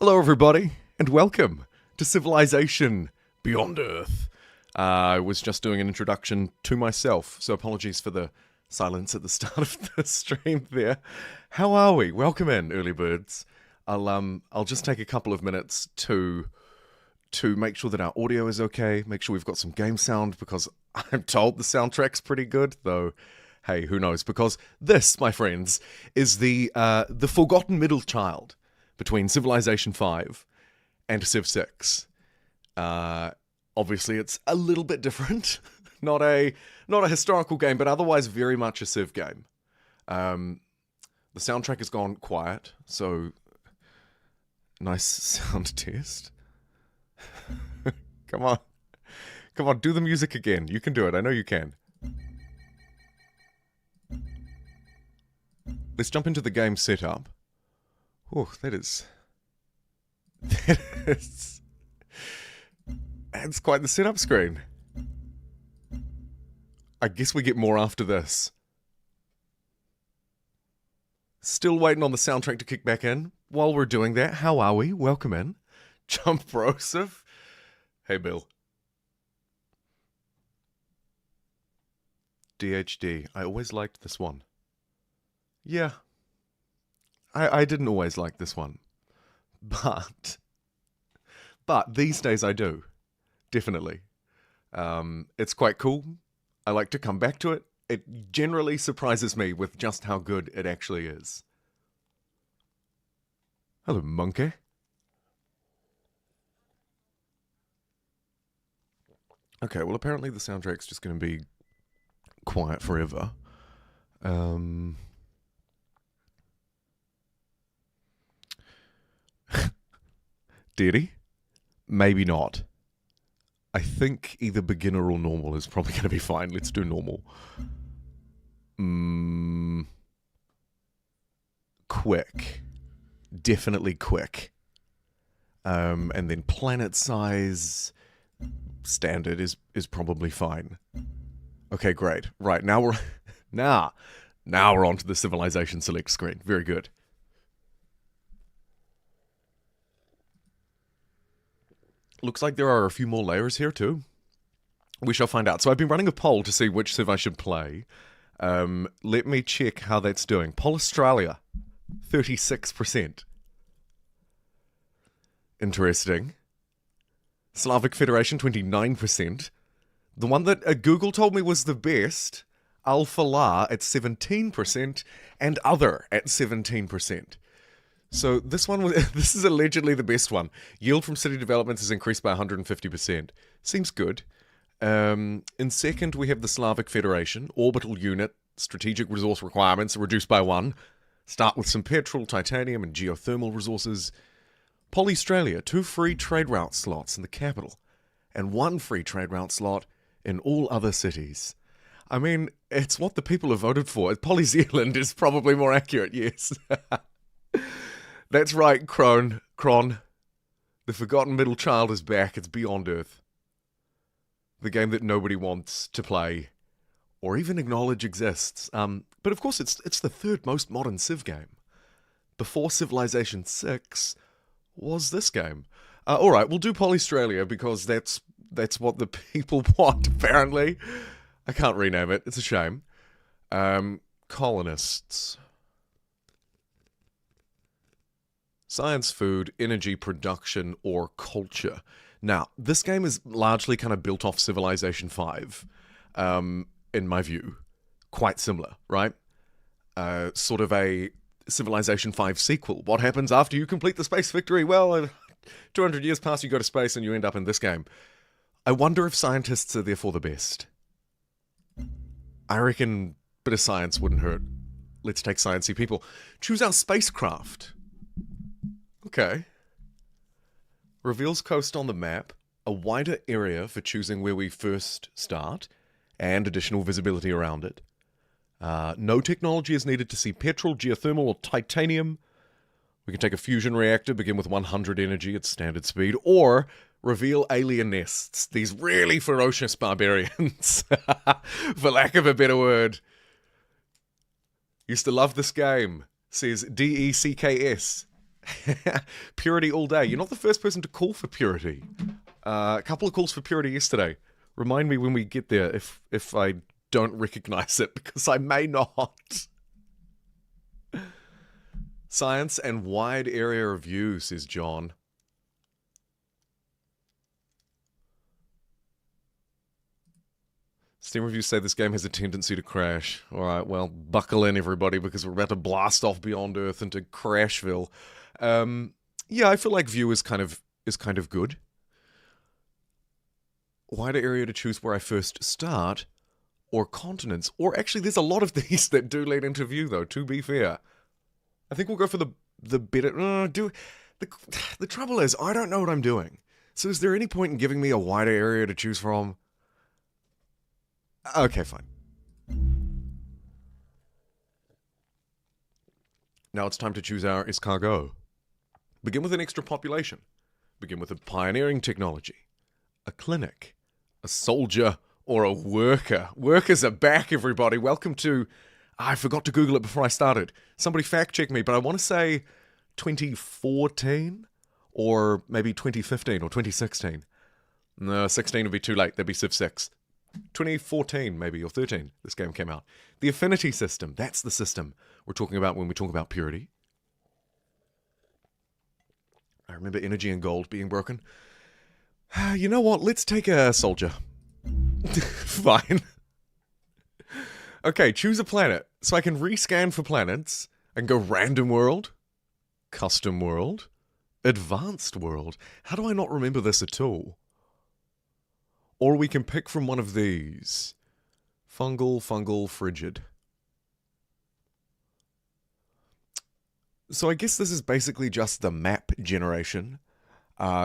Hello, everybody, and welcome to Civilization Beyond Earth. I was just doing an introduction to myself, so apologies for the silence at the start of the stream there. How are we? Welcome in, early birds. I'll just take a couple of minutes to make sure that our audio is okay, make sure we've got some game sound, because I'm told the soundtrack's pretty good, though, hey, who knows? Because this, my friends, is the forgotten middle child between Civilization 5 and Civ 6. Obviously, it's a little bit different. not a historical game, but otherwise very much a Civ game. The soundtrack has gone quiet, so nice sound test. Come on, do the music again. You can do it. I know you can. Let's jump into the game setup. Oh, that's quite the setup screen. I guess we get more after this. Still waiting on the soundtrack to kick back in. While we're doing that, how are we? Welcome in. JumboPixel. Hey, Bill. DHD. I always liked this one. Yeah. I didn't always like this one. But these days I do. Definitely. It's quite cool. I like to come back to it. It generally surprises me with just how good it actually is. Hello, monkey. Okay, well apparently the soundtrack's just going to be quiet forever. Deity? Maybe not. I think either beginner or normal is probably going to be fine. Let's do normal. Quick. Definitely quick. And then planet size standard is probably fine. Okay, great. Right, now we're now we're onto the civilization select screen. Very good. Looks like there are a few more layers here too. We shall find out. So I've been running a poll to see which Civ I should play. Let me check how that's doing. Poll Australia, 36%. Interesting. Slavic Federation, 29%. The one that Google told me was the best, Alpha La at 17%, and Other at 17%. So this is allegedly the best one. Yield from city developments is increased by 150%. Seems good. In second, we have the Slavic Federation. Orbital unit, strategic resource requirements are reduced by 1. Start with some petrol, titanium, and geothermal resources. Polystralia, 2 free trade route slots in the capital, and 1 free trade route slot in all other cities. I mean, it's what the people have voted for. Poly-Zealand is probably more accurate, yes. That's right, Kron. The forgotten middle child is back. It's Beyond Earth. The game that nobody wants to play or even acknowledge exists. But of course, it's the third most modern Civ game. Before Civilization 6 was this game. Alright, we'll do Polystralia because that's what the people want, apparently. I can't rename it. It's a shame. Colonists. Science, food, energy, production, or culture. Now, this game is largely kind of built off Civilization 5, in my view. Quite similar, right? Sort of a Civilization 5 sequel. What happens after you complete the space victory? Well, 200 years pass, you go to space, and you end up in this game. I wonder if scientists are therefore the best. I reckon a bit of science wouldn't hurt. Let's take sciencey people. Choose our spacecraft. Okay. Reveals coast on the map, a wider area for choosing where we first start, and additional visibility around it. No technology is needed to see petrol, geothermal, or titanium. We can take a fusion reactor, begin with 100 energy at standard speed, or reveal alien nests. These really ferocious barbarians, for lack of a better word. Used to love this game, says DECKS. Purity all day. You're not the first person to call for purity. A couple of calls for purity yesterday. Remind me when we get there if I don't recognize it, because I may not. Science and wide area of view, says John. Steam reviews say this game has a tendency to crash. Alright, well, buckle in everybody, because we're about to blast off beyond Earth into Crashville. Yeah, I feel like view is kind of good. Wider area to choose where I first start, or continents. Or actually, there's a lot of these that do lead into view, though, to be fair. I think we'll go for the better... The trouble is, I don't know what I'm doing. So is there any point in giving me a wider area to choose from? Okay, fine. Now it's time to choose our escargot. Begin with an extra population. Begin with a pioneering technology. A clinic. A soldier. Or a worker. Workers are back, everybody. Welcome to... I forgot to Google it before I started. Somebody fact check me, but I want to say 2014? Or maybe 2015 or 2016. No, 16 would be too late. That'd be Civ 6. 2014 maybe, or 13, this game came out. The affinity system, that's the system we're talking about when we talk about purity. I remember energy and gold being broken. You know what, let's take a soldier. Fine. Okay, choose a planet. So I can rescan for planets and go random world, custom world, advanced world. How do I not remember this at all? Or we can pick from one of these. Fungal, frigid. So I guess this is basically just the map generation.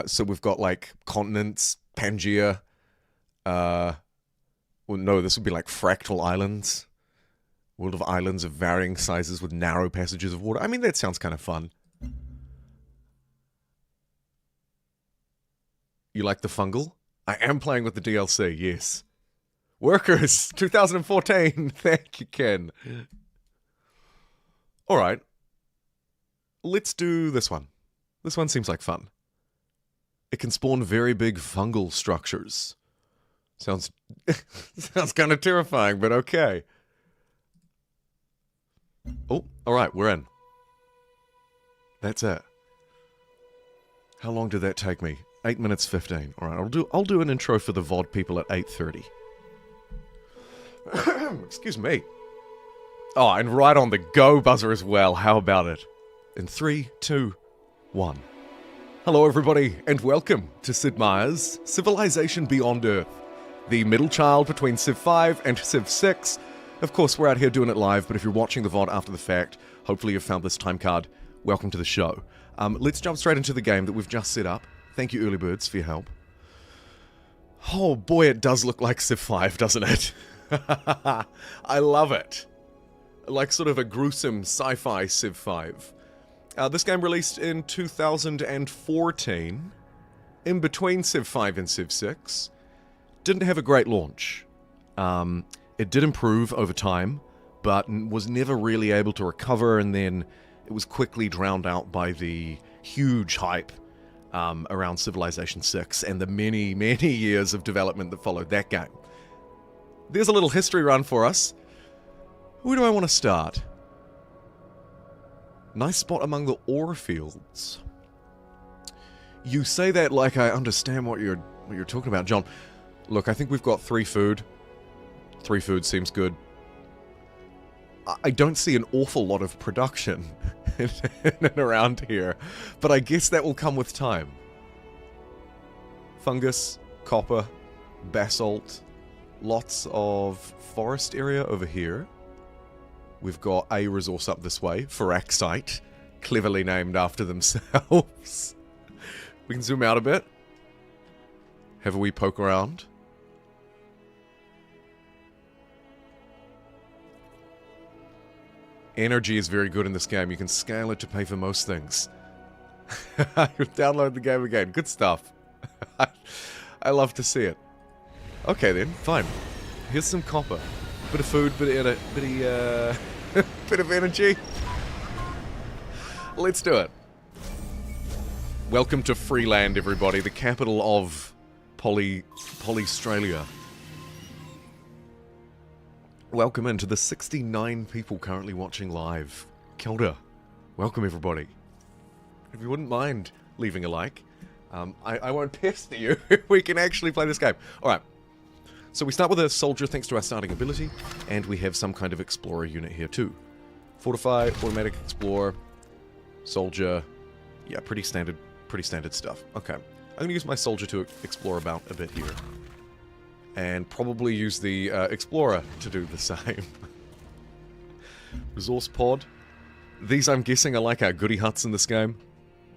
So we've got like continents, Pangea. Well, no, this would be like fractal islands. World of islands of varying sizes with narrow passages of water. I mean, that sounds kind of fun. You like the fungal? I am playing with the DLC, yes. Workers, 2014. Thank you, Ken. Alright. Let's do this one. This one seems like fun. It can spawn very big fungal structures. Sounds kind of terrifying, but okay. Oh, alright, we're in. That's it. How long did that take me? 8 minutes 15. Alright, I'll do an intro for the VOD people at 8:30. Excuse me. Oh, and right on the go buzzer as well. How about it? In 3, 2, 1. Hello everybody, and welcome to Sid Meier's Civilization Beyond Earth. The middle child between Civ 5 and Civ 6. Of course, we're out here doing it live, but if you're watching the VOD after the fact, hopefully you've found this time card. Welcome to the show. Let's jump straight into the game that we've just set up. Thank you, early birds, for your help. Oh boy, it does look like Civ 5, doesn't it? I love it. Like sort of a gruesome sci-fi Civ 5. This game released in 2014, in between Civ 5 and Civ 6. Didn't have a great launch. It did improve over time, but was never really able to recover, and then it was quickly drowned out by the huge hype around Civilization 6 and the many, many years of development that followed that game. There's a little history run for us. Where do I want to start? Nice spot among the ore fields. You say that like I understand what you're talking about, John. Look, I think we've got 3 food. 3 food seems good. I don't see an awful lot of production in and around here, but I guess that will come with time. Fungus, copper, basalt, lots of forest area over here. We've got a resource up this way, Feraxite, cleverly named after themselves. We can zoom out a bit. Have a wee poke around. Energy is very good in this game. You can scale it to pay for most things. Download the game again. Good stuff. I love to see it. Okay then, fine. Here's some copper. Bit of food, bit of energy. Let's do it. Welcome to Freeland, everybody, the capital of Polystralia. Welcome into the 69 people currently watching live. Kia ora. Welcome, everybody. If you wouldn't mind leaving a like, I won't pester you. We can actually play this game. Alright. So we start with a soldier thanks to our starting ability, and we have some kind of explorer unit here too. Fortify, automatic explorer, soldier. Yeah, pretty standard stuff. Okay. I'm going to use my soldier to explore about a bit here. And probably use the explorer to do the same. Resource pod. These, I'm guessing, are like our goody huts in this game.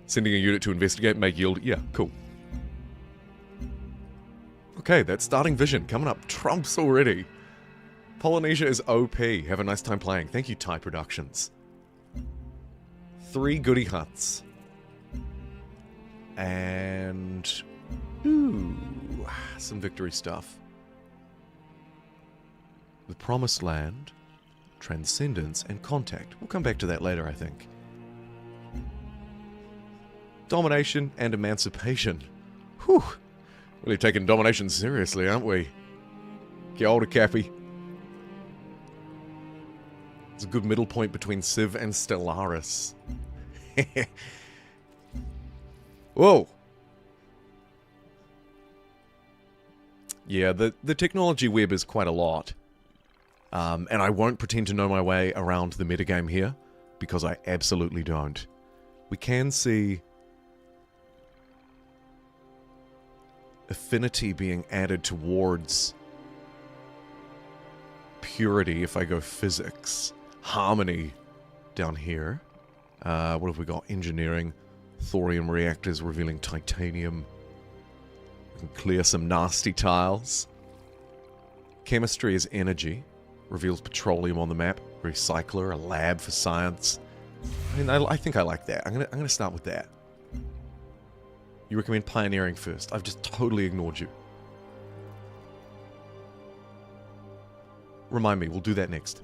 Sending a unit to investigate may yield... Yeah, cool. Okay, that starting vision coming up. Trumps already. Polynesia is OP. Have a nice time playing. Thank you, Thai Productions. 3 goody huts. And... ooh, some victory stuff. The Promised Land, Transcendence, and Contact. We'll come back to that later, I think. Domination and Emancipation. Whew. Really taking domination seriously, aren't we? Kia ora, Cappy. It's a good middle point between Civ and Stellaris. Whoa! Yeah, the technology web is quite a lot. And I won't pretend to know my way around the metagame here, because I absolutely don't. We can see affinity being added towards purity if I go physics. Harmony down here. What have we got? Engineering. Thorium reactors revealing titanium. We can clear some nasty tiles. Chemistry is energy. Reveals petroleum on the map. Recycler, a lab for science. I mean, I think I like that. I'm gonna start with that. You recommend pioneering first. I've just totally ignored you. Remind me, we'll do that next.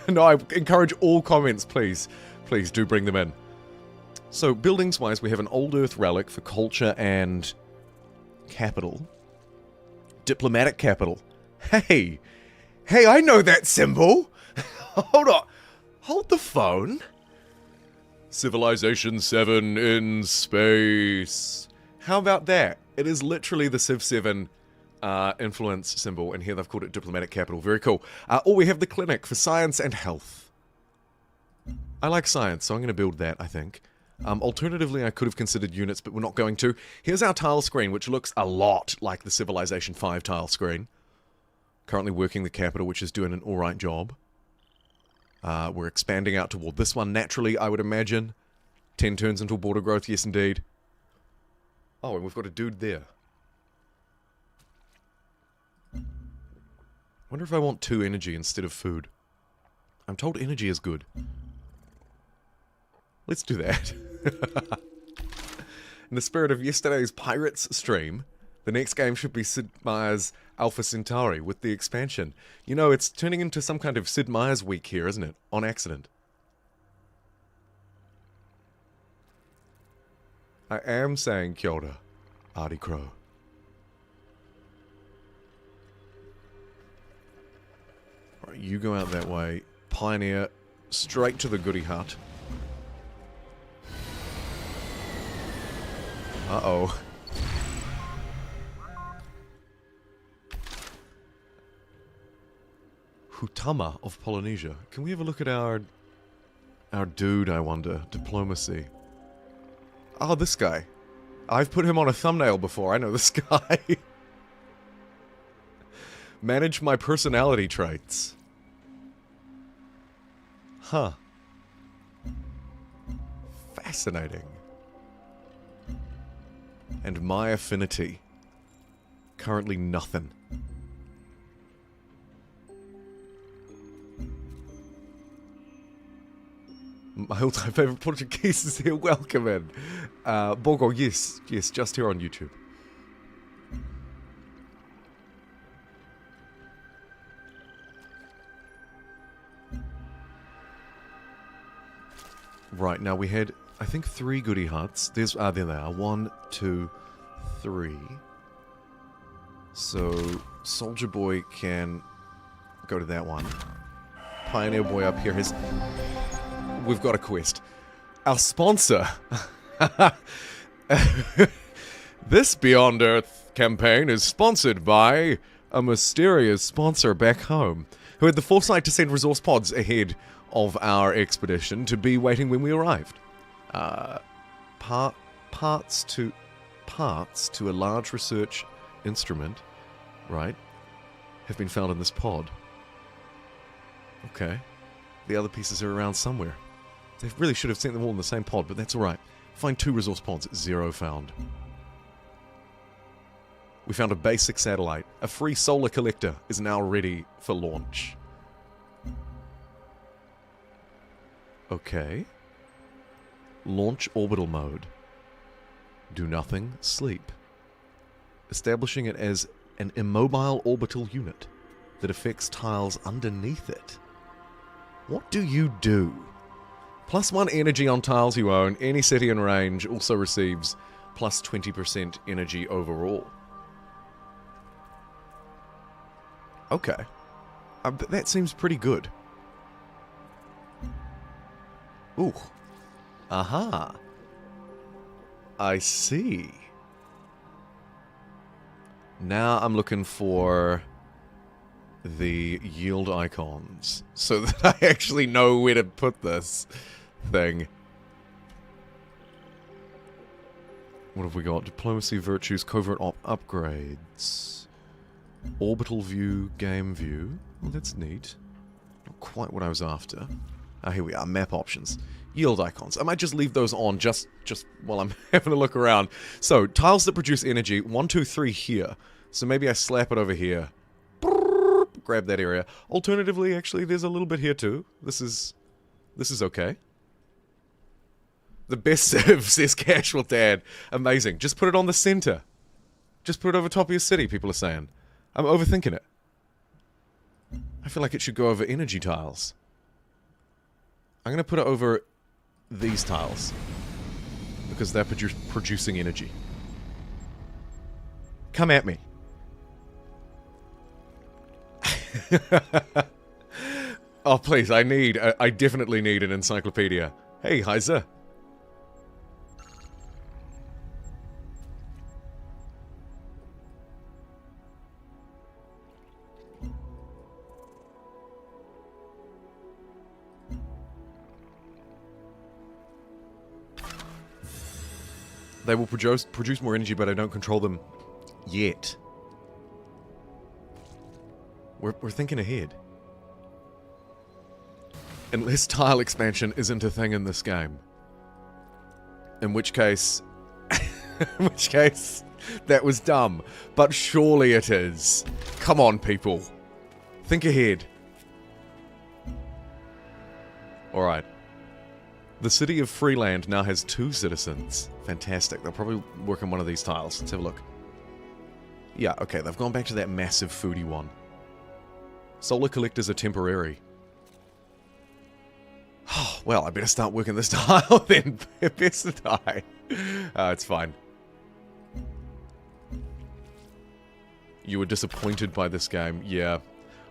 No, I encourage all comments, please. Please do bring them in. So, buildings-wise, we have an Old Earth relic for culture and capital. Diplomatic capital. Hey! Hey, I know that symbol! Hold on. Hold the phone. Civilization 7 in space. How about that? It is literally the Civ 7 influence symbol, and here they've called it Diplomatic Capital. Very cool. Oh, we have the clinic for science and health. I like science, so I'm going to build that, I think. Alternatively, I could have considered units, but we're not going to. Here's our tile screen, which looks a lot like the Civilization 5 tile screen. Currently working the capital, which is doing an alright job. We're expanding out toward this one naturally, I would imagine. 10 turns until border growth, yes indeed. Oh, and we've got a dude there. Wonder if I want 2 energy instead of food. I'm told energy is good. Let's do that. In the spirit of yesterday's Pirates stream, the next game should be Sid Meier's Alpha Centauri with the expansion. You know, it's turning into some kind of Sid Meier's week here, isn't it? On accident. I am saying kia ora, Artie Crow. Alright, you go out that way. Pioneer, straight to the goody hut. Uh-oh. Hutama of Polynesia. Can we have a look at our dude, I wonder? Diplomacy. Oh, this guy. I've put him on a thumbnail before. I know this guy. Manage my personality traits. Huh. Fascinating. And my affinity. Currently nothing. My all-time favourite Portuguese is here. Welcome in. Bogo, yes, just here on YouTube. Right, now we had I think 3 goody huts. There they are. 1, 2, 3. So, Soldier Boy can go to that one. Pioneer Boy up here has... We've got a quest. Our sponsor... This Beyond Earth campaign is sponsored by a mysterious sponsor back home, who had the foresight to send resource pods ahead of our expedition to be waiting when we arrived. Parts to a large research instrument, right, have been found in this pod. Okay. The other pieces are around somewhere. They really should have sent them all in the same pod, but that's alright. Find 2 resource pods, 0 found. We found a basic satellite. A free solar collector is now ready for launch. Okay. Launch orbital mode. Do nothing, sleep. Establishing it as an immobile orbital unit that affects tiles underneath it. What do you do? +1 energy on tiles you own. Any city in range also receives plus 20% energy overall. Okay. That seems pretty good. Ooh. Aha. I see. Now I'm looking for the yield icons so that I actually know where to put this thing. What have we got? Diplomacy, virtues, covert upgrades. Orbital view, game view. Well, that's neat. Not quite what I was after. Ah, here we are. Map options. Yield icons. I might just leave those on just while I'm having a look around. So, tiles that produce energy. 1, 2, 3 here. So maybe I slap it over here. Grab that area. Alternatively, actually, there's a little bit here too. This is okay. The best serve, says Casual Dad. Amazing. Just put it on the center. Just put it over top of your city, people are saying. I'm overthinking it. I feel like it should go over energy tiles. I'm going to put it over these tiles. Because they're producing energy. Come at me. Oh, please, I definitely need an encyclopedia. Hey, Heiser. They will produce more energy, but I don't control them yet. We're thinking ahead. Unless tile expansion isn't a thing in this game. In which case... that was dumb. But surely it is. Come on, people. Think ahead. Alright. The city of Freeland now has 2 citizens. Fantastic. They'll probably work on one of these tiles. Let's have a look. Yeah, okay. They've gone back to that massive foodie one. Solar collectors are temporary. Oh, well, I better start working this tile then. Best to die. It's fine. You were disappointed by this game. Yeah.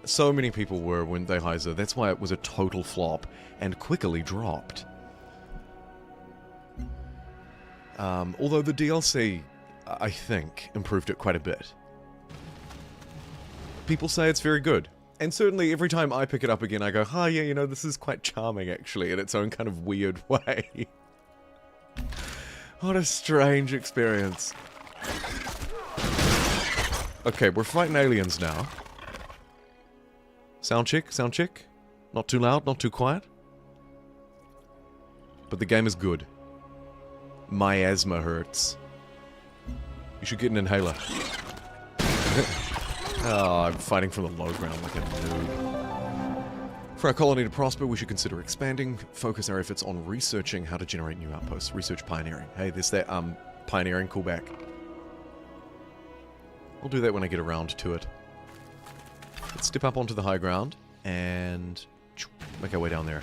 So many people were when they Heiser. That's why it was a total flop and quickly dropped. Although the DLC, I think, improved it quite a bit. People say it's very good. And certainly every time I pick it up again, I go, oh yeah, you know, this is quite charming actually, in its own kind of weird way. What a strange experience. Okay, we're fighting aliens now. Sound check, sound check. Not too loud, not too quiet. But the game is good. My asthma hurts. You should get an inhaler. Oh, I'm fighting from the low ground like a noob. For our colony to prosper, we should consider expanding, focus our efforts on researching how to generate new outposts. Research pioneering. Hey, there's that, pioneering callback. I'll do that when I get around to it. Let's step up onto the high ground, and make our way down there.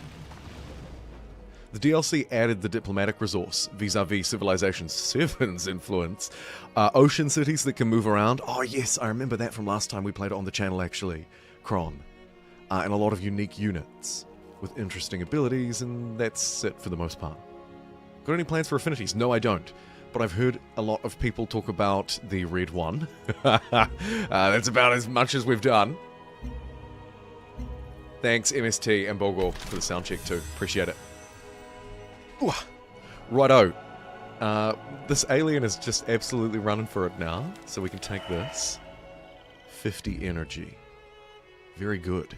The DLC added the diplomatic resource vis-a-vis Civilization 7's influence. Ocean cities that can move around. Oh yes, I remember that from last time we played it on the channel actually. Kron. And a lot of unique units with interesting abilities, and that's it for the most part. Got any plans for affinities? No, I don't. But I've heard a lot of people talk about the red one. That's about as much as we've done. Thanks, MST and Bogor, for the sound check too. Appreciate it. Ooh. Righto. This alien is just absolutely running for it now, so we can take this. 50 energy. Very good.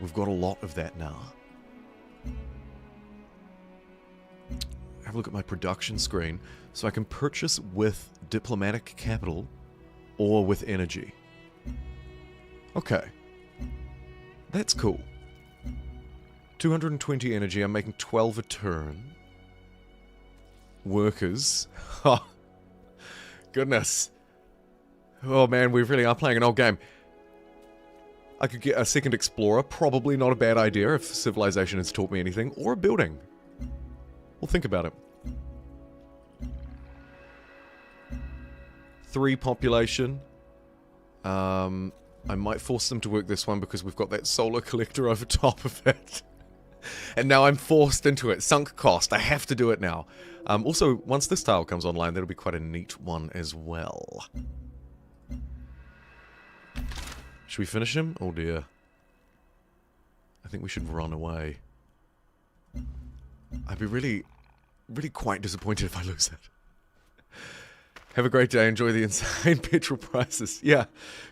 We've got a lot of that now. Have a look at my production screen. So I can purchase with diplomatic capital or with energy. Okay. That's cool. 220 energy. I'm making 12 a turn. Workers. Oh, goodness. Oh man, we really are playing an old game. I could get a second explorer. Probably not a bad idea if civilization has taught me anything. Or a building. We'll think about it. 3 population. I might force them to work this one because we've got that solar collector over top of it. And now I'm forced into it. Sunk cost. I have to do it now. Also, once this tile comes online, that'll be quite a neat one as well. Should we finish him? Oh dear. I think we should run away. I'd be really quite disappointed if I lose it. Have a great day. Enjoy the insane petrol prices. Yeah,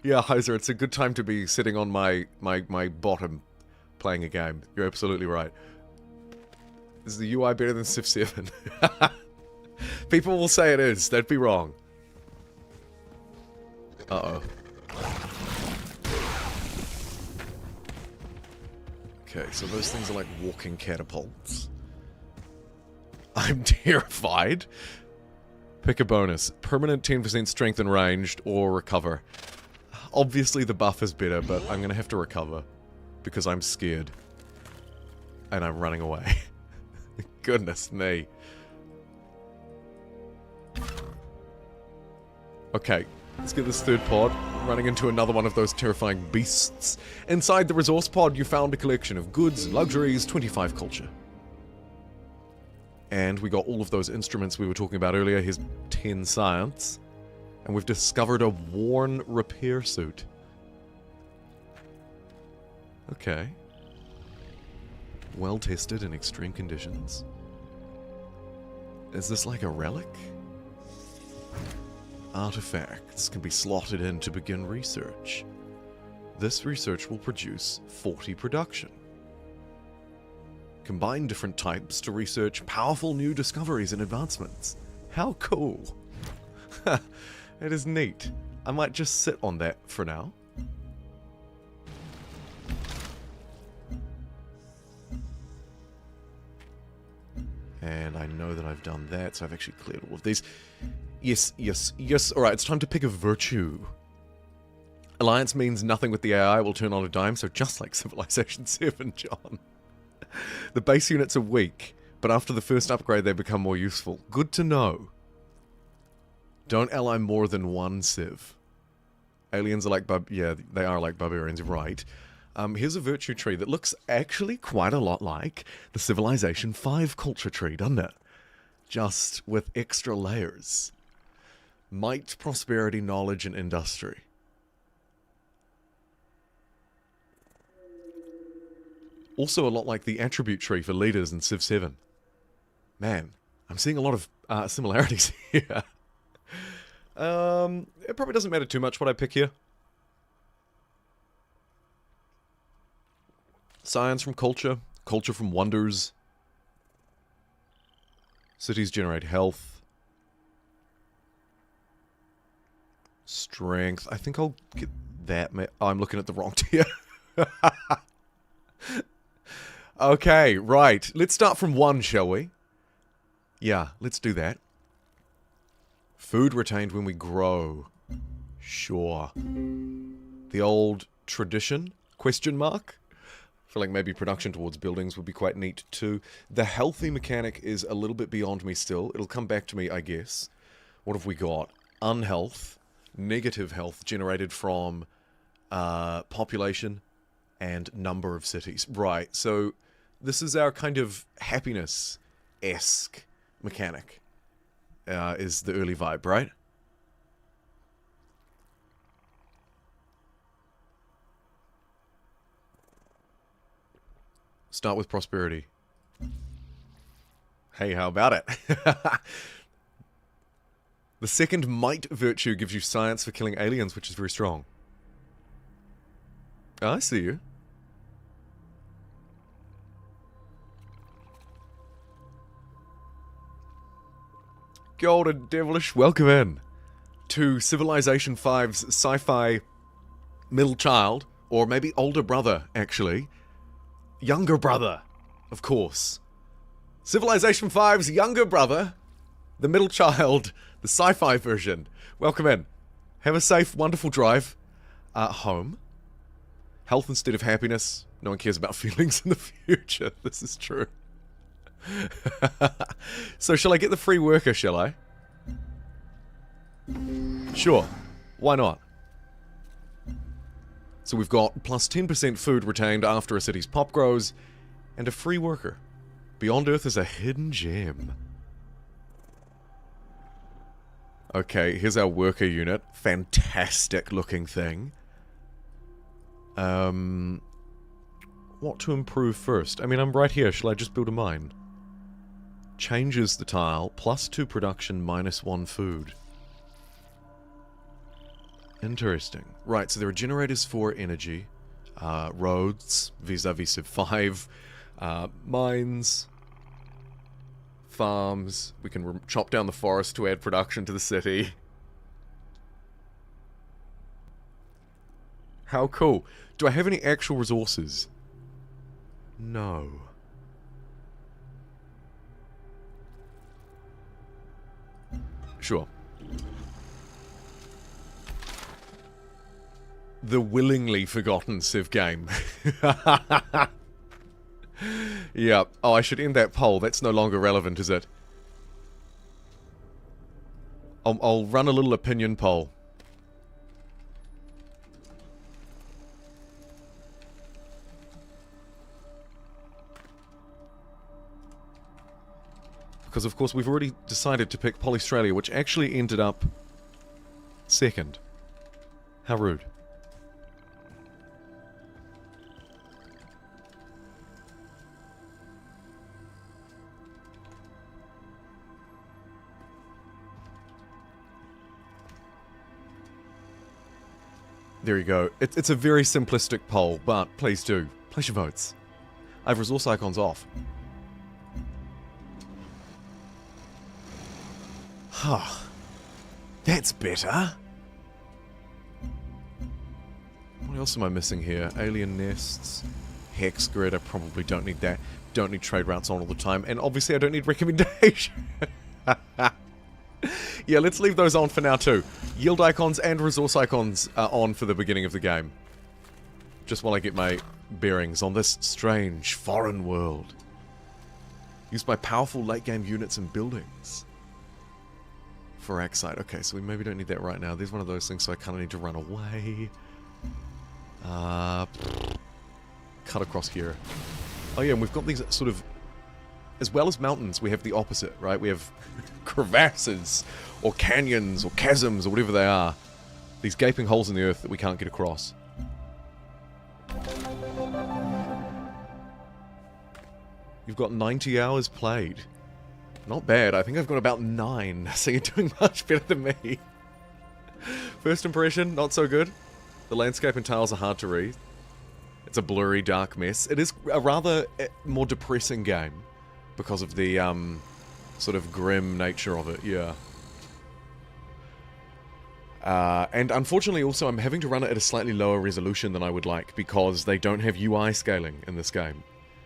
Heiser, it's a good time to be sitting on my bottom playing a game. You're absolutely right. Is the UI better than Civ 7? People will say it is. They'd be wrong. Uh-oh. Okay, so those things are like walking catapults. I'm terrified. Pick a bonus. Permanent 10% strength and ranged, or recover. Obviously the buff is better, but I'm gonna have to recover. Because I'm scared. And I'm running away. Goodness me. Okay, let's get this third pod. Running into another one of those terrifying beasts. Inside the resource pod, you found a collection of goods, luxuries, 25 culture. And we got all of those instruments we were talking about earlier. Here's 10 science. And we've discovered a worn repair suit. Okay. Well tested in extreme conditions. Is this like a relic? Artifacts can be slotted in to begin research. This research will produce 40 production. Combine different types to research powerful new discoveries and advancements. How cool. It is neat. I might just sit on that for now. And I know that I've done that, so I've actually cleared all of these. Yes. Alright, it's time to pick a virtue. Alliance means nothing with the AI will turn on a dime, so just like Civilization 7, John. The base units are weak, but after the first upgrade they become more useful. Good to know. Don't ally more than one civ. Aliens are like they are like barbarians, right? Here's a virtue tree that looks actually quite a lot like the Civilization 5 culture tree, doesn't it? Just with extra layers. Might, prosperity, knowledge, and industry. Also a lot like the attribute tree for leaders in Civ 7. Man, I'm seeing a lot of similarities here. It probably doesn't matter too much what I pick here. Science from culture, culture from wonders. Cities generate health. Strength. I think I'll get that. Oh, I'm looking at the wrong tier. Okay, right. Let's start from 1, shall we? Yeah, let's do that. Food retained when we grow. Sure. The old tradition? Question mark? feel like maybe production towards buildings would be quite neat too. The healthy mechanic is a little bit beyond me still. It'll come back to me, I guess. What have we got? Unhealth, negative health generated from population and number of cities. Right, so this is our kind of happiness-esque mechanic, is the early vibe, right? Start with prosperity. Hey, how about it? The second might virtue gives you science for killing aliens, which is very strong. Oh, I see you. Golden Devilish, welcome in to Civilization 5's sci-fi middle child, or maybe older brother, actually. Younger brother, of course. Civilization 5's younger brother, the middle child, the sci-fi version. Welcome in. Have a safe, wonderful drive home. Health instead of happiness. No one cares about feelings in the future. This is true. So shall I get the free worker, shall I? Sure. Why not? So we've got plus 10% food retained after a city's pop grows, and a free worker. Beyond Earth is a hidden gem. Okay, here's our worker unit. Fantastic looking thing. What to improve first? I mean, I'm right here. Shall I just build a mine? Changes the tile. Plus 2 production, -1 food. Interesting. Right, so there are generators for energy. Roads, vis-a-vis Civ 5. Mines. Farms. We can chop down the forest to add production to the city. How cool. Do I have any actual resources? No. Sure. The willingly forgotten Civ game. Yeah. Oh, I should end that poll. That's no longer relevant, is it? I'll run a little opinion poll. Because, of course, we've already decided to pick Polystralia, which actually ended up second. How rude. There you go. It's a very simplistic poll, but please do. Place your votes. I have resource icons off. Huh. That's better. What else am I missing here? Alien nests. Hex grid. I probably don't need that. Don't need trade routes on all the time. And obviously I don't need recommendation. Yeah, let's leave those on for now too. Yield icons and resource icons are on for the beginning of the game. Just while I get my bearings on this strange foreign world. Used by powerful late game units and buildings. For Axite. Okay, so we maybe don't need that right now. There's one of those things, so I kind of need to run away. Cut across here. Oh yeah, and we've got these sort of... As well as mountains, we have the opposite, right? We have crevasses, or canyons, or chasms, or whatever they are. These gaping holes in the earth that we can't get across. You've got 90 hours played. Not bad. I think I've got about 9, so you're doing much better than me. First impression, not so good. The landscape and tiles are hard to read. It's a blurry, dark mess. It is a rather more depressing game because of the sort of grim nature of it, yeah. And unfortunately also I'm having to run it at a slightly lower resolution than I would like because they don't have UI scaling in this game.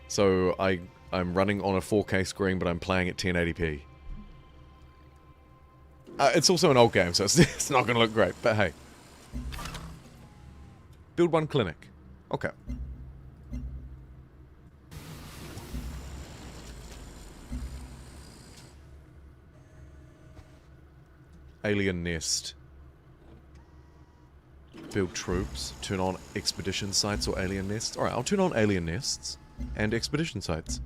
So I'm running on a 4K screen, but I'm playing at 1080p. It's also an old game, so it's not going to look great, but hey. Build one clinic. Okay. Alien nest. Build troops. Turn on expedition sites or alien nests. Alright, I'll turn on alien nests and expedition sites.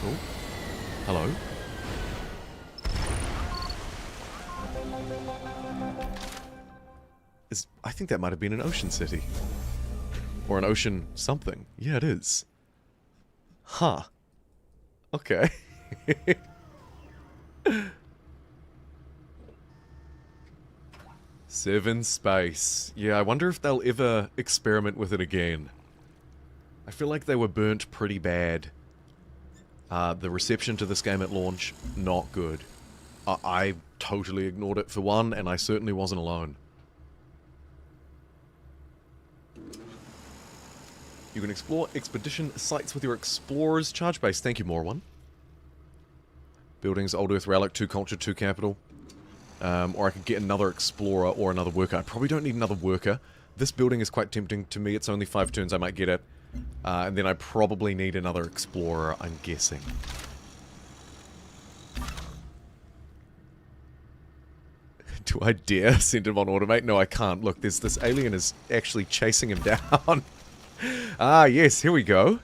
Oh. Hello. I think that might have been an ocean city. Or an ocean something. Yeah, it is. Huh. Okay. Seven Space. Yeah, I wonder if they'll ever experiment with it again. I feel like they were burnt pretty bad. The reception to this game at launch, not good. I totally ignored it for one, and I certainly wasn't alone. You can explore expedition sites with your explorer's charge base. Thank you, Morwan. Buildings, Old Earth Relic, 2 Culture, 2 Capital. Or I could get another explorer or another worker. I probably don't need another worker. This building is quite tempting to me. It's only 5 turns, I might get it. And then I probably need another explorer, I'm guessing. Do I dare send him on automate? No, I can't. Look, this alien is actually chasing him down. Ah, yes, here we go.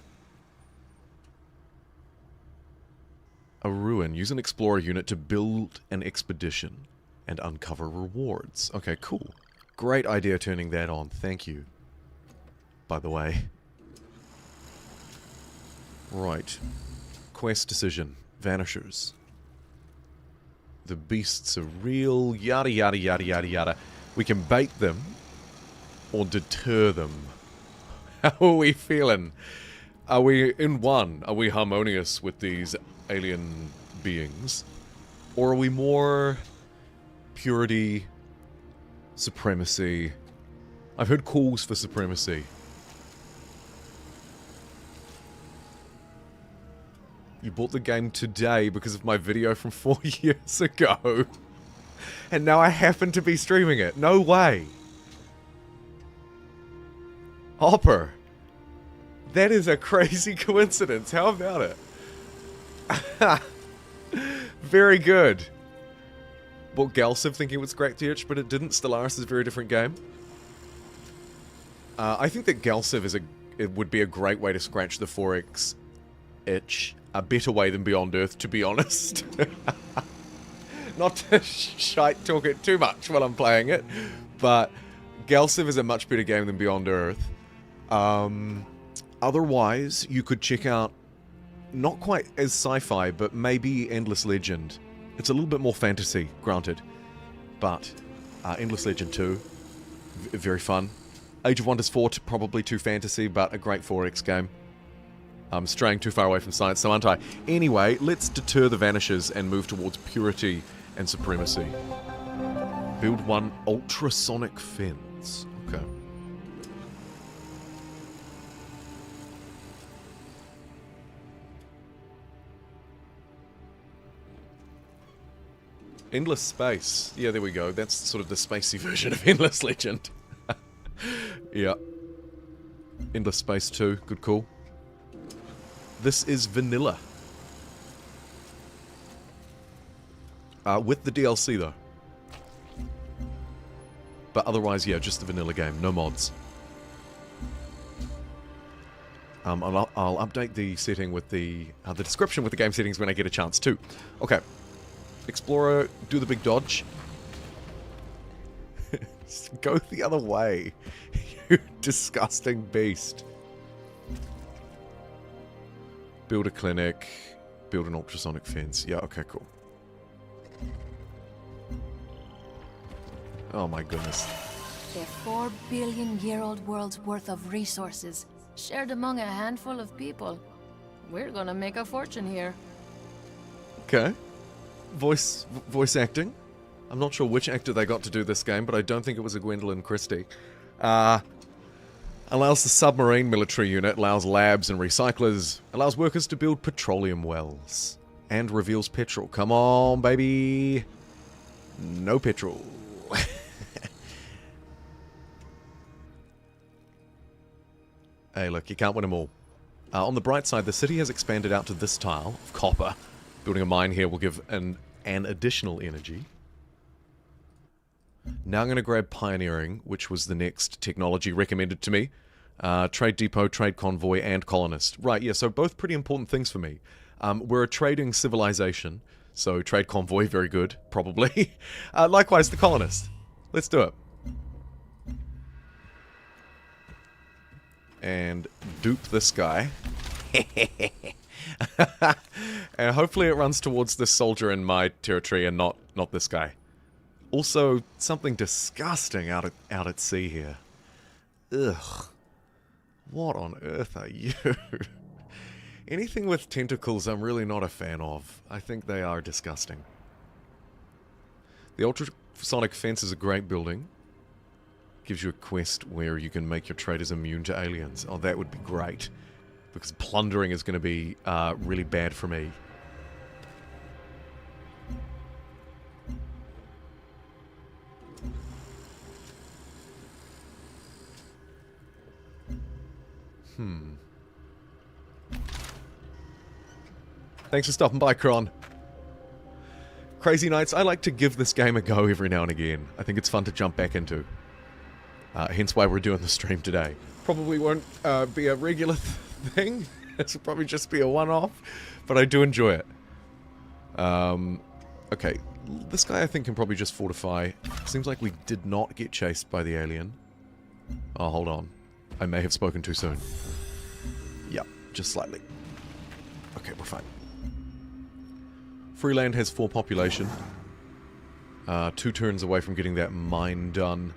A ruin. Use an explorer unit to build an expedition and uncover rewards. Okay, cool. Great idea turning that on. Thank you. By the way. Right. Quest decision. Vanishers. The beasts are real. Yada yada yada yada yada. We can bait them or deter them. How are we feeling? Are we in one? Are we harmonious with these alien beings? Or are we more purity, supremacy? I've heard calls for supremacy. You bought the game today because of my video from 4 years ago. And now I happen to be streaming it. No way. Hopper. That is a crazy coincidence. How about it? Very good. Bought Galciv thinking it was Great Theatre, but it didn't. Stellaris is a very different game. I think that Galciv it would be a great way to scratch the 4X itch. A better way than Beyond Earth, to be honest. Not to shite talk it too much while I'm playing it, but Galciv is a much better game than Beyond Earth. Otherwise, you could check out, not quite as sci-fi, but maybe Endless Legend. It's a little bit more fantasy, granted, but Endless Legend 2, very fun. Age of Wonders 4, probably too fantasy, but a great 4X game. I'm straying too far away from science, so aren't I? Anyway, let's deter the Vanishers and move towards purity and supremacy. Build 1 ultrasonic fence. Okay. Endless Space. Yeah, there we go. That's sort of the spacey version of Endless Legend. Yeah. Endless Space 2. Good call. This is vanilla. With the DLC, though. But otherwise, yeah, just the vanilla game. No mods. I'll update the setting with the description with the game settings when I get a chance, too. Okay. Explorer, do the big dodge. Go the other way. You disgusting beast. Build a clinic. Build an ultrasonic fence. Yeah, okay, cool. Oh my goodness. The 4 billion-year-old world's worth of resources, shared among a handful of people. We're gonna make a fortune here. Okay. Voice acting. I'm not sure which actor they got to do this game, but I don't think it was a Gwendolyn Christie. Allows the submarine military unit, allows labs and recyclers, allows workers to build petroleum wells, and reveals petrol. Come on, baby. No petrol. Hey, look, you can't win them all. On the bright side, the city has expanded out to this tile of copper, Building a mine here will give an additional energy. Now I'm going to grab Pioneering, which was the next technology recommended to me. Trade Depot, Trade Convoy, and Colonist. Right, yeah, so both pretty important things for me. We're a trading civilization, so Trade Convoy, very good, probably. Likewise, the Colonist. Let's do it. And dupe this guy. And hopefully it runs towards this soldier in my territory and not this guy. Also, something disgusting out at sea here. Ugh. What on earth are you? Anything with tentacles I'm really not a fan of. I think they are disgusting. The ultrasonic fence is a great building. Gives you a quest where you can make your traders immune to aliens. Oh, that would be great. Because plundering is going to be really bad for me. Thanks for stopping by, Kron. Crazy Nights, I like to give this game a go every now and again. I think it's fun to jump back into. Hence why we're doing the stream today. Probably won't be a regular thing. This will probably just be a one-off. But I do enjoy it. Okay. This guy I think can probably just fortify. Seems like we did not get chased by the alien. Oh, hold on. I may have spoken too soon. Yep, just slightly. Okay, we're fine. Freeland has 4 population. 2 turns away from getting that mine done.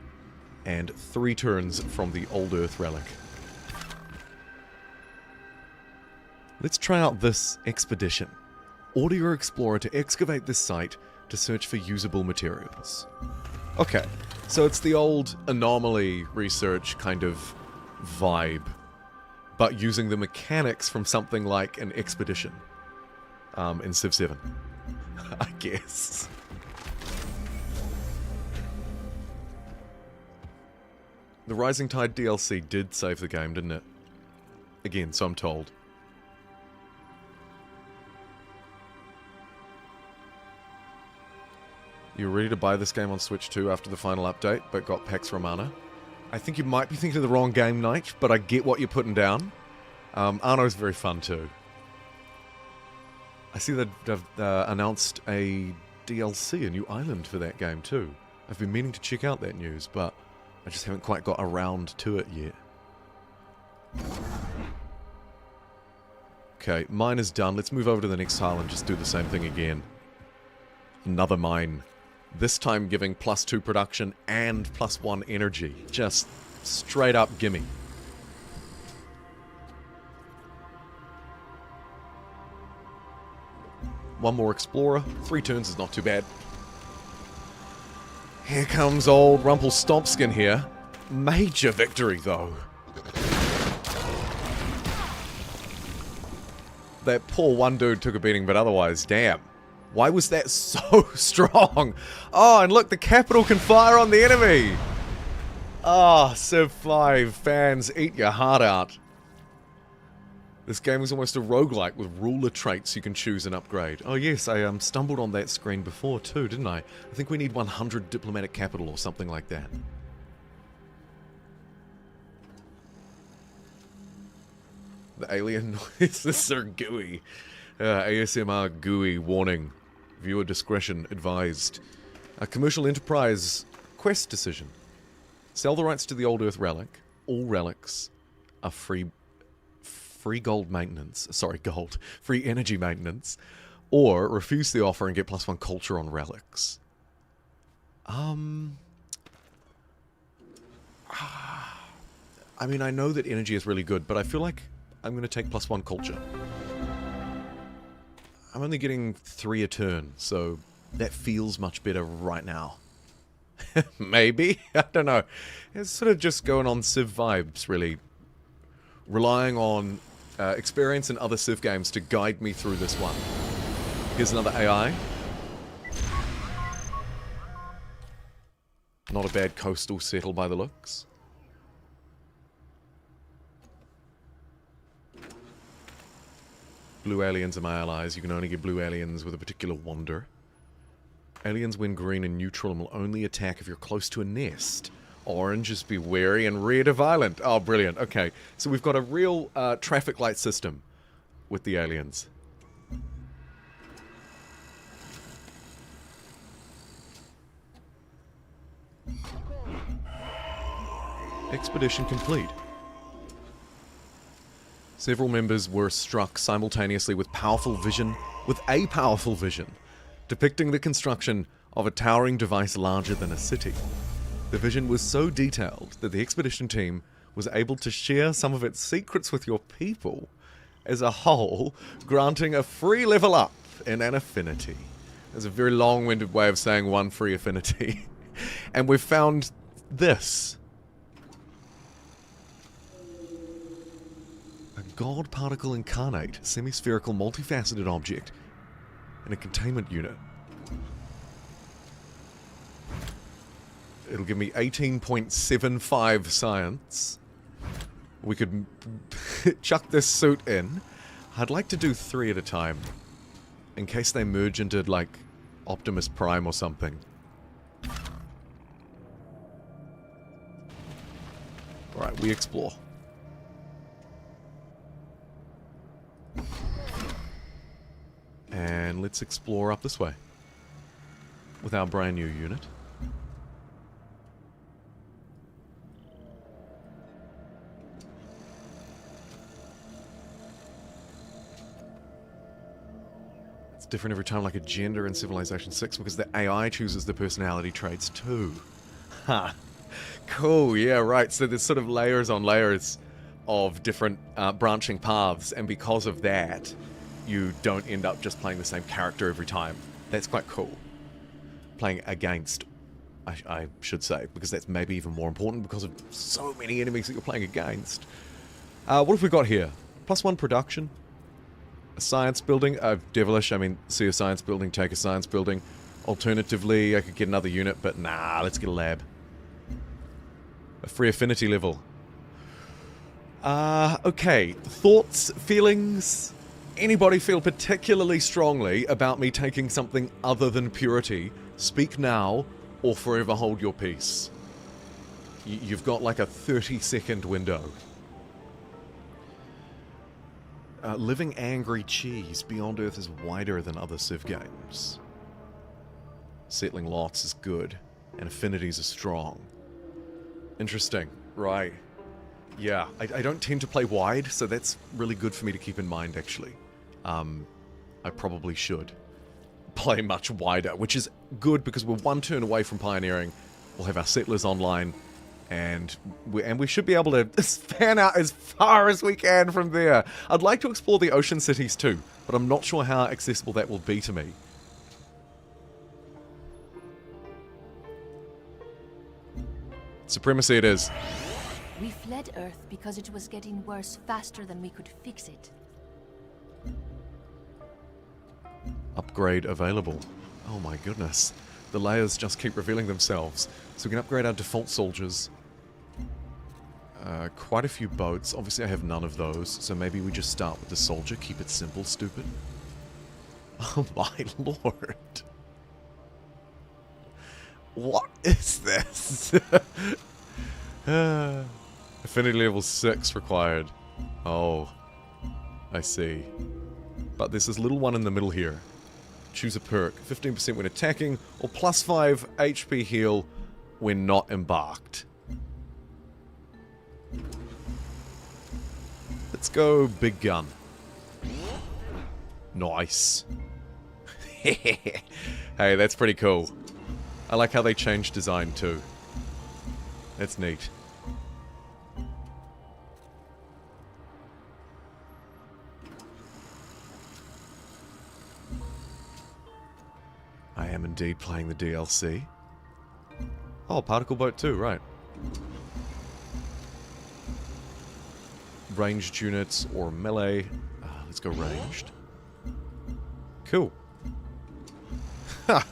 And 3 turns from the Old Earth relic. Let's try out this expedition. Order your explorer to excavate this site to search for usable materials. Okay, so it's the old anomaly research kind of vibe, but using the mechanics from something like an expedition in Civ 7, I guess. The Rising Tide DLC did save the game, didn't it? Again, so I'm told. You were ready to buy this game on Switch 2 after the final update, but got Pax Romana? I think you might be thinking of the wrong game, Knight, but I get what you're putting down. Arno's very fun too. I see that they've announced a DLC, a new island for that game too. I've been meaning to check out that news, but I just haven't quite got around to it yet. Okay, mine is done. Let's move over to the next tile and just do the same thing again. Another mine. This time giving +2 production and +1 energy. Just straight up gimme. One more explorer. 3 turns is not too bad. Here comes old Rumpelstiltskin here. Major victory, though. That poor one dude took a beating, but otherwise, damn. Why was that so strong? Oh, and look, the capital can fire on the enemy! Ah, oh, Civ 5 fans, eat your heart out. This game is almost a roguelike with ruler traits you can choose and upgrade. Oh yes, I stumbled on that screen before too, didn't I? I think we need 100 diplomatic capital or something like that. The alien noises are gooey. ASMR gooey warning. Viewer discretion advised. A commercial enterprise quest decision. Sell the rights to the Old Earth relic. All relics are free gold maintenance. Sorry, gold. Free energy maintenance. Or refuse the offer and get +1 culture on relics. I mean, I know that energy is really good, but I feel like I'm going to take +1 culture. I'm only getting 3 a turn, so that feels much better right now. Maybe? I don't know. It's sort of just going on Civ vibes, really. Relying on experience in other Civ games to guide me through this one. Here's another AI. Not a bad coastal settle by the looks. Blue aliens are my allies. You can only get blue aliens with a particular wonder. Aliens when green and neutral and will only attack if you're close to a nest. Orange is be wary and red are violent. Oh, brilliant. Okay, so we've got a real traffic light system with the aliens. Expedition complete. Several members were struck simultaneously with a powerful vision, depicting the construction of a towering device larger than a city. The vision was so detailed that the expedition team was able to share some of its secrets with your people as a whole, granting a free level up in an affinity. That's a very long-winded way of saying one free affinity. And we've found this. A God particle incarnate, semi-spherical, multifaceted object in a containment unit. It'll give me 18.75 science. We could chuck this suit in. I'd like to do 3 at a time, in case they merge into, like, Optimus Prime or something. Alright, we explore. And let's explore up this way with our brand new unit. It's different every time, like a gender in Civilization 6, because the AI chooses the personality traits too. Ha! Cool, yeah, right. So there's sort of layers on layers of different branching paths, and because of that, you don't end up just playing the same character every time. That's quite cool. Playing against, I should say, because that's maybe even more important because of so many enemies that you're playing against. What have we got here? +1 production. A science building. Devilish, I mean, see a science building, take a science building. Alternatively, I could get another unit, but nah, let's get a lab. A free affinity level. Okay. Thoughts, feelings? Anybody feel particularly strongly about me taking something other than purity? Speak now, or forever hold your peace. You've got like a 30-second window. Living angry cheese. Beyond Earth is wider than other Civ games. Settling lots is good, and affinities are strong. Interesting. Right. Yeah, I don't tend to play wide, so that's really good for me to keep in mind, actually. I probably should play much wider, which is good because we're one turn away from pioneering. We'll have our settlers online, and we should be able to span out as far as we can from there. I'd like to explore the ocean cities too, but I'm not sure how accessible that will be to me. Supremacy it is. We fled Earth because it was getting worse faster than we could fix it. Upgrade available. Oh my goodness. The layers just keep revealing themselves. So we can upgrade our default soldiers. Quite a few boats. Obviously I have none of those, so maybe we just start with the soldier. Keep it simple, stupid. Oh my lord. What is this? Affinity level 6 required. Oh, I see. But there's this little one in the middle here. Choose a perk. 15% when attacking, or +5 HP heal when not embarked. Let's go big gun. Nice. Hey, that's pretty cool. I like how they changed design too. That's neat. I am indeed playing the DLC. Oh, particle boat too, right. Ranged units or melee. Let's go ranged. Cool. Ha!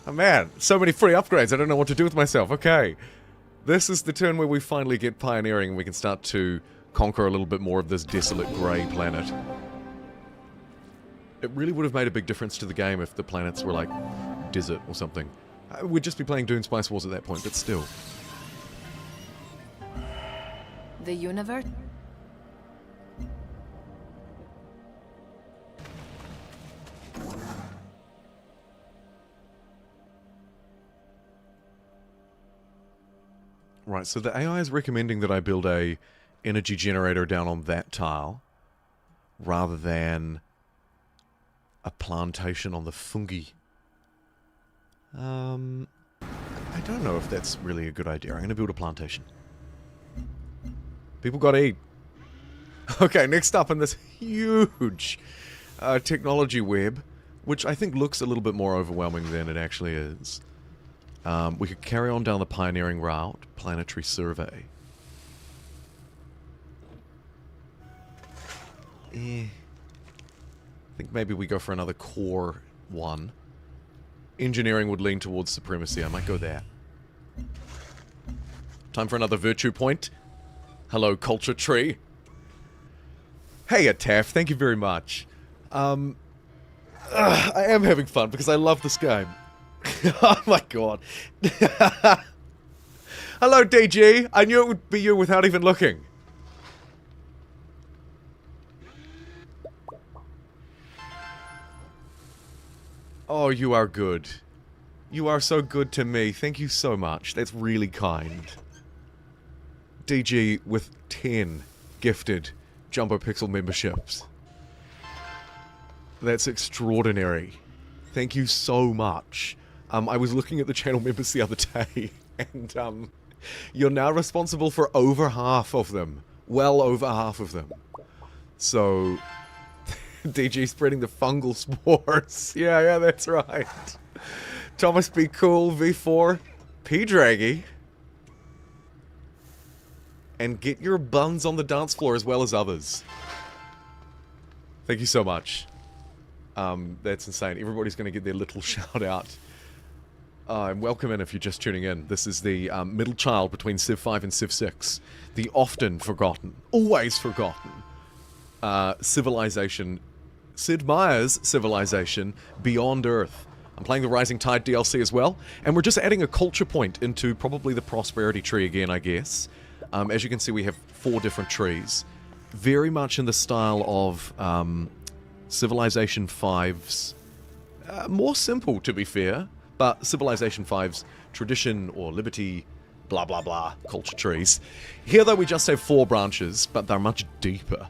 Oh man, so many free upgrades, I don't know what to do with myself. Okay. This is the turn where we finally get pioneering and we can start to conquer a little bit more of this desolate grey planet. It really would have made a big difference to the game if the planets were like desert or something. We'd just be playing Dune Spice Wars at that point, but still. The universe? Right, so the AI is recommending that I build a energy generator down on that tile rather than a plantation on the fungi. I don't know if that's really a good idea. I'm going to build a plantation. People gotta eat. Okay, next up in this huge technology web, which I think looks a little bit more overwhelming than it actually is. We could carry on down the pioneering route, planetary survey. I think maybe we go for another core one. Engineering would lean towards supremacy. I might go there. Time for another virtue point. Hello, culture tree. Hey, Ataf, thank you very much. I am having fun because I love this game. Oh my god. Hello, DG. I knew it would be you without even looking. Oh, you are good. You are so good to me. Thank you so much. That's really kind. DG with 10 gifted JumboPixel memberships. That's extraordinary. Thank you so much. I was looking at the channel members the other day, and you're now responsible for over half of them. Well over half of them. So, DG spreading the fungal spores. Yeah, that's right. Thomas Be Cool, V4, P Draggy. And get your buns on the dance floor as well as others. Thank you so much. That's insane. Everybody's going to get their little shout out. And welcome in if you're just tuning in. This is the middle child between Civ 5 and Civ 6. The often forgotten, always forgotten civilization. Sid Meier's civilization Beyond Earth. I'm playing the Rising Tide DLC as well. And we're just adding a culture point into probably the prosperity tree again, I guess. As you can see, we have 4 different trees. Very much in the style of Civilization 5's... more simple, to be fair. But Civilization 5's tradition or liberty, blah blah blah, culture trees. Here, though, we just have 4 branches, but they're much deeper.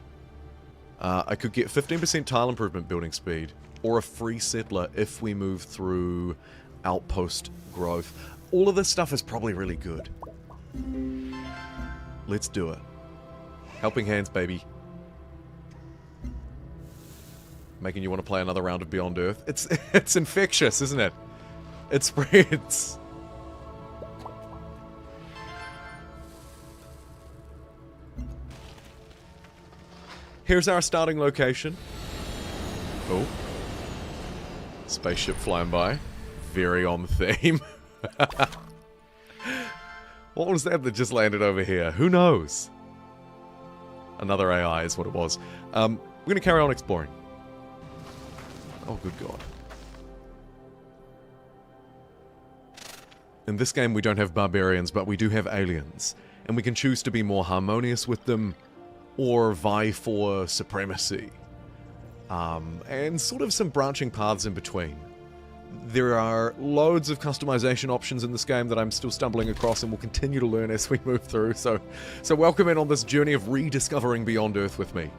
I could get 15% tile improvement building speed, or a free settler if we move through outpost growth. All of this stuff is probably really good. Let's do it. Helping hands, baby. Making you want to play another round of Beyond Earth. It's infectious, isn't it? It spreads. Here's our starting location. Oh. Spaceship flying by. Very on theme. What was that just landed over here? Who knows? Another AI is what it was. We're going to carry on exploring. Oh, good God. In this game, we don't have barbarians, but we do have aliens. And we can choose to be more harmonious with them, or vie for supremacy. And sort of some branching paths in between. There are loads of customization options in this game that I'm still stumbling across and will continue to learn as we move through, so welcome in on this journey of rediscovering Beyond Earth with me.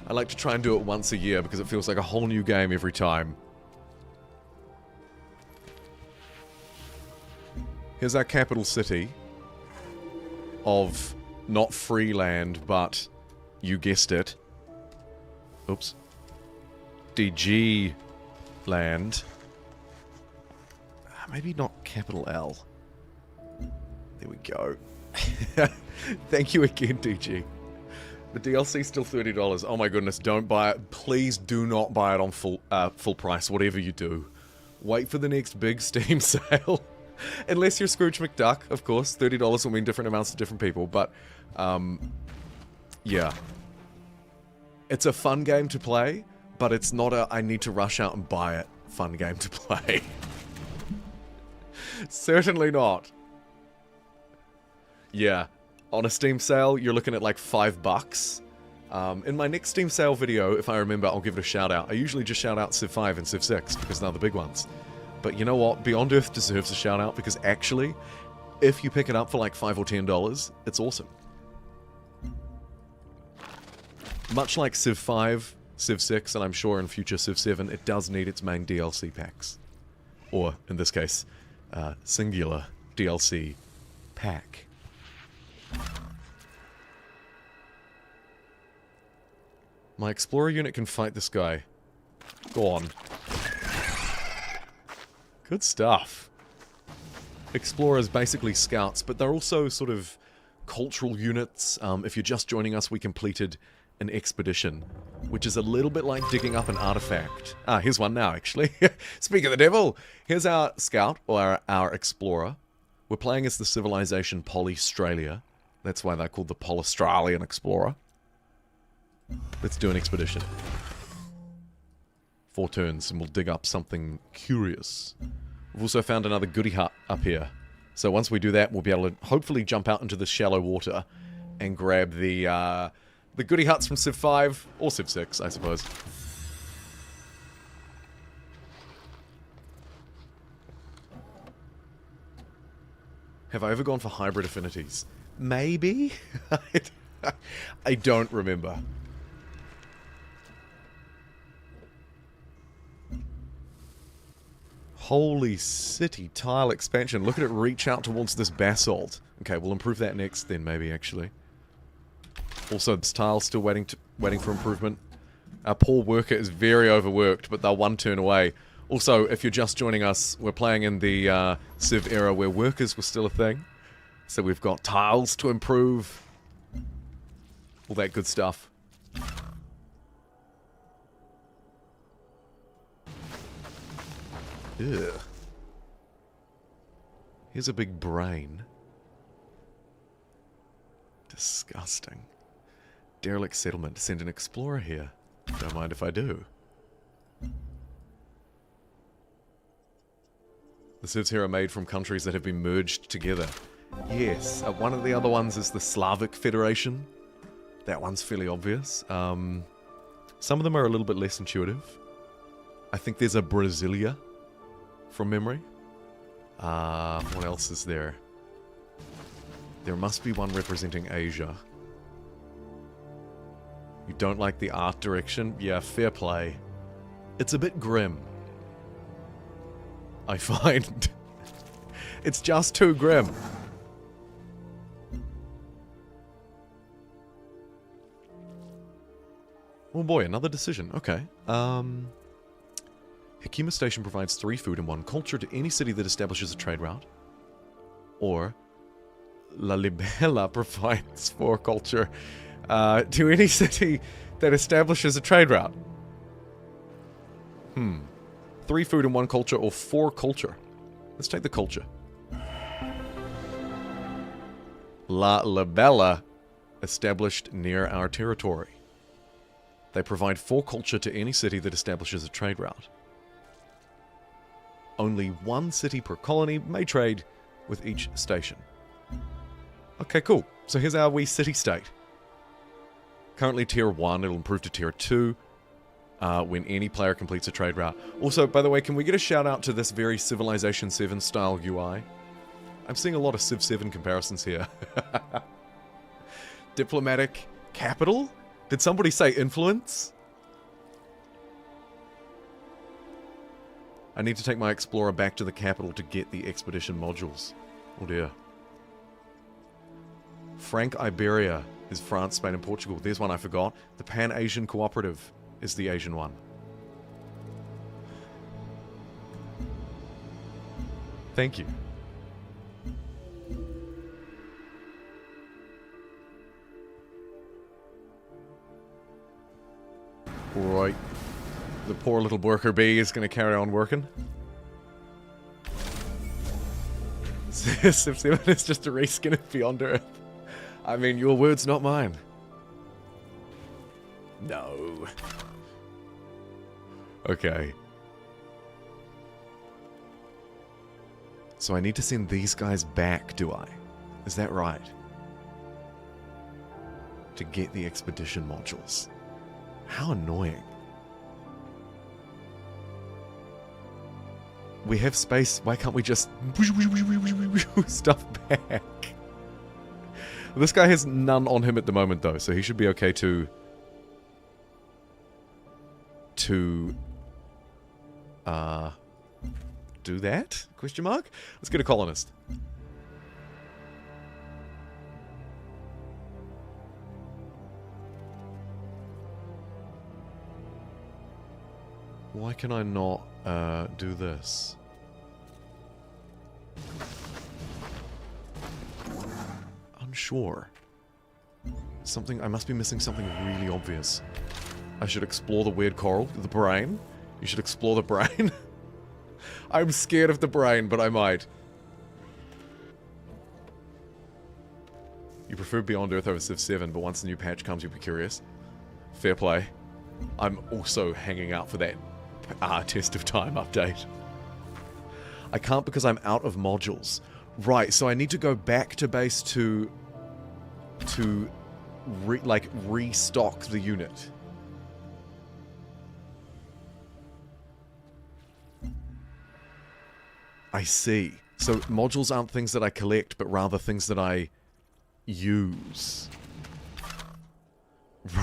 I like to try and do it once a year because it feels like a whole new game every time. Here's our capital city of not free land, but you guessed it. Oops. DG land. Maybe not capital L. There we go. Thank you again, DG. The DLC's still $30. Oh my goodness, don't buy it. Please do not buy it on full price, whatever you do. Wait for the next big Steam sale. Unless you're Scrooge McDuck, of course. $30 will mean different amounts to different people, but yeah. It's a fun game to play, but it's not a I need to rush out and buy it fun game to play. Certainly not. Yeah, on a Steam sale, you're looking at like $5. In my next Steam sale video, if I remember, I'll give it a shout out. I usually just shout out Civ 5 and Civ 6 because they're the big ones. But you know what? Beyond Earth deserves a shout out because actually, if you pick it up for like $5 or $10, it's awesome. Much like Civ 5, Civ 6, and I'm sure in future Civ 7, it does need its main DLC packs. Or, in this case, singular DLC pack. My Explorer unit can fight this guy. Go on. Good stuff. Explorers basically scouts, but they're also sort of cultural units. If you're just joining us, we completed an expedition, which is a little bit like digging up an artifact. Ah, here's one now, actually. Speak of the devil! Here's our scout, or our explorer. We're playing as the civilization Polystralia. That's why they're called the Polystralian Explorer. Let's do an expedition. 4 turns, and we'll dig up something curious. We've also found another goody hut up here. So once we do that, we'll be able to hopefully jump out into the shallow water and grab the goody huts from Civ 5, or Civ 6, I suppose. Have I ever gone for hybrid affinities? Maybe? I don't remember. Holy city tile expansion. Look at it reach out towards this basalt. Okay, we'll improve that next then, maybe, actually. Also, this tile's still waiting for improvement. Our poor worker is very overworked, but they're 1 turn away. Also, if you're just joining us, we're playing in the Civ era where workers were still a thing. So we've got tiles to improve. All that good stuff. Ugh. Here's a big brain. Disgusting. Derelict settlement. Send an explorer here. Don't mind if I do. The civs here are made from countries that have been merged together. Yes, one of the other ones is the Slavic Federation. That one's fairly obvious. Some of them are a little bit less intuitive. I think there's a Brasilia, from memory. What else is there? There must be one representing Asia. You don't like the art direction? Yeah, fair play. It's a bit grim, I find. It's just too grim. Oh boy, another decision. Okay. Hikima Station provides 3 food and 1 culture to any city that establishes a trade route. Or La Libella provides 4 culture to any city that establishes a trade route. 3 food and 1 culture, or 4 culture. Let's take the culture. La Libella, established near our territory. They provide 4 culture to any city that establishes a trade route. Only 1 city per colony may trade with each station. Okay, cool. So here's our wee city-state. Currently tier 1, it'll improve to tier 2 when any player completes a trade route. Also, by the way, can we get a shout out to this very Civilization 7 style UI? I'm seeing a lot of Civ 7 comparisons here. Diplomatic capital? Did somebody say influence? I need to take my explorer back to the capital to get the expedition modules. Oh dear. Frank Iberia is France, Spain, and Portugal. There's one I forgot. The Pan-Asian Cooperative is the Asian one. Thank you. Right. The poor little worker bee is going to carry on working. Civ 7 is just a reskin of Beyond Earth. I mean, your words, not mine. No. Okay. So I need to send these guys back, do I? Is that right? To get the expedition modules. How annoying. We have space, why can't we just stuff back? This guy has none on him at the moment though, so he should be okay to do that? Question mark? Let's get a colonist. Why can I not do this? Unsure. Something, I must be missing something really obvious. I should explore the weird coral, the brain. You should explore the brain. I'm scared of the brain, but I might. You prefer Beyond Earth over Civ 7, but once the new patch comes, you'll be curious. Fair play. I'm also hanging out for that Test of Time update. I can't because I'm out of modules. Right, so I need to go back to base to restock the unit. I see. So modules aren't things that I collect, but rather things that I use.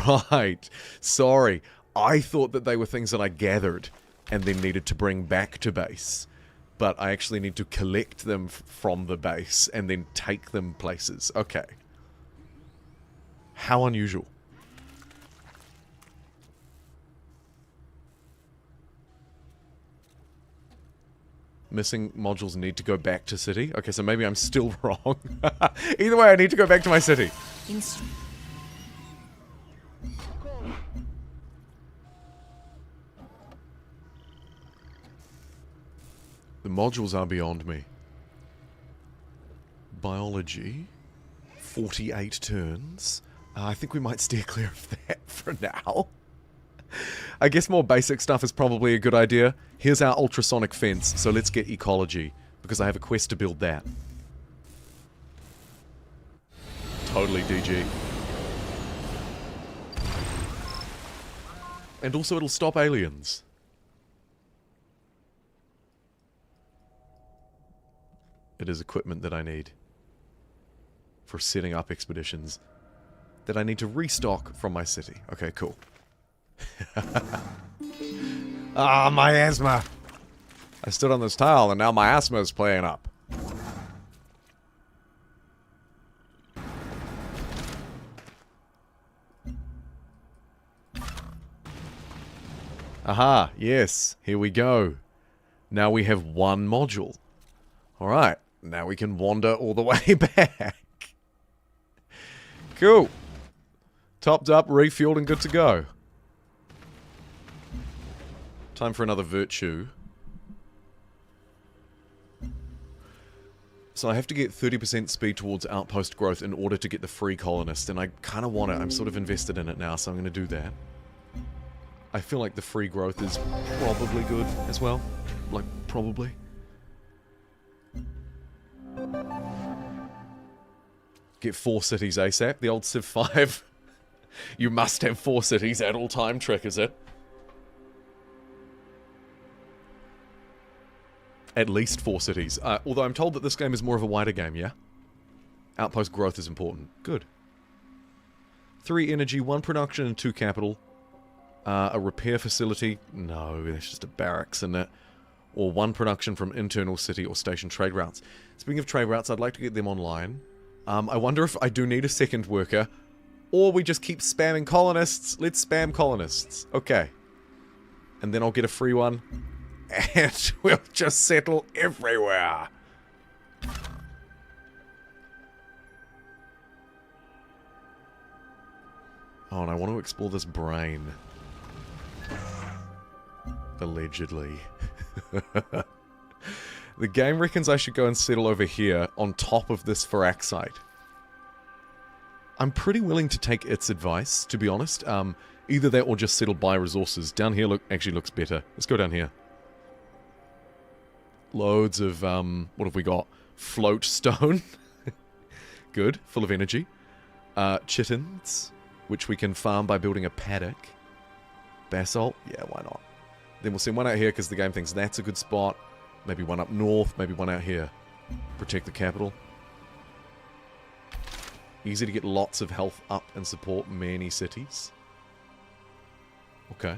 Right. Sorry. I thought that they were things that I gathered and then needed to bring back to base. But I actually need to collect them from the base and then take them places. Okay. How unusual. Missing modules need to go back to city. Okay, so maybe I'm still wrong. Either way, I need to go back to my city. The modules are beyond me. Biology. 48 turns. I think we might steer clear of that for now. I guess more basic stuff is probably a good idea. Here's our ultrasonic fence, so let's get ecology, because I have a quest to build that. Totally DG. And also it'll stop aliens. It is equipment that I need for setting up expeditions that I need to restock from my city. Okay, cool. Ah, my asthma! I stood on this tile and now my asthma is playing up. Aha, yes, here we go. Now we have one module. Alright, now we can wander all the way back. Cool. Topped up, refueled, and good to go. Time for another virtue. So I have to get 30% speed towards outpost growth in order to get the free colonist, and I kind of want it. I'm sort of invested in it now, so I'm going to do that. I feel like the free growth is probably good as well. Like, probably. Get 4 cities ASAP. The old Civ 5. You must have 4 cities at all time trick, is it? At least 4 cities. Although I'm told that this game is more of a wider game, yeah? Outpost growth is important. Good. 3 energy, 1 production, and 2 capital. A repair facility. No, that's just a barracks, isn't it? Or 1 production from internal city or station trade routes. Speaking of trade routes, I'd like to get them online. I wonder if I do need a second worker. Or we just keep spamming colonists. Let's spam colonists. Okay. And then I'll get a free one. And we'll just settle everywhere. Oh, and I want to explore this brain. Allegedly. The game reckons I should go and settle over here on top of this Faraxite. I'm pretty willing to take its advice, to be honest. Either that or just settle by resources. Down here actually looks better. Let's go down here. Loads of, what have we got? Float stone. Good, full of energy. Chittens, which we can farm by building a paddock. Basalt, yeah, why not? Then we'll send one out here because the game thinks that's a good spot. Maybe one up north, maybe one out here. Protect the capital. Easy to get lots of health up and support many cities. Okay.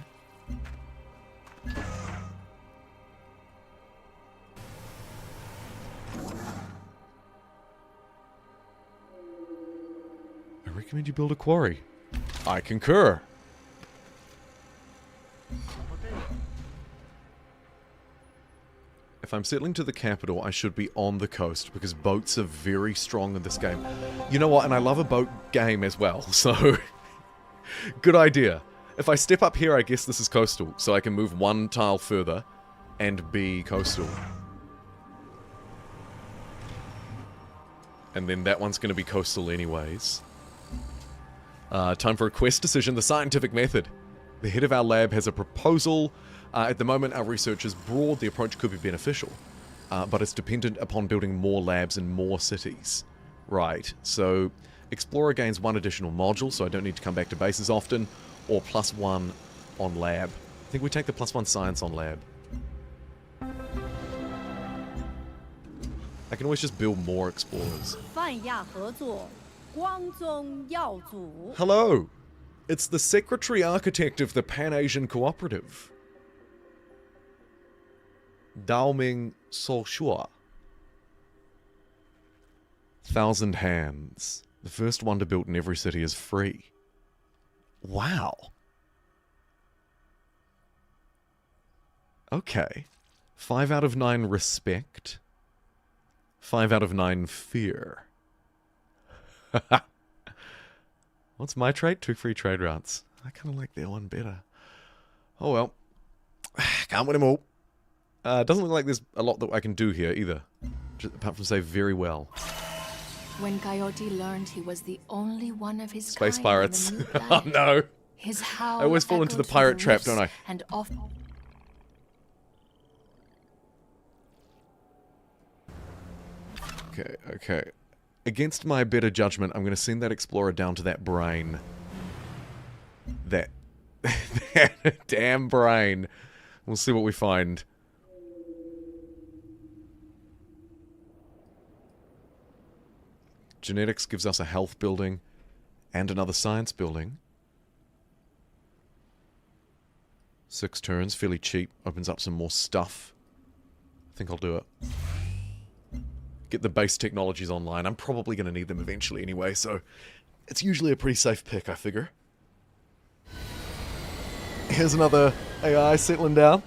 I recommend you build a quarry. I concur. If I'm settling to the capital, I should be on the coast, because boats are very strong in this game. You know what? And I love a boat game as well, so... good idea. If I step up here, I guess this is coastal, so I can move one tile further and be coastal. And then that one's going to be coastal anyways. Time for a quest decision, the scientific method. The head of our lab has a proposal. At the moment, our research is broad. The approach could be beneficial, but it's dependent upon building more labs in more cities. Right, so Explorer gains one additional module, so I don't need to come back to base as often, or +1 on lab. I think we take the +1 science on lab. I can always just build more explorers. Hello! It's the Secretary Architect of the Pan-Asian Cooperative. Daoming Solshua. 1,000 hands. The first wonder built in every city is free. Wow. Okay. 5 out of 9 respect. 5 out of 9 fear. What's my trait? 2 free trade routes. I kind of like their one better. Oh well. Can't win them all. Doesn't look like there's a lot that I can do here either. Just, apart from say very well. When Coyote learned he was the only one of his Space kind pirates. in the new Oh planet, no. his howl I always fall into the echoed through pirate trap, rifts don't I? And off. Okay, okay. Against my better judgment, I'm going to send that explorer down to that brain. That damn brain. We'll see what we find. Genetics gives us a health building and another science building. 6 turns, fairly cheap. Opens up some more stuff. I think I'll do it. Get the base technologies online. I'm probably going to need them eventually anyway, so it's usually a pretty safe pick, I figure. Here's another AI settling down.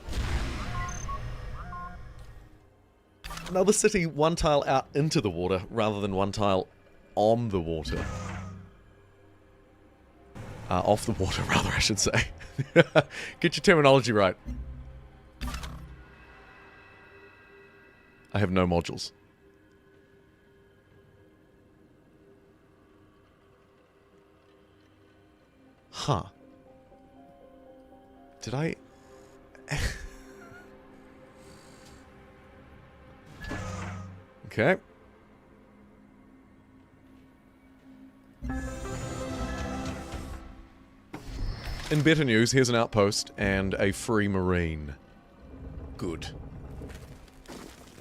Another city, 1 tile out into the water rather than 1 tile on the water. Off the water, rather, I should say. Get your terminology right. I have no modules. Huh. Did I... Okay. In better news, here's an outpost and a free marine. Good.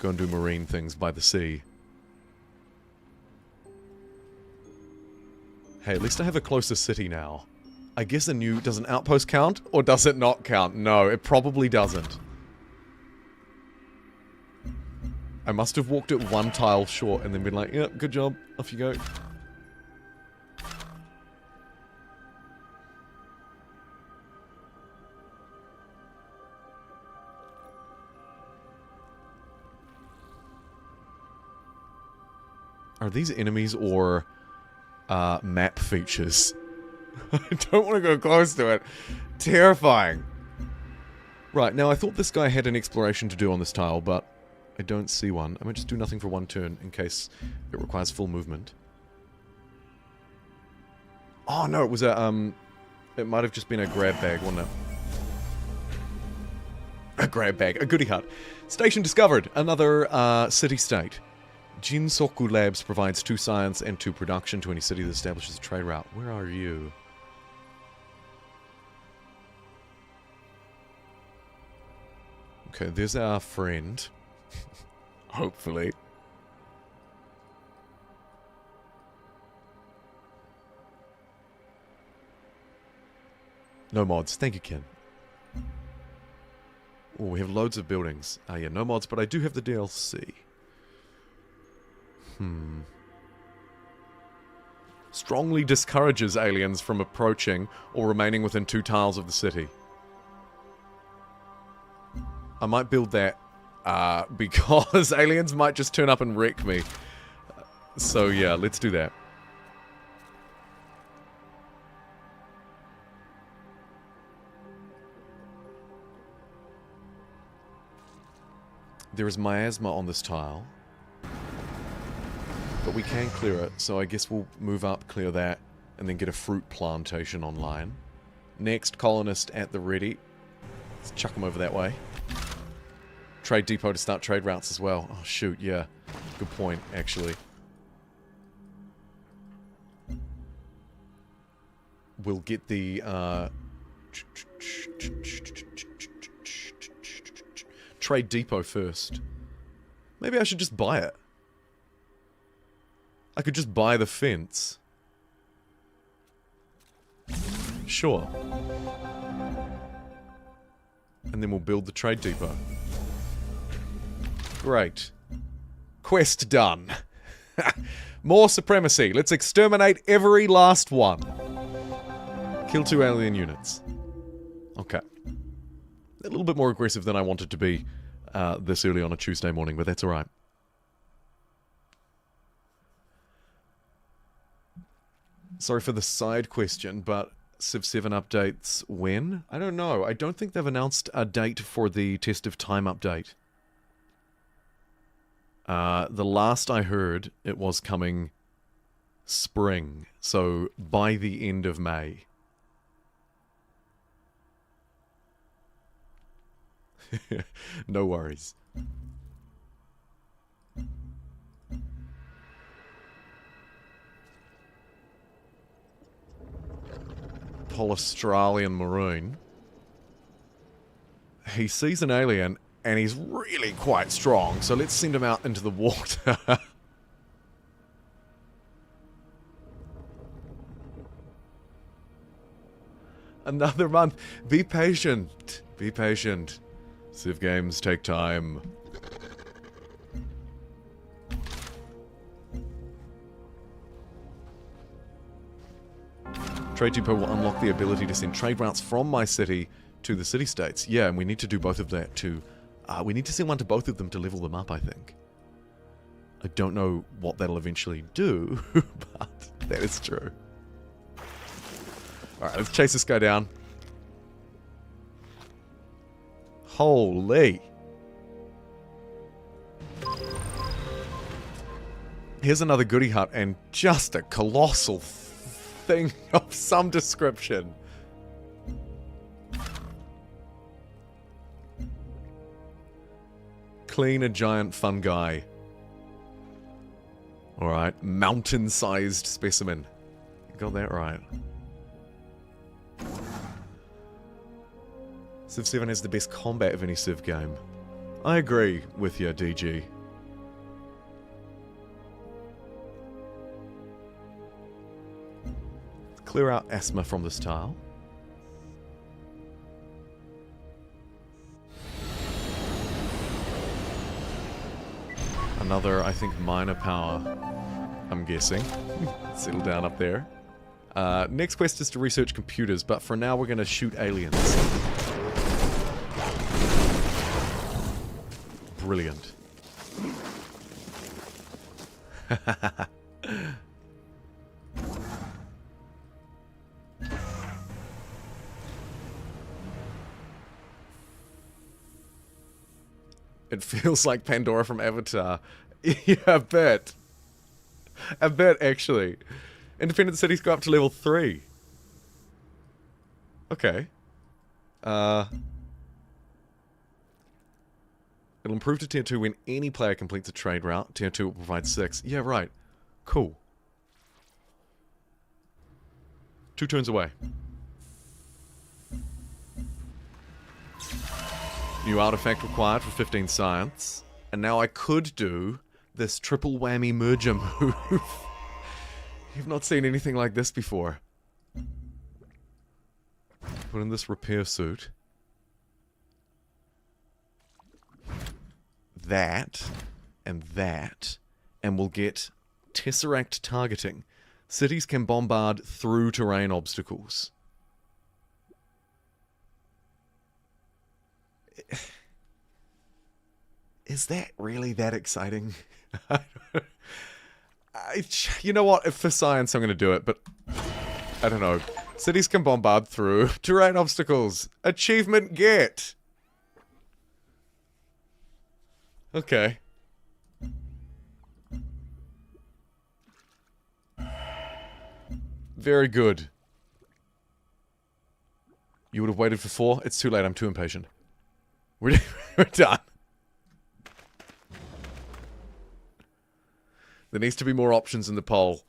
Go and do marine things by the sea. Hey, at least I have a closer city now. I guess does an outpost count? Or does it not count? No, it probably doesn't. I must have walked it 1 tile short and then been like, yep, good job, off you go. Are these enemies or map features? I don't want to go close to it. Terrifying. Right, now I thought this guy had an exploration to do on this tile, but I don't see one. I might just do nothing for 1 turn in case it requires full movement. Oh no, it was a It might have just been a grab bag, wouldn't it? A grab bag. A goodie hut. Station discovered. Another city-state. Jinsoku Labs provides 2 science and 2 production to any city that establishes a trade route. Where are you? Okay, there's our friend. Hopefully. No mods. Thank you, Ken. Oh, we have loads of buildings. Yeah, no mods, but I do have the DLC. Strongly discourages aliens from approaching or remaining within 2 tiles of the city. I might build that because aliens might just turn up and wreck me. So yeah, let's do that. There is miasma on this tile. But we can clear it, so I guess we'll move up, clear that, and then get a fruit plantation online. Next, colonist at the ready. Let's chuck them over that way. Trade depot to start trade routes as well. Oh shoot, yeah. Good point, actually. We'll get the, trade depot first. Maybe I should just buy it. I could just buy the fence. Sure. And then we'll build the trade depot. Great. Quest done. More supremacy. Let's exterminate every last one. Kill 2 alien units. Okay. A little bit more aggressive than I wanted to be this early on a Tuesday morning, but that's alright. Sorry for the side question, but Civ 7 updates when? I don't know. I don't think they've announced a date for the Test of Time update. The last I heard, it was coming spring, so by the end of May. No worries. Australian Maroon. He sees an alien and he's really quite strong, so let's send him out into the water. Another month. Be patient. Be patient. Civ games take time. Trade depot will unlock the ability to send trade routes from my city to the city-states. Yeah, and we need to do both of that too. We need to send one to both of them to level them up, I think. I don't know what that'll eventually do, but that is true. Alright, let's chase this guy down. Holy. Here's another goodie hut and just a colossal thing of some description. Clean a giant fungi. Alright, mountain-sized specimen. Got that right. Civ 7 has the best combat of any Civ game. I agree with you, DG. Clear out asthma from this tile. Another, I think, minor power, I'm guessing. Settle down up there. Next quest is to research computers, but for now we're going to shoot aliens. Brilliant. It feels like Pandora from Avatar. Yeah, a bit. A bit, actually. Independent cities go up to level 3. Okay. It'll improve to tier 2 when any player completes a trade route. Tier 2 will provide 6. Yeah, right. Cool. 2 turns away. New artifact required for 15 science. And now I could do this triple whammy merger move. You've not seen anything like this before. Put in this repair suit. That. And we'll get Tesseract targeting. Cities can bombard through terrain obstacles. Is that really that exciting? You know what? For science, I'm going to do it, but I don't know. Cities can bombard through terrain obstacles. Achievement get. Okay. Very good. You would have waited for 4? It's too late, I'm too impatient. We're done. There needs to be more options in the poll.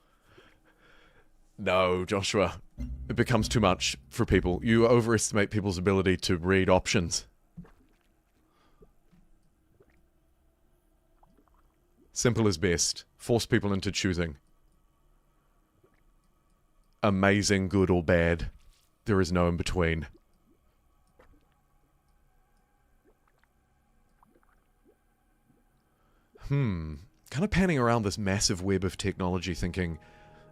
No, Joshua. It becomes too much for people. You overestimate people's ability to read options. Simple is best. Force people into choosing. Amazing, good, or bad. There is no in between. Kind of panning around this massive web of technology thinking,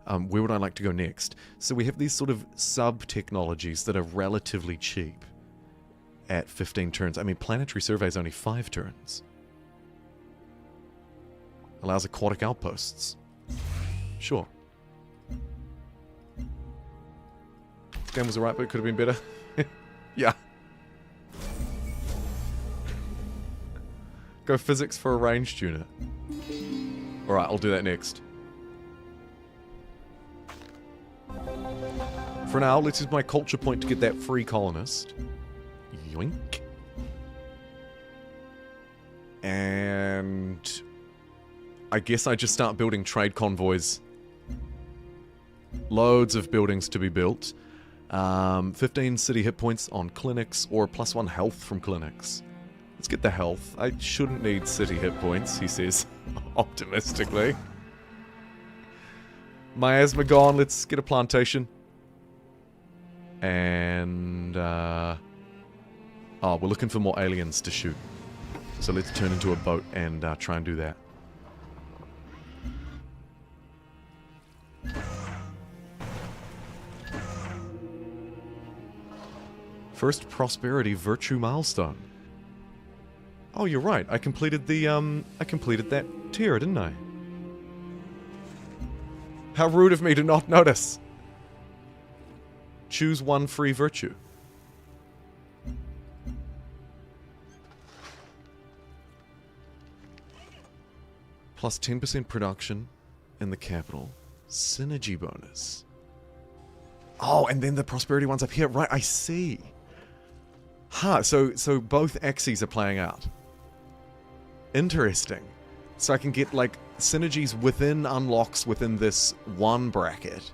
where would I like to go next? So we have these sort of sub-technologies that are relatively cheap at 15 turns. I mean, planetary survey is only 5 turns. Allows aquatic outposts. Sure. This game was alright, but it could have been better. Yeah. Go physics for a ranged unit. Alright, I'll do that next. For now, let's use my culture point to get that free colonist. Yoink. And I guess I just start building trade convoys. Loads of buildings to be built. 15 city hit points on clinics, or +1 health from clinics. Let's get the health. I shouldn't need city hit points, he says, optimistically. Miasma gone, let's get a plantation. And, oh, we're looking for more aliens to shoot. So let's turn into a boat and try and do that. First prosperity virtue milestone. Oh, you're right. I completed the, I completed that tier, didn't I? How rude of me to not notice. Choose 1 free virtue. Plus 10% production in the capital. Synergy bonus. Oh, and then the prosperity one's up here. Right, I see. Huh, so both axes are playing out. Interesting. So I can get, like, synergies within unlocks within this one bracket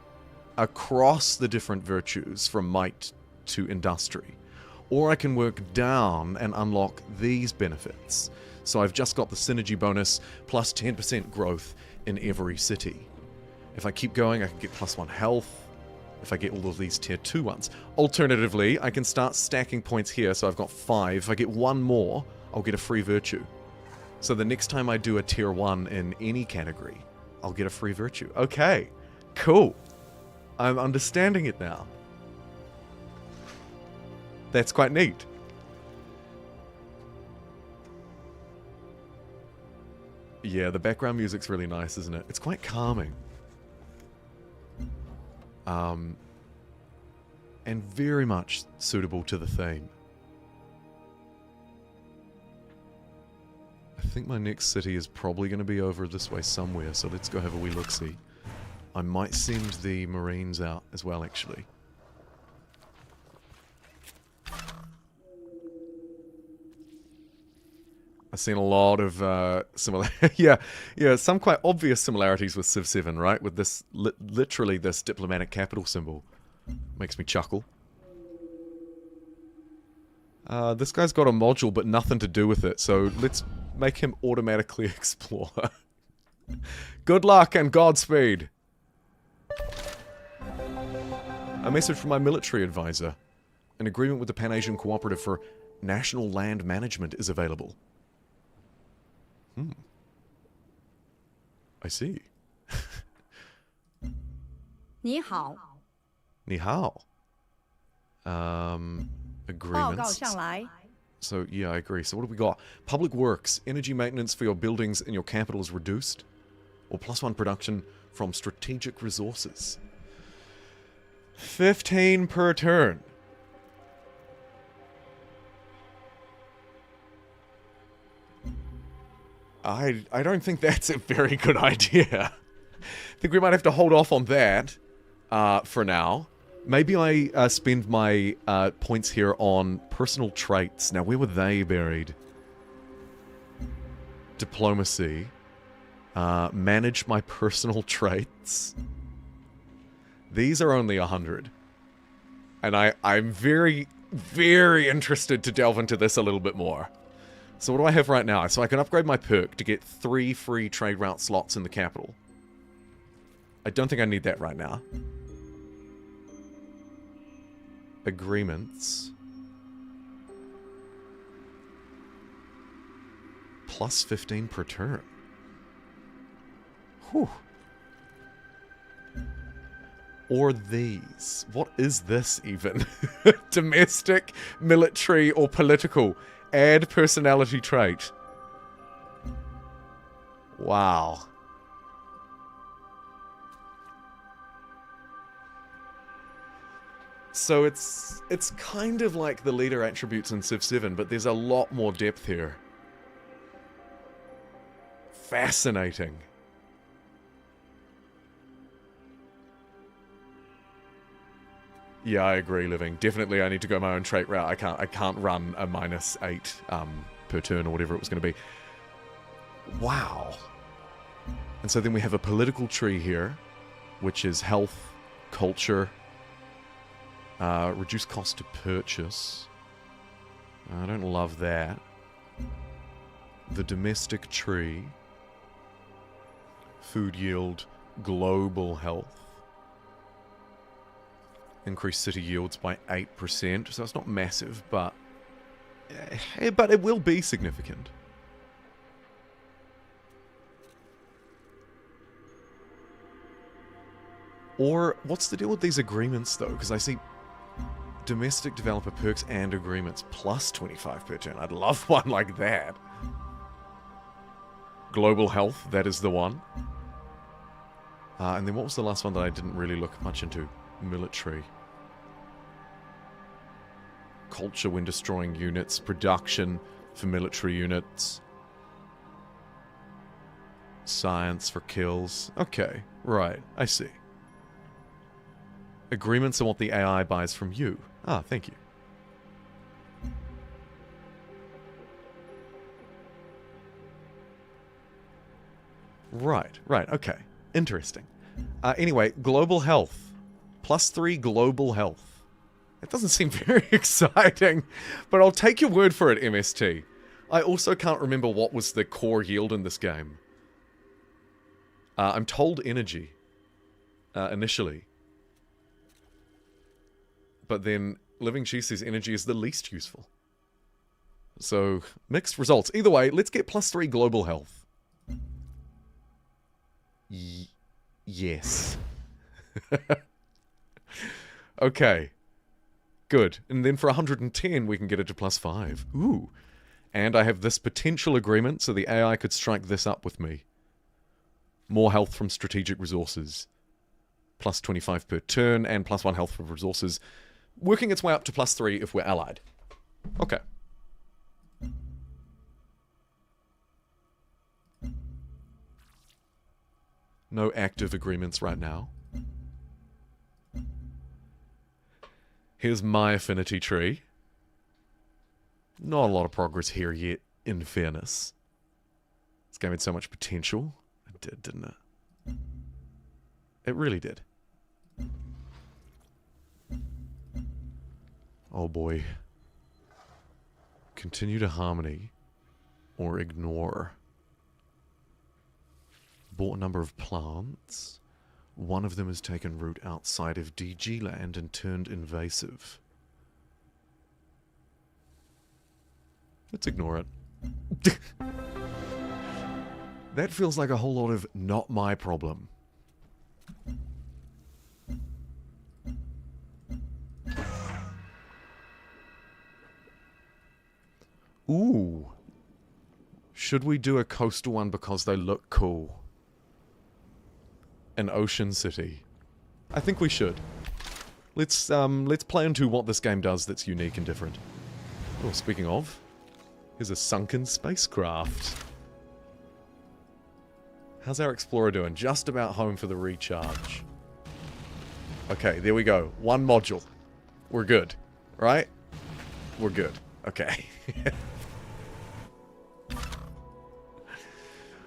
across the different virtues from might to industry. Or I can work down and unlock these benefits. So I've just got the synergy bonus plus 10% growth in every city. If I keep going, I can get +1 health. If I get all of these tier 2 ones. Alternatively, I can start stacking points here, so I've got 5. If I get 1 more, I'll get a free virtue. So the next time I do a tier 1 in any category, I'll get a free virtue. Okay, cool. I'm understanding it now. That's quite neat. Yeah, the background music's really nice, isn't it? It's quite calming. And very much suitable to the theme. I think my next city is probably going to be over this way somewhere, so let's go have a wee look-see. I might send the Marines out as well, actually. I've seen a lot of yeah, some quite obvious similarities with Civ 7, right? With this, literally this diplomatic capital symbol. Makes me chuckle. This guy's got a module, but nothing to do with it, so let's make him automatically explore. Good luck and Godspeed! A message from my military advisor. An agreement with the Pan-Asian Cooperative for National Land Management is available. I see. 你好， Ni hao. 报告 Agreements. 上来。 So, yeah, I agree. So what have we got? Public works. Energy maintenance for your buildings in your capital is reduced. Or +1 production from strategic resources. 15 per turn. I don't think that's a very good idea. I think we might have to hold off on that for now. Maybe I spend my points here on personal traits. Now, where were they buried? Diplomacy. Manage my personal traits. These are only 100. And I'm very, very interested to delve into this a little bit more. So what do I have right now? So I can upgrade my perk to get 3 free trade route slots in the capital. I don't think I need that right now. Agreements. +15 per turn. Whew. Or these. What is this even? Domestic, military, or political? Add personality trait. Wow. So it's kind of like the leader attributes in Civ 7, but there's a lot more depth here. Fascinating. Yeah, I agree, Living. Definitely I need to go my own trait route. I can't run a -8 per turn or whatever it was going to be. Wow. And so then we have a political tree here, which is health, culture, reduce cost to purchase. I don't love that. The domestic tree, food yield, global health. Increase city yields by 8%, so it's not massive, but it will be significant. Or, what's the deal with these agreements, though? Because I see domestic developer perks and agreements +25 per turn. I'd love one like that. Global health, that is the one. And then what was the last one that I didn't really look much into? Military. Culture when destroying units. Production for military units. Science for kills. Okay, right, I see. Agreements on what the AI buys from you. Ah, thank you. Right, okay. Interesting. Anyway, global health. +3 global health. It doesn't seem very exciting, but I'll take your word for it, MST. I also can't remember what was the core yield in this game. I'm told energy, initially. But then Living Chi says energy is the least useful. So, mixed results. Either way, let's get +3 global health. Yes. Okay. Good. And then for 110, we can get it to +5. Ooh. And I have this potential agreement, so the AI could strike this up with me. More health from strategic resources. +25 per turn, and +1 health from resources. Working its way up to +3 if we're allied. Okay. No active agreements right now. Here's my affinity tree. Not a lot of progress here yet. in fairness. This game had so much potential. It did, didn't it? It really did. Oh boy. Continue to harmony or ignore. Bought a number of plants. One of them has taken root outside of DG land and turned invasive. Let's ignore it. That feels like a whole lot of not my problem. Ooh. Should we do a coastal one because they look cool? An ocean city. I think we should. Let's play into what this game does that's unique and different. Oh, speaking of, here's a sunken spacecraft. How's our Explorer doing? Just about home for the recharge. Okay, there we go. One module. We're good. Right? We're good. Okay.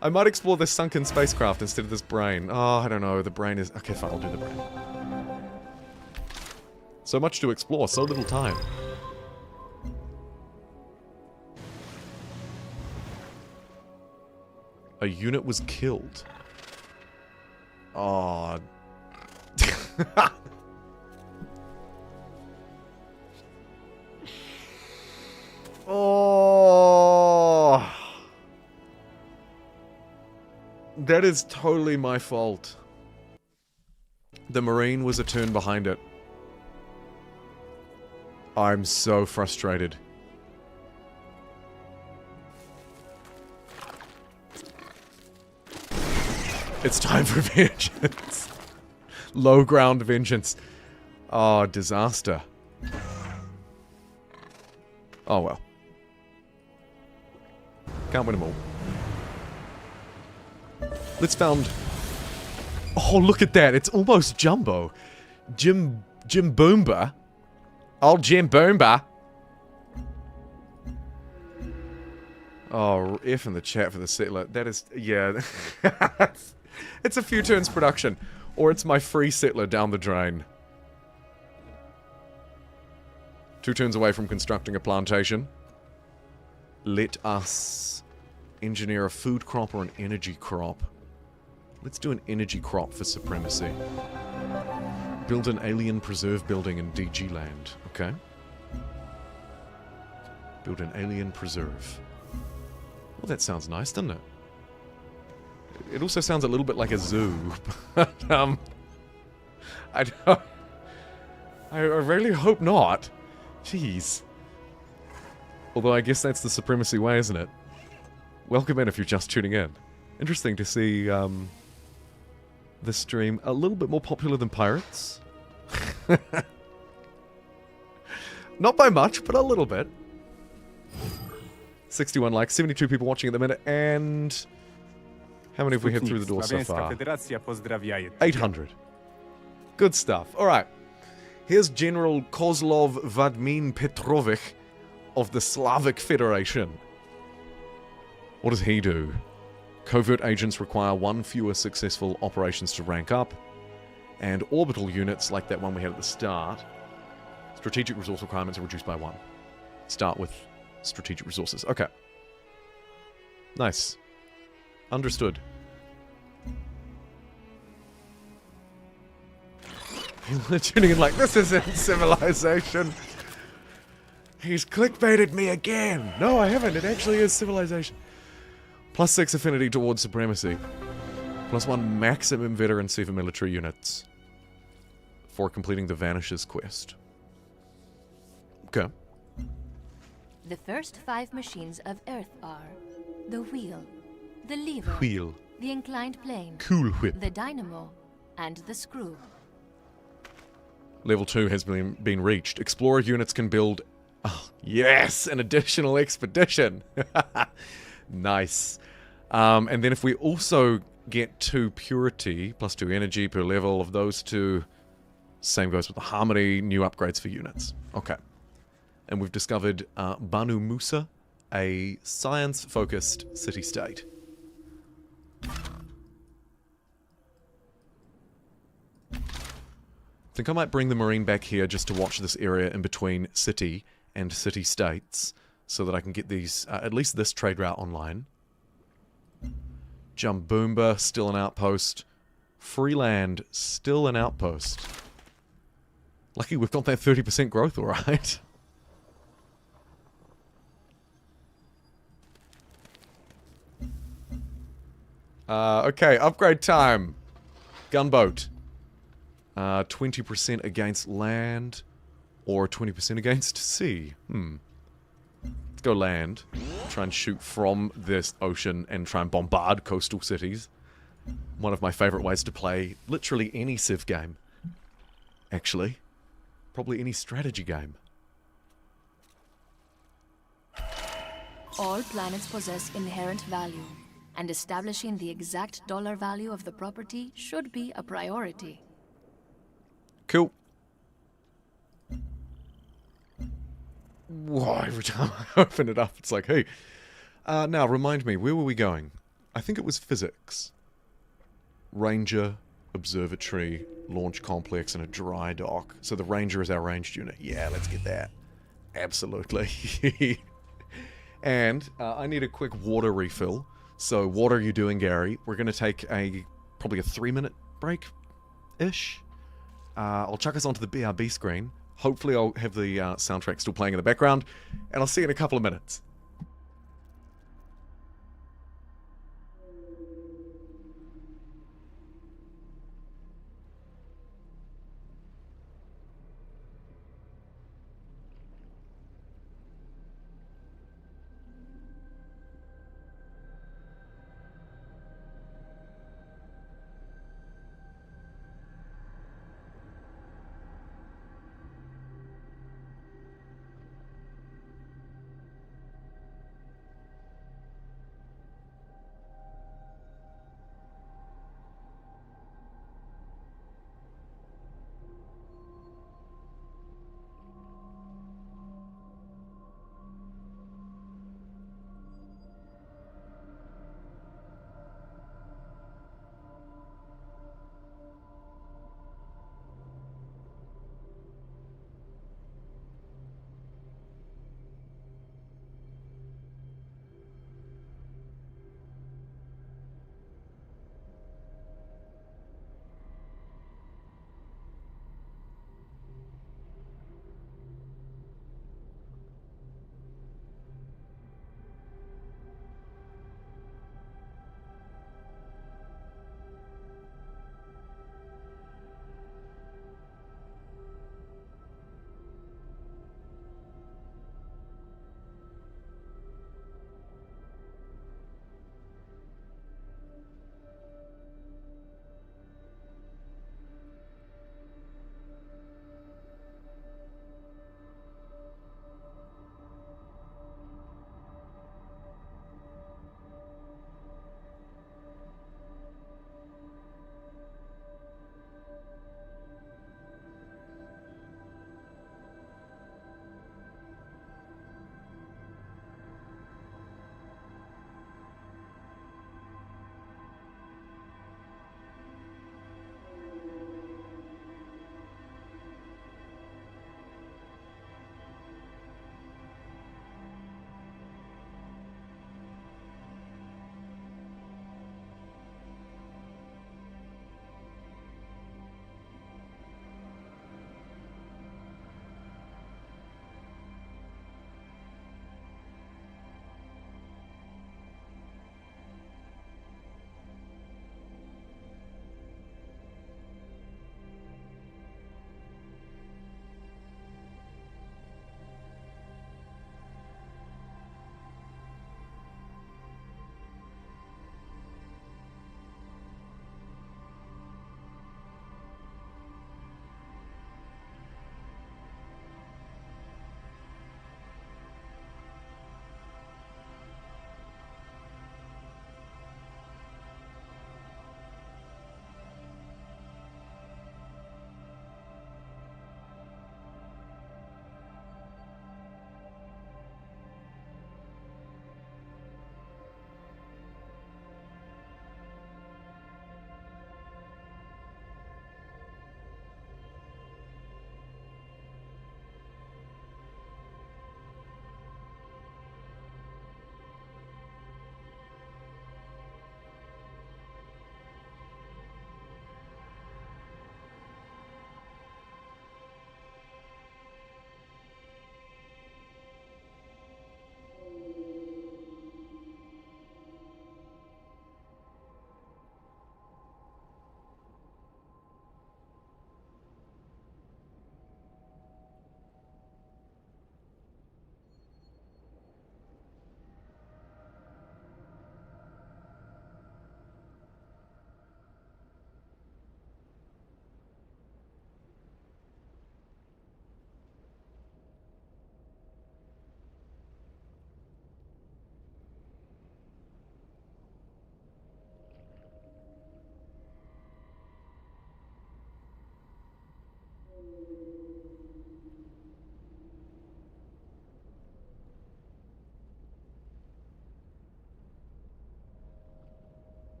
I might explore this sunken spacecraft instead of this brain. Oh, I don't know. The brain is... Okay, fine. I'll do the brain. So much to explore. So little time. A unit was killed. Oh. Oh. That is totally my fault. The Marine was a turn behind it. I'm so frustrated. It's time for vengeance. Low ground vengeance. Oh, disaster. Oh well. Can't win them all. Let's found... Oh, look at that. It's almost Jumbo. Jim Boomba. Oh, Jim Boomba. Oh, F in the chat for the settler. That is... Yeah. It's a few turns production. Or it's my free settler down the drain. 2 turns away from constructing a plantation. Let us engineer a food crop or an energy crop. Let's do an energy crop for supremacy. Build an alien preserve building in DG land. Okay. Build an alien preserve. Well, that sounds nice, doesn't it? It also sounds a little bit like a zoo. But, I don't... I really hope not. Jeez. Although I guess that's the supremacy way, isn't it? Welcome in if you're just tuning in. Interesting to see this stream a little bit more popular than Pirates. Not by much, but a little bit. 61 likes, 72 people watching at the minute, and... How many have we hit through the door so far? 800. Good stuff. Alright. Here's General Kozlov Vadmin Petrovich of the Slavic Federation. What does he do? Covert agents require 1 fewer successful operations to rank up, and orbital units, like that one we had at the start, strategic resource requirements are reduced by 1. Start with strategic resources. Okay. Nice. Understood. People are tuning in like, this isn't Civilization. He's clickbaited me again. No, I haven't. It actually is Civilization. +6 affinity towards supremacy. +1 maximum veterancy for military units. For completing the Vanishes quest. Okay. The first 5 machines of Earth are the wheel, the lever, Wheel. the inclined plane, Cool whip. the dynamo, and the screw. Level 2 has been reached. Explorer units can build... Oh, yes! An additional expedition! Nice. And then if we also get 2 purity, +2 energy per level of those 2, same goes with the harmony, new upgrades for units. Okay. And we've discovered Banu Musa a science-focused city-state. I think I might bring the Marine back here just to watch this area in between city and city-states so that I can get these, at least this trade route online. Jumboomba, still an outpost. Freeland, still an outpost. Lucky we've got that 30% growth, alright. Okay, upgrade time. Gunboat. 20% against land, or 20% against sea. Let's go land. Try and shoot from this ocean and try and bombard coastal cities. One of my favorite ways to play literally any Civ game. Actually. Probably any strategy game. All planets possess inherent value, and establishing the exact dollar value of the property should be a priority. Cool. Whoa, every time I open it up, it's like, hey. Now, remind me, where were we going? I think it was physics. Ranger, observatory, launch complex, and a dry dock. So the Ranger is our ranged unit. Yeah, let's get that. Absolutely. And I need a quick water refill. So what are you doing, Gary? We're going to take probably a 3-minute break-ish. I'll chuck us onto the BRB screen. Hopefully I'll have the soundtrack still playing in the background. And I'll see you in a couple of minutes.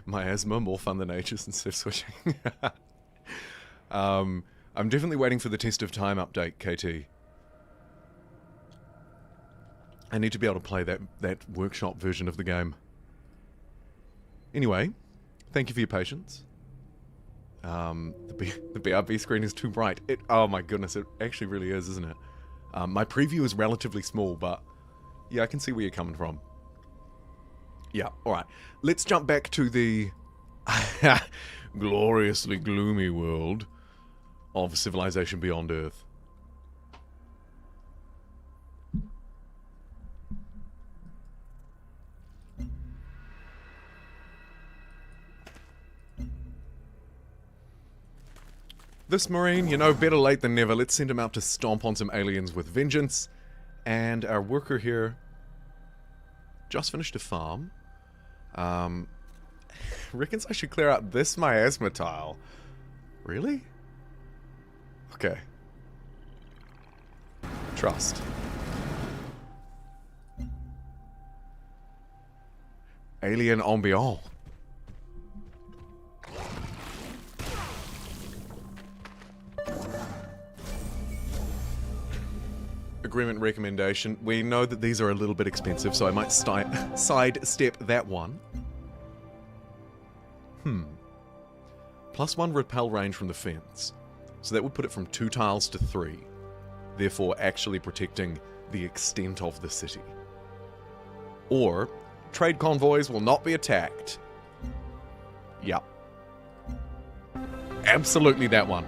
Miasma, more fun than ages and surf switching. I'm definitely waiting for the test of time update, KT. I need to be able to play that workshop version of the game. Anyway, thank you for your patience. The BRB screen is too bright. Oh my goodness, it actually really is, isn't it? My preview is relatively small, but yeah, I can see where you're coming from. Yeah, alright. Let's jump back to the gloriously gloomy world of Civilization Beyond Earth. This Marine, you know, better late than never. Let's send him out to stomp on some aliens with vengeance. And our worker here just finished a farm. Reckons I should clear out this miasma tile. Really? Okay. Trust. Alien ambiance. Agreement recommendation. We know that these are a little bit expensive, so I might sidestep that one. +1 repel range from the fence. So that would put it from 2 tiles to 3. Therefore actually protecting the extent of the city. Or, trade convoys will not be attacked. Yep. Absolutely that one.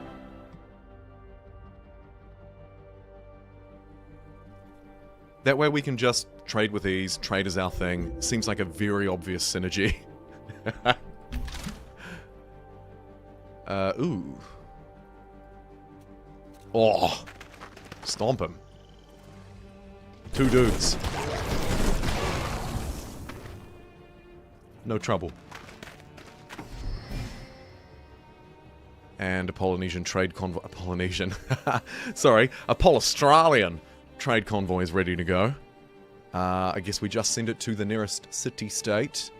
That way we can just trade with ease, trade is our thing. Seems like a very obvious synergy. Ooh. Oh. Stomp him. 2 dudes. No trouble. And a Polynesian trade convoy. A Polynesian. Sorry. A Australian trade convoy is ready to go. I guess we just send it to the nearest city-state.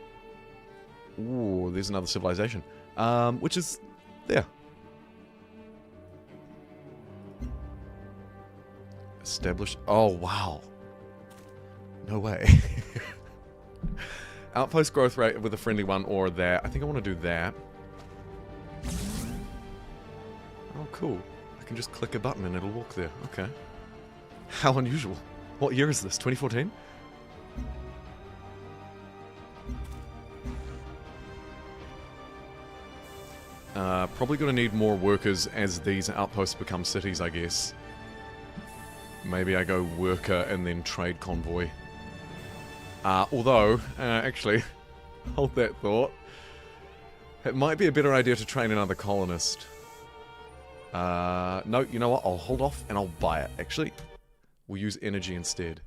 Ooh, there's another civilization. Which is there. Established. Oh, wow. No way. Outpost growth rate with a friendly one or that. I think I want to do that. Oh, cool. I can just click a button and it'll walk there. Okay. How unusual. What year is this? 2014? Probably going to need more workers as these outposts become cities, I guess. Maybe I go worker and then trade convoy. Although, actually, hold that thought. It might be a better idea to train another colonist. No, you know what? I'll hold off and I'll buy it. Actually, we'll use energy instead.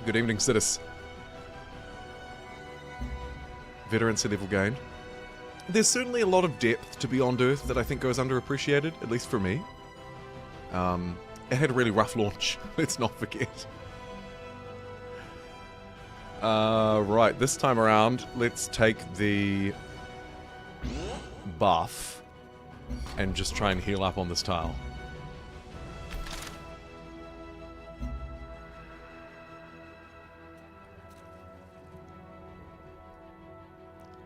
Good evening, Citus. Veteran sea level gained. There's certainly a lot of depth to Beyond Earth that I think goes underappreciated, at least for me. It had a really rough launch, let's not forget. Right, this time around, let's take the buff and just try and heal up on this tile.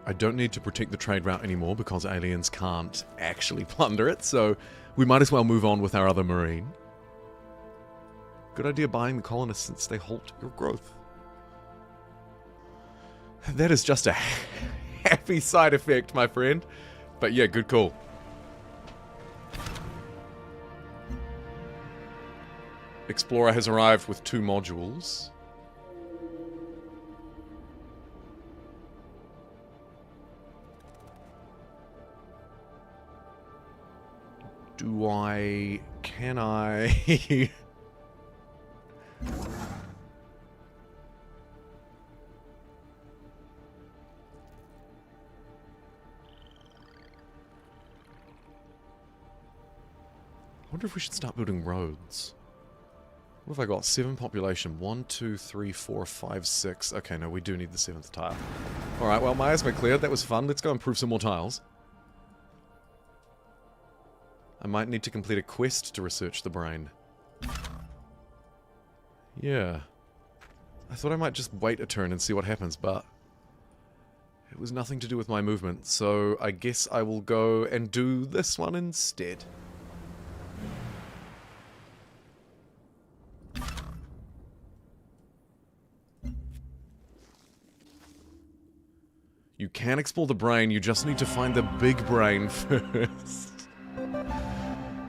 I don't need to protect the trade route anymore because aliens can't actually plunder it, so we might as well move on with our other marine. Good idea buying the colonists since they halt your growth. That is just a happy side effect, my friend. But yeah, good call. Explorer has arrived with 2 modules. Can I... wonder if we should start building roads. What have I got? 7 population. 1, 2, 3, 4, 5, 6. Okay, no, we do need the 7th tile. Alright, well, my eyes were cleared. That was fun. Let's go improve some more tiles. I might need to complete a quest to research the brain. Yeah. I thought I might just wait a turn and see what happens, but it was nothing to do with my movement, so I guess I will go and do this one instead. You can explore the brain, you just need to find the big brain first.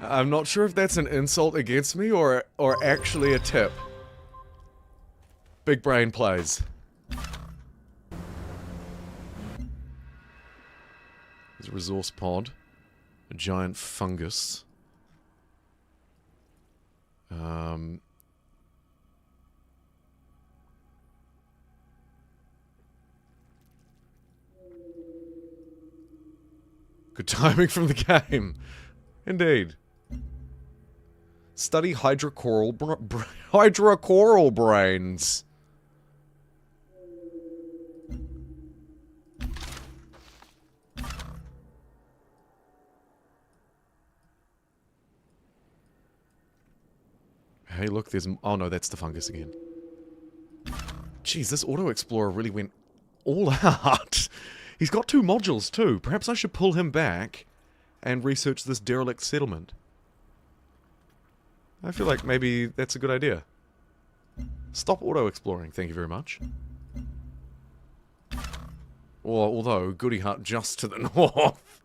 I'm not sure if that's an insult against me or actually a tip. Big brain plays. There's a resource pod. A giant fungus. Good timing from the game. Indeed. Study hydrocoral brains. Hey, look, there's... Oh, no, that's the fungus again. Jeez, this Auto Explorer really went all out. He's got 2 modules, too. Perhaps I should pull him back and research this derelict settlement. I feel like maybe that's a good idea. Stop auto-exploring, thank you very much. Or, although, Goody Hut just to the north.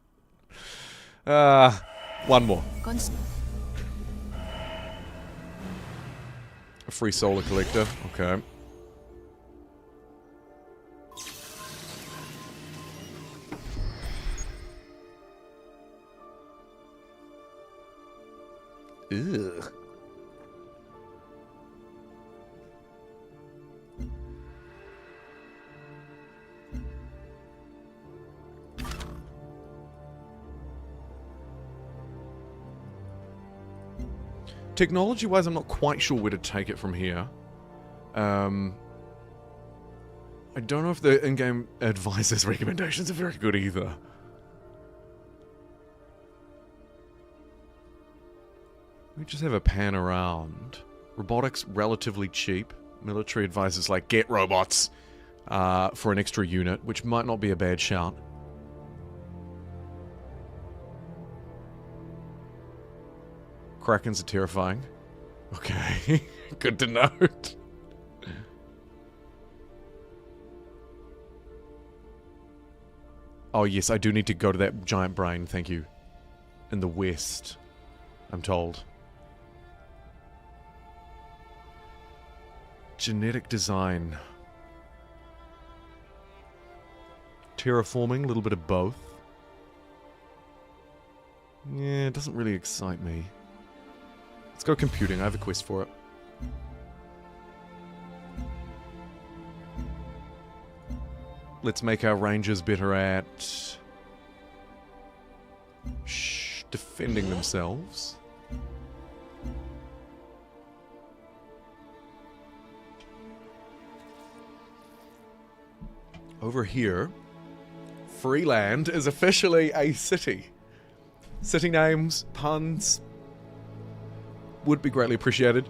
One more. A free solar collector, okay. Ugh. Technology-wise, I'm not quite sure where to take it from here. I don't know if the in-game advisor's recommendations are very good either. We just have a pan around. Robotics, relatively cheap. Military advisors like, get robots for an extra unit, which might not be a bad shout. Krakens are terrifying. Okay, good to note. Oh yes, I do need to go to that giant brain, thank you. In the west, I'm told. Genetic design. Terraforming, a little bit of both. Yeah, it doesn't really excite me. Let's go computing, I have a quest for it. Let's make our rangers better at... defending themselves. Over here, Freeland is officially a city. City names, puns, would be greatly appreciated.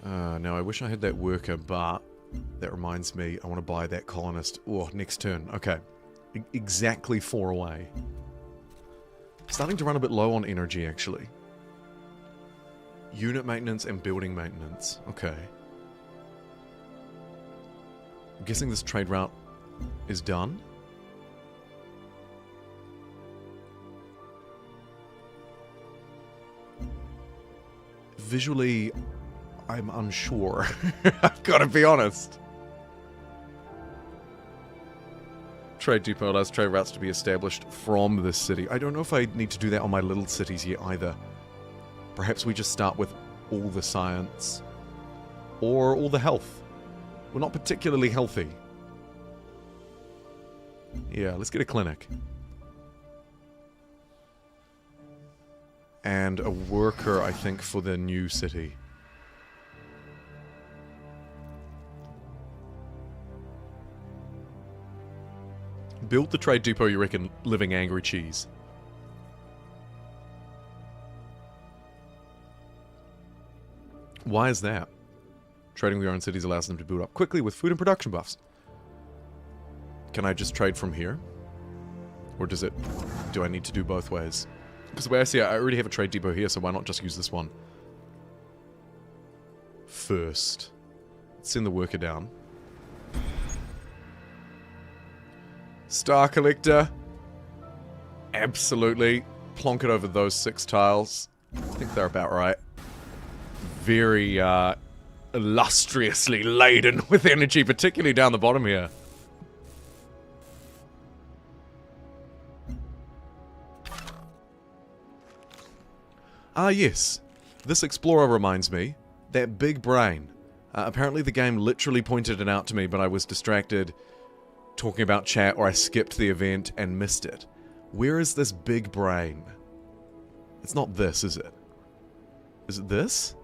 Now I wish I had that worker, but that reminds me, I want to buy that colonist. Oh, next turn. Okay. Exactly 4 away. Starting to run a bit low on energy, actually. Unit maintenance and building maintenance. Okay. I'm guessing this trade route is done. Visually, I'm unsure. I've got to be honest. Trade depot allows trade routes to be established from this city. I don't know if I need to do that on my little cities yet either. Perhaps we just start with all the science. Or all the health. We're not particularly healthy. Yeah, let's get a clinic. And a worker, I think, for the new city. Build the trade depot, you reckon, living angry cheese. Why is that? Trading with your own cities allows them to build up quickly with food and production buffs. Can I just trade from here? Or do I need to do both ways? Because the way I see it, I already have a trade depot here, so why not just use this one? First. Let's send the worker down. Star Collector. Absolutely. Plonk it over those 6 tiles. I think they're about right. Very, illustriously laden with energy, particularly down the bottom here. Ah, yes. This explorer reminds me. That big brain. Apparently the game literally pointed it out to me, but I was distracted talking about chat, or I skipped the event and missed it. Where is this big brain? It's not this, is it? Is it this?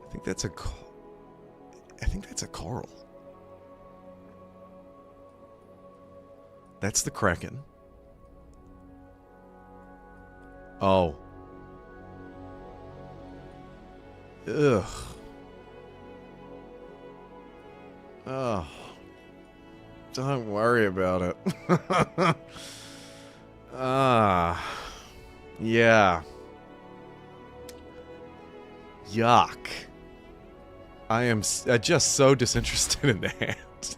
I think that's a coral. That's the Kraken. Oh. Ugh. Oh. Don't worry about it. Yeah. Yuck. I am just so disinterested in that.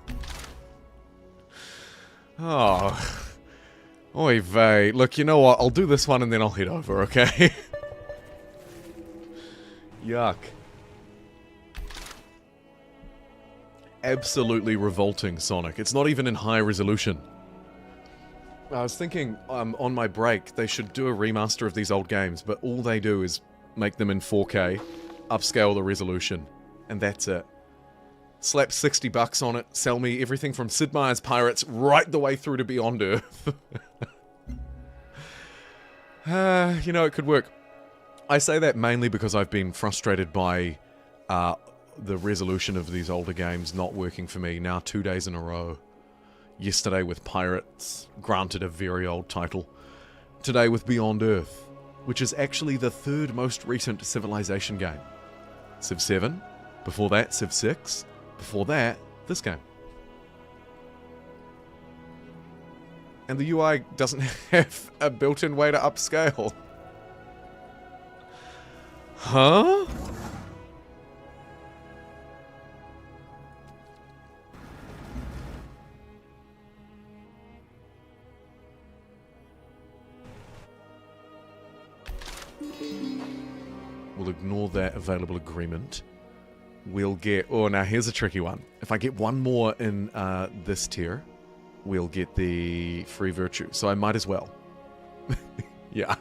Oh. Oy vey. Look, you know what? I'll do this one and then I'll head over, okay? Yuck. Absolutely revolting, Sonic. It's not even in high resolution. I was thinking, on my break, they should do a remaster of these old games, but all they do is make them in 4K, upscale the resolution, and that's it. Slap $60 on it, sell me everything from Sid Meier's Pirates right the way through to Beyond Earth. You know, it could work. I say that mainly because I've been frustrated by the resolution of these older games not working for me now 2 days in a row. Yesterday with Pirates, granted a very old title. Today with Beyond Earth, which is actually the 3rd most recent Civilization game. Civ 7, before that Civ 6, before that, this game. And the UI doesn't have a built-in way to upscale. Huh? We'll ignore that available agreement. We'll get... Oh, now here's a tricky one. If I get one more in this tier, we'll get the free virtue. So I might as well. Yeah.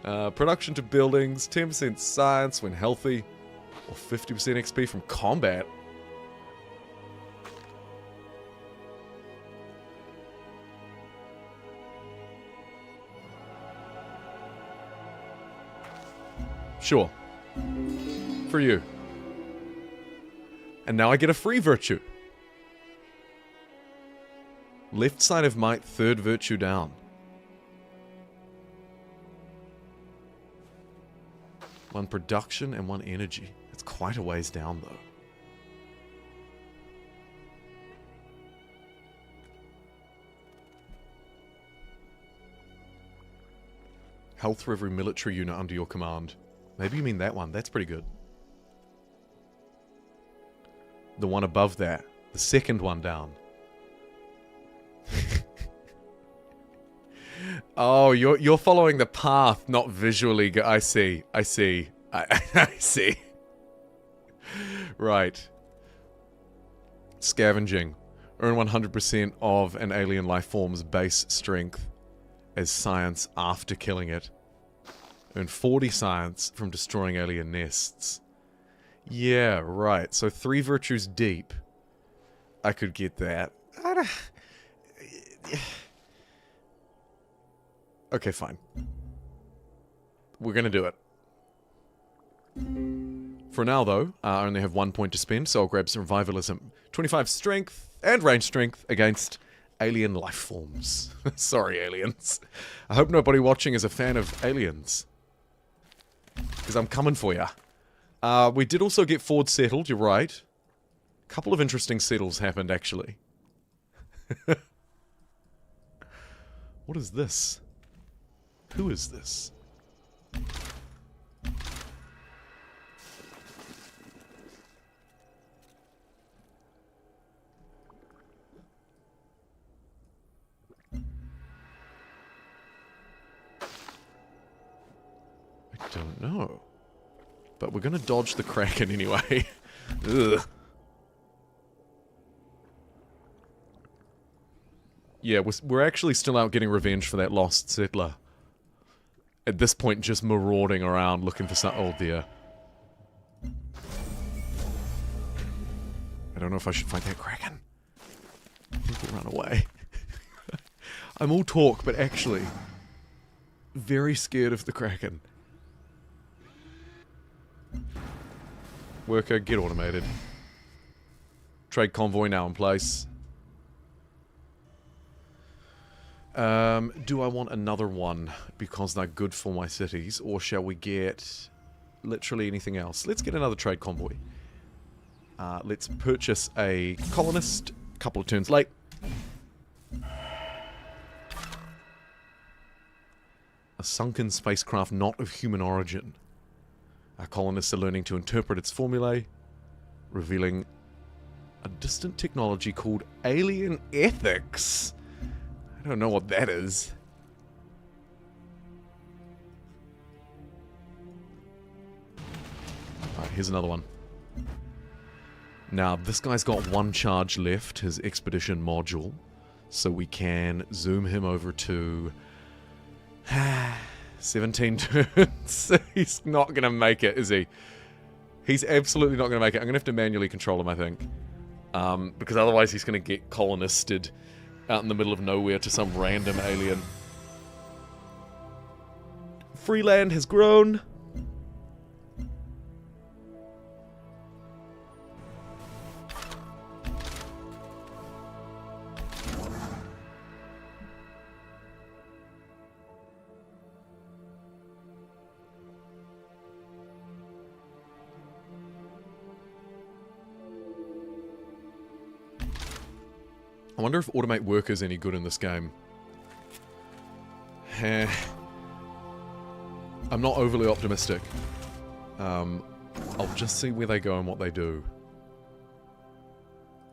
Production to buildings, 10% science when healthy, or 50% XP from combat. Sure. For you. And now I get a free virtue. Left side of might, 3rd virtue down. One production and 1 energy. It's quite a ways down, though. Health for every military unit under your command. Maybe you mean that one. That's pretty good. The one above that. The 2nd one down. Oh, you're following the path, not visually. I see. I see. I see. Right. Scavenging. Earn 100% of an alien life form's base strength as science after killing it. Earn 40 science from destroying alien nests. Yeah, right. So 3 virtues deep. I could get that. Okay, fine. We're going to do it. For now, though, I only have 1 point to spend, so I'll grab Survivalism. 25 strength and range strength against alien life forms. Sorry, aliens. I hope nobody watching is a fan of aliens. Because I'm coming for ya. We did also get Ford settled, you're right. A couple of interesting settles happened, actually. What is this? Who is this? I don't know. But we're gonna dodge the Kraken anyway. Ugh. Yeah, we're actually still out getting revenge for that lost settler. At this point, just marauding around looking for some... Oh dear. I don't know if I should fight that Kraken. I think we'll run away. I'm all talk, but actually very scared of the Kraken. Worker, get automated. Trade convoy now in place. Do I want another one because they're good for my cities, or shall we get literally anything else? Let's get another trade convoy. Let's purchase a colonist, a couple of turns late. A sunken spacecraft not of human origin. Our colonists are learning to interpret its formulae, revealing a distant technology called alien ethics. I don't know what that is. Alright, here's another one. Now, this guy's got one charge left, his expedition module, so we can zoom him over to 17 turns. He's not going to make it, is he? He's absolutely not going to make it. I'm going to have to manually control him, I think. Because otherwise he's going to get colonisted out in the middle of nowhere to some random alien. Free land has grown. I wonder if automate work is any good in this game. I'm not overly optimistic. I'll just see where they go and what they do.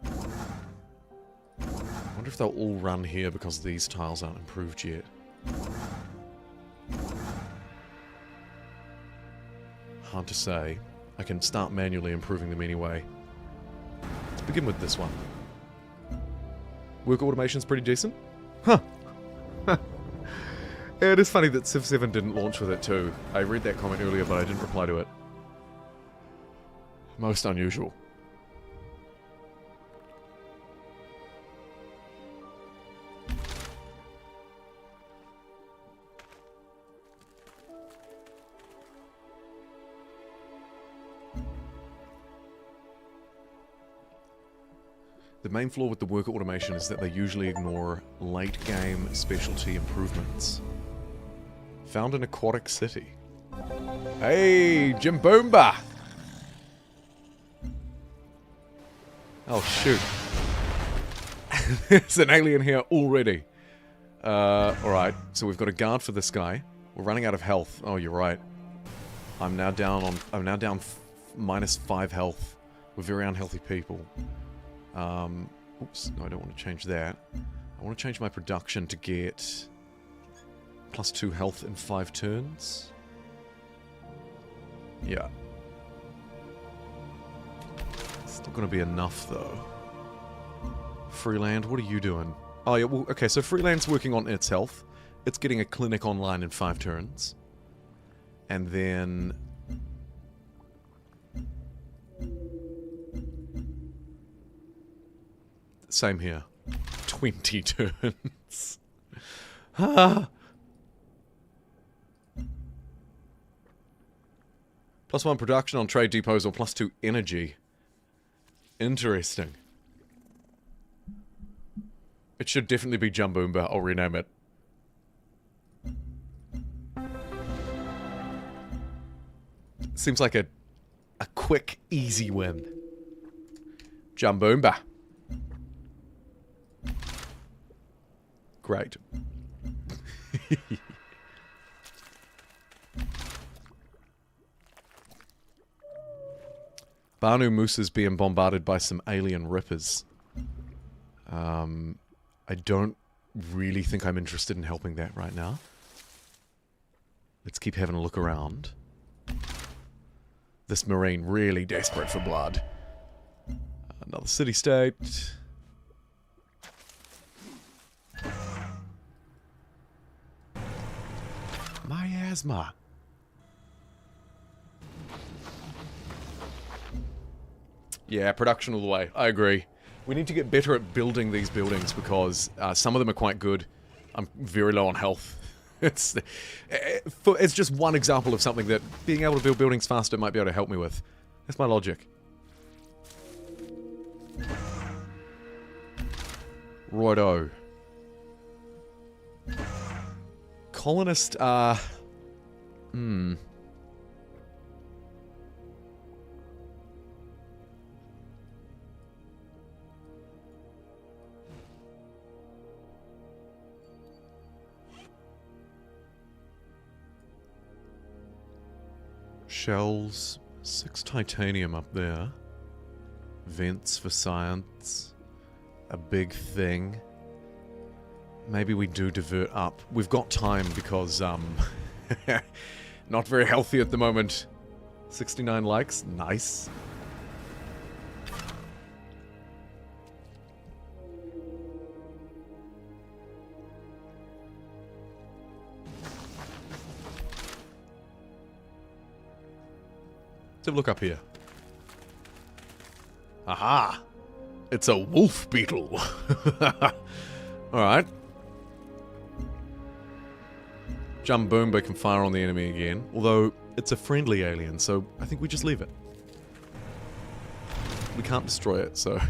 I wonder if they'll all run here because these tiles aren't improved yet. Hard to say. I can start manually improving them anyway. Let's begin with this one. Work automation's pretty decent. Huh. Yeah, it is funny that Civ 7 didn't launch with it too. I read that comment earlier, but I didn't reply to it. Most unusual. The main flaw with the worker automation is that they usually ignore late-game specialty improvements. Found an aquatic city. Hey, Jimboomba! Oh, shoot. There's an alien here already. Alright, so we've got a guard for this guy. We're running out of health. Oh, you're right. I'm now down -5 health. We're very unhealthy people. Oops, no, I don't want to change that. I want to change my production to get +2 health in 5 turns. Yeah. Still gonna be enough, though. Freeland, what are you doing? Oh, yeah, well, okay, so Freeland's working on its health. It's getting a clinic online in 5 turns. And then... same here. 20 turns. Ah. +1 production on trade depots or +2 energy. Interesting. It should definitely be Jumboomba. I'll rename it. Seems like a quick, easy win. Jumboomba. Great. Banu Musa's being bombarded by some alien rippers. I don't really think I'm interested in helping that right now. Let's keep having a look around. This marine really desperate for blood. Another city-state. Miasma. Yeah, production all the way. I agree. We need to get better at building these buildings because some of them are quite good. I'm very low on health. It's just one example of something that being able to build buildings faster might be able to help me with. That's my logic. Righto. Colonist, Shells, 6 titanium up there. Vents for science. A big thing. Maybe we do divert up. We've got time because, not very healthy at the moment. 69 likes. Nice. Let's have a look up here. Aha! It's a wolf beetle. Alright. Jumboomba can fire on the enemy again. Although, it's a friendly alien, so I think we just leave it. We can't destroy it, so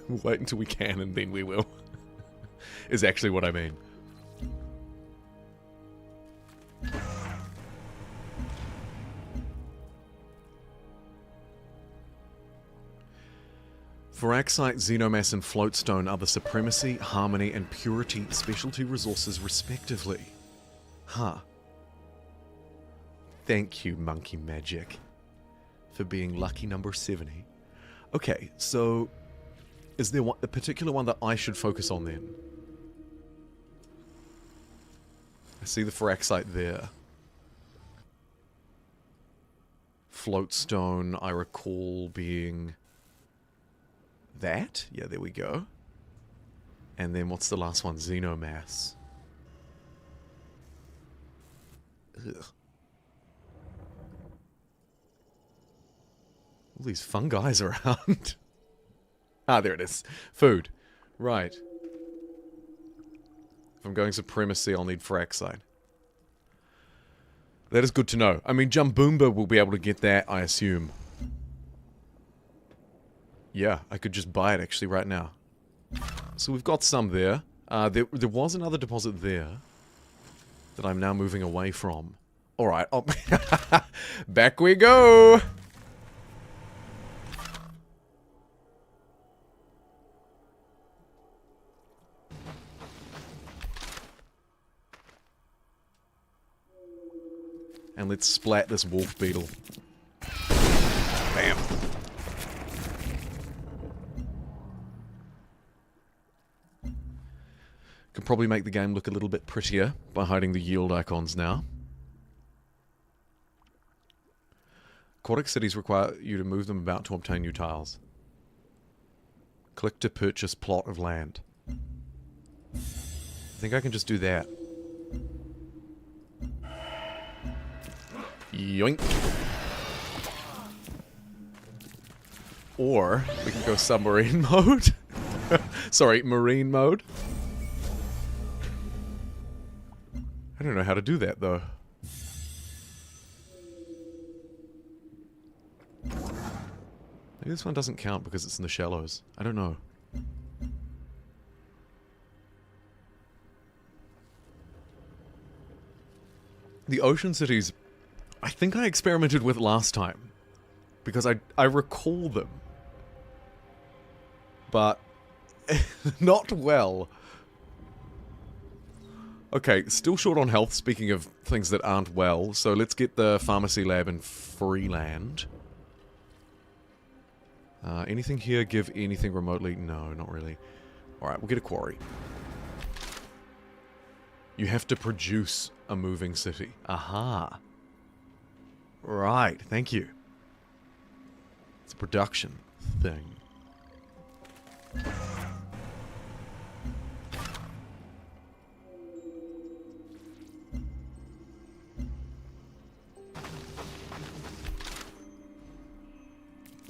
we'll wait until we can and then we will. Is actually what I mean. Varaxite, Xenomass, and Floatstone are the Supremacy, Harmony, and Purity specialty resources respectively. Huh. Thank you, Monkey Magic, for being lucky number 70. Okay, so is there a particular one that I should focus on then? I see the Varaxite there. Floatstone, I recall being... that? Yeah, there we go. And then what's the last one? Xenomass. Ugh. All these fungi's around. Ah, there it is. Food. Right. If I'm going Supremacy, I'll need Varaxite. That is good to know. I mean, Jumboomba will be able to get that, I assume. Yeah, I could just buy it actually right now. So we've got some there. There was another deposit there that I'm now moving away from. Alright, back we go! And let's splat this wolf beetle. Bam. Can probably make the game look a little bit prettier by hiding the yield icons now. Aquatic cities require you to move them about to obtain new tiles. Click to purchase plot of land. I think I can just do that. Yoink. Or we can go submarine mode. Sorry, marine mode. I don't know how to do that, though. Maybe this one doesn't count because it's in the shallows. I don't know. The ocean cities, I think I experimented with last time. Because I recall them. But not well. Okay, still short on health, speaking of things that aren't well. So let's get the pharmacy lab in Freeland. Anything here give anything remotely? No, not really. Alright, we'll get a quarry. You have to produce a moving city. Aha. Right, thank you. It's a production thing.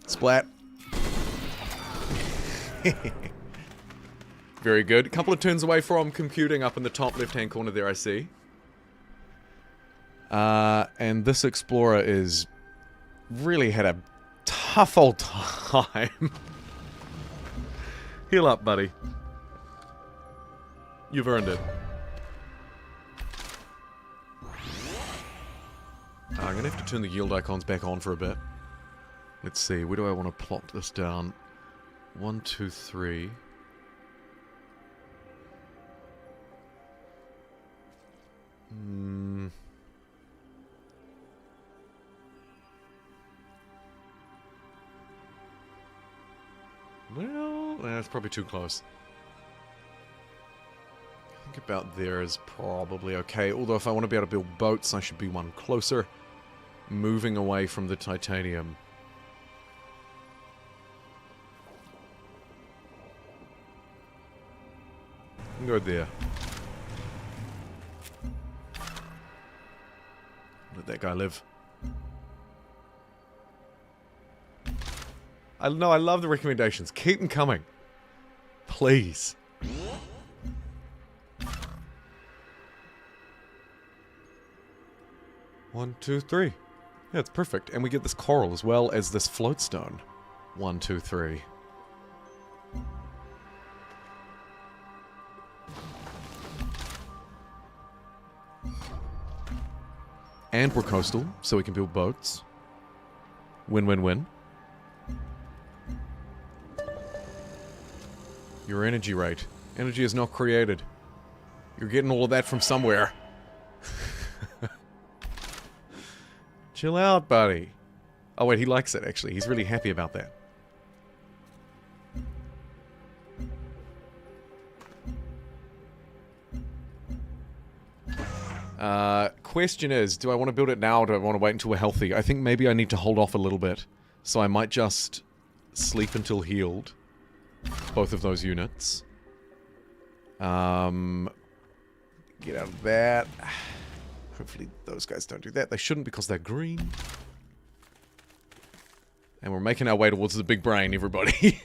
Splat. Very good. A couple of turns away from computing up in the top left-hand corner there, I see. And this explorer is really had a tough old time. Heal up, buddy. You've earned it. I'm gonna have to turn the yield icons back on for a bit. Let's see, where do I want to plot this down? 1, 2, 3. Well, that's probably too close. I think about there is probably okay. Although if I want to be able to build boats, I should be one closer. Moving away from the titanium. Go there. Let that guy live. I love the recommendations. Keep them coming. Please. One, two, three. Yeah, it's perfect. And we get this coral as well as this floatstone. 1, 2, 3. And we're coastal, so we can build boats. Win, win, win. Your energy rate. Energy is not created. You're getting all of that from somewhere. Chill out, buddy. Oh wait, he likes it actually. He's really happy about that. Question is, do I want to build it now or do I want to wait until we're healthy? I think maybe I need to hold off a little bit. So I might just sleep until healed. Both of those units. Get out of that. Hopefully those guys don't do that. They shouldn't because they're green. And we're making our way towards the big brain, everybody.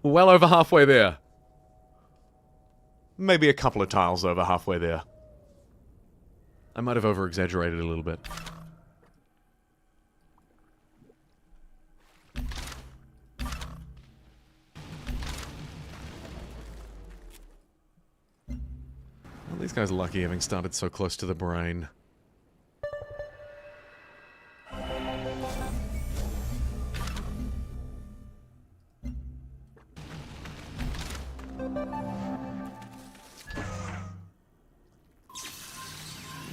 We're well over halfway there. Maybe a couple of tiles over halfway there. I might have over-exaggerated a little bit. Well, these guys are lucky having started so close to the brain.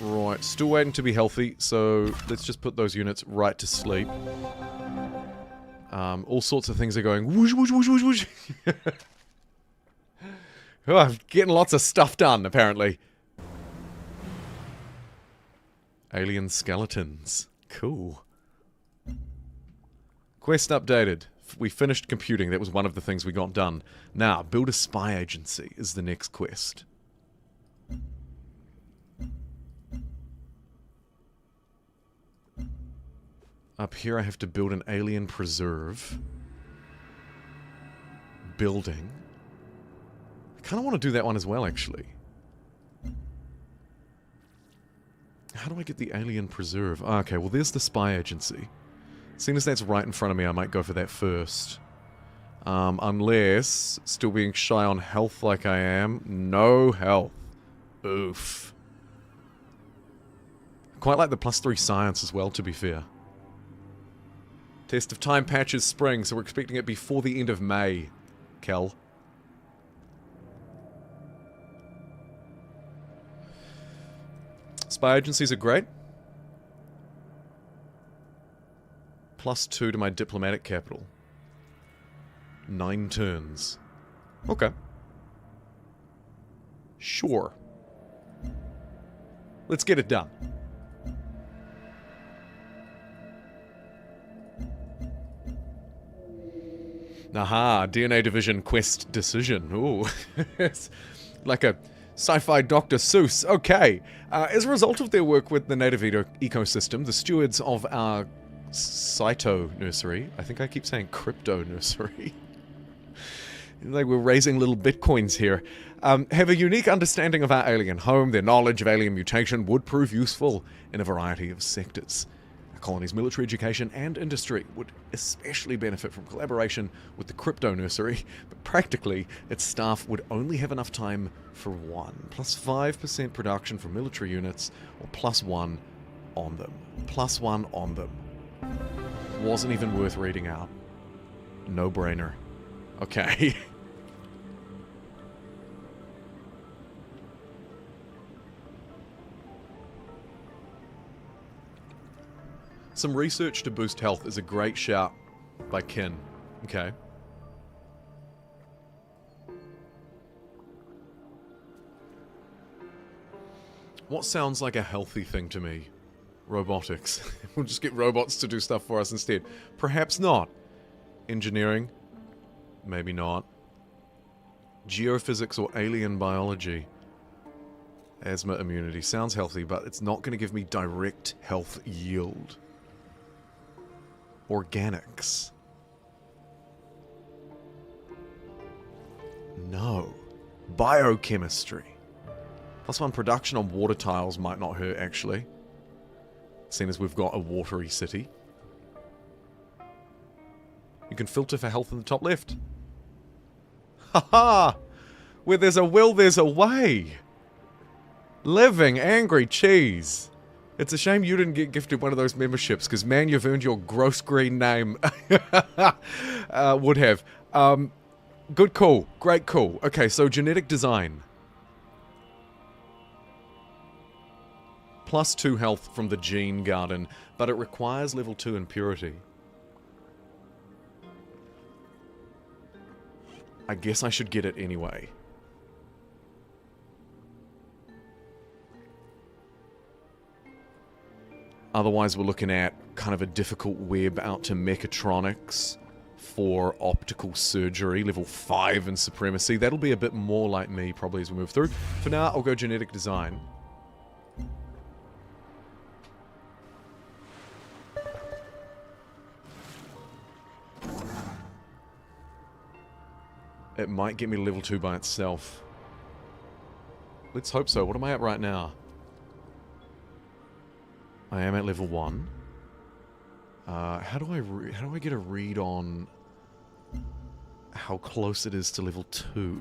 Right, still waiting to be healthy, so let's just put those units right to sleep. All sorts of things are going whoosh, whoosh, whoosh, whoosh, whoosh. Oh, I'm getting lots of stuff done, apparently. Alien skeletons. Cool. Quest updated. We finished computing. That was one of the things we got done. Now, build a spy agency is the next quest. Up here I have to build an alien preserve. Building. I kind of want to do that one as well, actually. How do I get the alien preserve? Okay, well there's the spy agency. Seeing as that's right in front of me, I might go for that first. Unless, still being shy on health like I am. No health. Oof. Quite like the +3 science as well, to be fair. Test of time patches spring, so we're expecting it before the end of May, Kel. Spy agencies are great. +2 to my diplomatic capital. 9 turns. Okay. Sure. Let's get it done. Aha, DNA division quest decision. Ooh. It's like a sci-fi Dr. Seuss. Okay. As a result of their work with the native ecosystem, the stewards of our Cyto nursery, I think I keep saying crypto nursery, like we're raising little bitcoins here, have a unique understanding of our alien home. Their knowledge of alien mutation would prove useful in a variety of sectors. Our colony's military education and industry would especially benefit from collaboration with the crypto nursery, but practically its staff would only have enough time for one. +5% production from military units, or +1 on them. +1 on them. Wasn't even worth reading out. No brainer. Okay. Some research to boost health is a great shout by Kin. Okay. What sounds like a healthy thing to me? Robotics. We'll just get robots to do stuff for us instead. Perhaps not. Engineering? Maybe not. Geophysics or alien biology? Asthma immunity. Sounds healthy, but it's not going to give me direct health yield. Organics. No. Biochemistry. +1 production on water tiles might not hurt, actually. Seeing as we've got a watery city. You can filter for health in the top left. Haha! Where there's a will, there's a way! Living angry cheese. It's a shame you didn't get gifted one of those memberships, because man, you've earned your gross green name. Would have. Good call. Great call. Okay, so genetic design. +2 health from the gene garden, but it requires level 2 in purity. I guess I should get it anyway. Otherwise, we're looking at kind of a difficult web out to mechatronics for optical surgery, level 5 in supremacy. That'll be a bit more like me probably as we move through. For now, I'll go genetic design. It might get me to level 2 by itself. Let's hope so. What am I at right now? I am at level 1. How do I get a read on how close it is to level 2?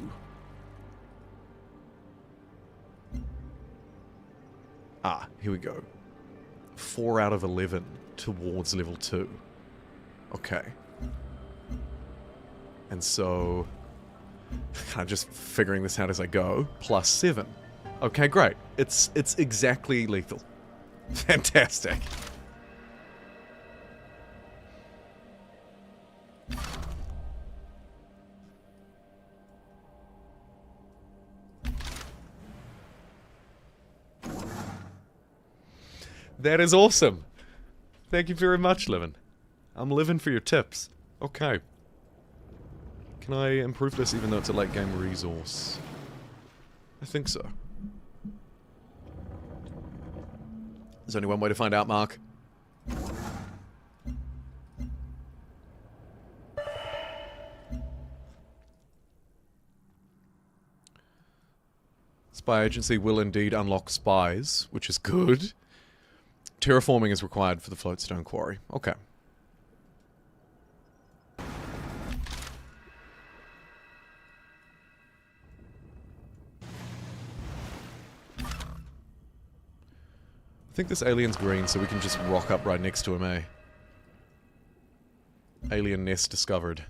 Ah, here we go. 4 out of 11 towards level 2. Okay. And so, kind of just figuring this out as I go. +7. Okay, great. It's exactly lethal. Fantastic. That is awesome. Thank you very much, Livin. I'm living for your tips. Okay. Can I improve this even though it's a late game resource? I think so. There's only one way to find out, Mark. Spy agency will indeed unlock spies, which is good. Terraforming is required for the floatstone quarry. Okay. I think this alien's green, so we can just rock up right next to him, eh? Alien nest discovered.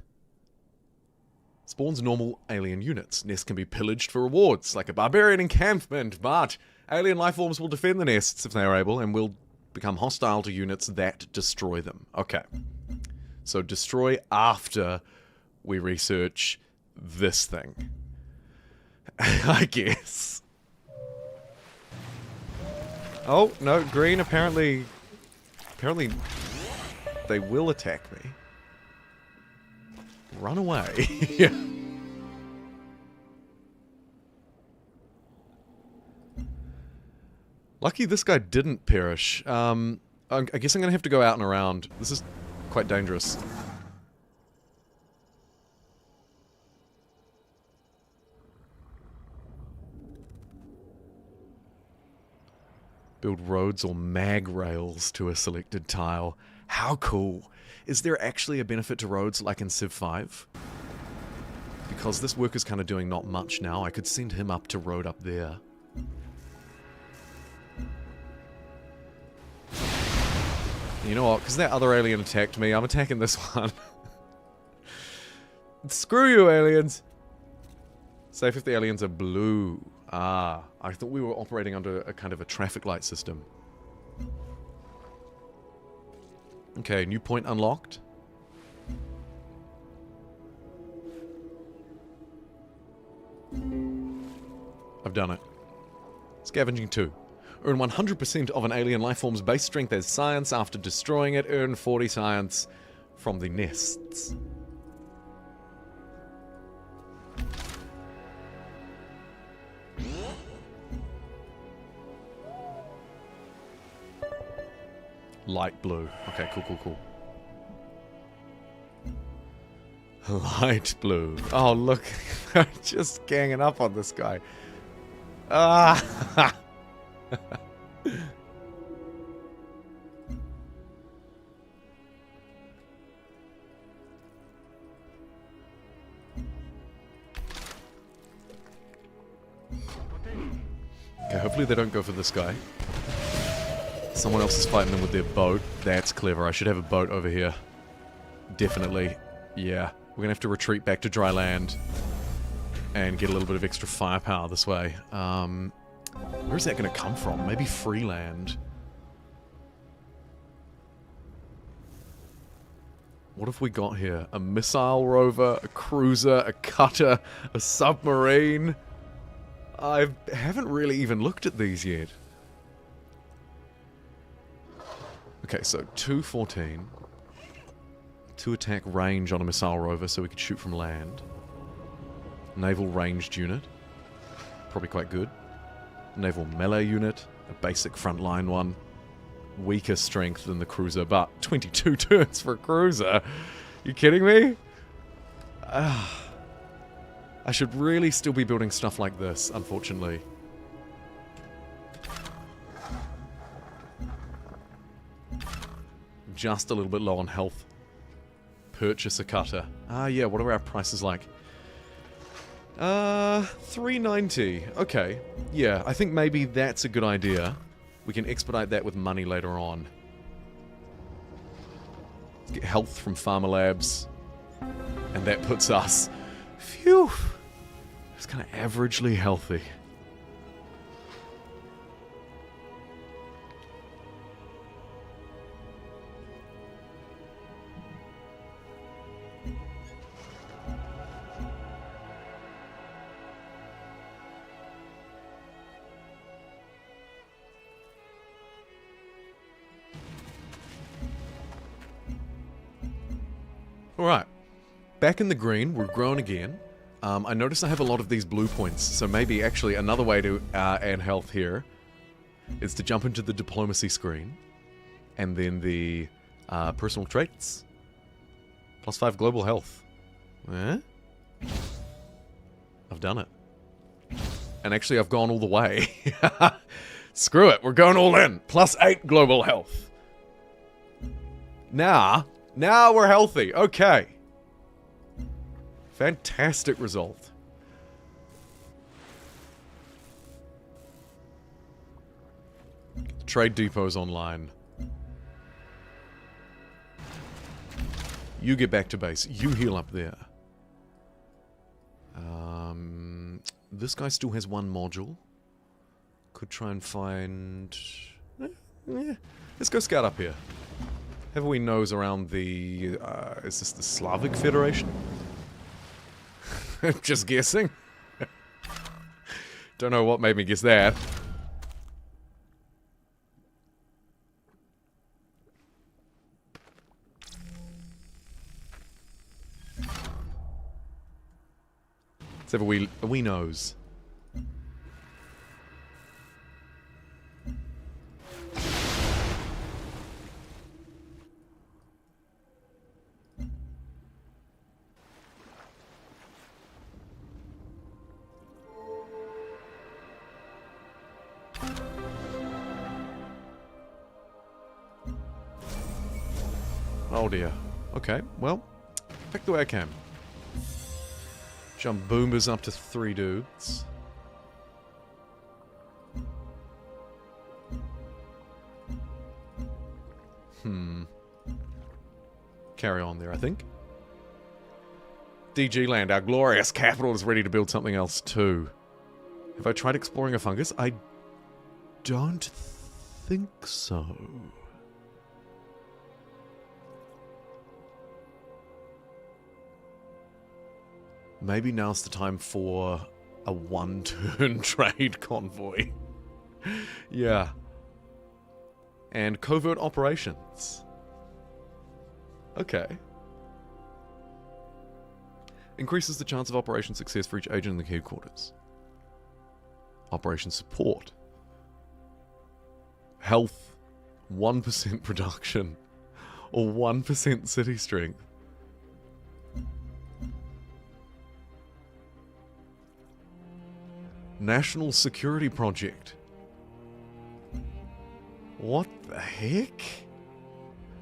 Spawns normal alien units. Nest can be pillaged for rewards, like a barbarian encampment, but alien lifeforms will defend the nests if they are able, and will become hostile to units that destroy them. Okay. So destroy after we research this thing. I guess. Oh, no, green apparently they will attack me. Run away. Yeah. Lucky this guy didn't perish. I guess I'm gonna have to go out and around. This is quite dangerous. Build roads or mag rails to a selected tile. How cool. Is there actually a benefit to roads like in Civ 5? Because this worker's kind of doing not much now. I could send him up to road up there. You know what? Because that other alien attacked me, I'm attacking this one. Screw you, aliens! Safe if the aliens are blue. Ah, I thought we were operating under a kind of a traffic light system. Okay, new point unlocked. I've done it. Scavenging 2. Earn 100% of an alien lifeform's base strength as science after destroying it. Earn 40 science from the nests. Light blue. Okay, cool, cool, cool. Light blue. Oh, look. They're just ganging up on this guy. Ah! Okay, hopefully they don't go for this guy. Someone else is fighting them with their boat. That's clever. I should have a boat over here. Definitely. Yeah. We're gonna have to retreat back to dry land and get a little bit of extra firepower this way. Where's that gonna come from? Maybe free land. What have we got here? A missile rover, a cruiser, a cutter, a submarine. I haven't really even looked at these yet. Okay, so 214. 2 attack range on a missile rover so we could shoot from land. Naval ranged unit. Probably quite good. Naval melee unit. A basic frontline one. Weaker strength than the cruiser, but 22 turns for a cruiser. You kidding me? I should really still be building stuff like this, unfortunately. Just a little bit low on health. Purchase a cutter. Ah, yeah, what are our prices like? $3.90. Okay. Yeah, I think maybe that's a good idea. We can expedite that with money later on. Let's get health from Pharma Labs. And that puts us... Phew! It's kind of averagely healthy. Alright, back in the green, we're grown again. I notice I have a lot of these blue points, so maybe actually another way to add health here is to jump into the diplomacy screen, and then the personal traits. +5 global health. Eh? I've done it. And actually I've gone all the way. Screw it, we're going all in. +8 global health. Now we're healthy. Okay. Fantastic result. Get Trade depot's online. You get back to base. You heal up there. This guy still has one module. Could try and find... Let's go scout up here. Have a wee nose around the... is this the Slavic Federation? Just guessing. Don't know what made me guess that. Let's have a wee nose. Oh dear. Okay, well, pick the way I can. Jump boomers up to 3 dudes. Carry on there, I think. DG Land, our glorious capital, is ready to build something else too. Have I tried exploring a fungus? I don't think so. Maybe now's the time for a one-turn trade convoy. Yeah. And covert operations. Okay. Increases the chance of operation success for each agent in the headquarters. Operation support. Health. 1% production. Or 1% city strength. National Security Project. What the heck?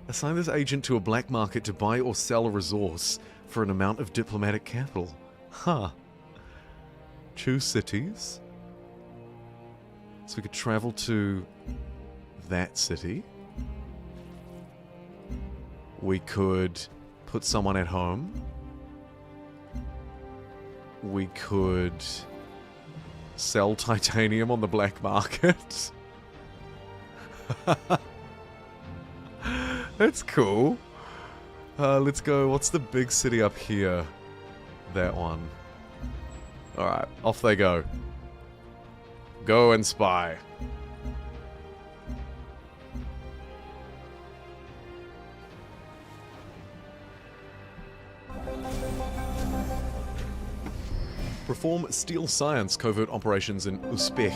Assign this agent to a black market to buy or sell a resource for an amount of diplomatic capital. Huh. Choose cities. So we could travel to that city. We could put someone at home. We could sell titanium on the black market. That's cool. Let's go. What's the big city up here? That one. Alright, off they go. Go and spy. Perform steel science covert operations in Uzbek.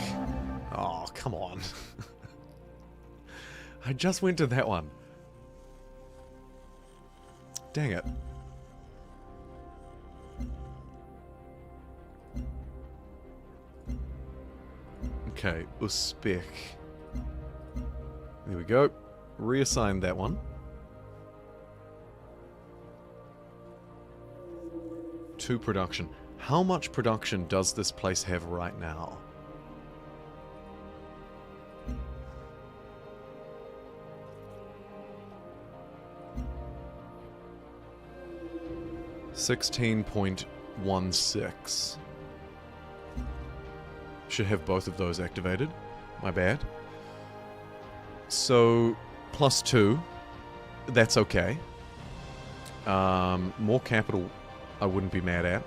Oh, come on. I just went to that one. Dang it. Okay, Uzbek. There we go. Reassign that one. To production. How much production does this place have right now? $16.16. Should have both of those activated. My bad. So, +2. That's okay. More capital I wouldn't be mad at.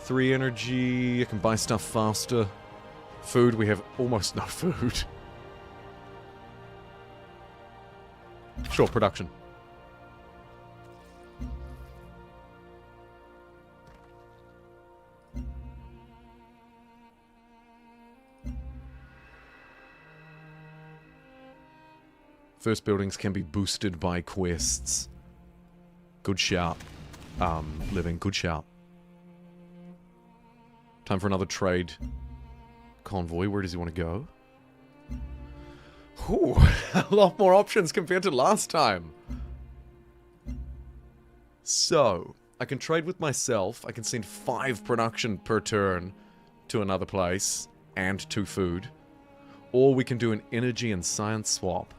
3 energy, I can buy stuff faster. Food, we have almost no food. Sure, production. First buildings can be boosted by quests. Good shout. Living, good shout. Time for another trade convoy. Where does he want to go? Ooh, a lot more options compared to last time. So, I can trade with myself. I can send 5 production per turn to another place and 2 food. Or we can do an energy and science swap.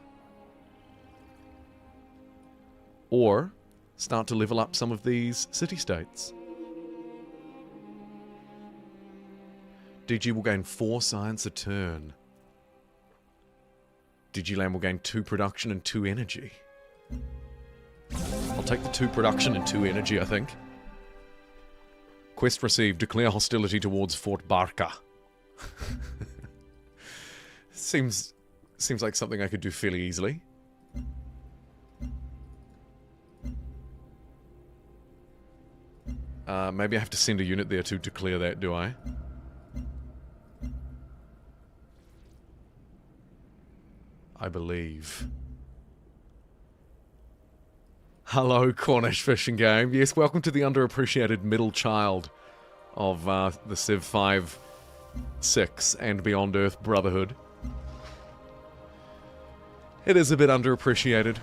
Or start to level up some of these city-states. DG will gain 4 science a turn. Digiland will gain 2 production and 2 energy. I'll take the 2 production and 2 energy, I think. Quest received. Declare hostility towards Fort Barca. Seems like something I could do fairly easily. Maybe I have to send a unit there to declare that, do I? I believe. Hello, Cornish Fishing Game. Yes, welcome to the underappreciated middle child of the Civ 5, 6, and Beyond Earth Brotherhood. It is a bit underappreciated.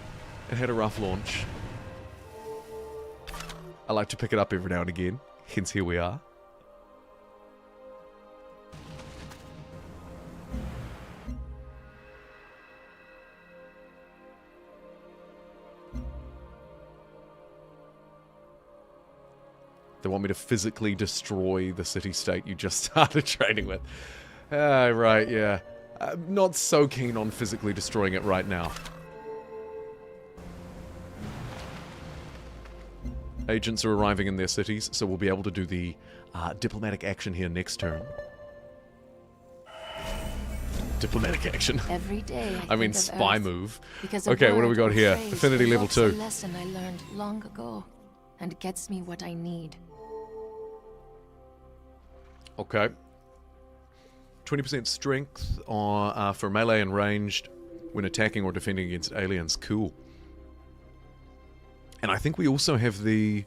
It had a rough launch. I like to pick it up every now and again. Hence, here we are. They want me to physically destroy the city-state you just started trading with. Right, yeah. I'm not so keen on physically destroying it right now. Agents are arriving in their cities, so we'll be able to do the diplomatic action here next turn. Diplomatic action. Every day I mean, think of spy Earth, move. because a Okay, what do we word got or here? phrase Affinity level evokes 2. a lesson I learned long ago, and gets me what I need. Okay. 20% strength for melee and ranged when attacking or defending against aliens. Cool. And I think we also have the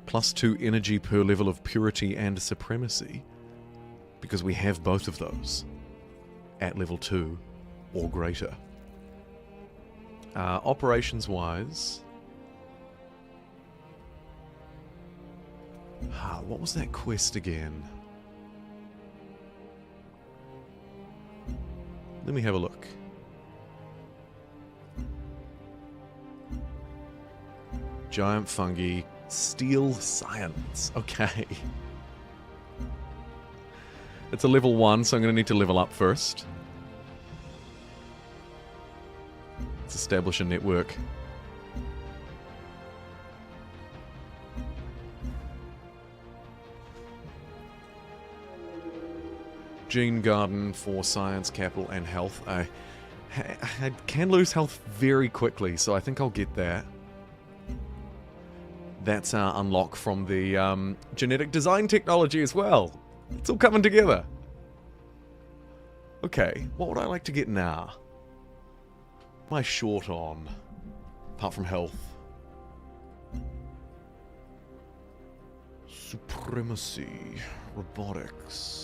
+2 energy per level of purity and supremacy, because we have both of those at level 2 or greater. Operations-wise... what was that quest again? Let me have a look. Giant fungi, steel science. Okay. It's a level 1, so I'm going to need to level up first. Let's establish a network. Gene Garden for science, capital, and health. I can lose health very quickly, so I think I'll get that. That's our unlock from the genetic design technology as well. It's all coming together. Okay, what would I like to get now? What am I short on? Apart from health. Supremacy. Robotics.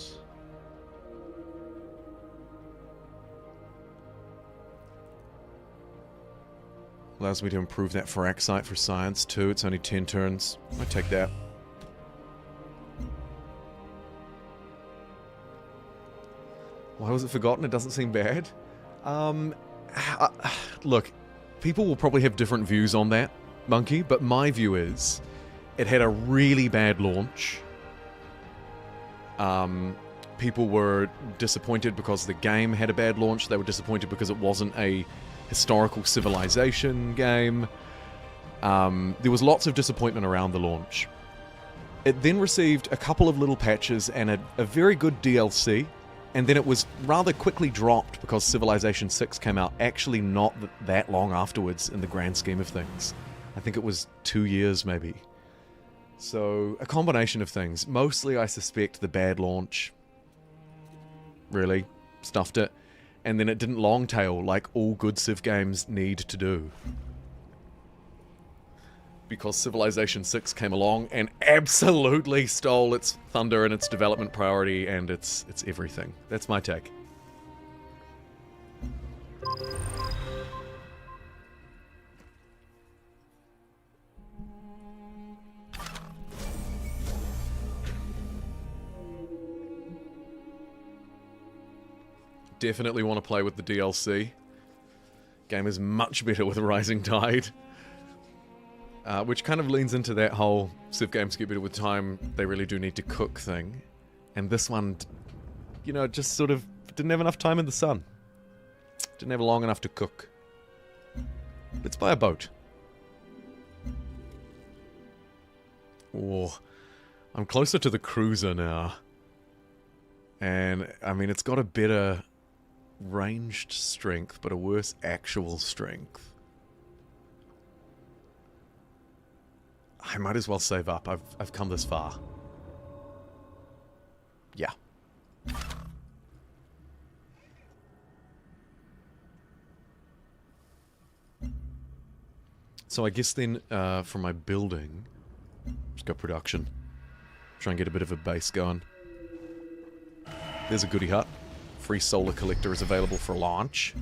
Allows me to improve that Pharaxite for science too. It's only 10 turns. I take that. Why was it forgotten? It doesn't seem bad. Look, people will probably have different views on that, Monkey, but my view is it had a really bad launch. People were disappointed because the game had a bad launch. They were disappointed because it wasn't a historical civilization game. There was lots of disappointment around the launch. It then received a couple of little patches and a very good DLC, and then it was rather quickly dropped because Civilization 6 came out actually not that long afterwards in the grand scheme of things. I think it was 2 years maybe. So, a combination of things. Mostly I suspect the bad launch really stuffed it. And then it didn't long tail like all good Civ games need to do. Because Civilization 6 came along and absolutely stole its thunder and its development priority and its everything. That's my take. definitely want to play with the DLC. Game is much better with Rising Tide. Which kind of leans into that whole Civ games get better with time, they really do need to cook thing. And this one, you know, just sort of didn't have enough time in the sun. Didn't have long enough to cook. Let's buy a boat. Oh, I'm closer to the cruiser now. And, I mean, it's got a better ranged strength, but a worse actual strength. I might as well save up. I've come this far. Yeah. So I guess then, for my building, just go production. Try and get a bit of a base going. There's a goodie hut. Free solar collector is available for launch.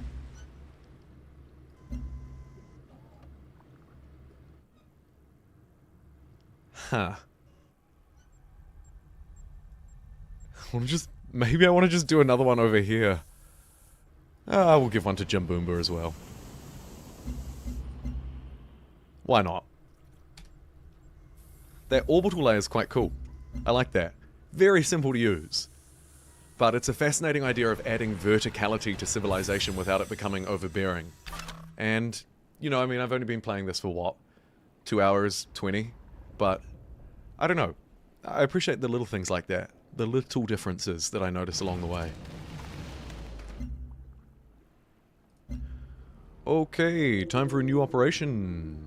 Huh. Maybe I want to just do another one over here. We'll give one to Jumboomba as well. Why not? That orbital layer is quite cool. I like that. Very simple to use. But it's a fascinating idea of adding verticality to civilization without it becoming overbearing. And, you know, I mean, I've only been playing this for what? 2 hours, 20? But, I don't know. I appreciate the little things like that. The little differences that I notice along the way. Okay, time for a new operation.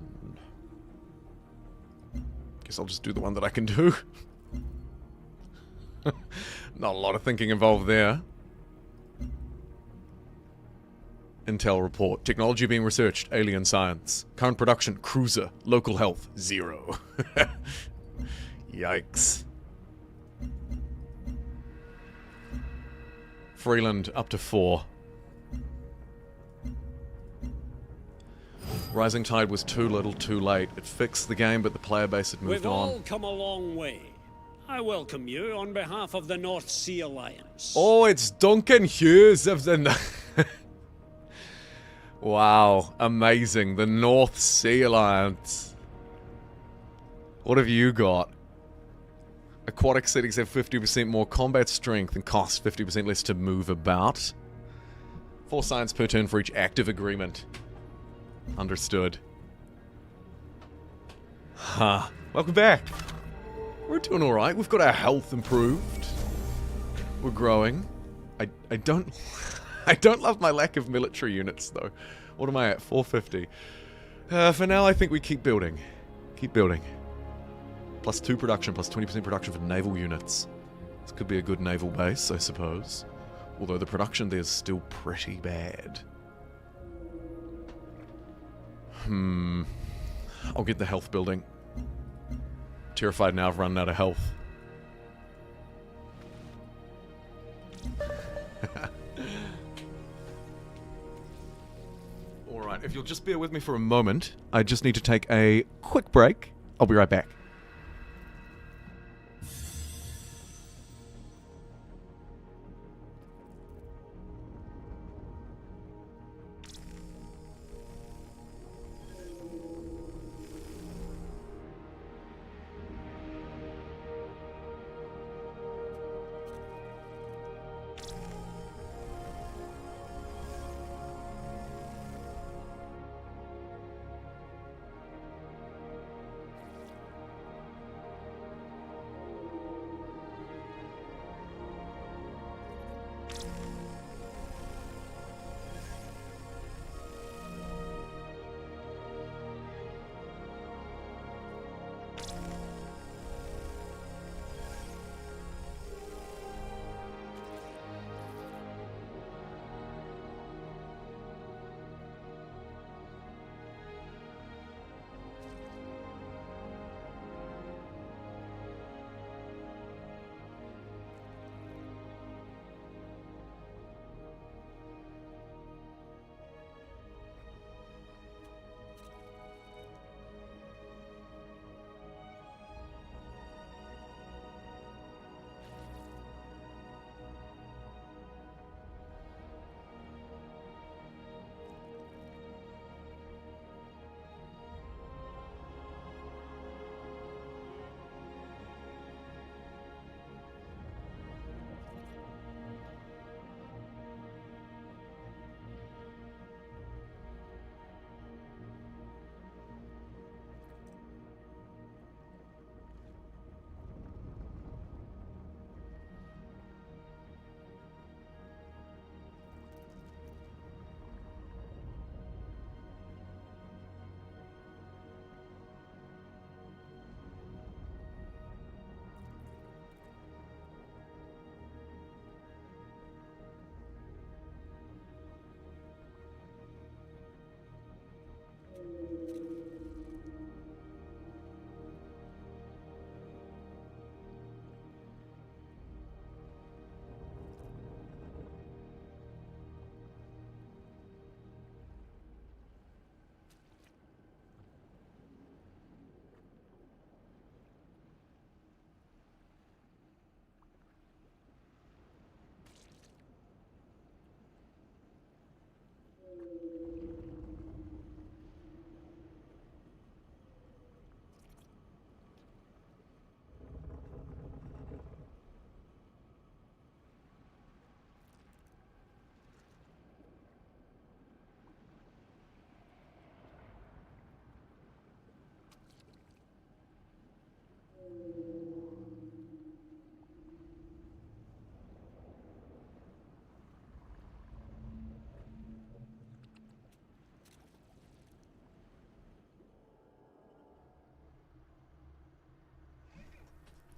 Guess I'll just do the one that I can do. Not a lot of thinking involved there. Intel report. Technology being researched. Alien science. Current production. Cruiser. Local health. 0. Yikes. Freeland up to 4. Rising Tide was too little, too late. It fixed the game, but the player base had moved on. We've all come a long way. I welcome you on behalf of the North Sea Alliance. Oh, it's Duncan Hughes of the... Wow, amazing. The North Sea Alliance. What have you got? Aquatic settings have 50% more combat strength and cost 50% less to move about. 4 science per turn for each active agreement. Understood. Ha. Welcome back. We're doing alright. We've got our health improved. We're growing. I don't... I don't love my lack of military units, though. What am I at? 450. For now, I think we keep building. Keep building. Plus 2 production, plus 20% production for naval units. This could be a good naval base, I suppose. Although the production there's still pretty bad. I'll get the health building. Terrified now I've run out of health. Alright, if you'll just bear with me for a moment, I just need to take a quick break. I'll be right back.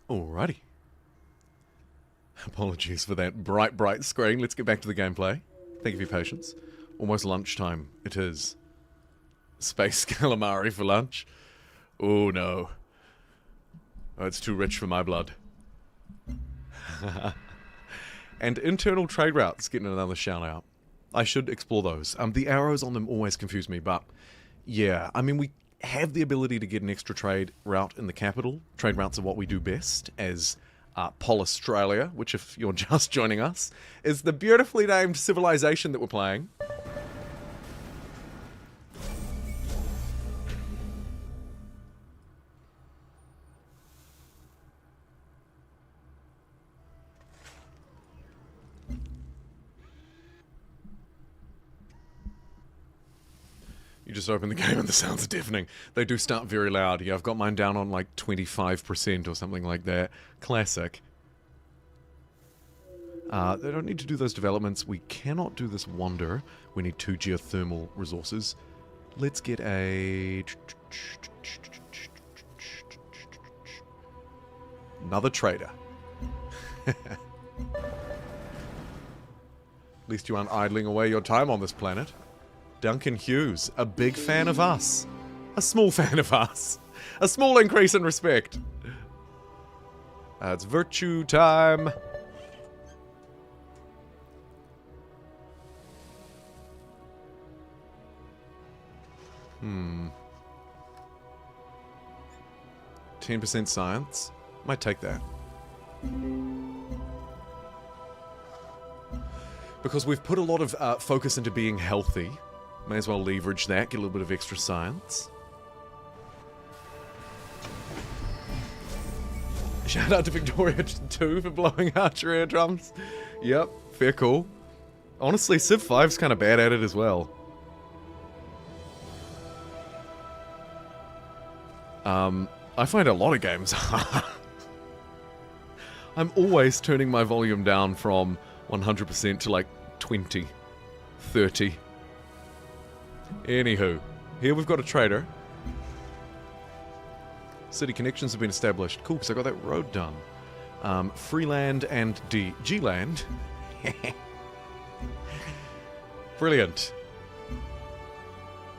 Alrighty. Apologies for that bright screen. Let's get back to the gameplay. Thank you for your patience. Almost lunchtime. It is. Space calamari for lunch. Oh no. Oh, it's too rich for my blood. And internal trade routes getting another shout out. I should explore those. The arrows on them always confuse me, but yeah, I mean, we have the ability to get an extra trade route in the capital. Trade routes are what we do best as Australia, which, if you're just joining us, is the beautifully named civilization that we're playing. You just open the game and the sounds are deafening. They do start very loud. Yeah, I've got mine down on like 25% or something like that. Classic. They don't need to do those developments. We cannot do this wonder. We need 2 geothermal resources. Let's get a... another trader. At least you aren't idling away your time on this planet. Duncan Hughes, a big fan of us. A small fan of us. A small increase in respect. It's virtue time. Hmm. 10% science. Might take that. Because we've put a lot of focus into being healthy. May as well leverage that, get a little bit of extra science. Shout out to Victoria 2 for blowing out your eardrums. Yep, fair call. Honestly, Civ 5's kind of bad at it as well. I find a lot of games I'm always turning my volume down from 100% to like 20, 30. Anywho, here we've got a trader. City connections have been established. Cool, because I got that road done. Freeland and G-land. Brilliant.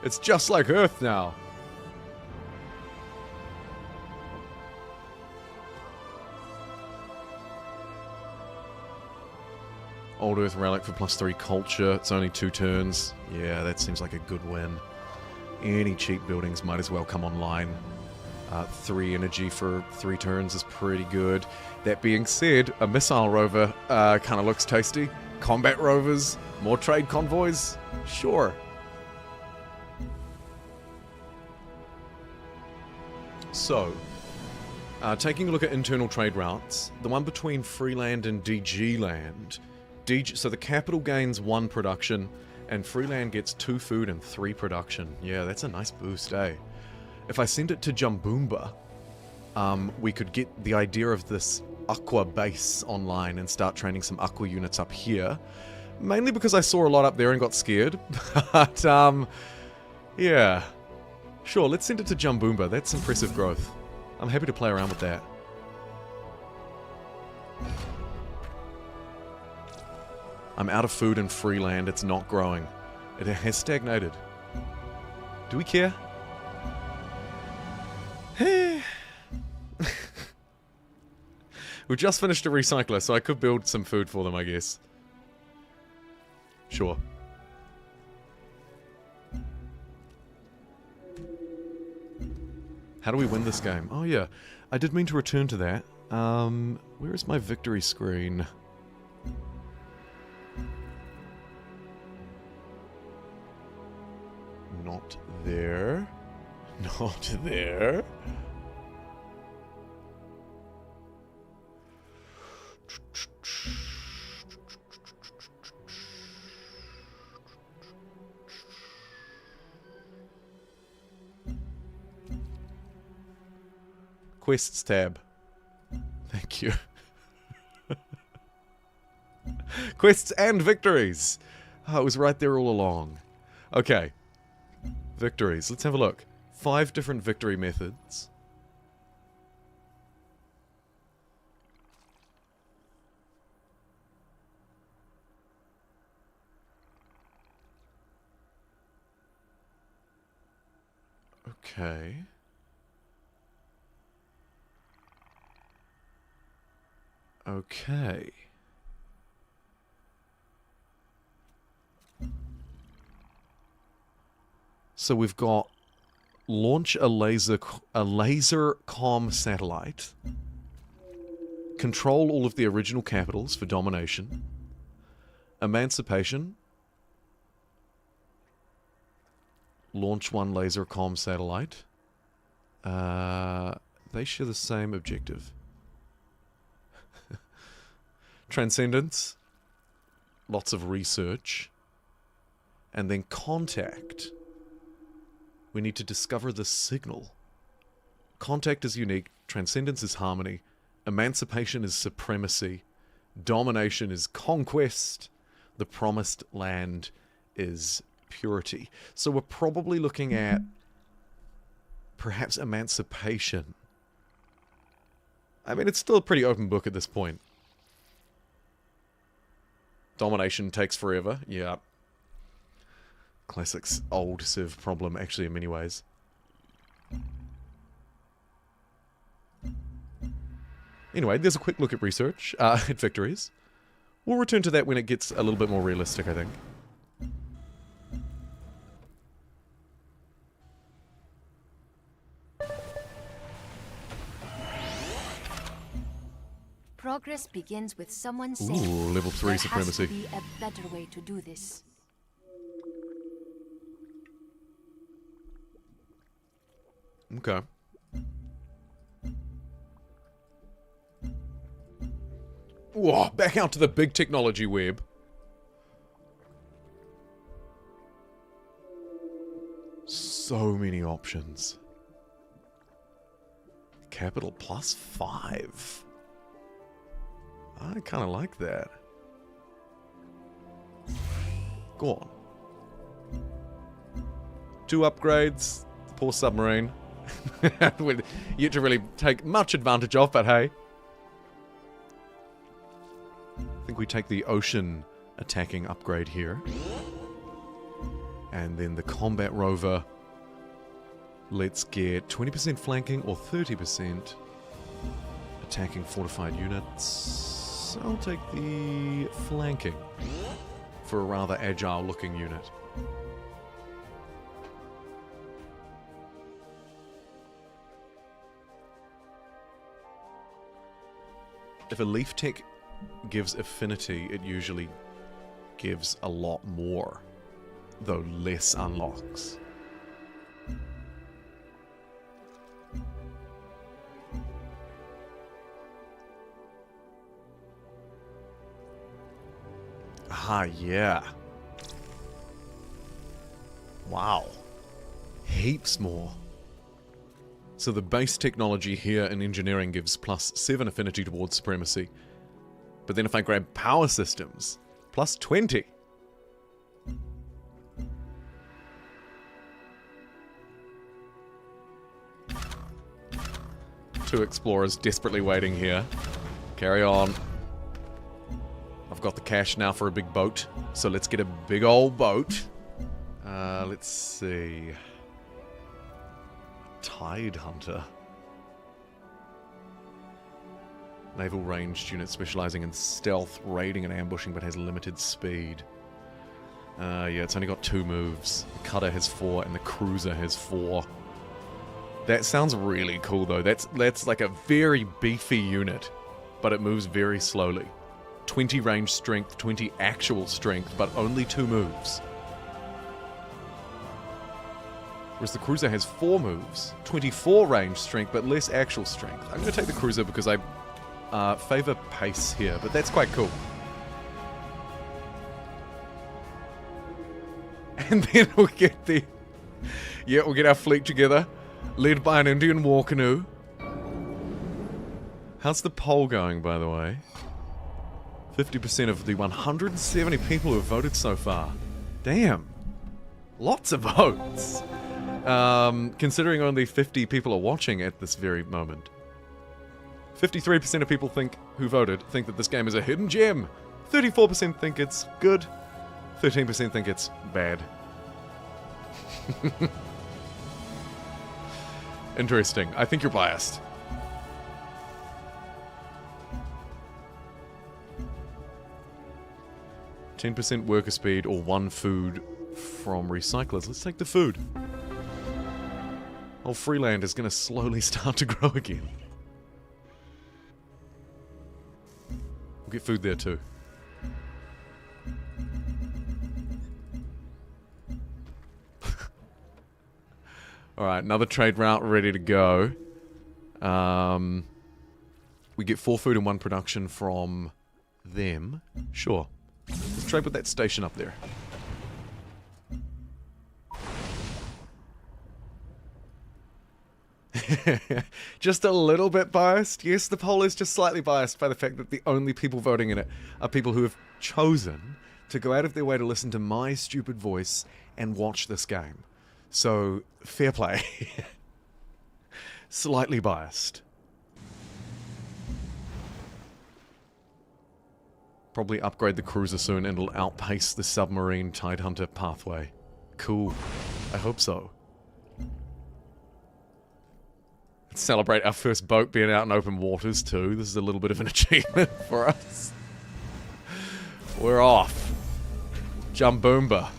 It's just like Earth now. Old Earth Relic for +3 culture. It's only 2 turns. Yeah, that seems like a good win. Any cheap buildings might as well come online. 3 energy for 3 turns is pretty good. That being said, a missile rover kind of looks tasty. Combat rovers, more trade convoys, sure. So, taking a look at internal trade routes, the one between Freeland and DG land. So the capital gains 1 production, and Freeland gets 2 food and 3 production. Yeah, that's a nice boost, eh? If I send it to Jumboomba, we could get the idea of this Aqua base online and start training some Aqua units up here. Mainly because I saw a lot up there and got scared. But, yeah. Sure, let's send it to Jumboomba. That's impressive growth. I'm happy to play around with that. I'm out of food in Freeland. It's not growing. It has stagnated. Do we care? We've just finished a recycler, so I could build some food for them, I guess. Sure. How do we win this game? Oh yeah, I did mean to return to that. Where is my victory screen? Not there. Not there. Quests tab. Thank you. Quests and victories. Oh, it was right there all along. Okay. Victories. Let's have a look. 5 different victory methods. Okay. Okay. So we've got launch a laser comm satellite, control all of the original capitals for domination, emancipation, launch one laser comm satellite. They share the same objective. Transcendence, lots of research, and then contact. We need to discover the signal. Contact is unique, transcendence is harmony, emancipation is supremacy, domination is conquest, the promised land is purity. So we're probably looking at perhaps emancipation. I mean, it's still a pretty open book at this point. Domination takes forever, yeah. Classic old Civ problem, actually, in many ways. Anyway, there's a quick look at research, at victories. We'll return to that when it gets a little bit more realistic, I think. Progress begins with someone saying, Ooh, level 3 there supremacy. has to be a better way to do this. Okay. Whoa, back out to the big technology web. So many options. Capital +5. I kind of like that. Go on. 2 upgrades. Poor submarine. Yet to really take much advantage of, but hey. I think we take the ocean attacking upgrade here. And then the combat rover. Let's get 20% flanking or 30% attacking fortified units. I'll take the flanking for a rather agile looking unit. If a leaf tech gives affinity, it usually gives a lot more, though less unlocks. Ah, yeah. Wow. Heaps more. So the base technology here in engineering gives +7 affinity towards supremacy. But then if I grab power systems, +20. Two explorers desperately waiting here. Carry on. I've got the cash now for a big boat, so let's get a big old boat. Let's see. Tide Hunter. Naval ranged unit specializing in stealth, raiding, and ambushing, but has limited speed. Yeah, it's only got 2 moves. The cutter has 4, and the cruiser has 4. That sounds really cool, though. That's like a very beefy unit, but it moves very slowly. 20 range strength, 20 actual strength, but only 2 moves. Whereas the cruiser has 4 moves, 24 range strength, but less actual strength. I'm going to take the cruiser because I favor pace here, but that's quite cool. And then we'll get we'll get our fleet together, led by an Indian war canoe. How's the poll going, by the way? 50% of the 170 people who have voted so far. Damn. Lots of votes. Considering only 50 people are watching at this very moment. 53% of people who voted think that this game is a hidden gem. 34% think it's good. 13% think it's bad. Interesting. I think you're biased. %, worker speed, or 1 food from recyclers. Let's take the food. Oh, Freeland is going to slowly start to grow again. We'll get food there too. Alright, another trade route ready to go. We get 4 food and 1 production from them. Sure. Let's trade with that station up there. Just a little bit biased. Yes, the poll is just slightly biased by the fact that the only people voting in it are people who have chosen to go out of their way to listen to my stupid voice and watch this game. So, fair play. Slightly biased. Probably upgrade the cruiser soon and it'll outpace the submarine Tidehunter pathway. Cool. I hope so. Let's celebrate our first boat being out in open waters too. This is a little bit of an achievement for us. We're off. Jumboomba.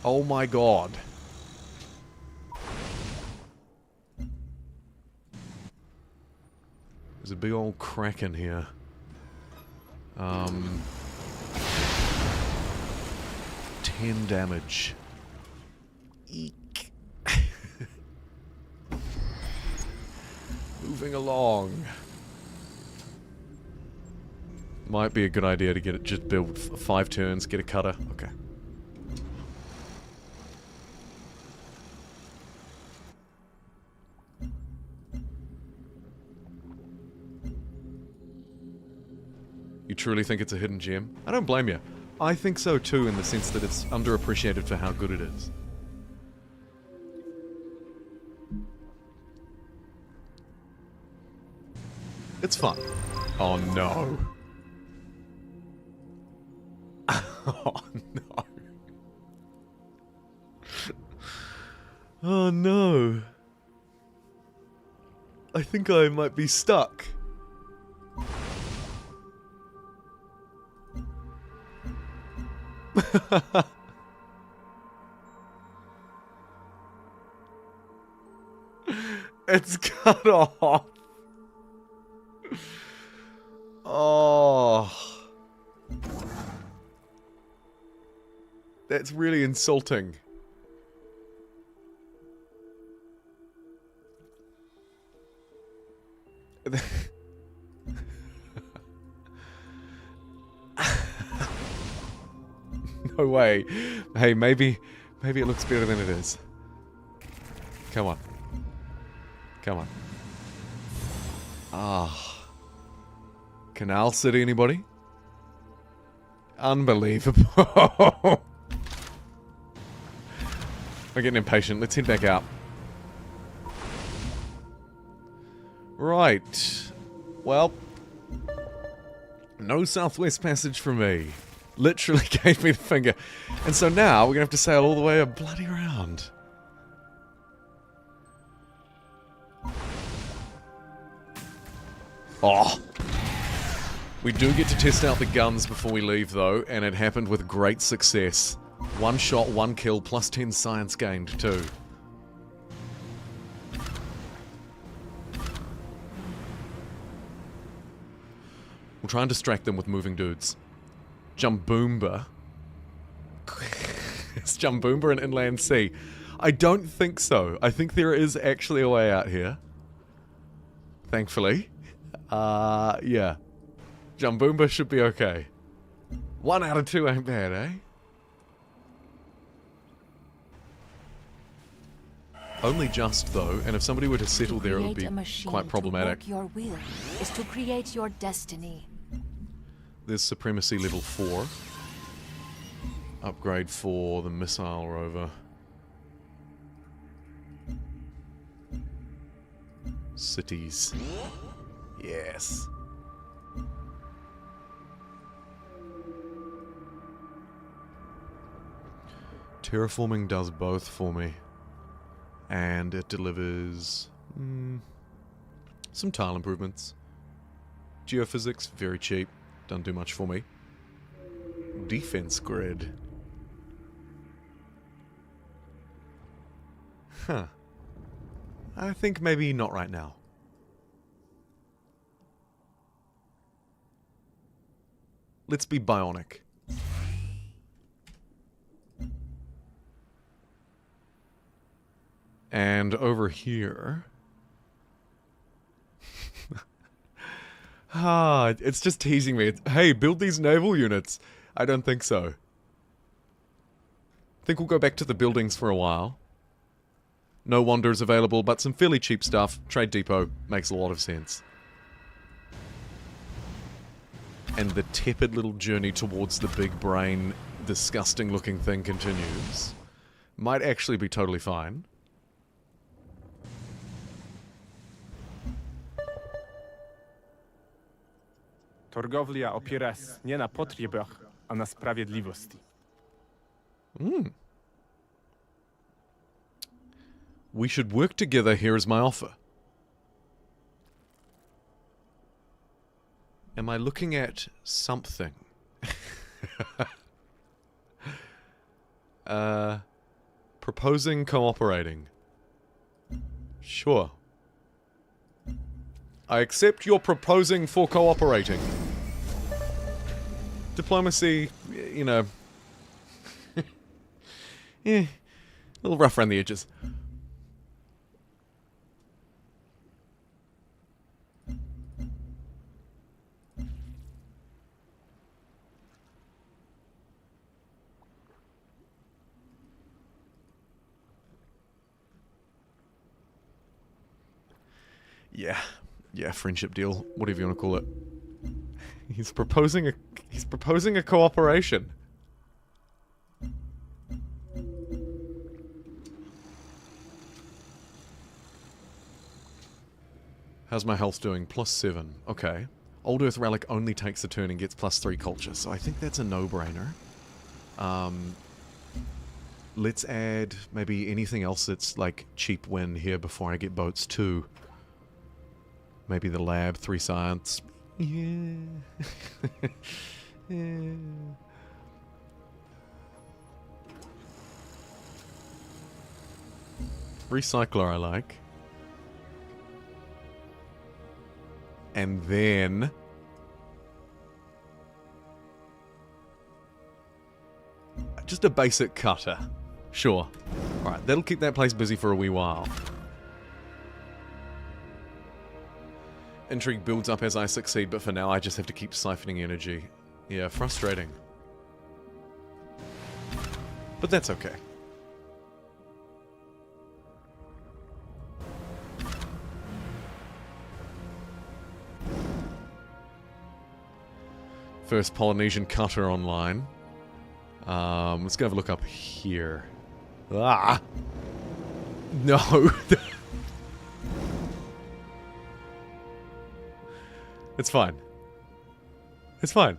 Oh my god. There's a big old kraken here. 10 damage. Eek. Moving along. Might be a good idea to get it, just build 5 turns, get a cutter. Okay. You truly think it's a hidden gem? I don't blame you. I think so too, in the sense that it's underappreciated for how good it is. It's fun. Oh no. Oh no. Oh no. I think I might be stuck. It's cut off. Oh. That's really insulting. No way. Hey, maybe it looks better than it is. Come on. Come on. Ah. Canal City, anybody? Unbelievable. I'm getting impatient. Let's head back out. Right. Well, no Southwest Passage for me. Literally gave me the finger. And so now we're going to have to sail all the way a bloody round. Oh. We do get to test out the guns before we leave though, and it happened with great success. 1 shot, 1 kill, plus 10 science gained too. We'll try and distract them with moving dudes. Jumboomba. Is Jumboomba an inland sea? I don't think so. I think there is actually a way out here. Thankfully. Yeah. Jumboomba should be okay. 1 out of 2 ain't bad, eh? Only just, though, and if somebody were to settle there, it would be quite problematic. Your will is to create your destiny. There's Supremacy level 4. Upgrade for the missile rover. Cities. Yes. Terraforming does both for me. And it delivers some tile improvements. Geophysics, very cheap. Doesn't do much for me. Defense grid. Huh. I think maybe not right now. Let's be bionic. And over here... it's just teasing me. Hey, build these naval units. I don't think so. I think we'll go back to the buildings for a while. No wonders available, but some fairly cheap stuff. Trade depot makes a lot of sense. And the tepid little journey towards the big brain, disgusting looking thing continues. Might actually be totally fine. Torgowlia opiera się nie na potrzebach, a na sprawiedliwości. We should work together. Here is my offer. Am I looking at something? Proposing cooperating. Sure. I accept your proposing for cooperating. Diplomacy, you know... a little rough around the edges. Yeah, friendship deal, whatever you want to call it. He's proposing a cooperation. How's my health doing? +7. Okay. Old Earth Relic only takes a turn and gets +3 culture, so I think that's a no-brainer. Let's add maybe anything else that's like cheap win here before I get boats too. Maybe the lab, 3 science. Yeah. Yeah. Recycler I like. And then... just a basic cutter. Sure. Alright, that'll keep that place busy for a wee while. Intrigue builds up as I succeed, but for now I just have to keep siphoning energy. Yeah, frustrating. But that's okay. First Polynesian cutter online. Let's go have a look up here. Ah! No! It's fine. It's fine.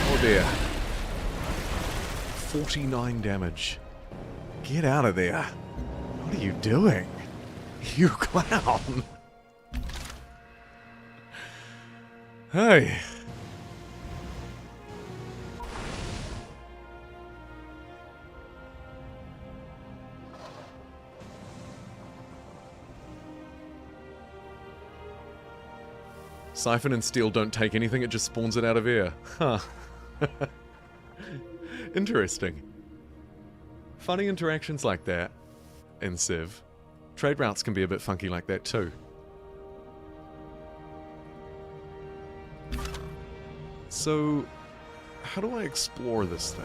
Oh dear. 49 damage. Get out of there. What are you doing? You clown. Hey. Siphon and steel don't take anything, it just spawns it out of air. Huh. Interesting. Funny interactions like that in Civ. Trade routes can be a bit funky like that too. So, how do I explore this thing?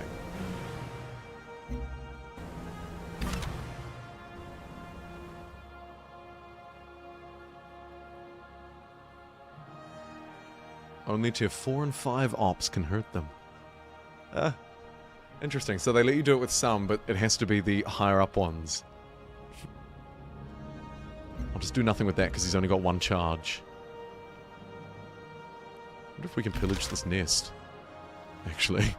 Only tier 4 and 5 ops can hurt them. Interesting. So they let you do it with some, but it has to be the higher up ones. I'll just do nothing with that because he's only got 1 charge. I wonder if we can pillage this nest. Actually.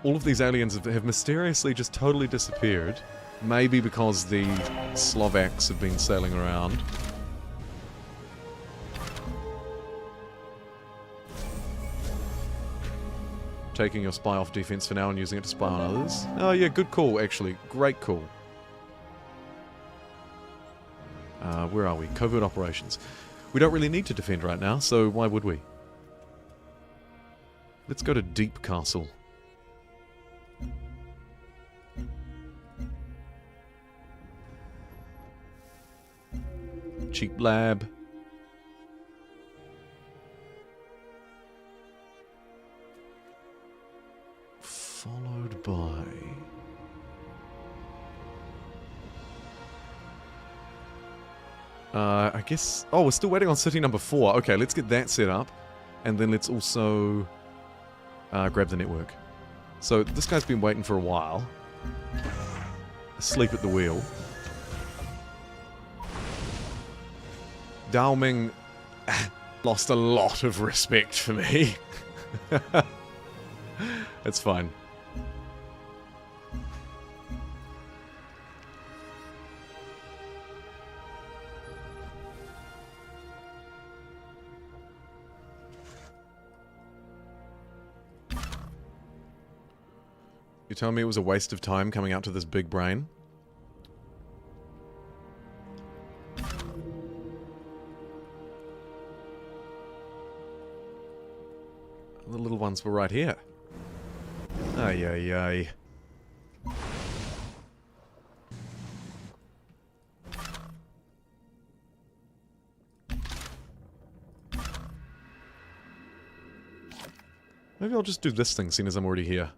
all of these aliens have mysteriously just totally disappeared. Maybe because the Slovaks have been sailing around. Taking your spy off defense for now and using it to spy on others. Oh yeah, good call, actually. Great call. Where are we? Covert operations. We don't really need to defend right now, so why would we? Let's go to Deep Castle. Cheap lab. Followed by... I guess... Oh, we're still waiting on city number 4. Okay, let's get that set up. And then let's also grab the network. So this guy's been waiting for a while. Asleep at the wheel. Dao Ming lost a lot of respect for me. It's fine. You're telling me it was a waste of time coming out to this big brain? The little ones were right here. Ay, ay, ay. Maybe I'll just do this thing, seeing as I'm already here.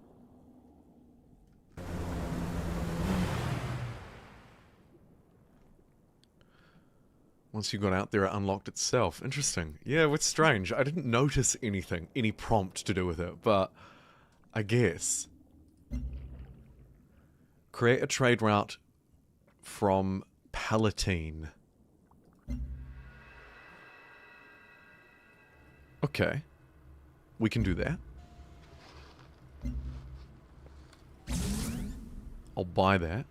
Once you got out there, it unlocked itself. Interesting. Yeah, it's strange. I didn't notice anything, any prompt to do with it, but I guess. Create a trade route from Palatine. Okay. We can do that. I'll buy that.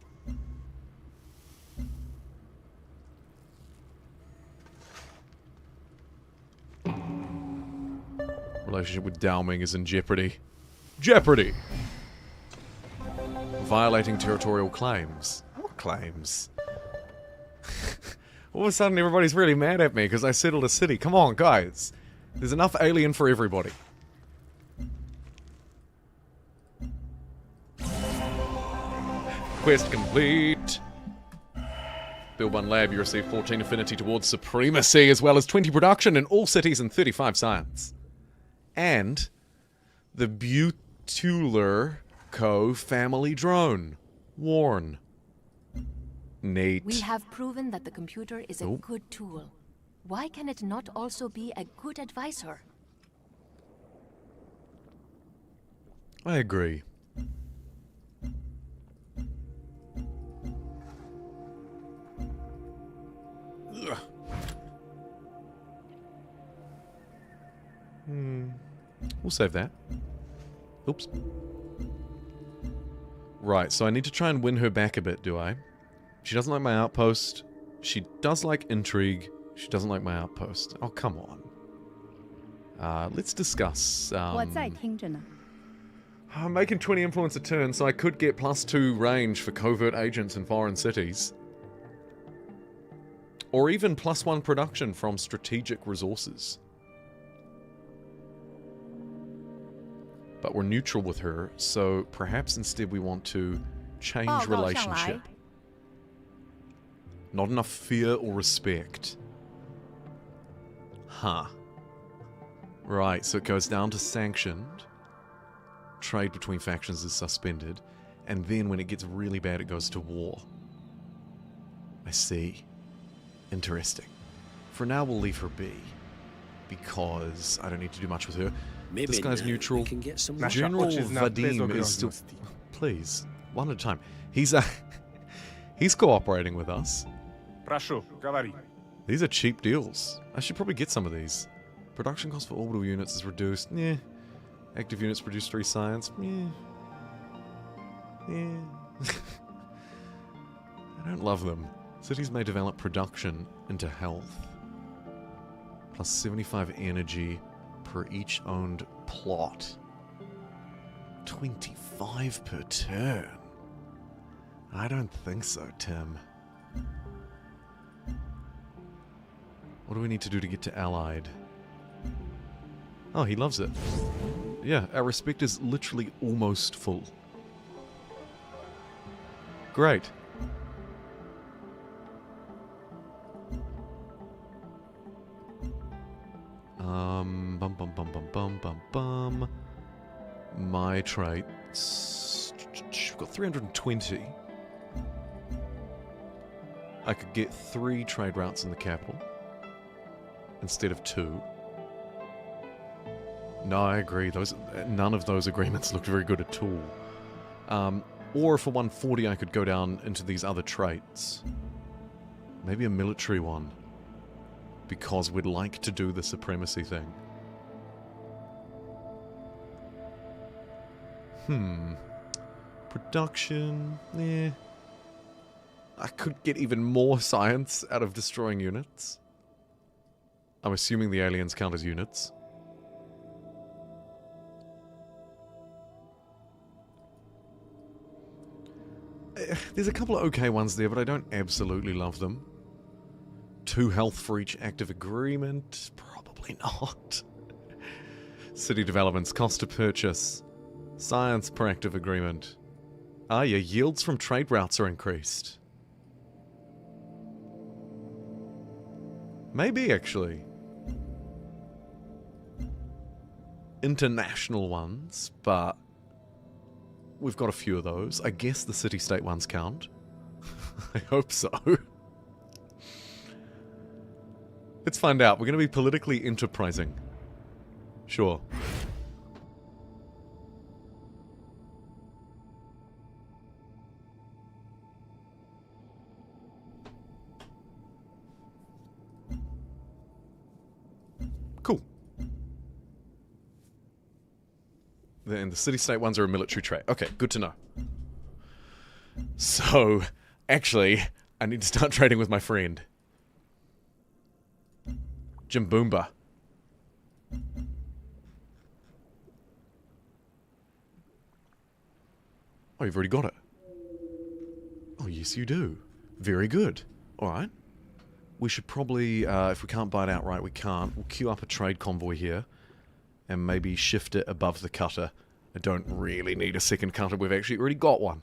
Relationship with Dao Ming is in jeopardy. Jeopardy! Violating territorial claims. What claims? All of a sudden everybody's really mad at me because I settled a city. Come on, guys. There's enough alien for everybody. Quest complete. Build 1 lab, you receive 14 affinity towards supremacy, as well as 20 production in all cities and 35 science. And the Butular Co. family drone. Warn. Neat. We have proven that the computer is a good tool. Why can it not also be a good advisor? I agree. Ugh. We'll save that. Oops. Right, so I need to try and win her back a bit, do I? She doesn't like my outpost. She does like intrigue. She doesn't like my outpost. Oh, come on. Let's discuss. 我在听着呢。 I'm making 20 influence a turn, so I could get +2 range for covert agents in foreign cities. Or even +1 production from strategic resources. But we're neutral with her, so perhaps instead we want to change 报告上来。 relationship. Not enough fear or respect. Huh. Right, so it goes down to sanctioned. Trade between factions is suspended. And then when it gets really bad, it goes to war. I see. Interesting. For now, we'll leave her be. Because I don't need to do much with her. Maybe This guy's now neutral. we can get some Nasza General ojczyzna bez Vadim is still... ogrożności. Please, one at a time. He's he's cooperating with us. Proszę, говори. These are cheap deals. I should probably get some of these. Production cost for orbital units is reduced. Yeah. Active units produce 3 science. Yeah. Yeah. I don't love them. Cities may develop production into health. Plus 75 energy per each owned plot. 25 per turn. I don't think so, Tim. What do we need to do to get to Allied? Oh, he loves it. Yeah, our respect is literally almost full. Great. Bum bum bum bum bum bum bum. My traits. We've got 320. I could get 3 trade routes in the capital instead of 2. No, I agree. None of those agreements looked very good at all. Or for 140, I could go down into these other traits. Maybe a military one. Because we'd like to do the supremacy thing. Production... eh. I could get even more science out of destroying units. I'm assuming the aliens count as units. There's a couple of okay ones there, but I don't absolutely love them. 2 health for each active agreement? Probably not. City developments, cost to purchase. Science per active agreement. Ah, your yields from trade routes are increased. Maybe, actually. International ones, but we've got a few of those. I guess the city-state ones count. I hope so. Let's find out. We're going to be politically enterprising. Sure. Cool. And the city-state ones are a military trait. Okay, good to know. So, actually, I need to start trading with my friend. Jimboomba. Oh, you've already got it. Oh, yes you do. Very good. Alright. We should probably, if we can't buy it outright, we can't. We'll queue up a trade convoy here. And maybe shift it above the cutter. I don't really need a second cutter. We've actually already got one.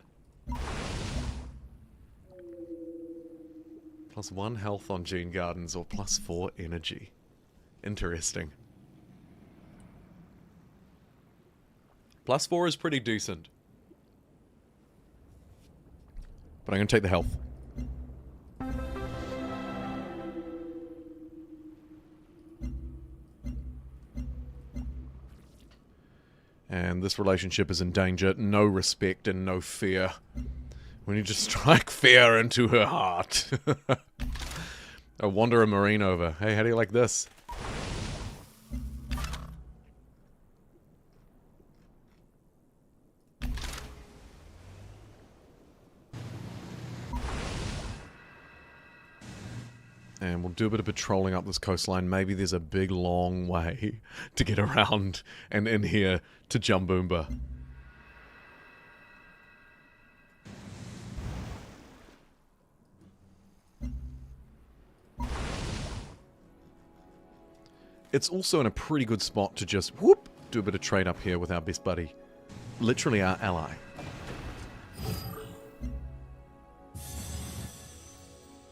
+1 health on Gene Gardens or +4 energy. Interesting. +4 is pretty decent. But I'm going to take the health. And this relationship is in danger. No respect and no fear. We need to strike fear into her heart. I wander a marine over. Hey, how do you like this? And we'll do a bit of patrolling up this coastline. Maybe there's a big, long way to get around and in here to Jumboomba. It's also in a pretty good spot to just, whoop, do a bit of trade up here with our best buddy. Literally our ally.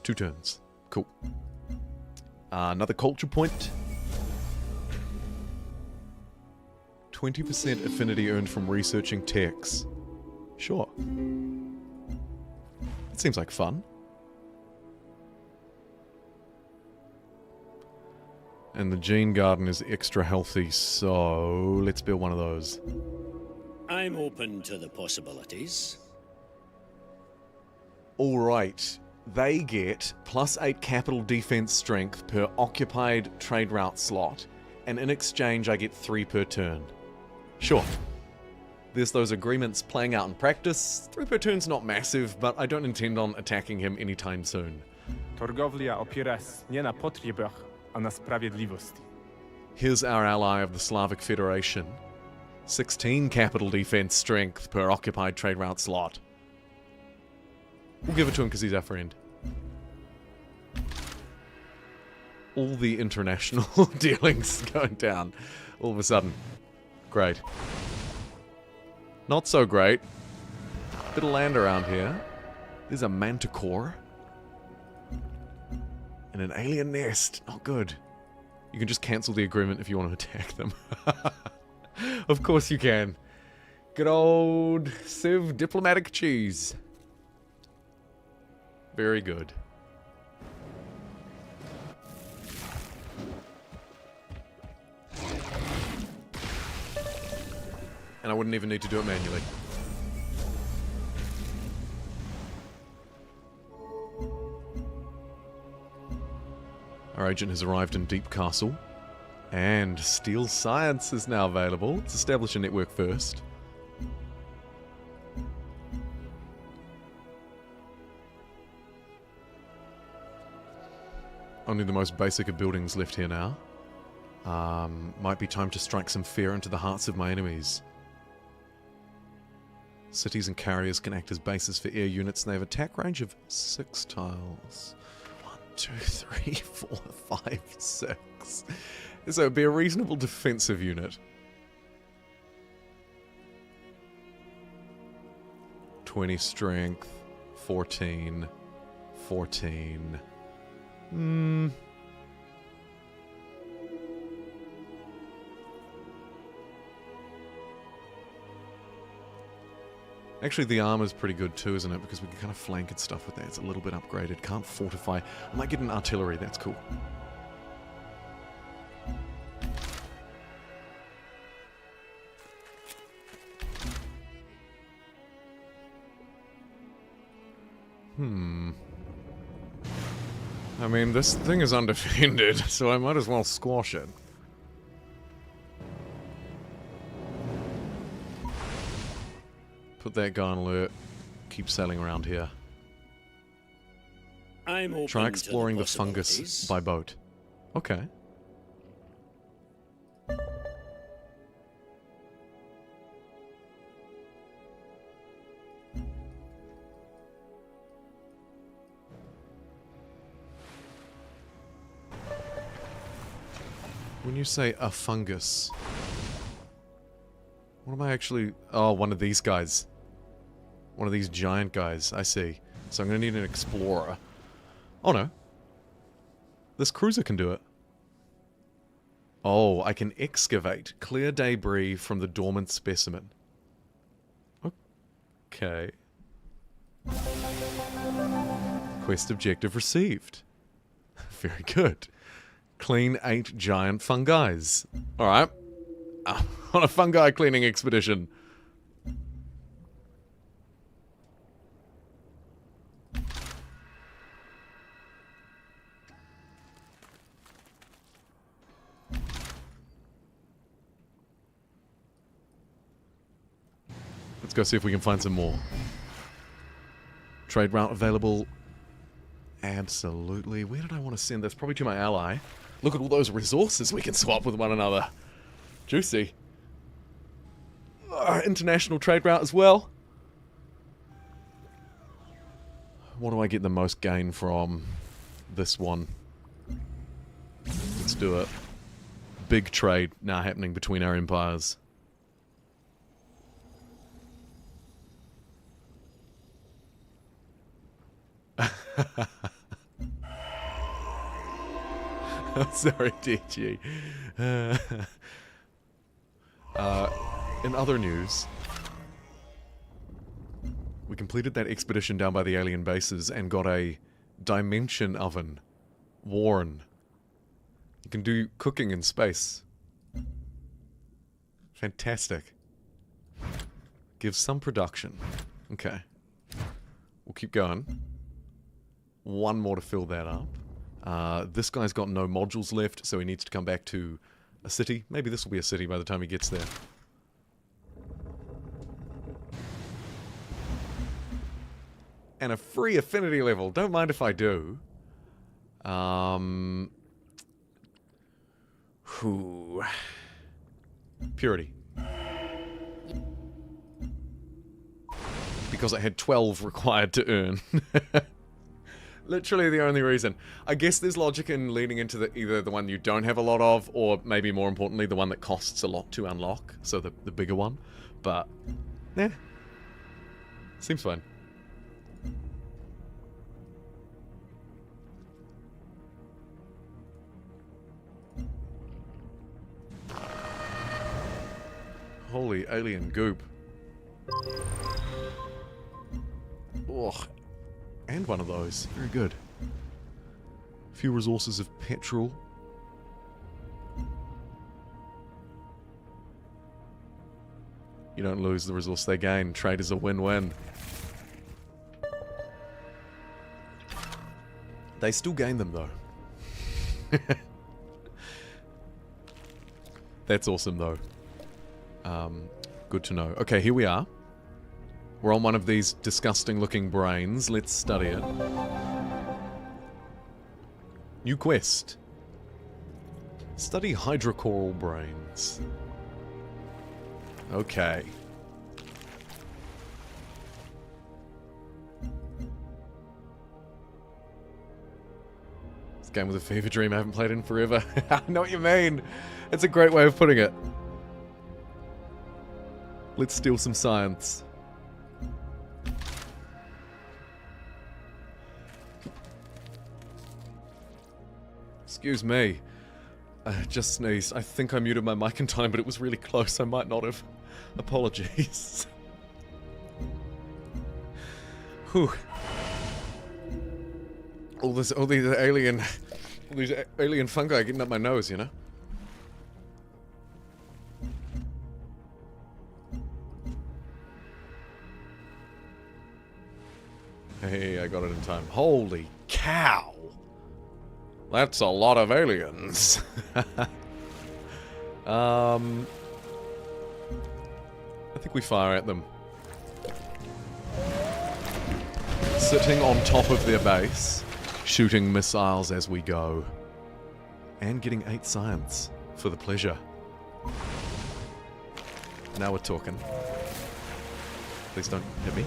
Two turns. Cool. Another culture point. 20% affinity earned from researching techs. Sure. It seems like fun. And the gene garden is extra healthy, so let's build one of those. I'm open to the possibilities. Alright. They get +8 capital defense strength per occupied trade route slot, and in exchange I get 3 per turn. Sure. There's those agreements playing out in practice. Throughput turn's not massive, but I don't intend on attacking him anytime soon. Torgowlia opiera się nie na potrzebach, a na sprawiedliwości. Here's our ally of the Slavic Federation. 16 capital defense strength per occupied trade route slot. We'll give it to him because he's our friend. All the international dealings going down all of a sudden. Great. Not so great. Bit of land around here. There's a manticore. And an alien nest. Not good. You can just cancel the agreement if you want to attack them. Of course you can. Good old Civ diplomatic cheese. Very good. And I wouldn't even need to do it manually. Our agent has arrived in Deep Castle. And Steel Science is now available. Let's establish a network first. Only the most basic of buildings left here now. Might be time to strike some fear into the hearts of my enemies. Cities and carriers can act as bases for air units, and they have attack range of 6 tiles. 1, 2, 3, 4, 5, 6. So it'd be a reasonable defensive unit. 20 strength, 14, 14. Actually, the armor's pretty good too, isn't it? Because we can kind of flank and stuff with that. It's a little bit upgraded. Can't fortify. I might get an artillery. That's cool. I mean, this thing is undefended, so I might as well squash it. Put that guy on alert. Keep sailing around here. I'm open Try to exploring the possibilities. fungus by boat. Okay. When you say a fungus, what am I actually... Oh, one of these guys. One of these giant guys, I see. So I'm going to need an explorer. Oh no. This cruiser can do it. Oh, I can excavate. Clear debris from the dormant specimen. Okay. Quest objective received. Very good. Clean 8 giant fungis. Alright. On a fungi cleaning expedition. Let's go see if we can find some more. Trade route available. Absolutely. Where did I want to send this? Probably to my ally. Look at all those resources we can swap with one another. Juicy. International trade route as well. What do I get the most gain from this one? Let's do it. Big trade now happening between our empires. Sorry, DG. In other news, we completed that expedition down by the alien bases and got a dimension oven. Warren. You can do cooking in space. Fantastic. Gives some production. Okay. We'll keep going. One more to fill that up. This guy's got no modules left, so he needs to come back to a city. Maybe this will be a city by the time he gets there. And a free affinity level. Don't mind if I do. Whew. Purity. Because I had 12 required to earn. Literally the only reason. I guess there's logic in leaning into either the one you don't have a lot of, or maybe more importantly, the one that costs a lot to unlock. So the bigger one. But, yeah. Seems fine. Holy alien goop. Ugh. And one of those. Very good. Few resources of petrol. You don't lose the resource they gain. Trade is a win-win. They still gain them, though. That's awesome, though. Good to know. Okay, here we are. We're on one of these disgusting-looking brains. Let's study it. New quest. Study hydrocoral brains. Okay. This game was a fever dream I haven't played in forever. I know what you mean. It's a great way of putting it. Let's steal some science. Excuse me. I just sneezed. I think I muted my mic in time, but it was really close. I might not have. Apologies. Whew. All these alien fungi getting up my nose, you know? Hey, I got it in time. Holy cow! That's a lot of aliens. I think we fire at them. Sitting on top of their base, shooting missiles as we go. And getting 8 science for the pleasure. Now we're talking. Please don't hit me.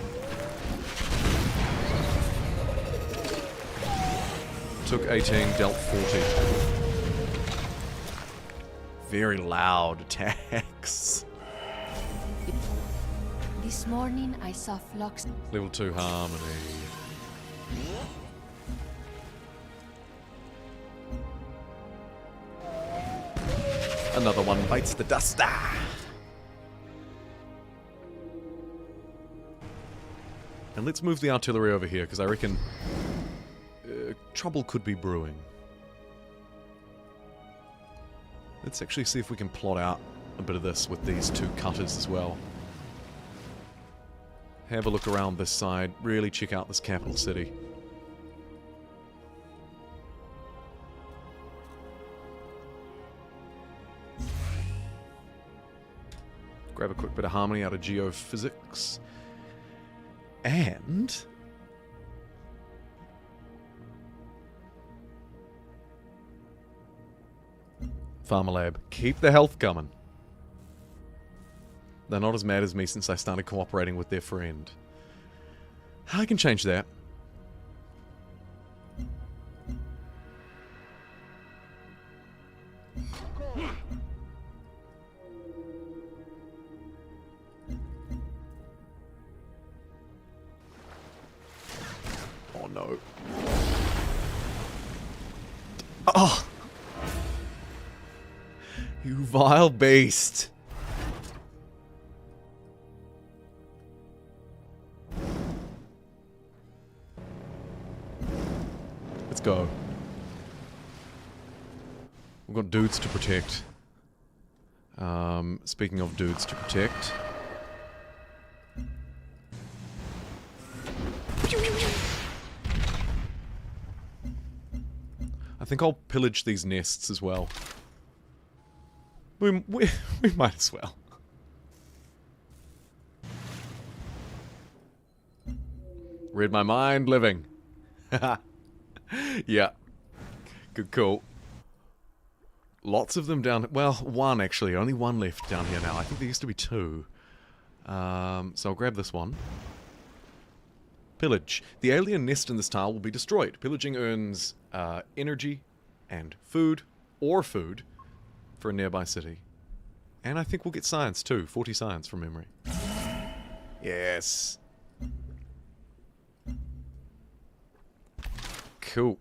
Took 18, dealt 40. Very loud attacks. This morning I saw flocks. Level 2 harmony. Another one bites the dust. And let's move the artillery over here, because I reckon trouble could be brewing. Let's actually see if we can plot out a bit of this with these 2 cutters as well. Have a look around this side. Really check out this capital city. Grab a quick bit of harmony out of geophysics. And Pharma Lab. Keep the health coming. They're not as mad as me since I started cooperating with their friend. I can change that. Oh no. Oh! You vile beast! Let's go. We've got dudes to protect. Speaking of dudes to protect. I think I'll pillage these nests as well. We might as well. Read my mind, living. Yeah. Good call. Lots of them down... Well, one actually. Only one left down here now. I think there used to be two. So I'll grab this one. Pillage. The alien nest in this tile will be destroyed. Pillaging earns energy and food, or food, for a nearby city. And I think we'll get science too. 40 science from memory. Yes. Cool.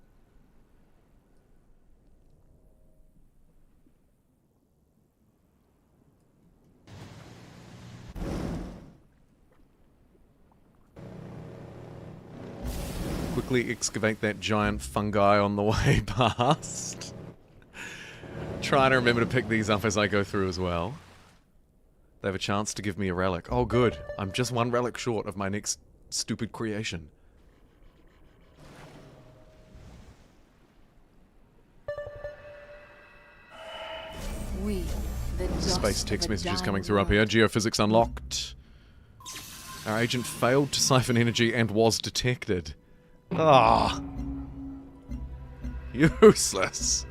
Quickly excavate that giant fungi on the way past. Trying to remember to pick these up as I go through as well. They have a chance to give me a relic. Oh good, I'm just one relic short of my next stupid creation. We, the dust Space of text a messages dying coming through up here. world. Geophysics unlocked. Our agent failed to siphon energy and was detected. Ah. Useless.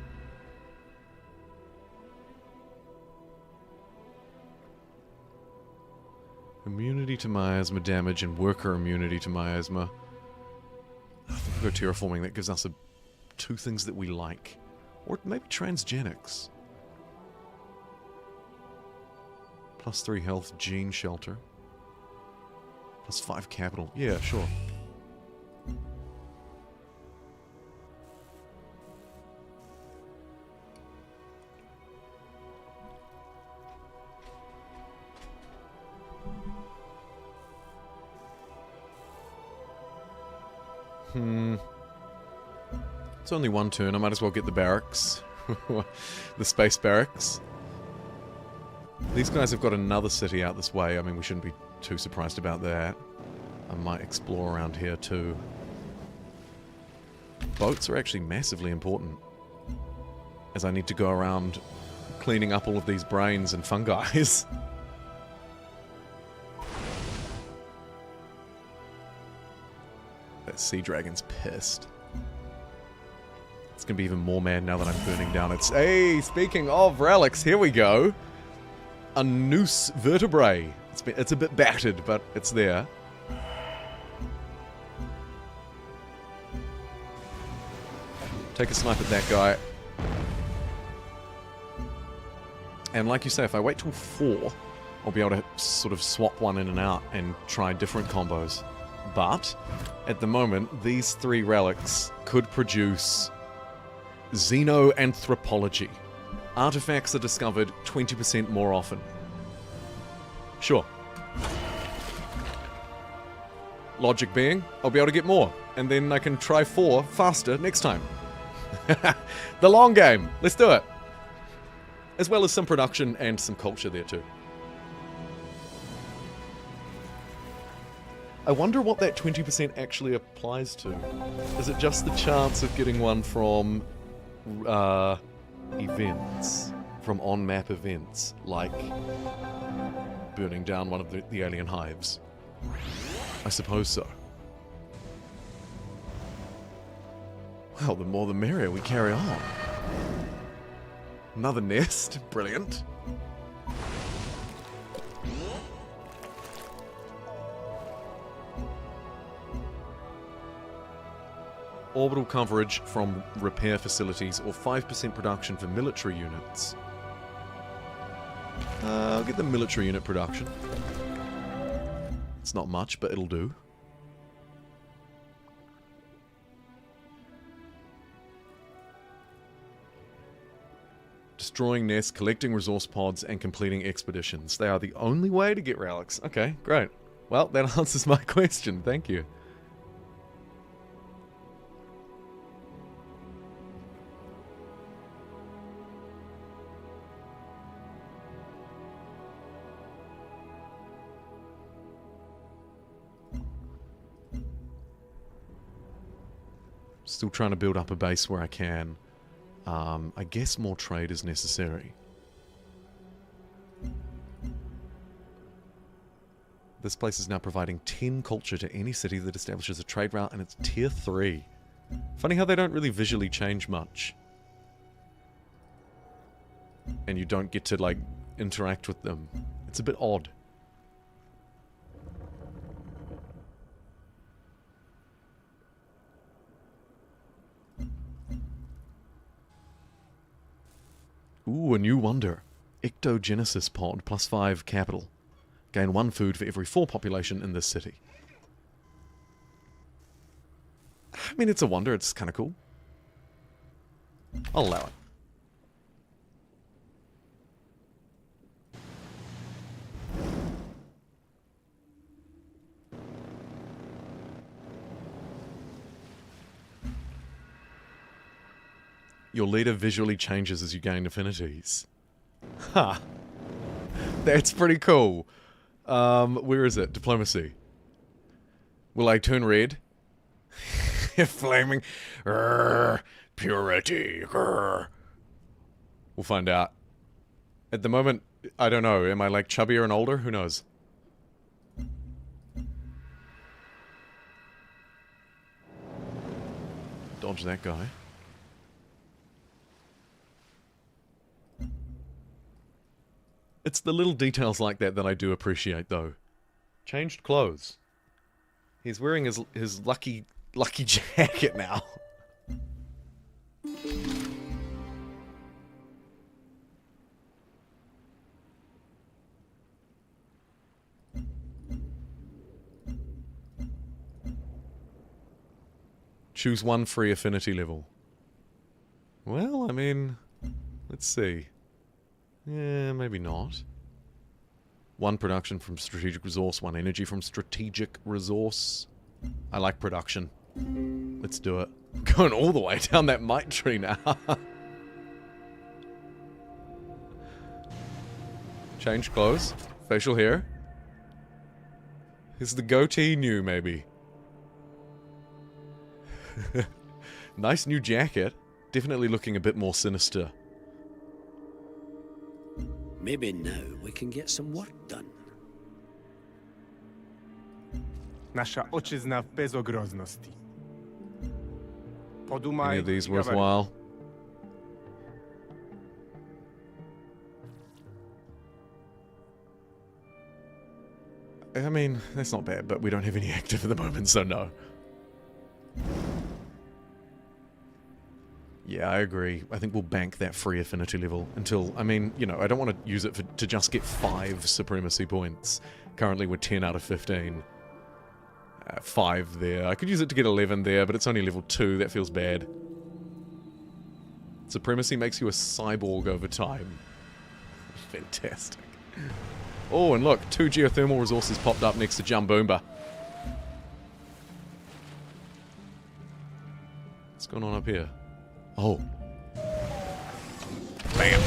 Immunity to miasma damage and worker immunity to miasma. I think we'll go terraforming. That gives us two things that we like. Or maybe transgenics. +3 health, gene shelter. +5 capital. Yeah, sure. It's only one turn. I might as well get the barracks. The space barracks. These guys have got another city out this way. I mean, we shouldn't be too surprised about that. I might explore around here too. Boats are actually massively important, as I need to go around cleaning up all of these brains and fungi. That sea dragon's pissed. It's gonna be even more mad now that I'm burning down its... Hey, speaking of relics, here we go. A noose vertebrae. It's a bit battered, but it's there. Take a snipe at that guy. And like you say, if I wait till 4, I'll be able to sort of swap one in and out and try different combos. But, at the moment, these 3 relics could produce xenoanthropology. Artifacts are discovered 20% more often. Sure. Logic being, I'll be able to get more, and then I can try 4 faster next time. The long game. Let's do it. As well as some production and some culture there too. I wonder what that 20% actually applies to. Is it just the chance of getting one from events? From on-map events, like burning down one of the alien hives? I suppose so. Well, the more the merrier. We carry on. Another nest. Brilliant. Orbital coverage from repair facilities or 5% production for military units. I'll get the military unit production. It's not much, but it'll do. Destroying nests, collecting resource pods, and completing expeditions. They are the only way to get relics. Okay, great. Well, that answers my question. Thank you. Still trying to build up a base where I can. I guess more trade is necessary. This place is now providing 10 culture to any city that establishes a trade route, and it's tier 3. Funny how they don't really visually change much. And you don't get to, like, interact with them. It's a bit odd. Ooh, a new wonder. Ectogenesis pod, +5 capital. Gain 1 food for every 4 population in this city. I mean, it's a wonder. It's kind of cool. I'll allow it. Your leader visually changes as you gain affinities. Ha! That's pretty cool. Where is it? Diplomacy. Will I turn red? Flaming. Purity. We'll find out. At the moment, I don't know. Am I like chubbier and older? Who knows? Dodge that guy. It's the little details like that that I do appreciate, though. Changed clothes. He's wearing his lucky jacket now. Choose 1 free affinity level. Well, I mean, let's see. Yeah, maybe not. 1 production from strategic resource, 1 energy from strategic resource. I like production. Let's do it. I'm going all the way down that might tree now. Change clothes. Facial hair. Is the goatee new, maybe? Nice new jacket. Definitely looking a bit more sinister. Maybe now we can get some work done. Nasza ojczyzna w bezogrozności. Podumaj, Any of these i gawaj. worthwhile? I mean, that's not bad, but we don't have any active at the moment, so no. Yeah, I agree. I think we'll bank that free affinity level until, I mean, you know, I don't want to use it to just get 5 supremacy points. Currently we're 10 out of 15. 5 there. I could use it to get 11 there, but it's only level 2. That feels bad. Supremacy makes you a cyborg over time. Fantastic. Oh, and look, 2 geothermal resources popped up next to JumboPixel. What's going on up here? Oh. Bam.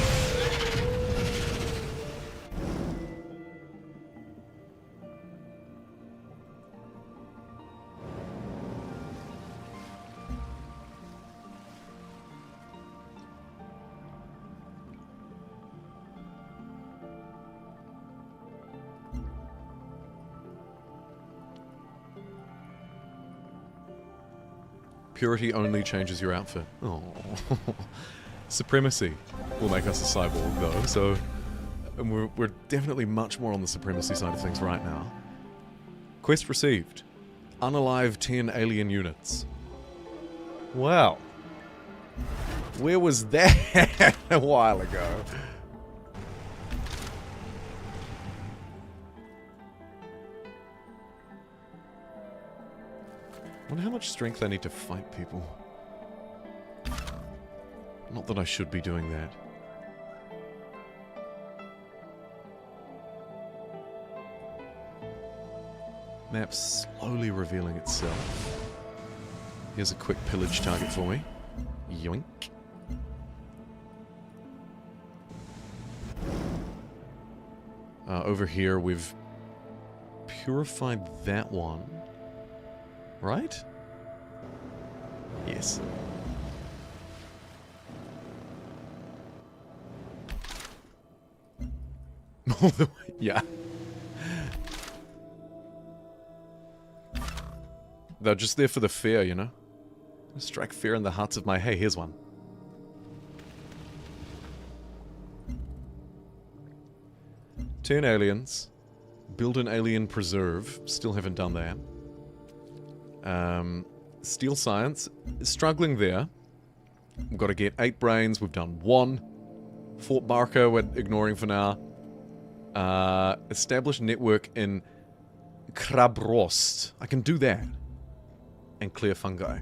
Purity only changes your outfit. Oh. Supremacy will make us a cyborg, though, so and we're definitely much more on the supremacy side of things right now. Quest received. Unalive 10 alien units. Wow. Where was that a while ago? I wonder how much strength I need to fight people. Not that I should be doing that. Map slowly revealing itself. Here's a quick pillage target for me. Yoink. Over here we've purified that one. Right? Yes. All the way, yeah. They're just there for the fear, you know? Strike fear in the hearts of my... Hey, here's one. Turn aliens. Build an alien preserve. Still haven't done that. Steal science. Struggling there. We've got to get 8 brains. We've done 1. Fort Barker we're ignoring for now. Establish network in Krabrost. I can do that. And clear fungi.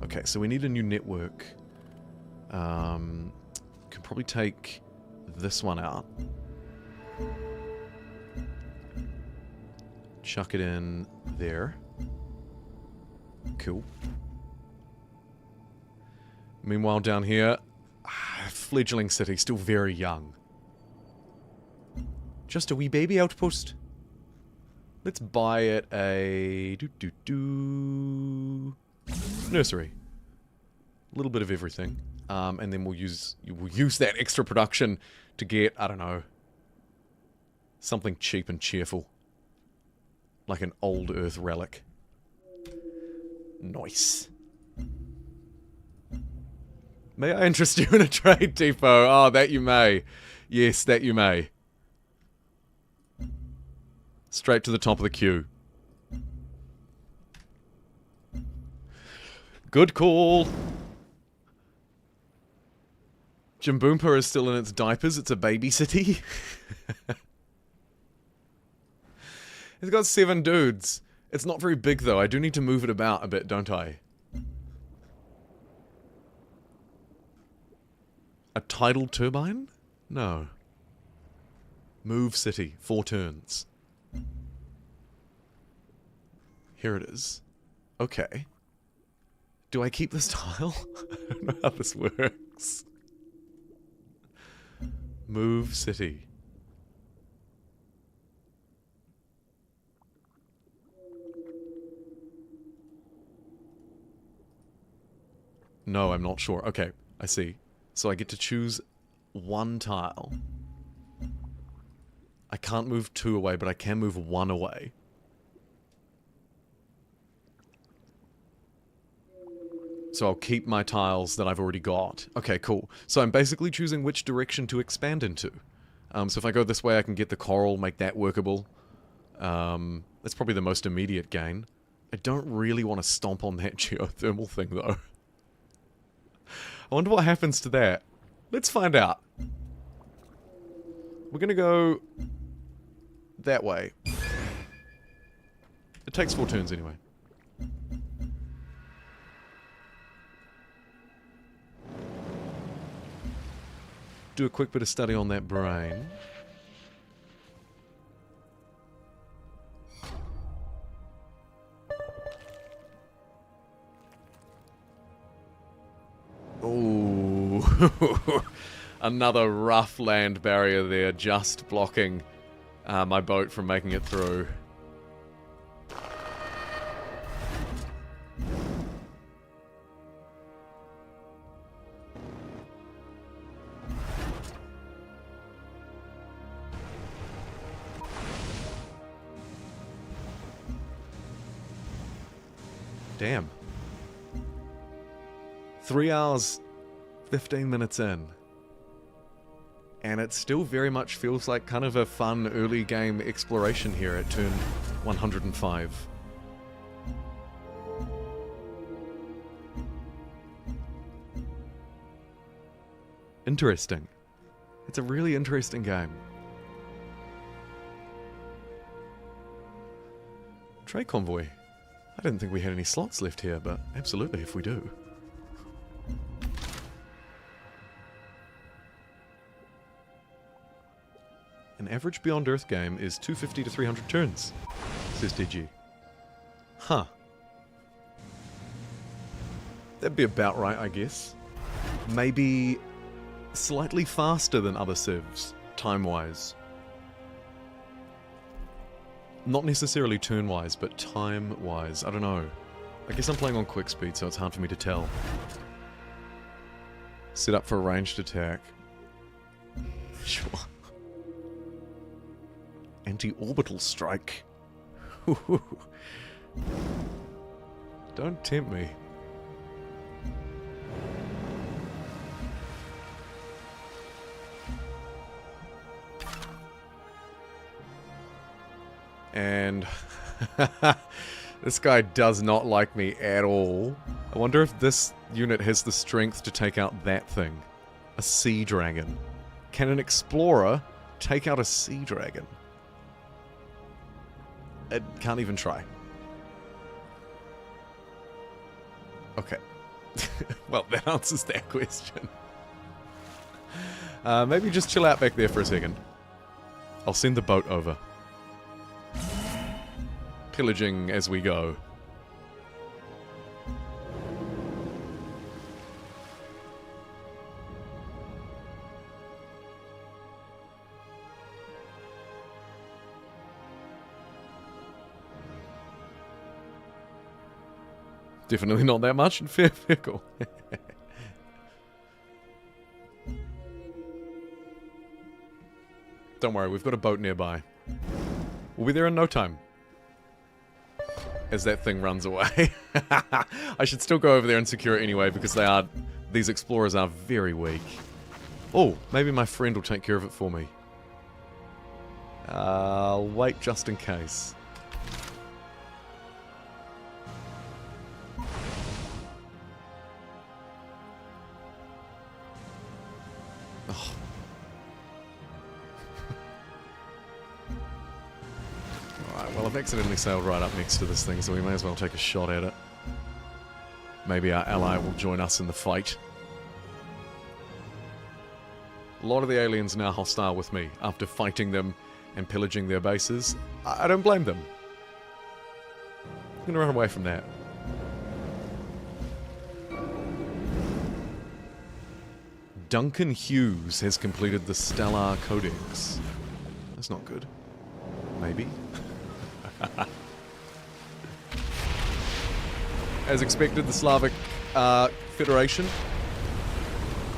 Okay, so we need a new network. Can probably take this one out. Chuck it in there. Cool. Meanwhile, down here, fledgling city, still very young. Just a wee baby outpost. Let's buy it a nursery. A little bit of everything, and then we'll use that extra production to get, I don't know, something cheap and cheerful, like an old Earth relic. Nice. May I interest you in a trade depot? Oh, that you may. Yes, that you may. Straight to the top of the queue. Good call. Jimboompa is still in its diapers. It's a baby city. It's got 7 dudes. It's not very big, though. I do need to move it about a bit, don't I? A tidal turbine? No. Move city. 4 turns. Here it is. Okay. Do I keep this tile? I don't know how this works. Move city. No, I'm not sure. Okay, I see. So I get to choose 1 tile. I can't move 2 away, but I can move 1 away. So I'll keep my tiles that I've already got. Okay, cool. So I'm basically choosing which direction to expand into. So if I go this way, I can get the coral, make that workable. That's probably the most immediate gain. I don't really want to stomp on that geothermal thing, though. I wonder what happens to that. Let's find out. We're gonna go that way. It takes 4 turns anyway. Do a quick bit of study on that brain. Oh, another rough land barrier there, just blocking my boat from making it through. Damn. 3 hours, 15 minutes in. And it still very much feels like kind of a fun early game exploration here at turn 105. Interesting. It's a really interesting game. Trade convoy. I didn't think we had any slots left here, but absolutely if we do. An average Beyond Earth game is 250 to 300 turns, says DG. Huh. That'd be about right, I guess. Maybe slightly faster than other civs, time-wise. Not necessarily turn-wise, but time-wise. I don't know. I guess I'm playing on quick speed, so it's hard for me to tell. Set up for a ranged attack. Sure. Anti-orbital strike. Don't tempt me. And this guy does not like me at all. I wonder if this unit has the strength to take out that thing. A sea dragon. Can an explorer take out a sea dragon? It can't even try. Okay. Well, that answers that question. Maybe just chill out back there for a second. I'll send the boat over. Pillaging as we go. Definitely not that much in Fair Pickle. Don't worry, we've got a boat nearby. We'll be there in no time. As that thing runs away. I should still go over there and secure it anyway, because these explorers are very weak. Oh, maybe my friend will take care of it for me. I'll wait just in case. Oh. Alright, well I've accidentally sailed right up next to this thing, so we may as well take a shot at it. Maybe our ally will join us in the fight. A lot of the aliens now hostile with me after fighting them and pillaging their bases. I don't blame them. I'm gonna run away from that. Duncan Hughes has completed the Stellar Codex. That's not good. Maybe. As expected, the Slavic Federation.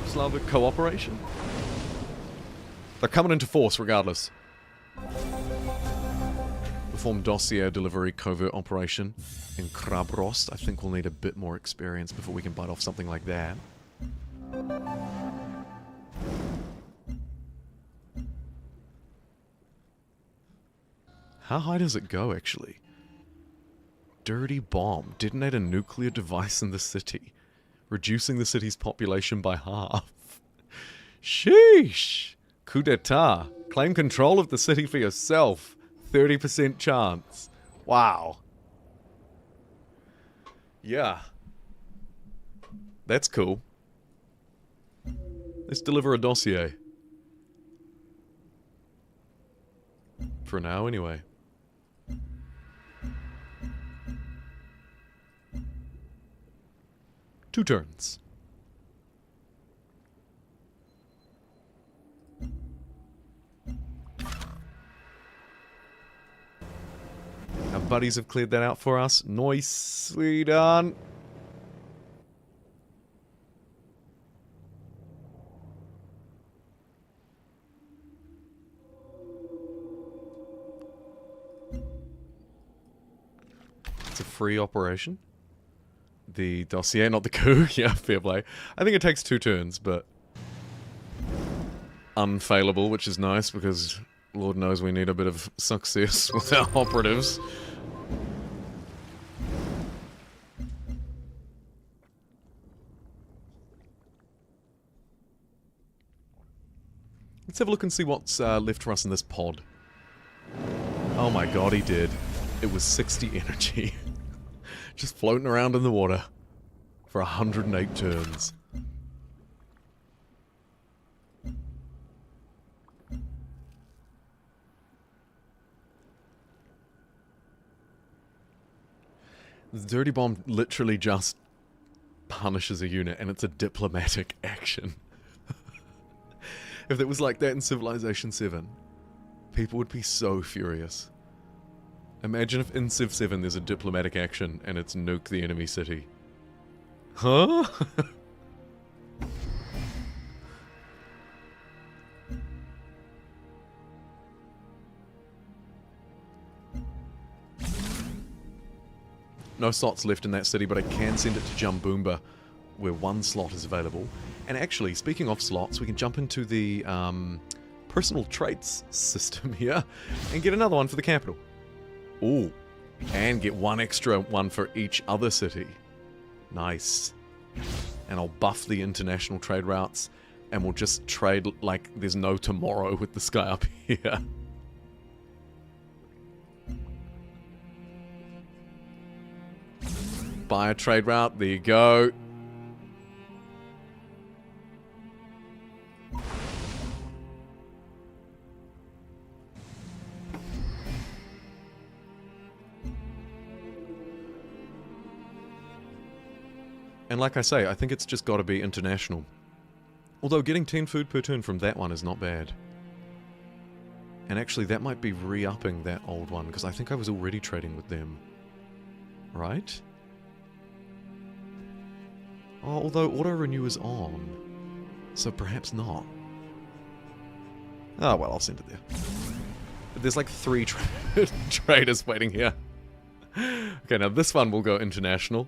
Slavic Cooperation. They're coming into force regardless. Perform dossier delivery covert operation in Krabrost. I think we'll need a bit more experience before we can bite off something like that. How high does it go, actually? Dirty bomb. Detonate a nuclear device in the city. Reducing the city's population by half. Sheesh! Coup d'etat. Claim control of the city for yourself. 30% chance. Wow. Yeah. That's cool. Let's deliver a dossier. For now, anyway. Two turns. Our buddies have cleared that out for us. Nicely done. It's a free operation. The dossier, not the coup. Yeah, fair play. I think it takes 2 turns, but unfailable, which is nice because Lord knows we need a bit of success with our operatives. Let's have a look and see what's left for us in this pod. Oh my god, he did. It was 60 energy. Just floating around in the water for 108 turns. The dirty bomb literally just punishes a unit, and it's a diplomatic action. If it was like that in Civilization 7, people would be so furious. Imagine if in Civ 7 there's a diplomatic action and it's nuke the enemy city. Huh? No slots left in that city, but I can send it to Jumboomba, where 1 slot is available. And actually, speaking of slots, we can jump into the personal traits system here and get another one for the capital. Ooh, and get 1 extra one for each other city. Nice. And I'll buff the international trade routes, and we'll just trade like there's no tomorrow with this guy up here. Buy a trade route, there you go. And like I say, I think it's just got to be international. Although getting 10 food per turn from that one is not bad. And actually that might be re-upping that old one, because I think I was already trading with them. Right? Oh, although auto-renew is on. So perhaps not. Oh well, I'll send it there. But there's like 3 traders waiting here. Okay, now this one will go international.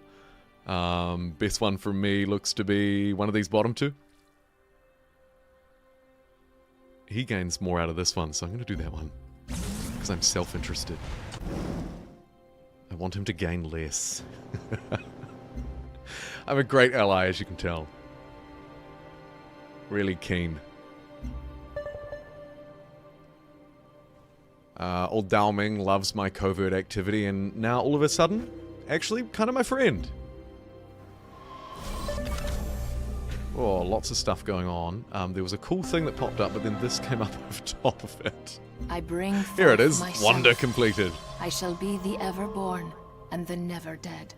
Best one for me looks to be one of these bottom 2. He gains more out of this one, so I'm going to do that one. Because I'm self-interested. I want him to gain less. I'm a great ally, as you can tell. Really keen. Old Dao Ming loves my covert activity, and now all of a sudden, actually kind of my friend. Oh, lots of stuff going on. There was a cool thing that popped up, but then this came up over top of it. I bring forth Here it is. myself. Wonder completed. I shall be the ever-born and the never-dead.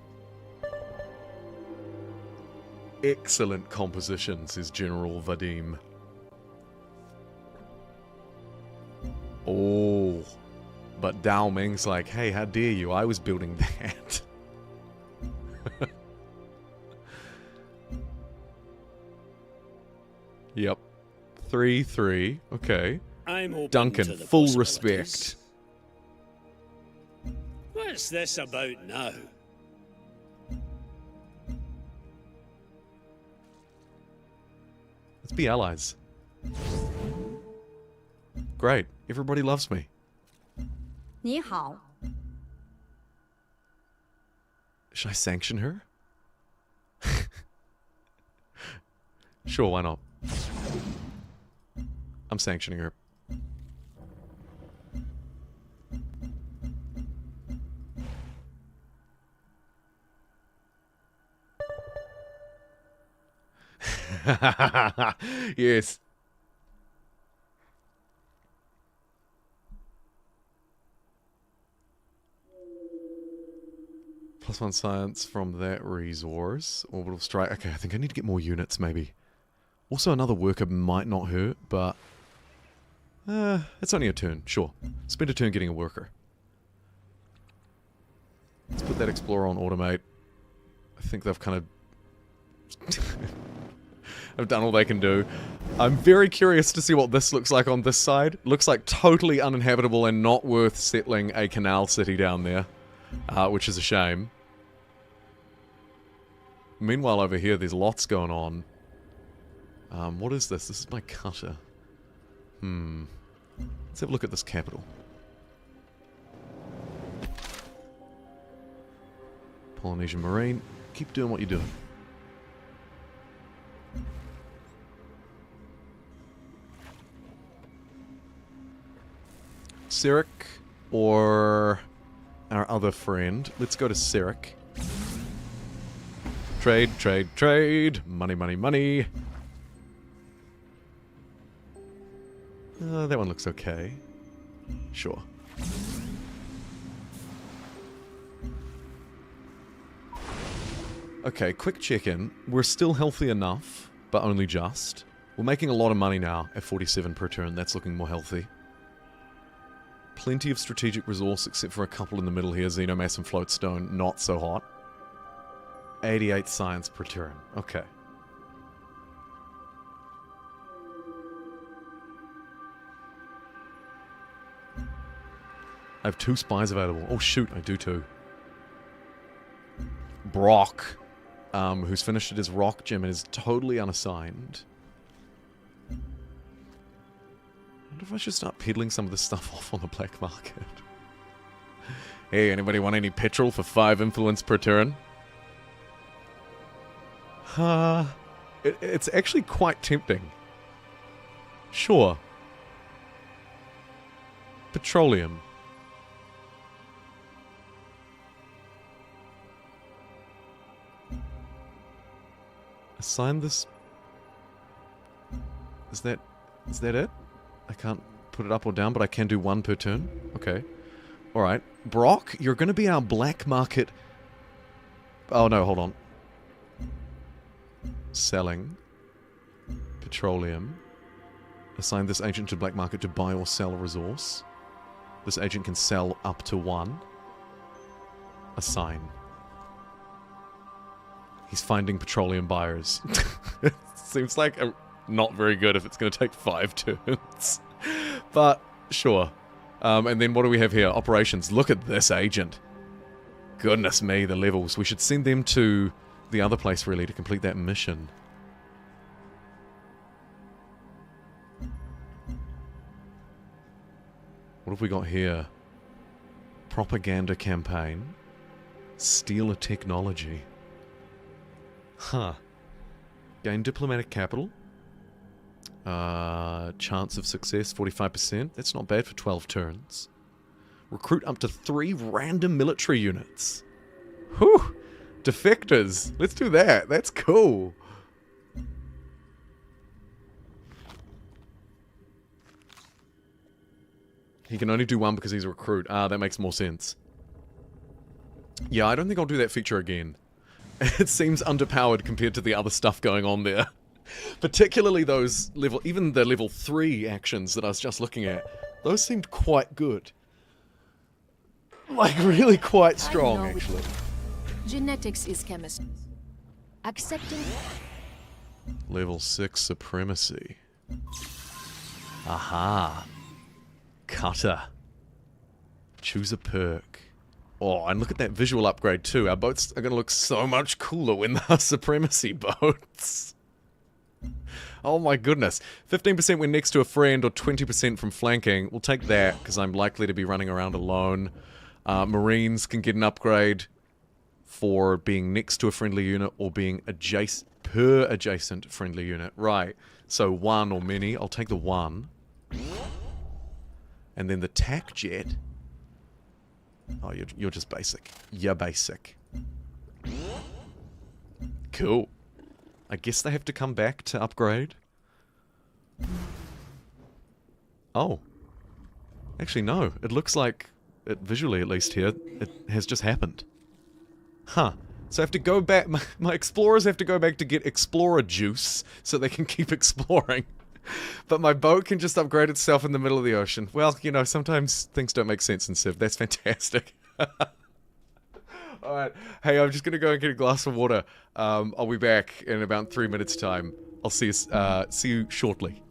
Excellent composition, says General Vadim. Oh. But Dao Ming's like, hey, how dare you? I was building that. Yep. 3-3. Okay. I'm open Duncan, to the full possibilities. respect. What's this about now? Let's be allies. Great. Everybody loves me. 你好， Should I sanction her? Sure, why not? I'm sanctioning her. Yes. +1 science from that resource. Orbital strike. Okay, I think I need to get more units, maybe. Also, another worker might not hurt, but... it's only a turn, sure. Spend a turn getting a worker. Let's put that explorer on automate. I think they've kind of... I've done all they can do. I'm very curious to see what this looks like on this side. Looks like totally uninhabitable and not worth settling a canal city down there. Which is a shame. Meanwhile, over here, there's lots going on. What is this? This is my cutter. Let's have a look at this capital. Polynesian Marine. Keep doing what you're doing. Sirik or our other friend. Let's go to Sirik. Trade, trade, trade. Money, money, money. That one looks okay. Sure. Okay, quick check-in. We're still healthy enough, but only just. We're making a lot of money now at 47 per turn. That's looking more healthy. Plenty of strategic resource, except for a couple in the middle here. Xenomass and Floatstone, not so hot. 88 science per turn. Okay. I have 2 spies available. Oh shoot, I do too. Brock, who's finished at his rock gym and is totally unassigned. I wonder if I should start peddling some of this stuff off on the black market. Hey, anybody want any petrol for 5 influence per turn? It's actually quite tempting. Sure. Petroleum. Assign this... Is that it? I can't put it up or down, but I can do 1 per turn. Okay. Alright. Brock, you're going to be our black market... Oh no, hold on. Selling. Petroleum. Assign this agent to black market to buy or sell a resource. This agent can sell up to 1. Assign. He's finding petroleum buyers. It seems like not very good if it's going to take 5 turns. But, sure. And then what do we have here? Operations. Look at this agent. Goodness me, the levels. We should send them to the other place, really, to complete that mission. What have we got here? Propaganda campaign. Steal a technology. Huh. Gain diplomatic capital. Chance of success, 45%. That's not bad for 12 turns. Recruit up to 3 random military units. Whew! Defectors. Let's do that. That's cool. He can only do 1 because he's a recruit. Ah, that makes more sense. Yeah, I don't think I'll do that feature again. It seems underpowered compared to the other stuff going on there. Particularly those level... Even the level 3 actions that I was just looking at. Those seemed quite good. Like, really quite strong, actually. Genetics is chemistry. Accepting... Level 6 supremacy. Aha. Cutter. Choose a perk. Oh, and look at that visual upgrade too. Our boats are going to look so much cooler when they're supremacy boats. Oh my goodness. 15% when next to a friend or 20% from flanking. We'll take that because I'm likely to be running around alone. Marines can get an upgrade for being next to a friendly unit or being adjacent friendly unit. Right. So 1 or many. I'll take the 1. And then the tac jet. Oh, you're just basic. You're basic. Cool. I guess they have to come back to upgrade. Oh. Actually, no. It looks like, visually at least here, it has just happened. Huh. So I have to go back, my explorers have to go back to get explorer juice so they can keep exploring. But my boat can just upgrade itself in the middle of the ocean. Well, you know, sometimes things don't make sense in Civ. That's fantastic. Alright. Hey, I'm just gonna go and get a glass of water. I'll be back in about 3 minutes' time. I'll see you shortly.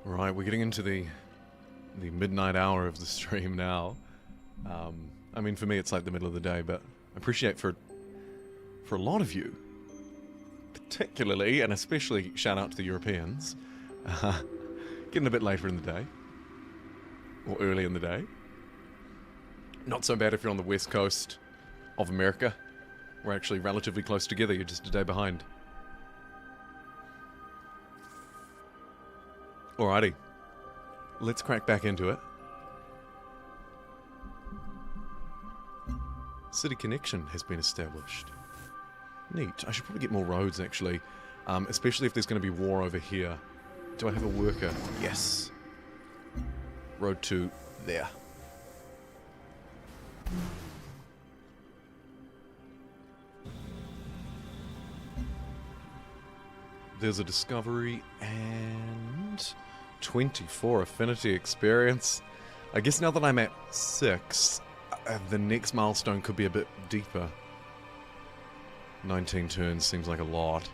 Right, we're getting into the midnight hour of the stream now. I mean, for me, it's like the middle of the day, but I appreciate for a lot of you, particularly and especially shout out to the Europeans, getting a bit later in the day, or early in the day. Not so bad if you're on the west coast of America. We're actually relatively close together, you're just a day behind. Alrighty, let's crack back into it. City connection has been established. Neat. I should probably get more roads, actually. Especially if there's going to be war over here. Do I have a worker? Yes. Road to there. There's a discovery and 24 affinity experience. I guess now that I'm at 6, the next milestone could be a bit deeper. 19 turns seems like a lot.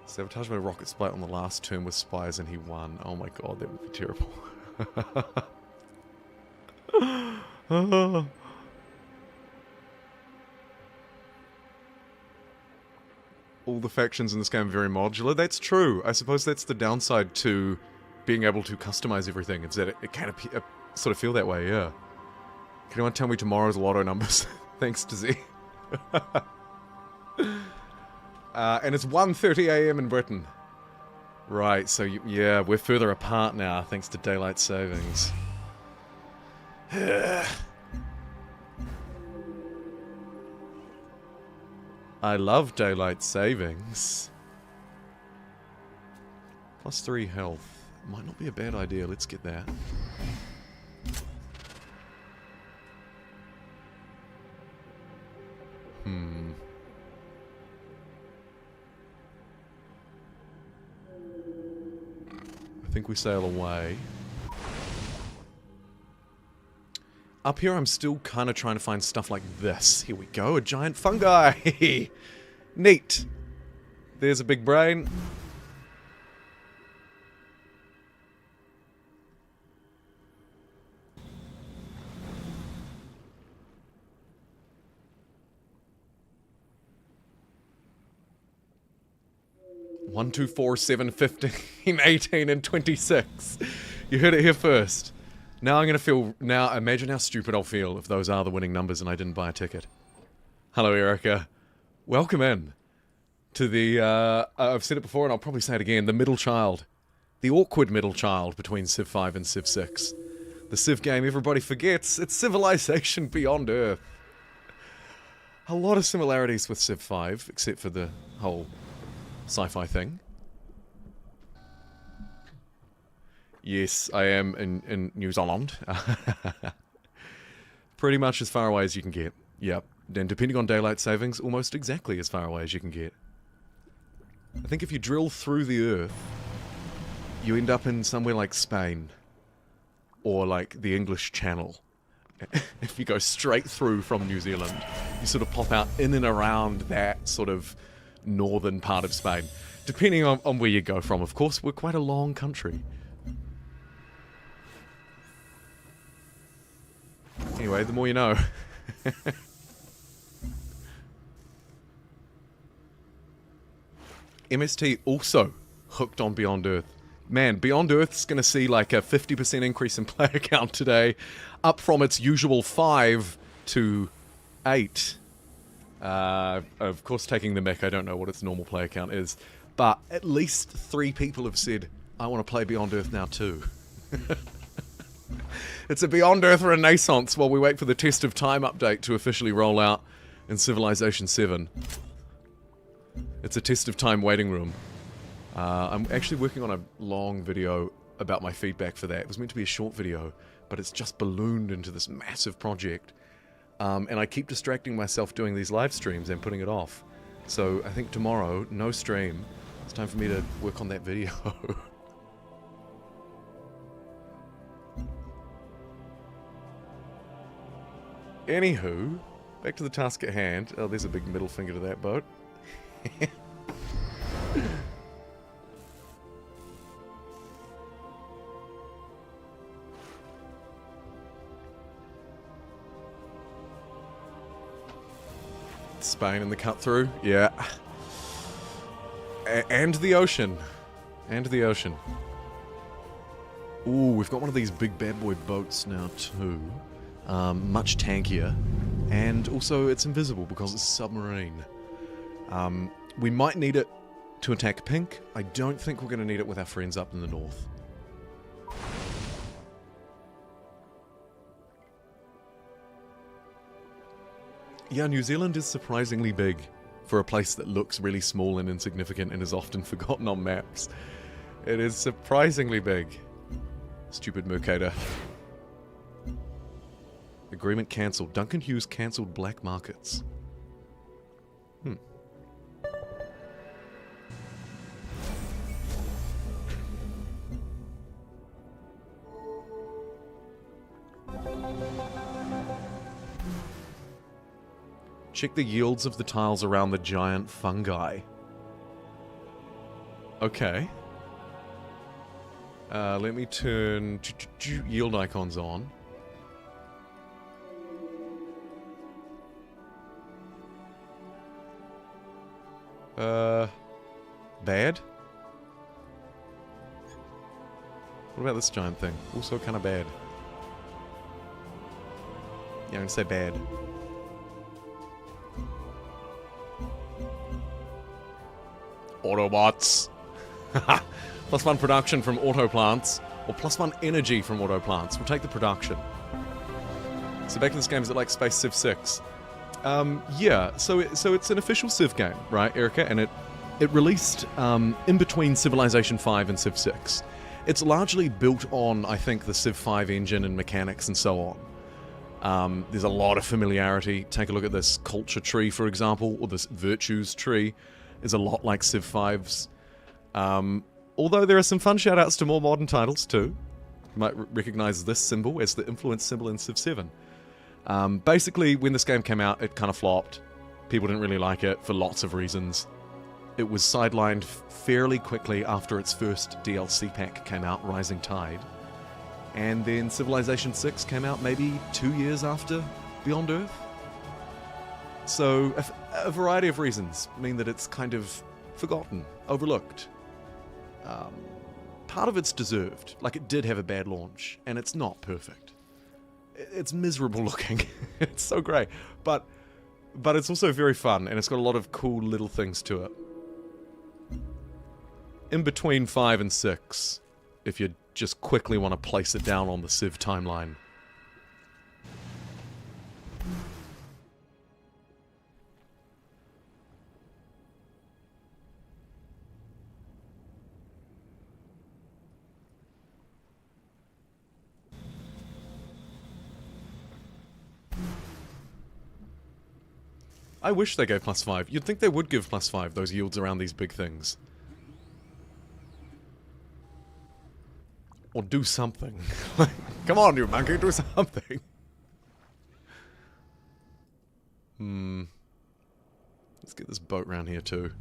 Sabotage by rocket spite on the last turn with spies and he won. Oh my god, that would be terrible. All the factions in this game are very modular. That's true. I suppose that's the downside to being able to customize everything, is that it can sort of feel that way, yeah. Can anyone tell me tomorrow's lotto numbers? Thanks to Z. And it's 1:30 AM in Britain. Right, so yeah, we're further apart now, thanks to daylight savings. I love daylight savings. +3 health. Might not be a bad idea, let's get that. I think we sail away. Up here I'm still kind of trying to find stuff like this. Here we go, a giant fungi! Neat! There's a big brain. One, 2, 4, 7, 15, 18, and 26. You heard it here first. Now I'm gonna feel. Now imagine how stupid I'll feel if those are the winning numbers and I didn't buy a ticket. Hello, Erica. Welcome in to the. I've said it before and I'll probably say it again. The middle child, the awkward middle child between Civ 5 and Civ 6. The Civ game everybody forgets. It's Civilization Beyond Earth. A lot of similarities with Civ 5, except for the whole sci-fi thing. Yes, I am in New Zealand. Pretty much as far away as you can get. Yep. And depending on daylight savings, almost exactly as far away as you can get. I think if you drill through the Earth, you end up in somewhere like Spain. Or like the English Channel. If you go straight through from New Zealand, you sort of pop out in and around that sort of northern part of Spain. Depending on where you go from, of course, we're quite a long country. Anyway, the more you know. MST also hooked on Beyond Earth. Man, Beyond Earth's gonna see like a 50% increase in player count today, up from its usual 5 to 8. Of course, taking the mech, I don't know what its normal player count is, but at least 3 people have said, I want to play Beyond Earth now too. It's a Beyond Earth renaissance while we wait for the Test of Time update to officially roll out in Civilization 7. It's a Test of Time waiting room. I'm actually working on a long video about my feedback for that. It was meant to be a short video, but it's just ballooned into this massive project. And I keep distracting myself doing these live streams and putting it off. So I think tomorrow, no stream. It's time for me to work on that video. Anywho, Back to the task at hand. Oh, there's a big middle finger to that boat. Spain and the cut through, yeah. And the ocean. And the ocean. Ooh, we've got one of these big bad boy boats now too. Much tankier. And also it's invisible because it's a submarine. We might need it to attack pink. I don't think we're going to need it with our friends up in the north. Yeah, New Zealand is surprisingly big for a place that looks really small and insignificant and is often forgotten on maps. It is surprisingly big. Stupid Mercator. Agreement cancelled. Duncan Hughes cancelled black markets. Check the yields of the tiles around the giant fungi. Okay. Let me turn yield icons on. Bad? What about this giant thing? Also kind of bad. Yeah, I'm gonna say bad. Autobots. +1 production from auto plants, or +1 energy from auto plants. We'll take the production. So back in this game, is it like Space Civ 6? Yeah, so it's an official Civ game, right, Erica? And it released in between Civilization 5 and Civ 6. It's largely built on, I think, the Civ 5 engine and mechanics and so on. There's a lot of familiarity. Take a look at this culture tree, for example, or this virtues tree. Is a lot like Civ 5's. Although there are some fun shoutouts to more modern titles too. You might recognize this symbol as the influence symbol in Civ 7. Basically, when this game came out, it kind of flopped. People didn't really like it for lots of reasons. It was sidelined fairly quickly after its first DLC pack came out, Rising Tide. And then Civilization 6 came out maybe 2 years after Beyond Earth. So, a variety of reasons mean that it's kind of forgotten, overlooked. Part of it's deserved. Like, it did have a bad launch, and it's not perfect. It's miserable looking. It's so grey. But it's also very fun, and it's got a lot of cool little things to it. In between 5 and 6, if you just quickly want to place it down on the Civ timeline. I wish they gave +5. You'd think they would give +5, those yields around these big things. Or do something. Come on, you monkey, do something. Let's get this boat round here too.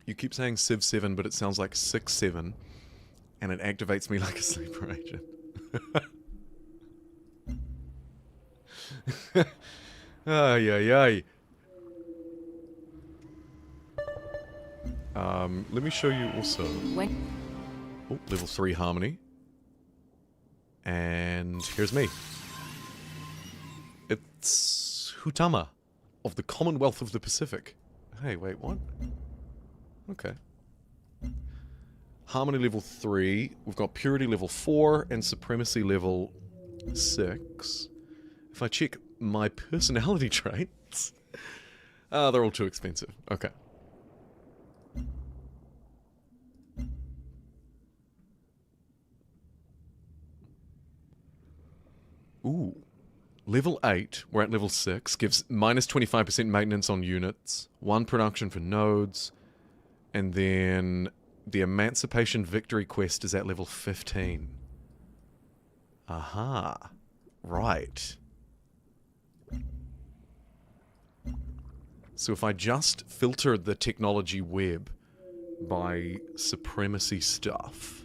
You keep saying Civ 7, but it sounds like 6-7, and it activates me like a sleeper agent. Ay, ay, ay. Let me show you also. Oh, level 3 harmony. And here's me. It's Hutama of the Commonwealth of the Pacific. Hey, wait, what? Okay. Harmony level 3. We've got Purity level 4 and Supremacy level 6. If I check my personality traits... they're all too expensive. Okay. Ooh. Level 8, we're at level 6, gives minus 25% maintenance on units, 1 production for nodes, and then the Emancipation Victory quest is at level 15. Aha. Right. So if I just filter the technology web by supremacy stuff...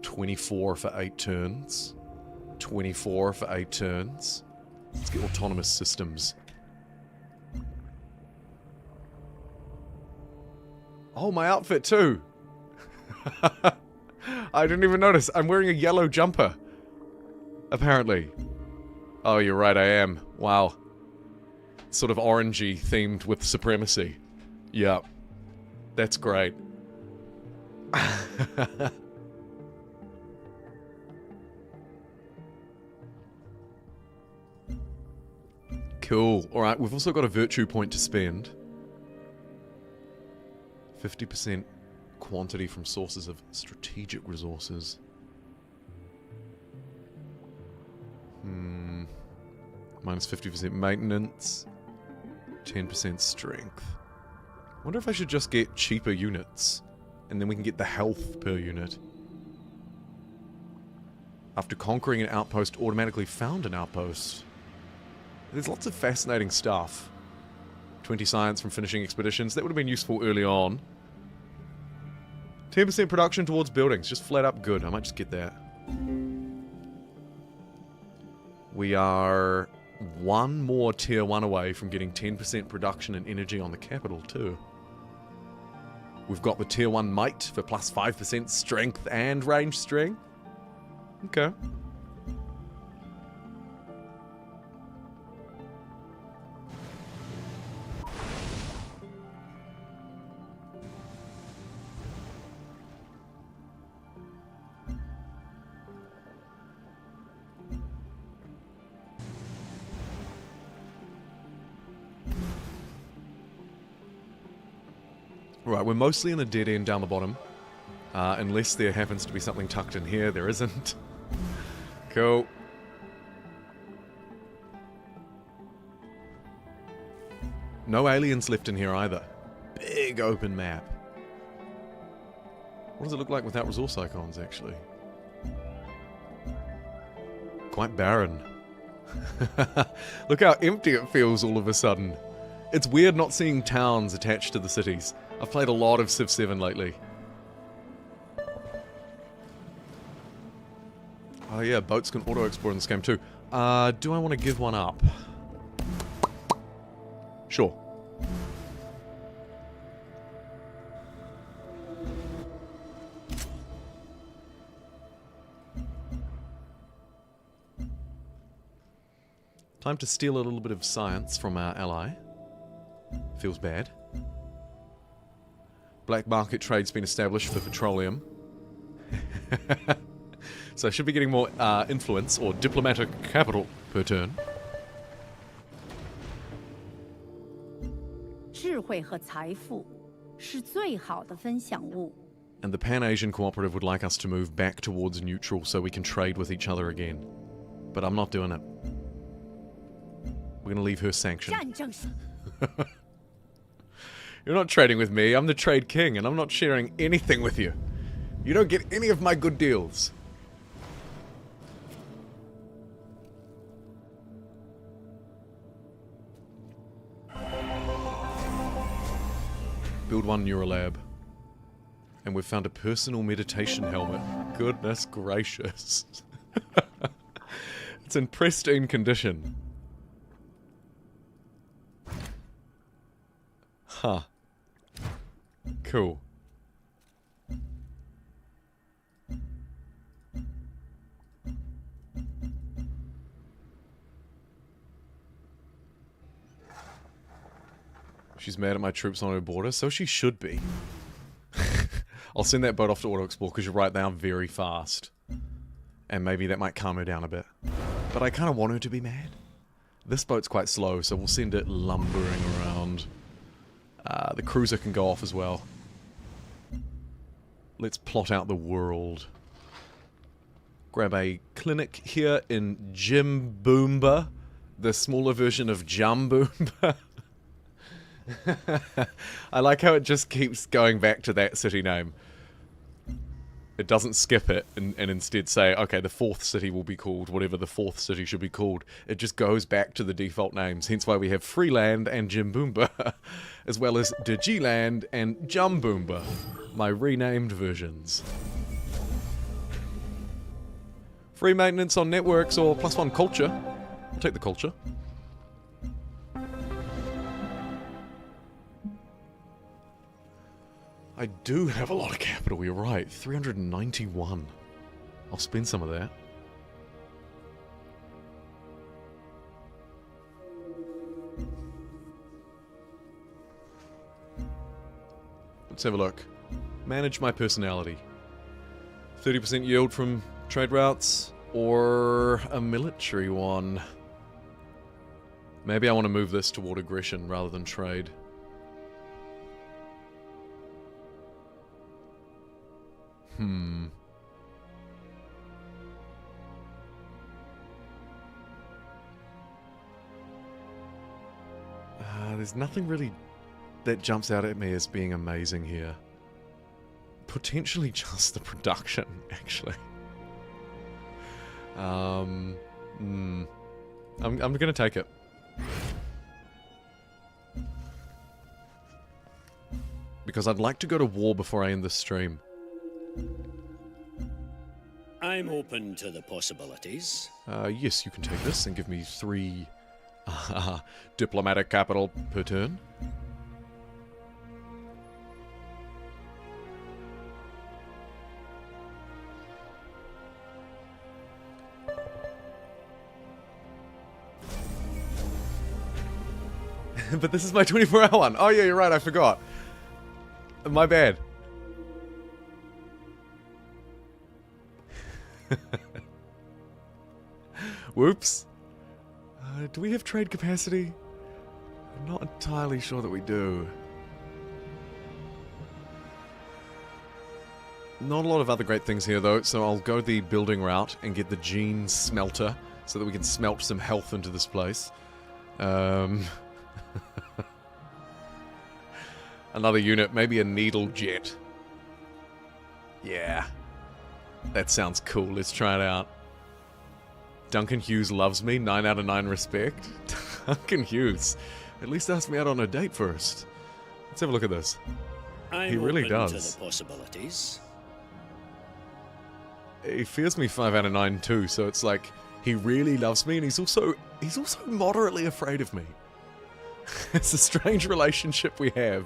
24 for 8 turns. 24 for 8 turns. Let's get autonomous systems. Oh, my outfit too! I didn't even notice. I'm wearing a yellow jumper. Apparently. Oh, you're right, I am. Wow. Sort of orangey themed with supremacy. Yeah. That's great. Cool. Alright, we've also got a virtue point to spend. 50% quantity from sources of strategic resources. Minus 50% maintenance. 10% strength. Wonder if I should just get cheaper units. And then we can get the health per unit. After conquering an outpost, automatically found an outpost. There's lots of fascinating stuff. 20 science from finishing expeditions. That would have been useful early on. 10% production towards buildings. Just flat up good. I might just get that. We are 1 more tier 1 away from getting 10% production and energy on the capital too. We've got the tier 1 might for plus 5% strength and range strength. Okay. Right, we're mostly in a dead end down the bottom. Unless there happens to be something tucked in here. There isn't. Cool. No aliens left in here either. Big open map. What does it look like without resource icons, actually? Quite barren. Look how empty it feels all of a sudden. It's weird not seeing towns attached to the cities. I've played a lot of Civ 7 lately. Oh yeah, boats can auto-explore in this game too. Do I want to give one up? Sure. Time to steal a little bit of science from our ally. Feels bad. Black market trade's been established for petroleum. So I should be getting more influence or diplomatic capital per turn. 智慧和财富是最好的分享物。 And the Pan-Asian Cooperative would like us to move back towards neutral so we can trade with each other again. But I'm not doing it. We're gonna leave her sanctioned. 战争是 You're not trading with me, I'm the trade king, and I'm not sharing anything with you. You don't get any of my good deals. Build 1 Neuralab. And we've found a personal meditation helmet. Goodness gracious. It's in pristine condition. Huh. Cool. She's mad at my troops on her border, so she should be. I'll send that boat off to auto-explore, because you're right, they are very fast. And maybe that might calm her down a bit. But I kind of want her to be mad. This boat's quite slow, so we'll send it lumbering around. The cruiser can go off as well. Let's plot out the world. Grab a clinic here in Jimboomba, the smaller version of Jumboomba. I like how it just keeps going back to that city name. It doesn't skip it and instead say, okay, the fourth city will be called whatever the fourth city should be called. It just goes back to the default names, hence why we have Freeland and Jimboomba, as well as Digiland and Jumboomba, my renamed versions. Free maintenance on networks or +1 culture. I'll take the culture. I do have a lot of capital, you're right. 391. I'll spend some of that. Let's have a look. Manage my personality. 30% yield from trade routes or a military one. Maybe I want to move this toward aggression rather than trade. There's nothing really that jumps out at me as being amazing here. Potentially just the production, actually. I'm gonna take it. Because I'd like to go to war before I end this stream. I'm open to the possibilities. Yes, you can take this and give me 3 diplomatic capital per turn. But this is my 24-hour one. Oh yeah, you're right, I forgot. My bad. Whoops. Do we have trade capacity? I'm not entirely sure that we do. Not a lot of other great things here though, so I'll go the building route and get the gene smelter so that we can smelt some health into this place. Another unit, maybe a needle jet. Yeah. That sounds cool, let's try it out. Duncan Hughes loves me, 9 out of 9 respect. Duncan Hughes. At least ask me out on a date first. Let's have a look at this. He really does. To the possibilities. He fears me 5 out of 9 too, so it's like he really loves me and he's also moderately afraid of me. It's a strange relationship we have.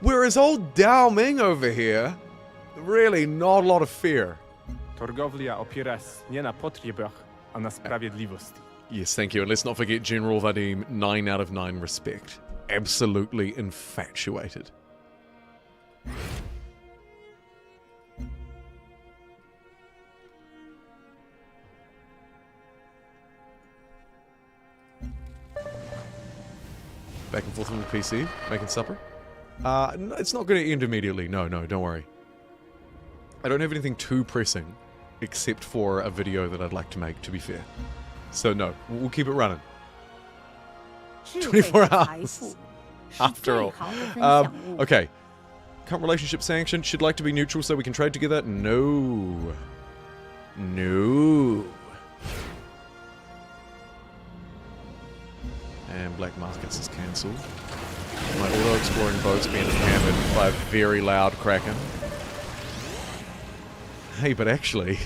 Whereas old Dao Ming over here, really not a lot of fear. Torgowlia opiera nie na potrzebach, a na sprawiedliwości. Yes, thank you. And let's not forget General Vadim, 9 out of 9 respect. Absolutely infatuated. Back and forth on the PC, making supper. No, it's not going to end immediately. No, don't worry. I don't have anything too pressing, except for a video that I'd like to make, to be fair. So no, we'll keep it running. 24 hours. After all. Okay. Current relationship sanctioned. Should like to be neutral so we can trade together? No. No. And Black Markets is cancelled. My auto-exploring boat's being hammered by a very loud kraken. Hey, but actually...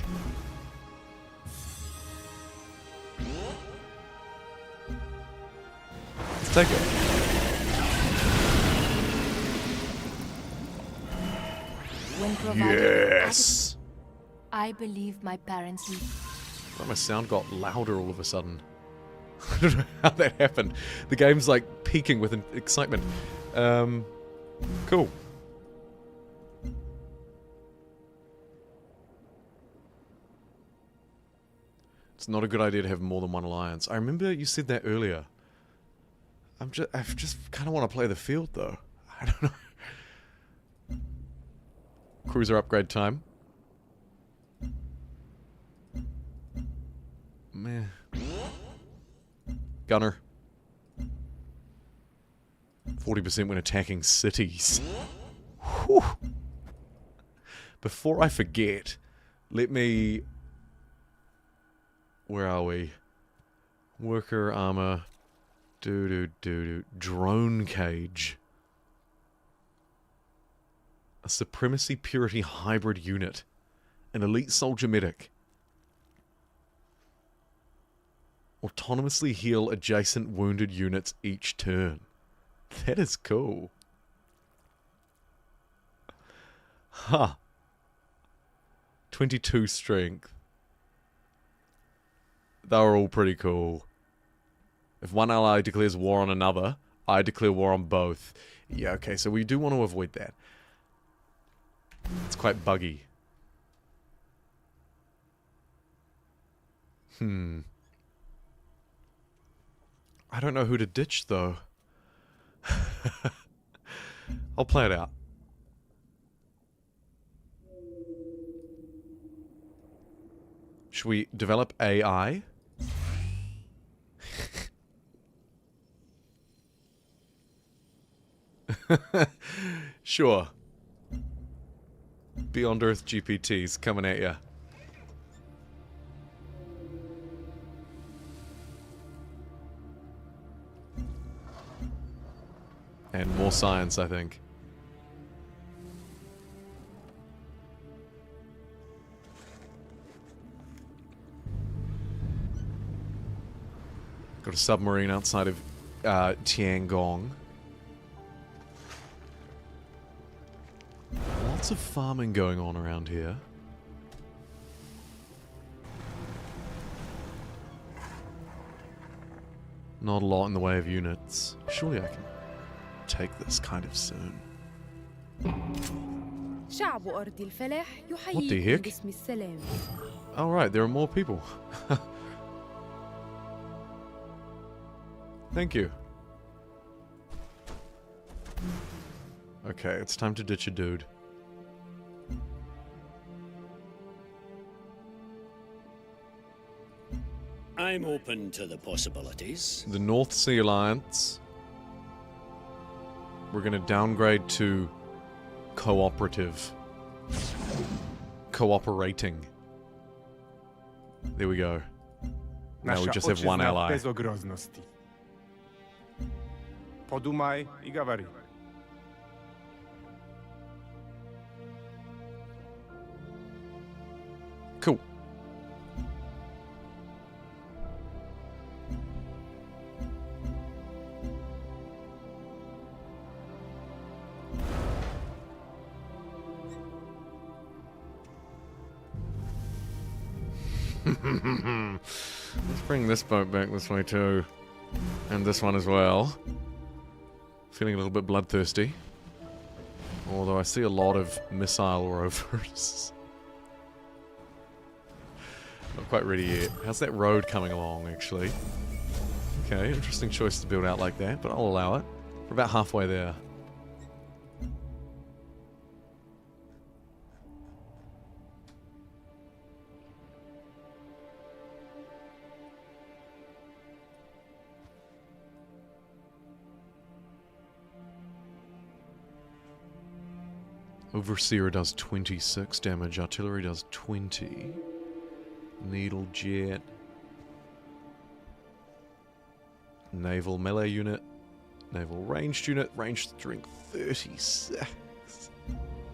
let's take it. When provided Yes! I believe my parents need. Why my sound got louder all of a sudden. I don't know how that happened. The game's like peaking with excitement. Cool. It's not a good idea to have more than one alliance. I remember you said that earlier. I just kind of want to play the field though. I don't know. Cruiser upgrade time. meh. Gunner. 40% when attacking cities. Whew. Before I forget, let me... Where are we? Worker armor. Drone cage. A supremacy purity hybrid unit. An elite soldier medic. Autonomously heal adjacent wounded units each turn. That is cool. Huh. 22 strength. They're all pretty cool. If one ally declares war on another, I declare war on both. Yeah, okay, so we do want to avoid that. It's quite buggy. I don't know who to ditch, though. I'll play it out. Should we develop AI? Sure. Beyond Earth GPTs coming at ya. And more science, I think. Got a submarine outside of Tiangong. Lots of farming going on around here. Not a lot in the way of units. Surely I can take this kind of soon. شعب أرض الفلاح What the يحييكم heck? باسم السلام. Oh right, there are more people. Thank you. Okay, it's time to ditch a dude. I'm open to the possibilities. The North Sea Alliance. We're gonna downgrade to cooperative. Cooperating. There we go. Now we Nasza just have one ojczyzna ally. bez ogrozności. Podumaj i gawari. Cool. Let's bring this boat back this way too. And this one as well. Feeling a little bit bloodthirsty. Although I see a lot of missile rovers. Not quite ready yet. How's that road coming along, actually? Okay, interesting choice to build out like that, but I'll allow it. We're about halfway there. Overseer does 26 damage, artillery does 20. Needle jet. Naval melee unit. Naval ranged unit. Ranged strength 36.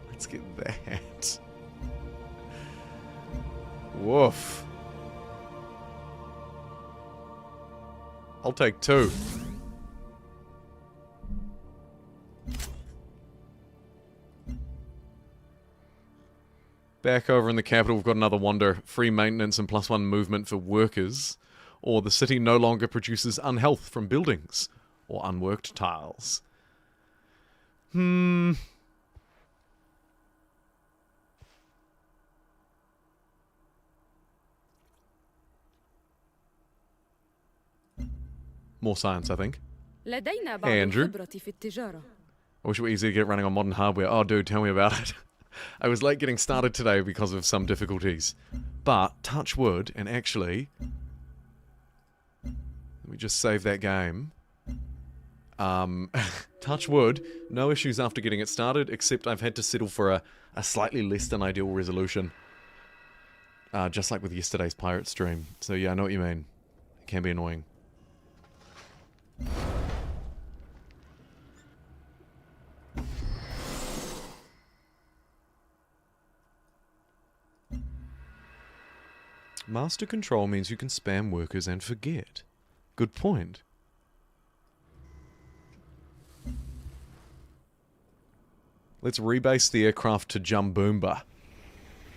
Let's get that. Woof. I'll take 2. Back over in the capital, we've got another wonder. Free maintenance and +1 movement for workers. Or the city no longer produces unhealth from buildings. Or unworked tiles. More science, I think. لدينا بعض Hey, Andrew. الخبرة في التجارة. I wish it were easy to get running on modern hardware. Oh, dude, tell me about it. I was late getting started today because of some difficulties. But, touch wood, and actually, Let me just save that game. Touch wood, no issues after getting it started, except I've had to settle for a slightly less than ideal resolution. Just like with yesterday's pirate stream. So yeah, I know what you mean. It can be annoying. Master control means you can spam workers and forget. Good point. Let's rebase the aircraft to JumboPixel.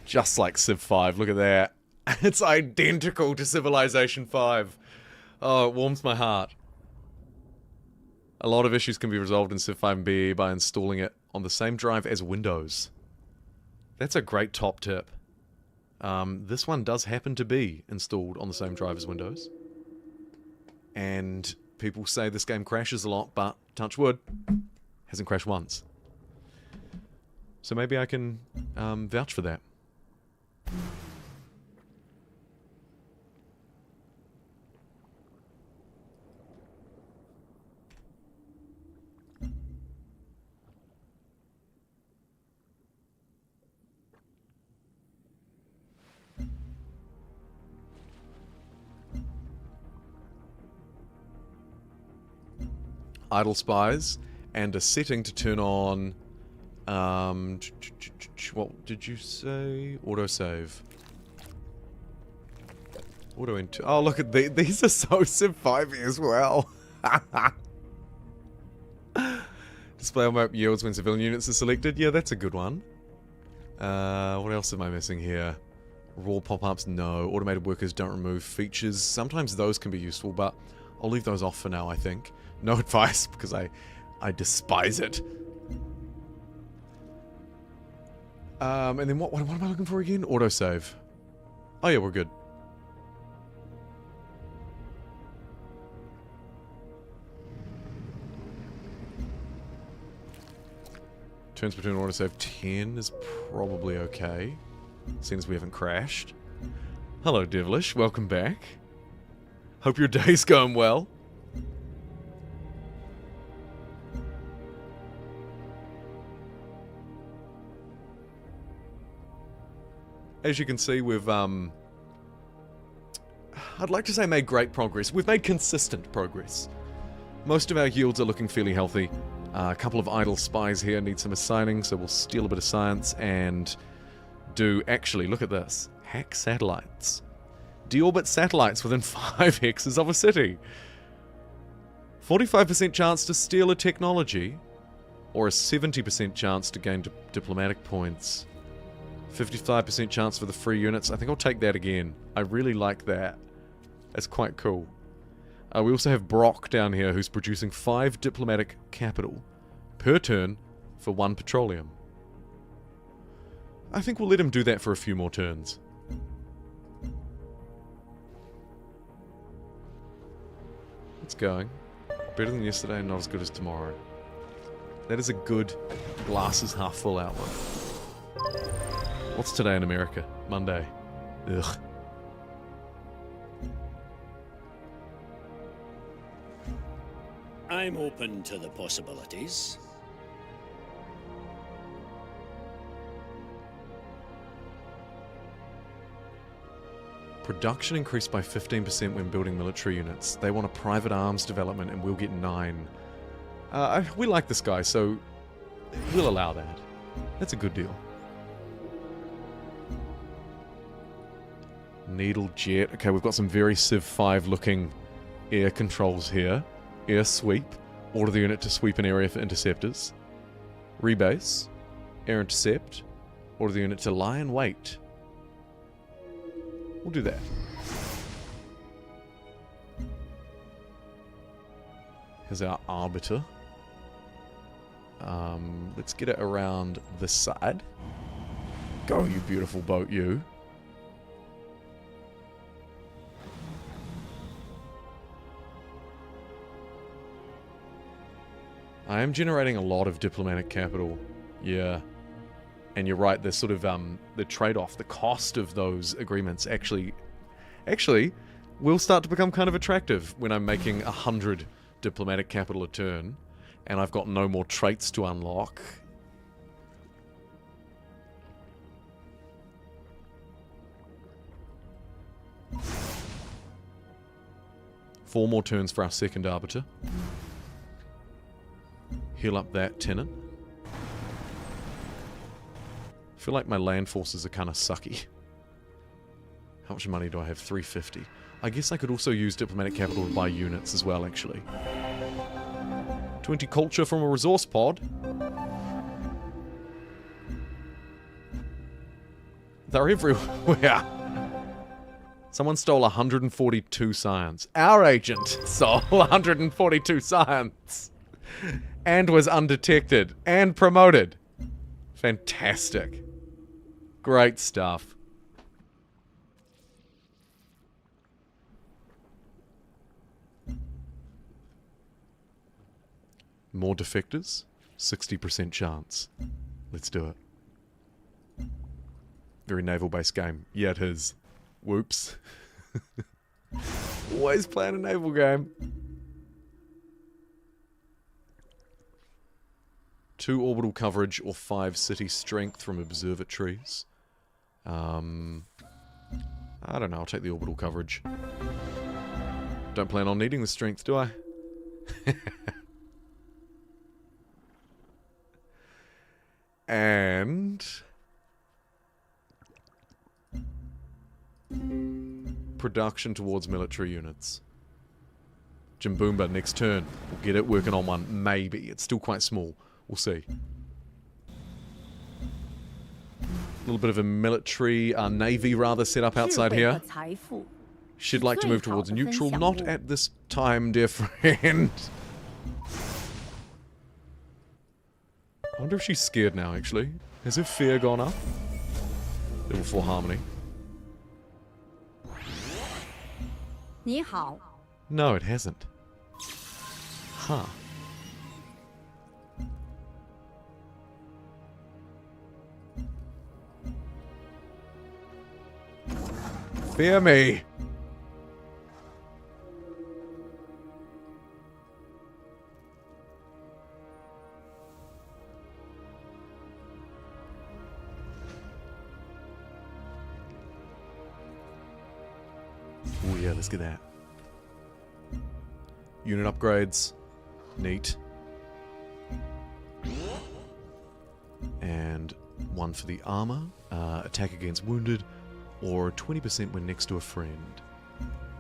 Just like Civ 5, look at that. It's identical to Civilization 5. Oh, it warms my heart. A lot of issues can be resolved in Civ 5 and BE by installing it on the same drive as Windows. That's a great top tip. This one does happen to be installed on the same drive as Windows. And people say this game crashes a lot, but touch wood, hasn't crashed once. So maybe I can vouch for that. Idle spies and a setting to turn on what did you say? Autosave. Auto into. Oh, look at these are so Civ 5 as well. Display on map yields when civilian units are selected. Yeah, that's a good one. What else am I missing here? Raw pop-ups, no. Automated workers don't remove features. Sometimes those can be useful, but I'll leave those off for now, I think. No advice, because I despise it. And then what am I looking for again? Autosave. Oh yeah, we're good. Turns between autosave 10 is probably okay, seeing as we haven't crashed. Hello, Devilish. Welcome back. Hope your day's going well. As you can see, we've, I'd like to say made great progress. We've made consistent progress. Most of our yields are looking fairly healthy. A couple of idle spies here need some assigning, so we'll steal a bit of science and do, actually, look at this. Hack satellites. Deorbit satellites within 5 hexes of a city. 45% chance to steal a technology, or a 70% chance to gain diplomatic points. 55% chance for the free units. I think I'll take that again. I really like that. That's quite cool. We also have Brock down here who's producing 5 diplomatic capital per turn for 1 petroleum. I think we'll let him do that for a few more turns. It's going. Better than yesterday and not as good as tomorrow. That is a good glasses half full outlook. What's today in America? Monday. Ugh. I'm open to the possibilities. Production increased by 15% when building military units. They want a private arms development and we'll get 9. We like this guy, so we'll allow that. That's a good deal. Needle jet. Okay, we've got some very Civ 5 looking air controls here. Air sweep. Order the unit to sweep an area for interceptors. Rebase. Air intercept. Order the unit to lie in wait. We'll do that. Here's our arbiter. Let's get it around this side. Go, you beautiful boat, you. I am generating a lot of diplomatic capital. Yeah. And you're right, there's sort of, the trade-off, the cost of those agreements actually, will start to become kind of attractive when I'm making 100 diplomatic capital a turn, and I've got no more traits to unlock. Four more turns for our second arbiter. Heal up that tenant. I feel like my land forces are kind of sucky. How much money do I have? 350. I guess I could also use diplomatic capital to buy units as well, actually. 20 culture from a resource pod. They're everywhere. Someone stole 142 science. Our agent stole 142 science. And was undetected. And promoted. Fantastic. Great stuff. More defectors? 60% chance. Let's do it. Very naval-based game. Yeah, it is. Whoops. Always playing a naval game. 2 orbital coverage or 5 city strength from observatories. I don't know, I'll take the orbital coverage. Don't plan on needing the strength, do I? And... production towards military units. Jimboomba next turn. We'll get it working on one. Maybe. It's still quite small. We'll see. A little bit of a military, navy rather, set up outside here. She'd like to move towards neutral. Not at this time, dear friend. I wonder if she's scared now, actually. Has her fear gone up? Level 4 harmony. 你好， No, it hasn't. Huh. Fear me. Oh yeah, let's get that. Unit upgrades. Neat. And one for the armor. Attack against wounded. Or 20% when next to a friend.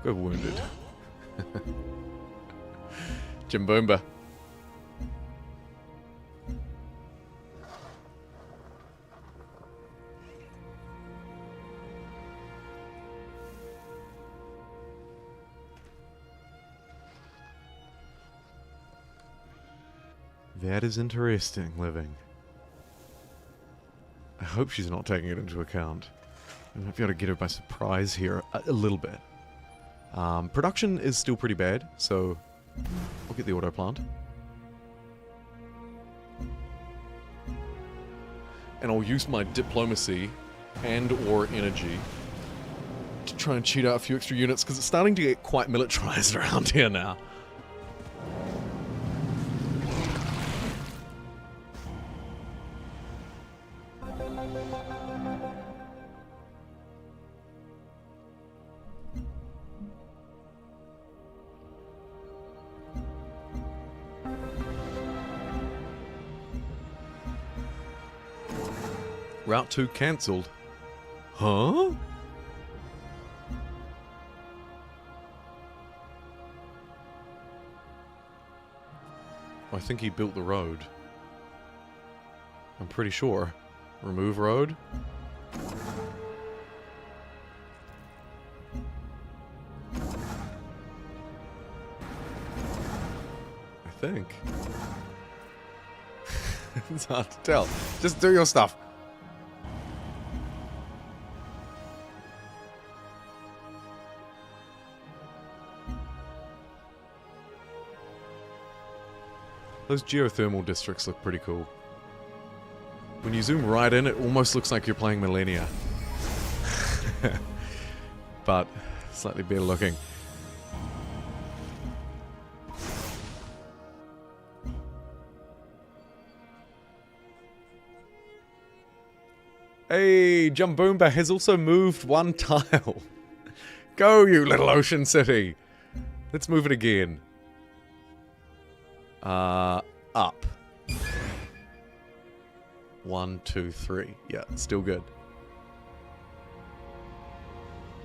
Go wounded. Jimboomba. That is interesting, living. I hope she's not taking it into account. I might be able to get her by surprise here a little bit. Production is still pretty bad, so I'll get the auto plant. And I'll use my diplomacy and or energy to try and cheat out a few extra units, because it's starting to get quite militarized around here now. Route 2 cancelled. Huh? I think he built the road. I'm pretty sure. Remove road? I think. It's hard to tell. Just do your stuff. Those geothermal districts look pretty cool. When you zoom right in, it almost looks like you're playing Millennia. But Slightly better looking. Hey, Jumboomba has also moved one tile. Go, you little ocean city. Let's move it again. Up. 1, 2, 3. Yeah, still good.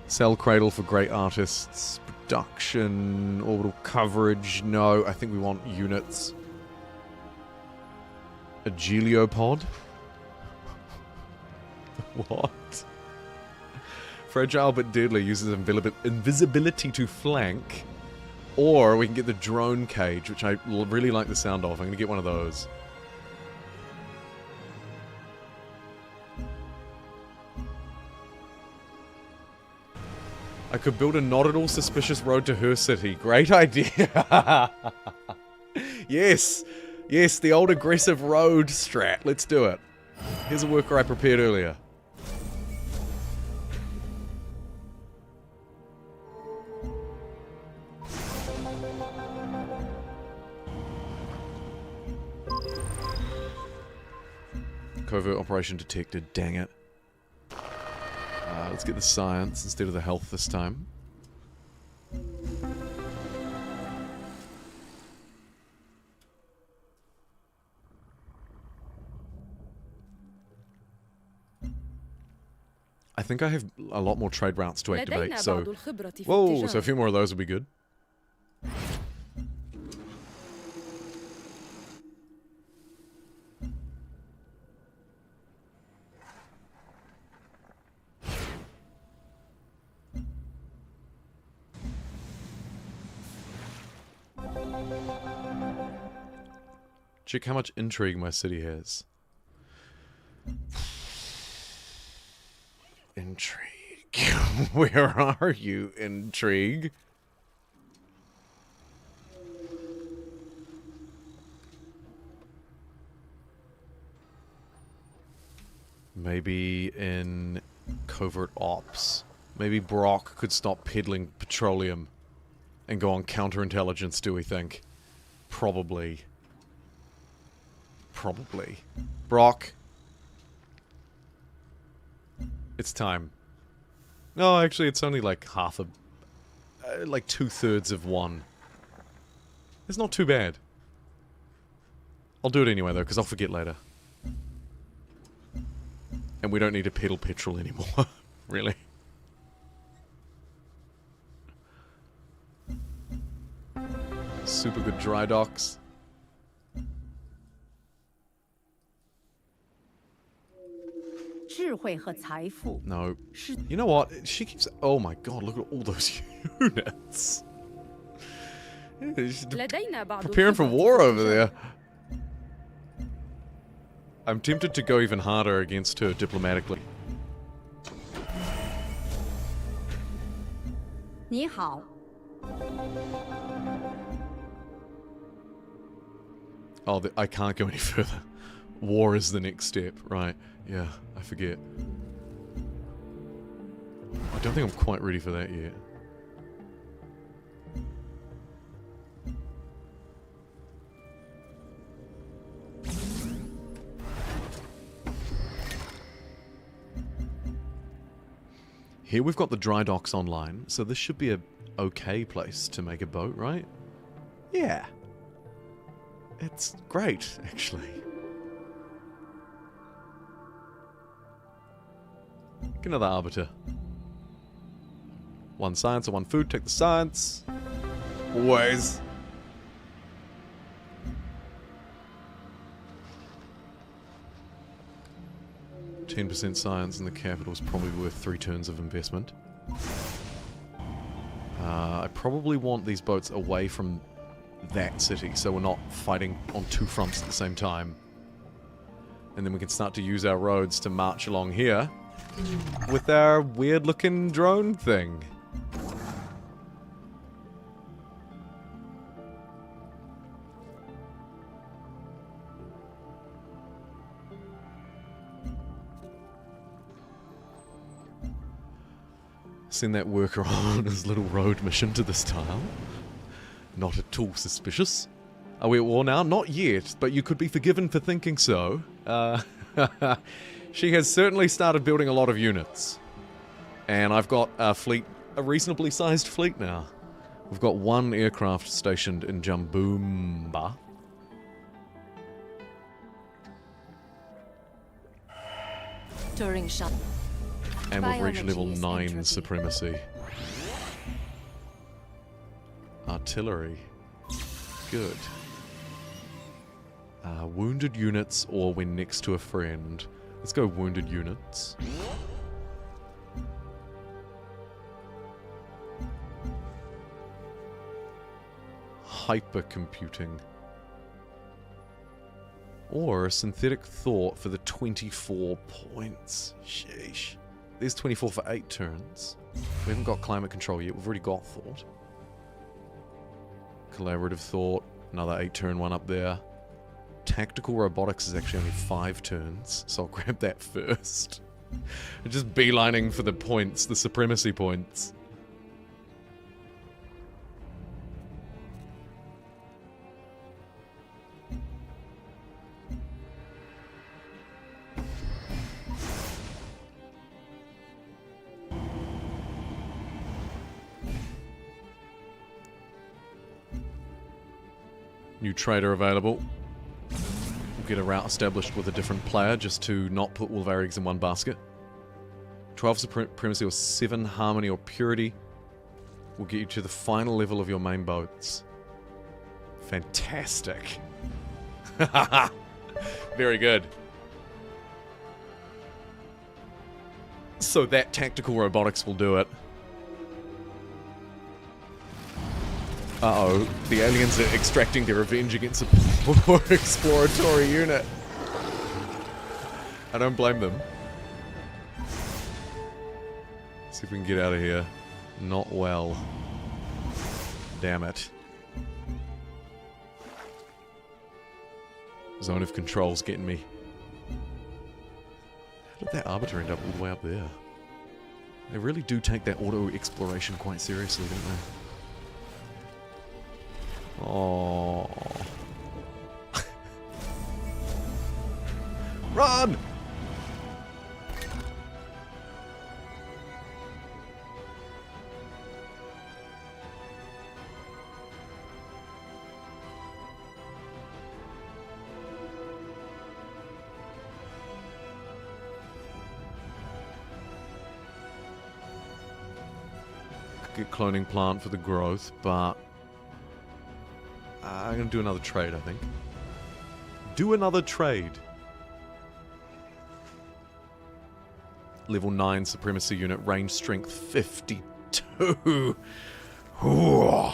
Cell cradle for great artists. Production. Orbital coverage. No, I think we want units. A geliopod? What? Fragile but deadly uses invisibility to flank. Or we can get the drone cage, which I really like the sound of. I'm going to get one of those. I could build a not at all suspicious road to her city. Great idea. Yes. Yes, the old aggressive road strat. Let's do it. Here's a worker I prepared earlier. Covert operation detected. Dang it. Let's get the science instead of the health this time. I think I have a lot more trade routes to activate, so... Whoa, so a few more of those would be good. Check how much intrigue my city has. Intrigue. Where are you, intrigue? Maybe in covert ops. Maybe Brock could stop peddling petroleum and go on counterintelligence, do we think? Probably. Probably. Brock. It's time. No, actually, it's only like half a... like 2/3 of one. It's not too bad. I'll do it anyway, though, because I'll forget later. And we don't need to peddle petrol anymore. Really. Super good dry docks. No. You know what? She keeps... Oh my god, look at all those units. Yeah, she's preparing for war over there. I'm tempted to go even harder against her diplomatically. Oh, I can't go any further. War is the next step, right? Yeah, I forget. I don't think I'm quite ready for that yet. Here we've got the dry docks online, so this should be a okay place to make a boat, right? Yeah. It's great, actually. Get another arbiter. One science or one food, take the science. Always. %, science in the capital is probably worth 3 turns of investment. I probably want these boats away from that city, so we're not fighting on 2 fronts at the same time. And then we can start to use our roads to march along here with our weird-looking drone thing. Send that worker on his little road mission to this tile. Not at all suspicious. Are we at war now? Not yet, but you could be forgiven for thinking so. She has certainly started building a lot of units. And I've got a fleet, a reasonably sized fleet now. We've got one aircraft stationed in Jumboomba. Turing shut. And we've reached level Biology is 9 entropy. supremacy. Artillery. Good. Wounded units or when next to a friend. Let's go wounded units. Hypercomputing. Or synthetic thought for the 24 points. Sheesh. There's 24 for 8 turns. We haven't got climate control yet. We've already got thought. Collaborative thought. Another 8-turn one up there. Tactical robotics is actually only 5 turns, so I'll grab that first. Just beelining for the points, the supremacy points. New trader available. We'll get a route established with a different player just to not put all of our eggs in one basket. 12 supremacy or 7 harmony or purity will get you to the final level of your main boats. Fantastic. Very good. So that tactical robotics will do it. Uh-oh, the aliens are extracting their revenge against a poor exploratory unit. I don't blame them. See if we can get out of here. Not well. Damn it. Zone of control's getting me. How did that arbiter end up all the way up there? They really do take that auto-exploration quite seriously, don't they? Oh. Run! Could get cloning plant for the growth, but I'm going to do another trade, I think. Do another trade. Level 9 supremacy unit, range strength 52. Ooh.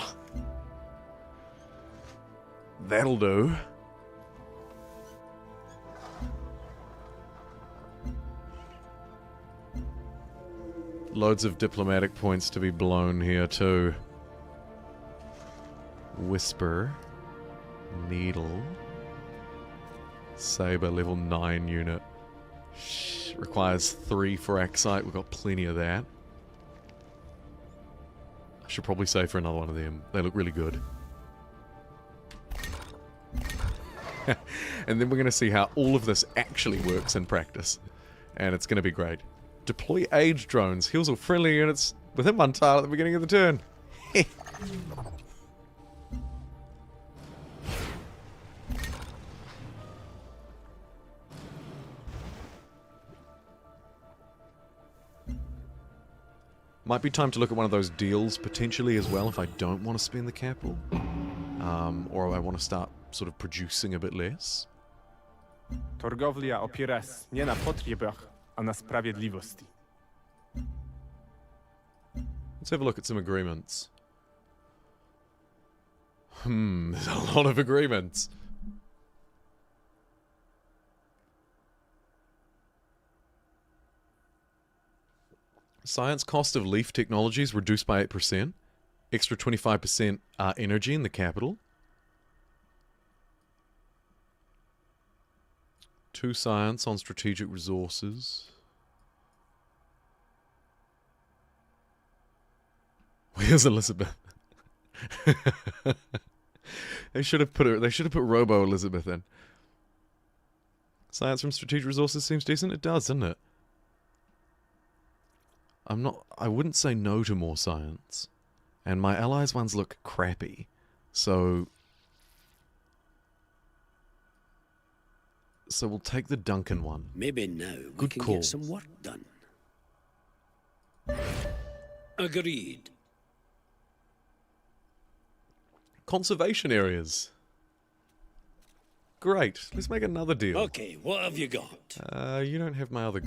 That'll do. Loads of diplomatic points to be blown here too. Whisper. Needle. Saber level 9 unit. Requires 3 for Axite. We've got plenty of that. I should probably save for another one of them. They look really good. And then we're going to see how all of this actually works in practice. And it's going to be great. Deploy age drones. Heals all friendly units within one tile at the beginning of the turn. Might be time to look at one of those deals potentially as well if I don't want to spend the capital. Or I want to start sort of producing a bit less. Torgowlia opiera się nie na potrzebach, a na sprawiedliwości. Let's have a look at some agreements. There's a lot of agreements. Science cost of leaf technologies reduced by 8%. Extra 25% energy in the capital. 2 science on strategic resources. Where's Elizabeth? They should have put Robo Elizabeth in. Science from strategic resources seems decent. It does, doesn't it? I wouldn't say no to more science. And my allies ones look crappy. So we'll take the Duncan one. Maybe now we Good can call. get some work done. Agreed. Conservation areas. Great. Let's make another deal. Okay, what have you got? You don't have my other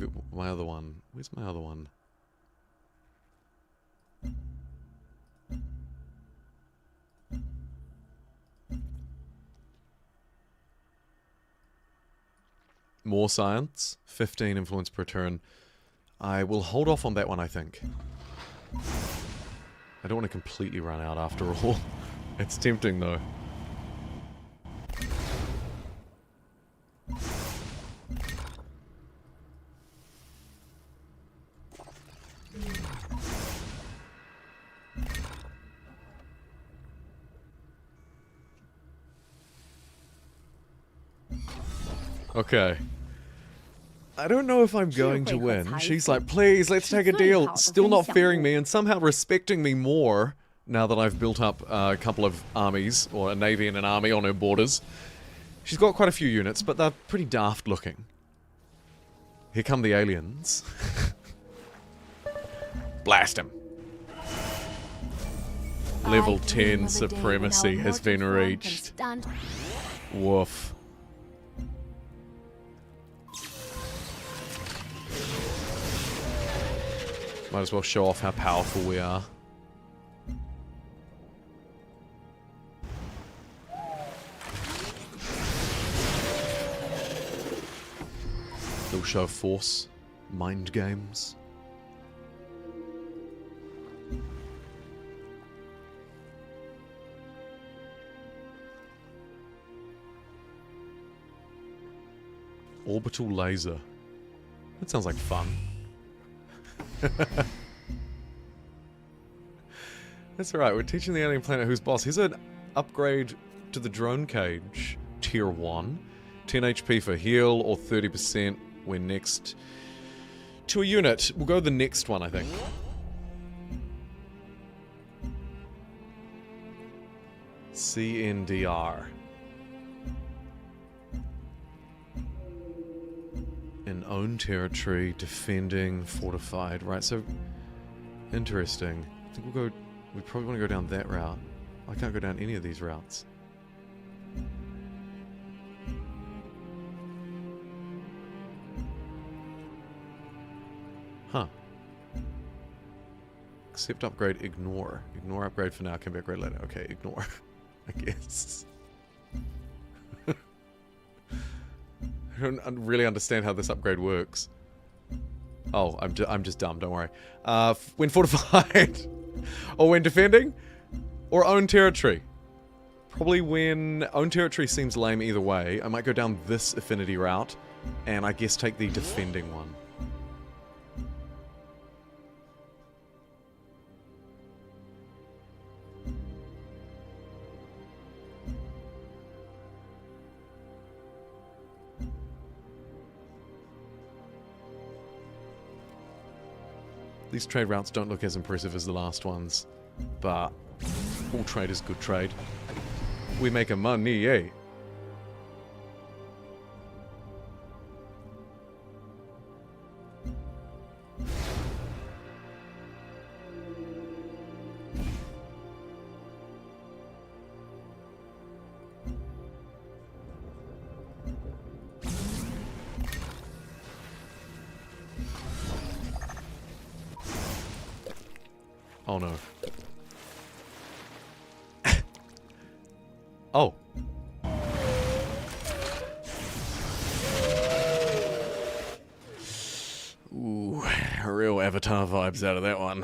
one. Where's my other one? More science, 15 influence per turn. I will hold off on that one, I think. I don't want to completely run out after all. It's tempting though. Okay. I don't know if I'm going to win. She's like, please, let's take a deal. Still not fearing me and somehow respecting me more now that I've built up a couple of armies, or a navy and an army on her borders. She's got quite a few units, but they're pretty daft looking. Here come the aliens. Blast him. Level 10 supremacy has been reached. Woof. Might as well show off how powerful we are. Little show of force. Mind games. Orbital laser. That sounds like fun. That's alright, we're teaching the alien planet who's boss. Here's an upgrade to the drone cage. Tier 1. 10 HP for heal, or 30% when next to a unit. We'll go the next one, I think. CNDR. In own territory, defending, fortified. Right, so interesting. I think we probably want to go down that route. I can't go down any of these routes. Huh. Accept upgrade, ignore. Ignore upgrade for now, can be upgrade later. Okay, ignore. I guess. I don't really understand how this upgrade works. Oh, I'm just dumb, don't worry. When fortified, or when defending, or own territory. Probably when own territory seems lame either way. I might go down this affinity route, and I guess take the defending one. These trade routes don't look as impressive as the last ones, but all trade is good trade. We make a money, eh? Oh no. Oh. Ooh, real Avatar vibes out of that one.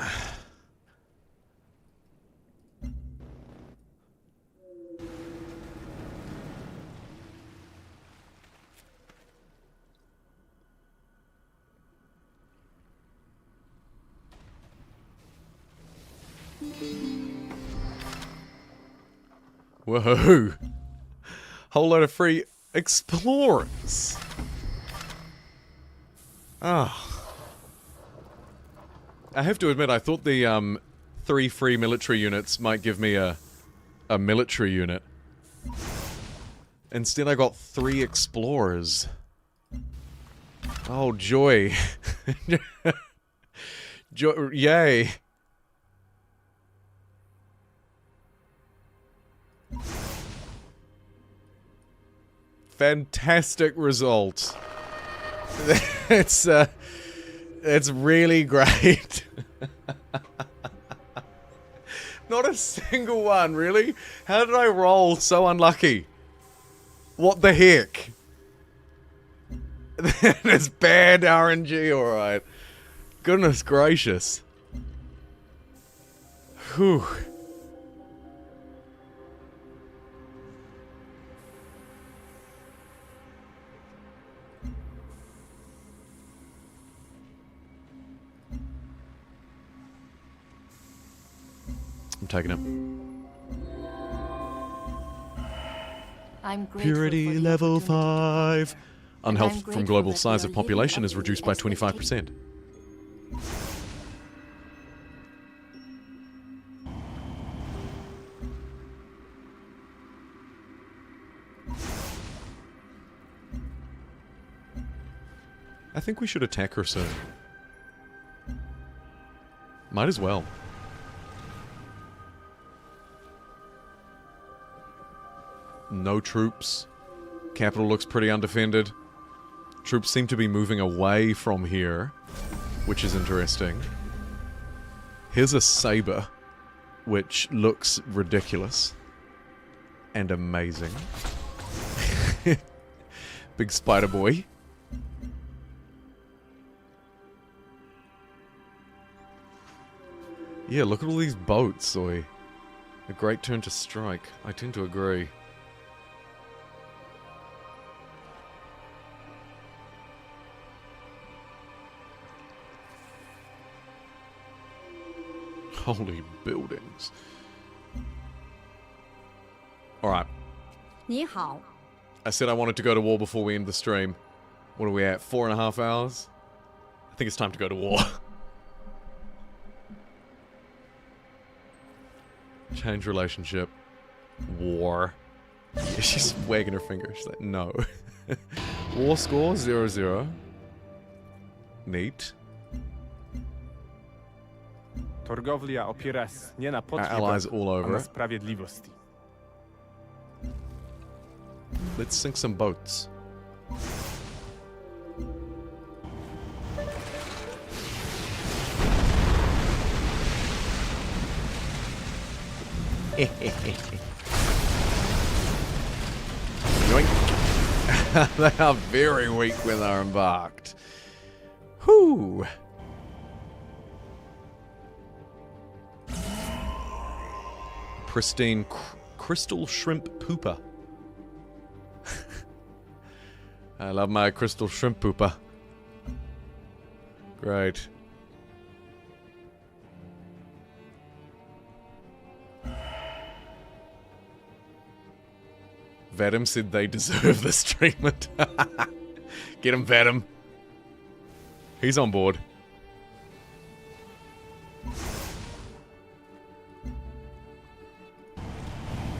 Whoa. Whole load of free explorers. Ah. I have to admit, I thought the 3 free military units might give me a military unit. Instead, I got 3 explorers. Oh, joy. Yay. Fantastic result. It's really great. Not a single one, really? How did I roll so unlucky? What the heck? That's bad RNG, alright. Goodness gracious. Whew. I'm taking him. I'm grateful Purity for the level opportunity. 5. And Unhealth I'm from grateful global that size we of are living population up is to reduced the by expectation. 25%. I think we should attack her soon. Might as well. No troops. Capital looks pretty undefended. Troops seem to be moving away from here, which is interesting. Here's a saber, which looks ridiculous and amazing. Big spider boy. Yeah, look at all these boats, Oi. A great turn to strike. I tend to agree. Holy buildings. Alright. 你好， I said I wanted to go to war before we end the stream. What are we at? 4.5 hours? I think it's time to go to war. Change relationship. War. Yeah, she's wagging her finger. She's like, no. War score 0-0. Neat. Torgowlia opiera się nie na Our allies potrzebach, all a over na it. sprawiedliwości. Let's sink some boats. Yoink. They are very weak when they're embarked. Whew. Pristine crystal shrimp pooper. I love my crystal shrimp pooper. Great. Vadim said they deserve this treatment. Get him, Vadim. He's on board.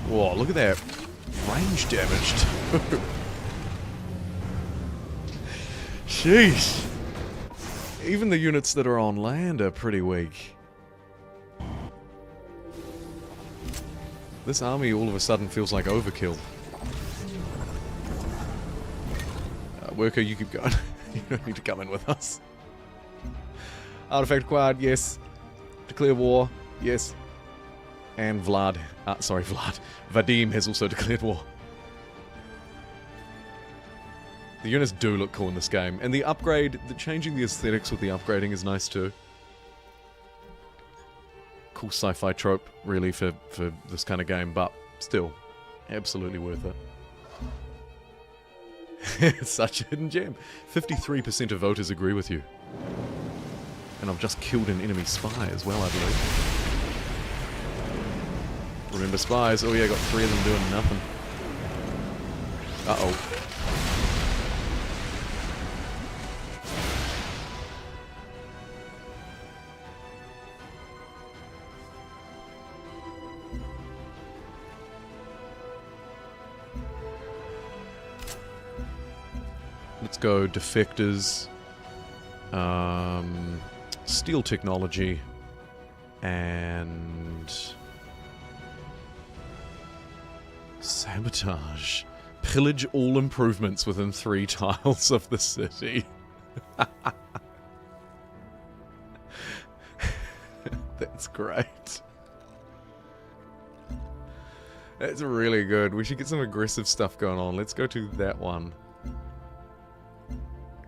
Whoa, look at that range damage too. Sheesh. Even the units that are on land are pretty weak. This army all of a sudden feels like overkill. Worker, you keep going. You don't need to come in with us. Artifact acquired, yes. Declare war, yes. And Vlad, Vadim has also declared war. The units do look cool in this game. And the upgrade, changing the aesthetics with the upgrading is nice too. Cool sci-fi trope, really, for this kind of game, but still, absolutely worth it. It's such a hidden gem. 53% of voters agree with you. And I've just killed an enemy spy as well, I believe. Remember spies. Oh yeah, got 3 of them doing nothing. Uh-oh. Let's go defectors, steel technology, and sabotage. Pillage all improvements within 3 tiles of the city. That's great. That's really good. We should get some aggressive stuff going on. Let's go to that one.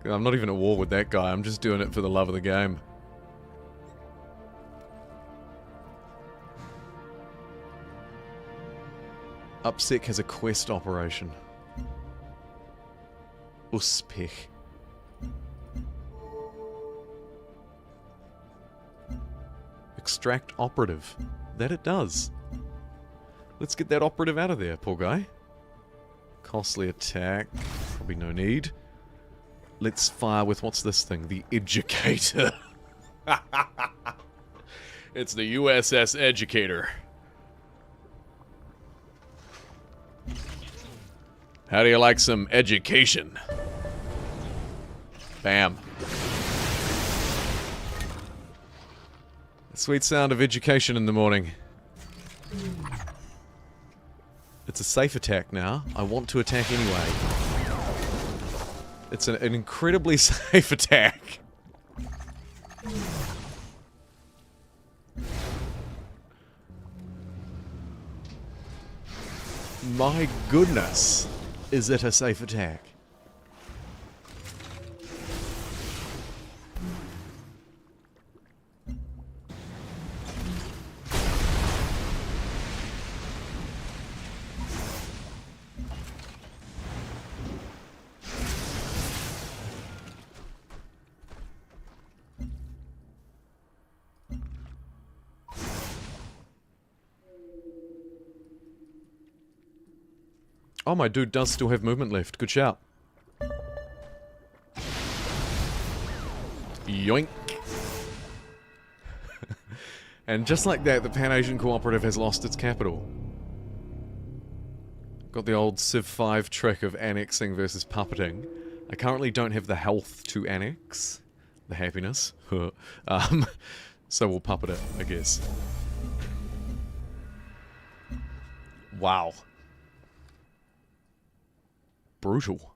I'm not even at war with that guy. I'm just doing it for the love of the game. Upsec has a quest operation. Uspech. Extract operative. That it does. Let's get that operative out of there, poor guy. Costly attack. Probably no need. Let's fire with, what's this thing? The Educator. It's the USS Educator. How do you like some education? Bam. The sweet sound of education in the morning. It's a safe attack now. I want to attack anyway. It's an incredibly safe attack. My goodness, is it a safe attack? Oh, my dude does still have movement left. Good shout. Yoink. And just like that, the Pan-Asian Cooperative has lost its capital. Got the old Civ 5 trick of annexing versus puppeting. I currently don't have the health to annex. The happiness. So we'll puppet it, I guess. Wow. Brutal.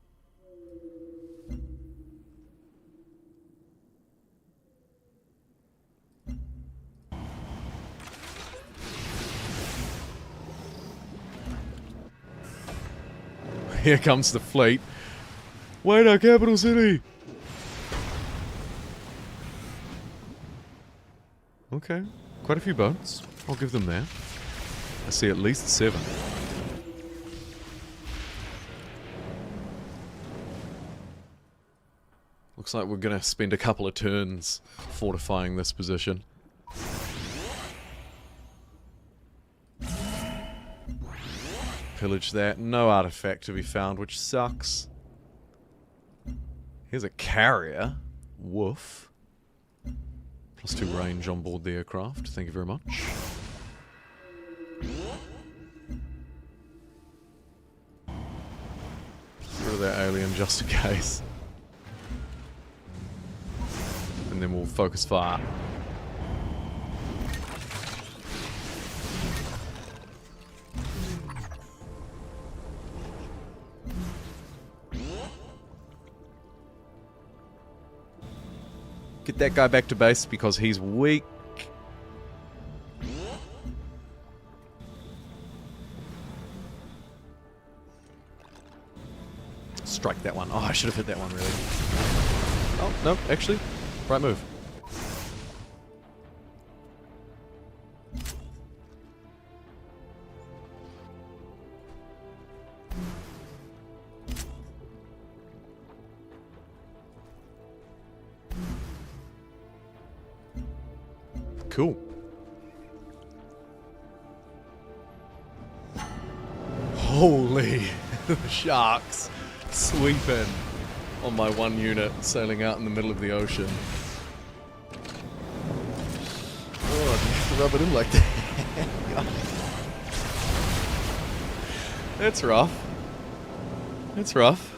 Here comes the fleet. Wait, our capital city! Okay, quite a few boats. I'll give them that. I see at least 7. Looks like we're gonna spend a couple of turns fortifying this position. Pillage that. No artifact to be found, which sucks. Here's a carrier. Woof. +2 range on board the aircraft. Thank you very much. Get rid of that alien just in case. And then we'll focus fire. Get that guy back to base because he's weak. Strike that one. Oh, I should have hit that one, really. Oh, no, actually. Right move. Cool. Holy sharks sweeping on my one unit sailing out in the middle of the ocean. Oh, do you have to rub it in like that? It's rough. It's rough.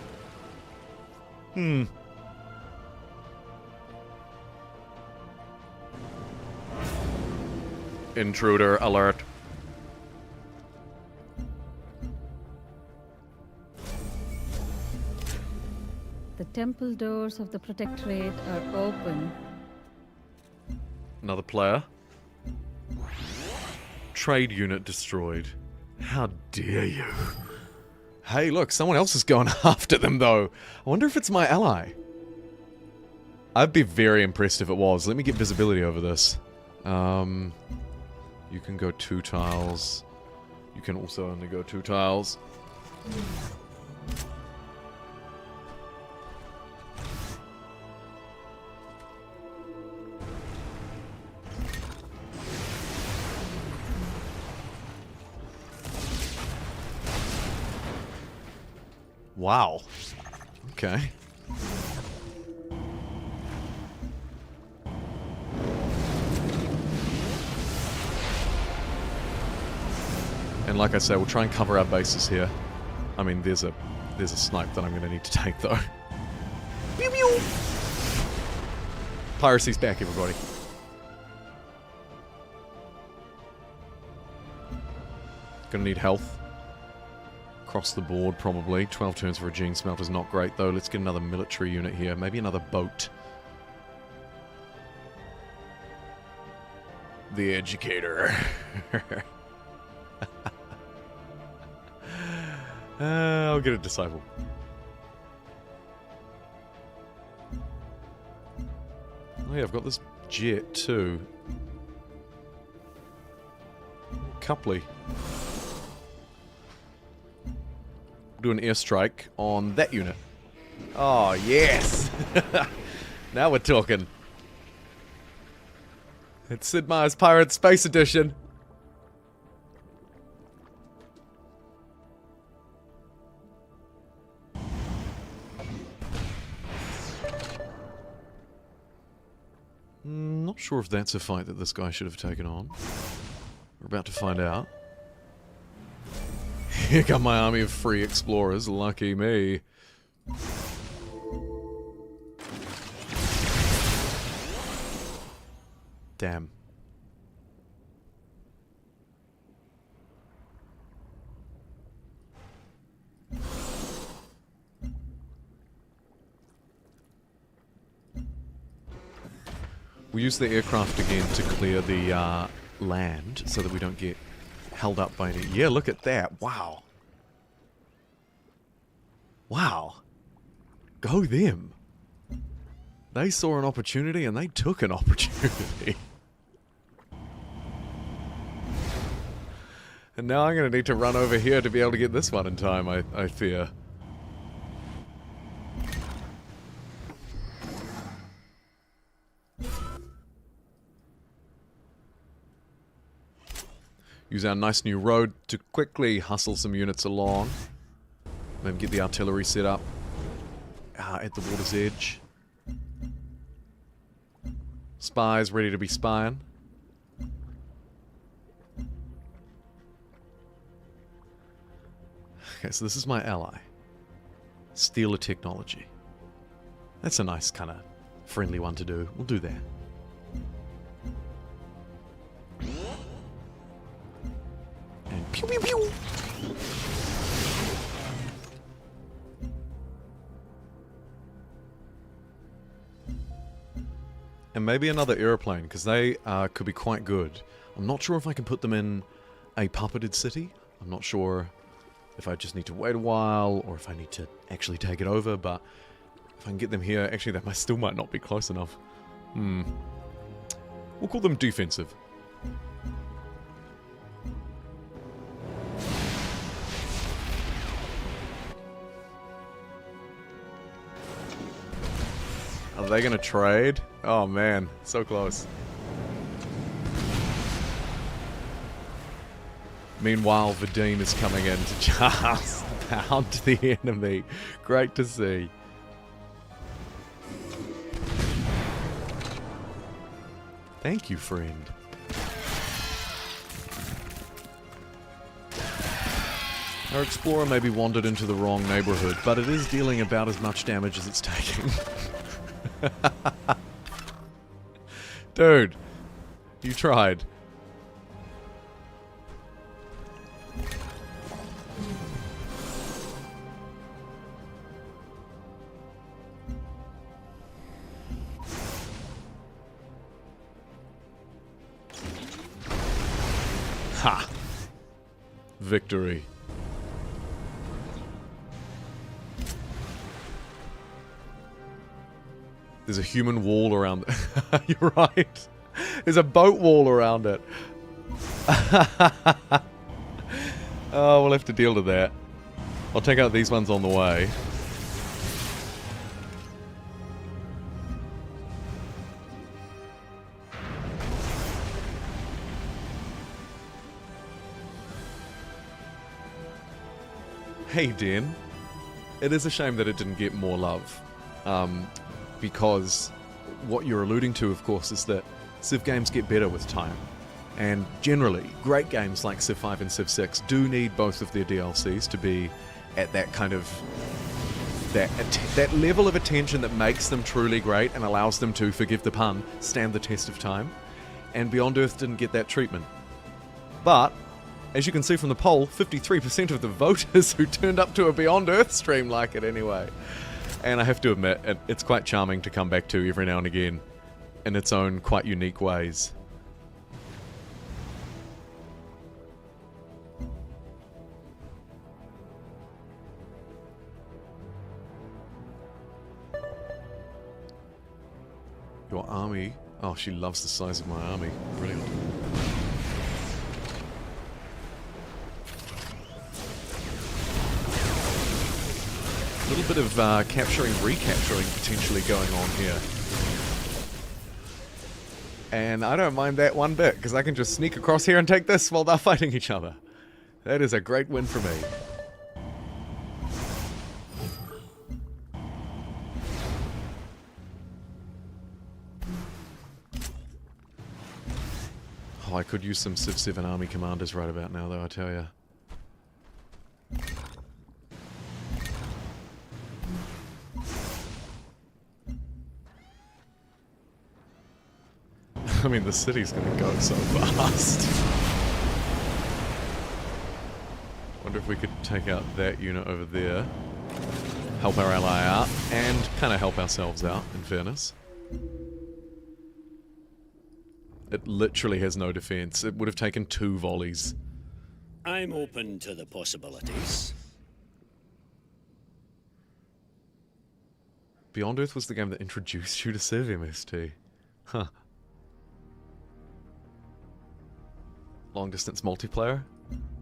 Intruder alert. The temple doors of the Protectorate are open. Another player. Trade unit destroyed. How dare you? Hey, look, someone else is going after them, though. I wonder if it's my ally. I'd be very impressed if it was. Let me get visibility over this. You can go 2 tiles. You can also only go 2 tiles. Wow. Okay. And like I say, we'll try and cover our bases here. I mean, there's a snipe that I'm going to need to take, though. Pew pew! Piracy's back, everybody. Gonna need health. Across the board, probably. 12 turns for a gene smelter's not great, though. Let's get another military unit here. Maybe another boat. The educator. I'll get a disciple. Oh yeah, I've got this jet too. Copley. Do an airstrike on that unit. Oh yes! Now we're talking. It's Sid Meier's Pirate Space Edition. Not sure if that's a fight that this guy should have taken on. We're about to find out. Here come my army of free explorers. Lucky me. Damn. We'll use the aircraft again to clear the land so that we don't get held up by any... Yeah, look at that. Wow. Wow. Go them. They saw an opportunity and they took an opportunity. And now I'm going to need to run over here to be able to get this one in time, I fear. Use our nice new road to quickly hustle some units along. Maybe get the artillery set up at the water's edge. Spies ready to be spying. Okay, so this is my ally. Steal a technology. That's a nice kind of friendly one to do. We'll do that. And pew pew pew! And maybe another aeroplane, because they could be quite good. I'm not sure if I can put them in a puppeted city. I'm not sure if I just need to wait a while, or if I need to actually take it over, but if I can get them here, actually that still might not be close enough. We'll call them defensive. Are they gonna trade? Oh man, so close. Meanwhile, Vadim is coming in to just pound the enemy. Great to see. Thank you, friend. Our explorer maybe wandered into the wrong neighborhood, but it is dealing about as much damage as it's taking. Dude, you tried. Ha! Victory. There's a human wall around it. You're right. There's a boat wall around it. Oh, we'll have to deal with that. I'll take out these ones on the way. Hey, Den. It is a shame that it didn't get more love. Because what you're alluding to, of course, is that Civ games get better with time. And generally, great games like Civ 5 and Civ 6 do need both of their DLCs to be at that kind of... that level of attention that makes them truly great and allows them to, forgive the pun, stand the test of time. And Beyond Earth didn't get that treatment. But, as you can see from the poll, 53% of the voters who turned up to a Beyond Earth stream like it anyway. And I have to admit, it's quite charming to come back to every now and again, in its own quite unique ways. Your army? Oh, she loves the size of my army. Brilliant. A little bit of capturing, recapturing potentially going on here. And I don't mind that one bit, because I can just sneak across here and take this while they're fighting each other. That is a great win for me. Oh, I could use some Civ 7 army commanders right about now, though, I tell ya. I mean, the city's gonna go so fast. Wonder if we could take out that unit over there, help our ally out, and kind of help ourselves out, in fairness. It literally has no defense. It would have taken 2 volleys. I'm open to the possibilities. Beyond Earth was the game that introduced you to Civ MST. Huh. Long distance multiplayer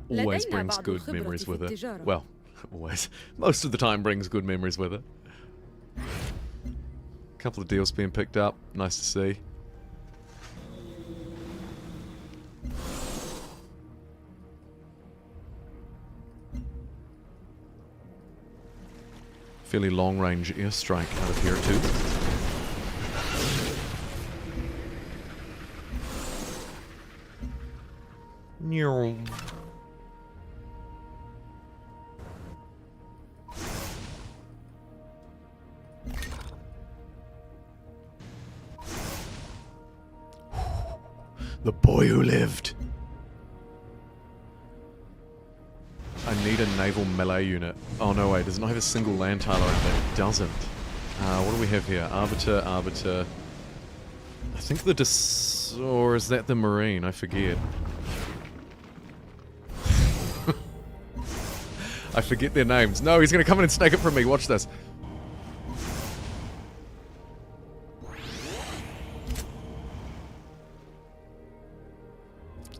always brings good memories with it. Well, always. Most of the time brings good memories with it. A couple of deals being picked up. Nice to see. Fairly long range airstrike out of here too. The boy who lived. I need a naval melee unit. Oh no, wait, does it not have a single land tile around it? It doesn't. What do we have here? Arbiter, Arbiter. I think the or is that the Marine? I forget. I forget their names. No, he's gonna come in and snake it from me. Watch this.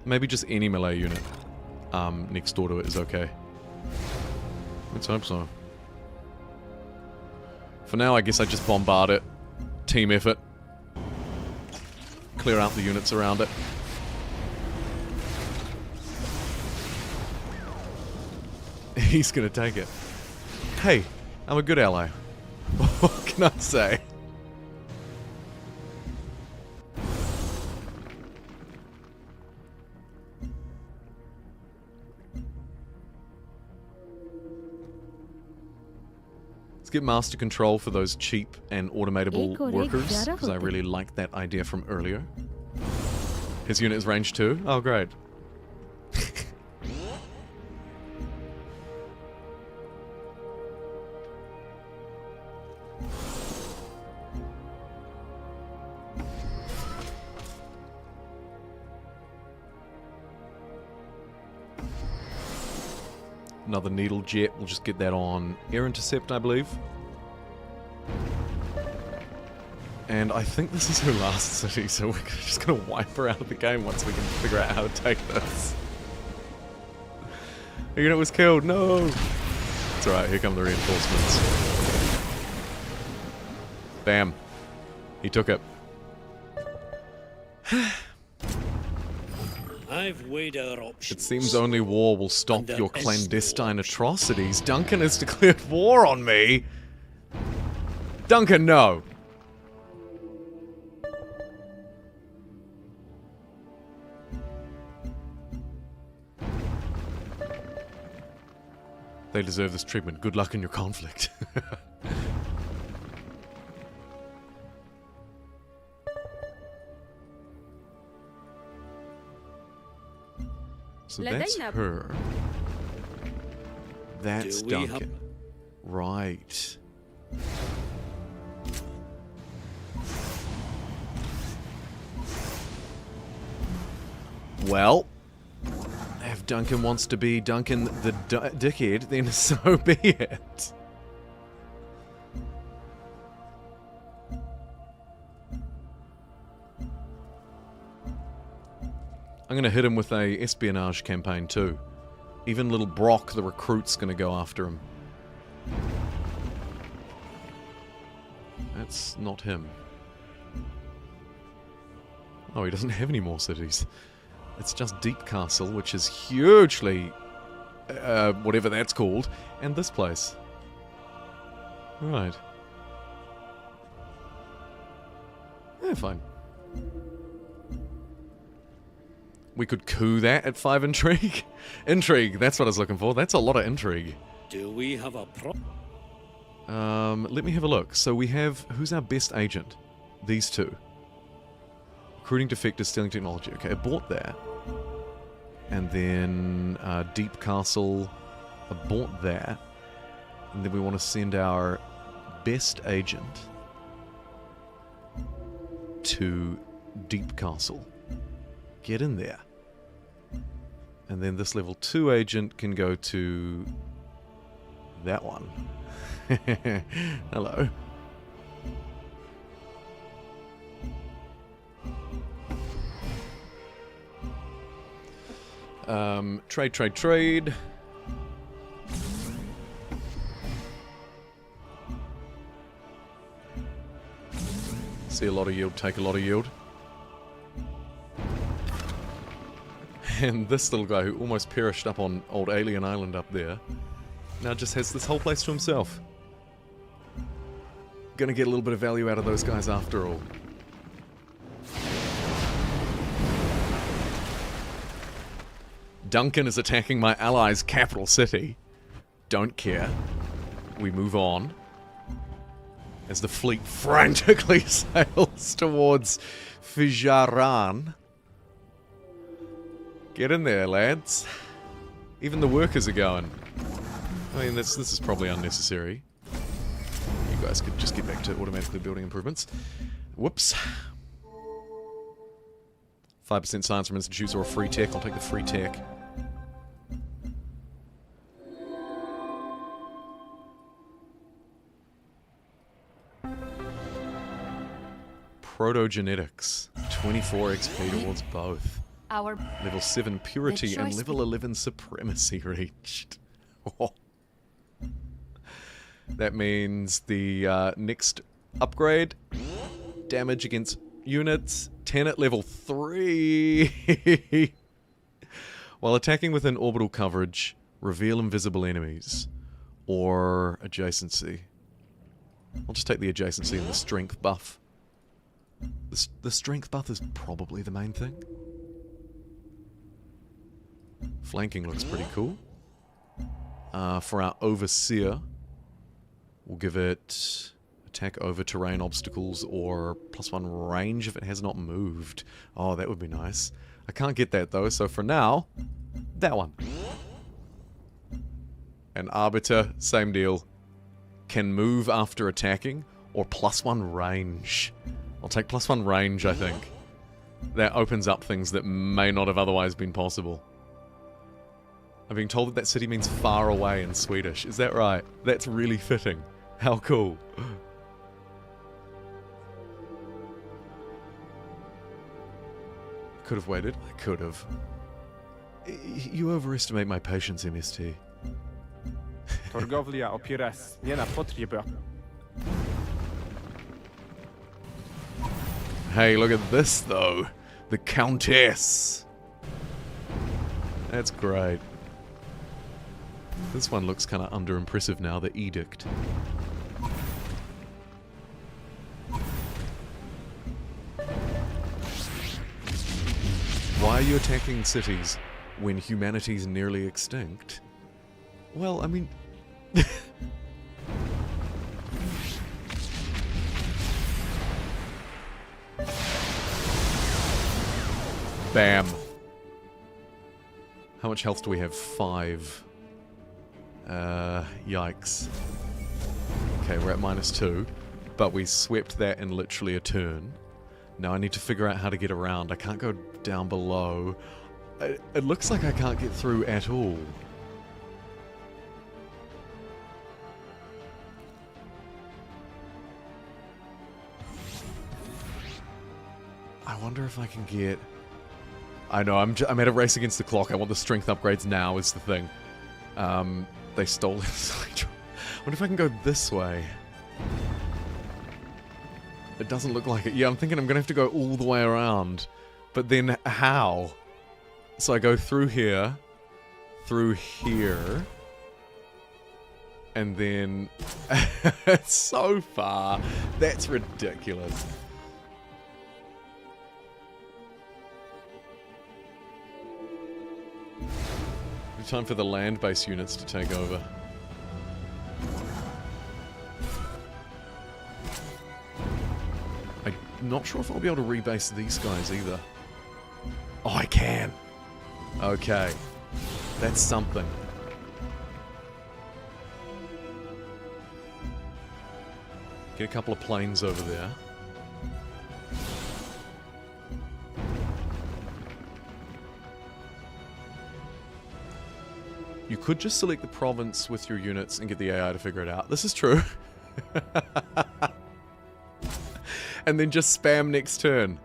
Maybe just any melee unit next door to it is okay. Let's hope so. For now, I guess I just bombard it. Team effort. Clear out the units around it. He's gonna take it. Hey, I'm a good ally. What can I say? Let's get master control for those cheap and automatable workers, because I really like that idea from earlier. His unit is range 2? Oh, great. Another needle jet. We'll just get that on air intercept, I believe. And I think this is her last city, so we're just going to wipe her out of the game once we can figure out how to take this. Her unit was killed. No! It's alright, here come the reinforcements. Bam. He took it. I've weighed our options. It seems only war will stop your clandestine atrocities. Duncan has declared war on me! Duncan, no! They deserve this treatment. Good luck in your conflict. So that's her. That's Duncan. Right. Well, if Duncan wants to be Duncan the dickhead, then so be it. I'm going to hit him with a espionage campaign too. Even little Brock, the recruit's going to go after him. That's not him. Oh, he doesn't have any more cities. It's just Deep Castle, which is hugely... whatever that's called. And this place. Right. Yeah, fine. We could coup that at 5 intrigue. Intrigue, that's what I was looking for. That's a lot of intrigue. Do we have a let me have a look. So we have... Who's our best agent? These two. Recruiting defectors, stealing technology. Okay, I bought that. And then Deep Castle. I bought that. And then we want to send our best agent to Deep Castle. Get in there. And then this level 2 agent can go to that one. Hello. Trade. See a lot of yield, take a lot of yield. And this little guy who almost perished up on old Alien Island up there now just has this whole place to himself. Gonna get a little bit of value out of those guys after all. Duncan is attacking my allies' capital city. Don't care. We move on. As the fleet frantically sails towards Fijaran. Get in there, lads. Even the workers are going. I mean, this is probably unnecessary. You guys could just get back to automatically building improvements. Whoops. 5% science from institutes or a free tech. I'll take the free tech. Protogenetics. 24 XP towards both. Our Level 7 Purity and level 11 Supremacy reached. That means the next upgrade, damage against units, 10 at level 3. While attacking within orbital coverage, Reveal invisible enemies. Or adjacency. I'll just take the adjacency and the strength buff. The strength buff is probably the main thing. Flanking looks pretty cool. For our Overseer, we'll give it attack over terrain obstacles or +1 range if it has not moved. Oh, that would be nice. I can't get that though, so for now, that one. And Arbiter, same deal. Can move after attacking or +1 range. I'll take +1 range, I think. That opens up things that may not have otherwise been possible. I'm being told that that city means far away in Swedish. Is that right? That's really fitting. How cool. Could have waited. I could have. You overestimate my patience, MST. Torgovlia opires nie na potrzebach. Hey, look at this though. The Countess. That's great. This one looks kind of under-impressive now, the Edict. Why are you attacking cities when humanity's nearly extinct? Well, I mean... Bam. How much health do we have? 5. Yikes. Okay, we're at -2, but we swept that in literally a turn. Now I need to figure out how to get around. I can't go down below. It looks like I can't get through at all. I wonder if I can get... I know, I'm at a race against the clock. I want the strength upgrades now is the thing. They stole it. I wonder if I can go this way. It doesn't look like it. Yeah, I'm thinking I'm going to have to go all the way around. But then how? So I go through here, and then... It's so far. That's ridiculous. Time for the land-based units to take over. I'm not sure if I'll be able to rebase these guys either. Oh, I can! Okay. That's something. Get a couple of planes over there. You could just select the province with your units and get the AI to figure it out. This is true. And then just spam next turn.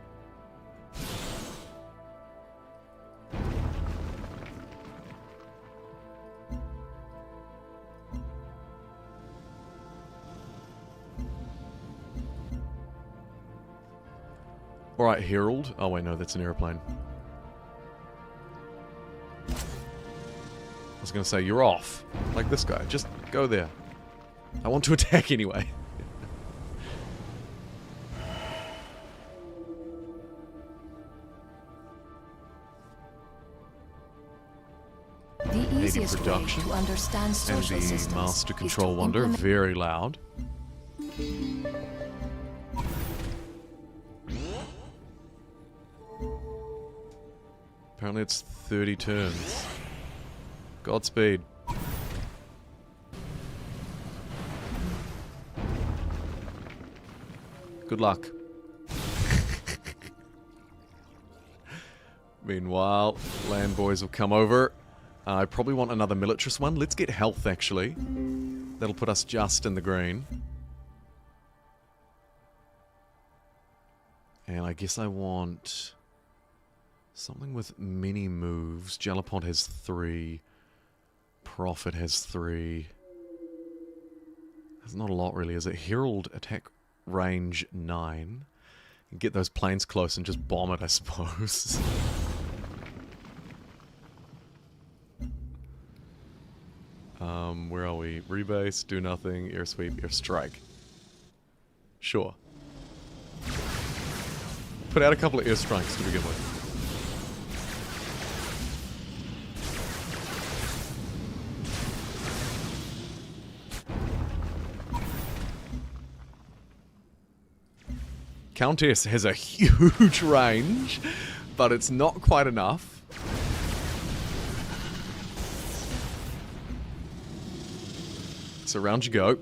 Alright, Herald. Oh wait, no, that's an airplane. I was going to say, you're off. Like this guy. Just go there. I want to attack anyway. The easiest way to understand And social the systems Master is Control to Wonder. implement- Very loud. Apparently it's 30 turns. Godspeed. Good luck. Meanwhile, land boys will come over. I probably want another militarist one. Let's get health, actually. That'll put us just in the green. And I guess I want something with many moves. Jalapont has 3. Prophet has 3. There's not a lot really, is it? Herald attack range 9. Get those planes close and just bomb it, I suppose. Where are we? Rebase, do nothing, air sweep, air strike. Sure. Put out a couple of air strikes to begin with. Countess has a huge range, but it's not quite enough. So round you go.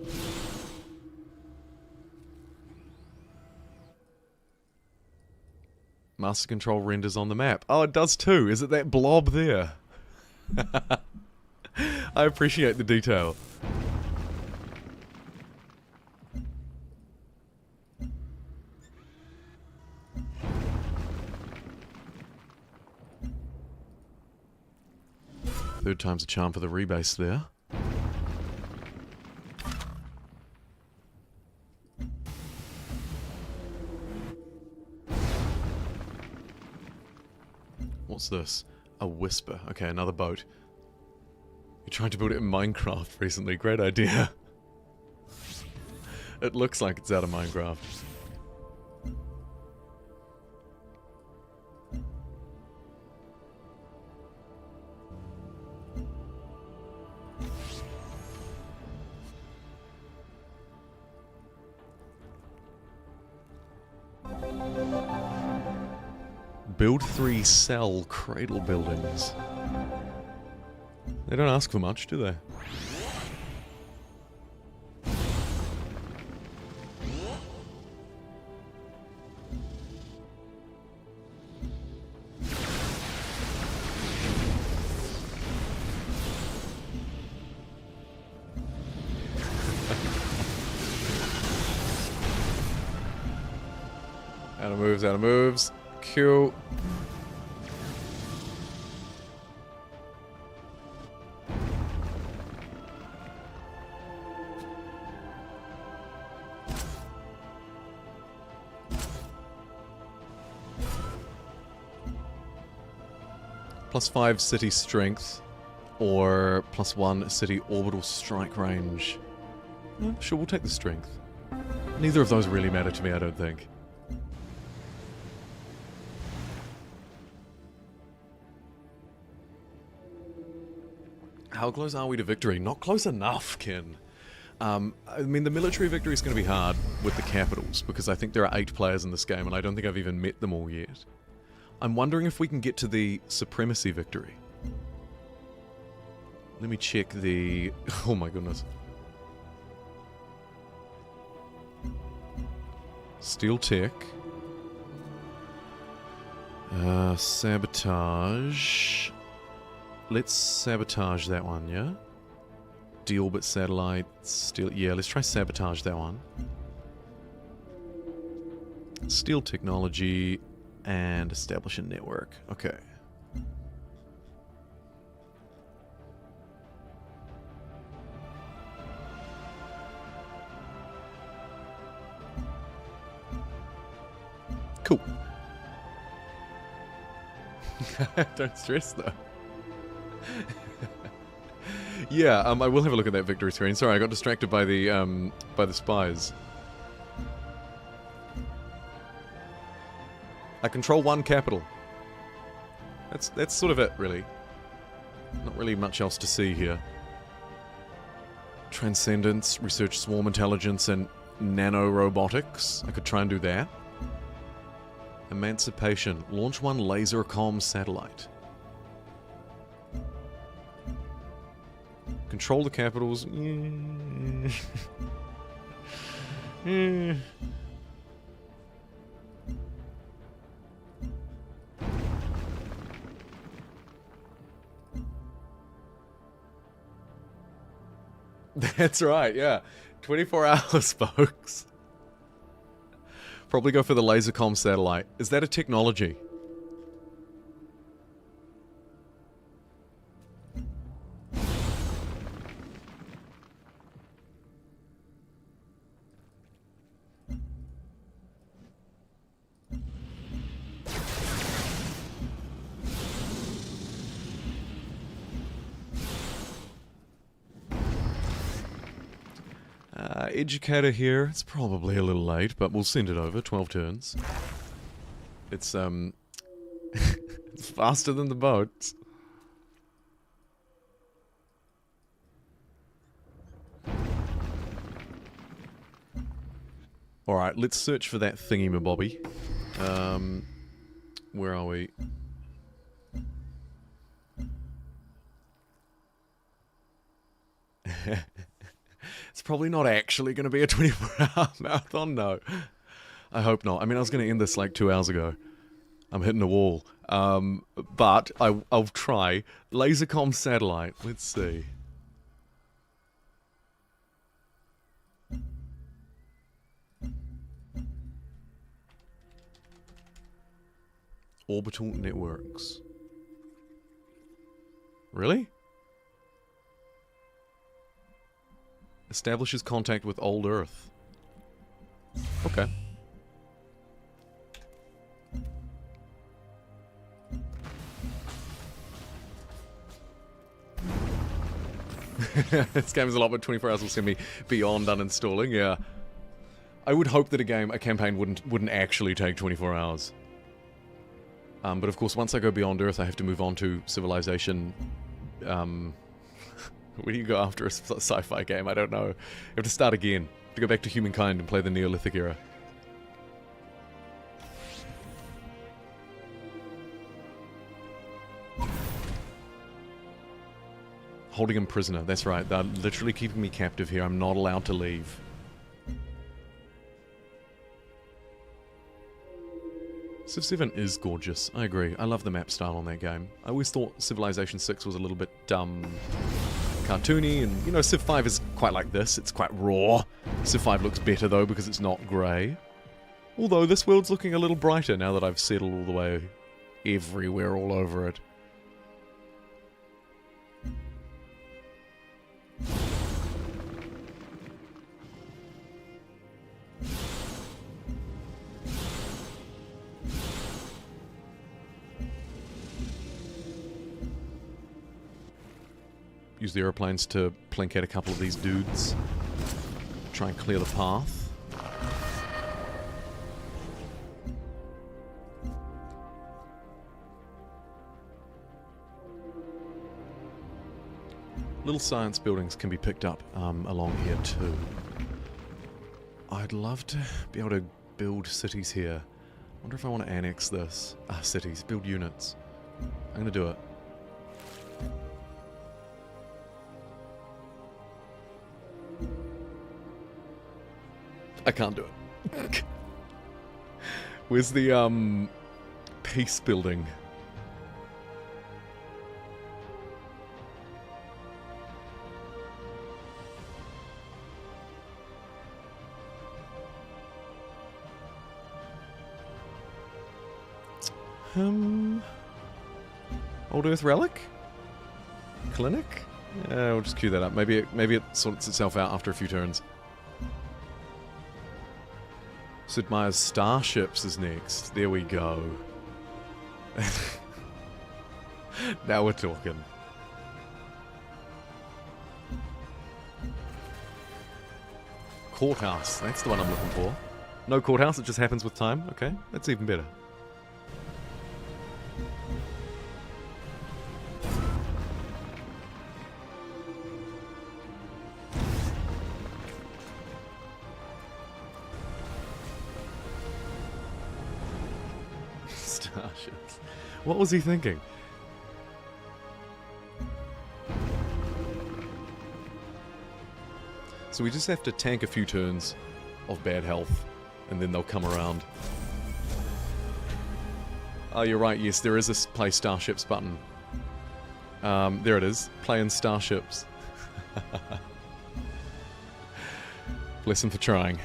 Master control renders on the map. Oh, it does too. Is it that blob there? I appreciate the detail. Third time's a charm for the rebase there. What's this? A whisper. Okay, another boat. You're trying to build it in Minecraft recently. Great idea. It looks like it's out of Minecraft. Build 3 cell cradle buildings. They don't ask for much, do they? Out of moves, out of moves. Q. +5 city strength, or +1 city orbital strike range. Sure, we'll take the strength. Neither of those really matter to me, I don't think. How close are we to victory? Not close enough, Ken. I mean, the military victory is going to be hard with the capitals, because I think there are 8 players in this game, and I don't think I've even met them all yet. I'm wondering if we can get to the supremacy victory. Let me check the... Oh my goodness. Steel tech. Sabotage. Let's sabotage that one, yeah? Deorbit satellite, steel... Yeah, let's try sabotage that one. Steel technology and establish a network. Okay. Cool. Don't stress though. Yeah, I will have a look at that victory screen. Sorry, I got distracted by the spies. I control 1 capital. That's sort of it, really. Not really much else to see here. Transcendence, research swarm intelligence, and nanorobotics. I could try and do that. Emancipation. Launch 1 laser comm satellite. Control the capitals. That's right, yeah. 24 hours, folks. Probably go for the laser comm satellite. Is that a technology? educator here. It's probably a little late, but we'll send it over. 12 turns. It's, it's faster than the boats. Alright, let's search for that thingy-mabobby. Where are we? It's probably not actually going to be a 24-hour marathon, no. I hope not. I mean, I was going to end this like 2 hours ago. I'm hitting a wall. But I'll try. Lasercom satellite. Let's see. Orbital networks. Really? Establishes contact with old Earth. Okay. This game is a lot, but 24 hours will send me beyond uninstalling, yeah. I would hope that a campaign wouldn't actually take 24 hours. But of course, once I go beyond Earth, I have to move on to Civilization. Where do you go after a sci-fi game? I don't know. You have to start again. To go back to humankind and play the Neolithic era. Holding him prisoner. That's right. They're literally keeping me captive here. I'm not allowed to leave. Civ 7 is gorgeous. I agree. I love the map style on that game. I always thought Civilization 6 was a little bit cartoony, and you know, Civ 5 is quite like this. It's quite raw. Civ 5 looks better though because it's not grey. Although this world's looking a little brighter now that I've settled all the way everywhere all over it. Use the aeroplanes to plink at a couple of these dudes. Try and clear the path. Little science buildings can be picked up along here too. I'd love to be able to build cities here. I wonder if I want to annex this. Cities. Build units. I'm going to do it. I can't do it. Where's the, peace building? Old Earth Relic? Clinic? Yeah, we'll just queue that up. Maybe it sorts itself out after a few turns. Sid Meier's Starships is next. There we go. Now we're talking. Courthouse. That's the one I'm looking for. No courthouse, it just happens with time. Okay, that's even better. Starships. What was he thinking? So we just have to tank a few turns of bad health, and then they'll come around. Oh, you're right, yes, there is a play Starships button. There it is. Play in Starships. Bless him for trying.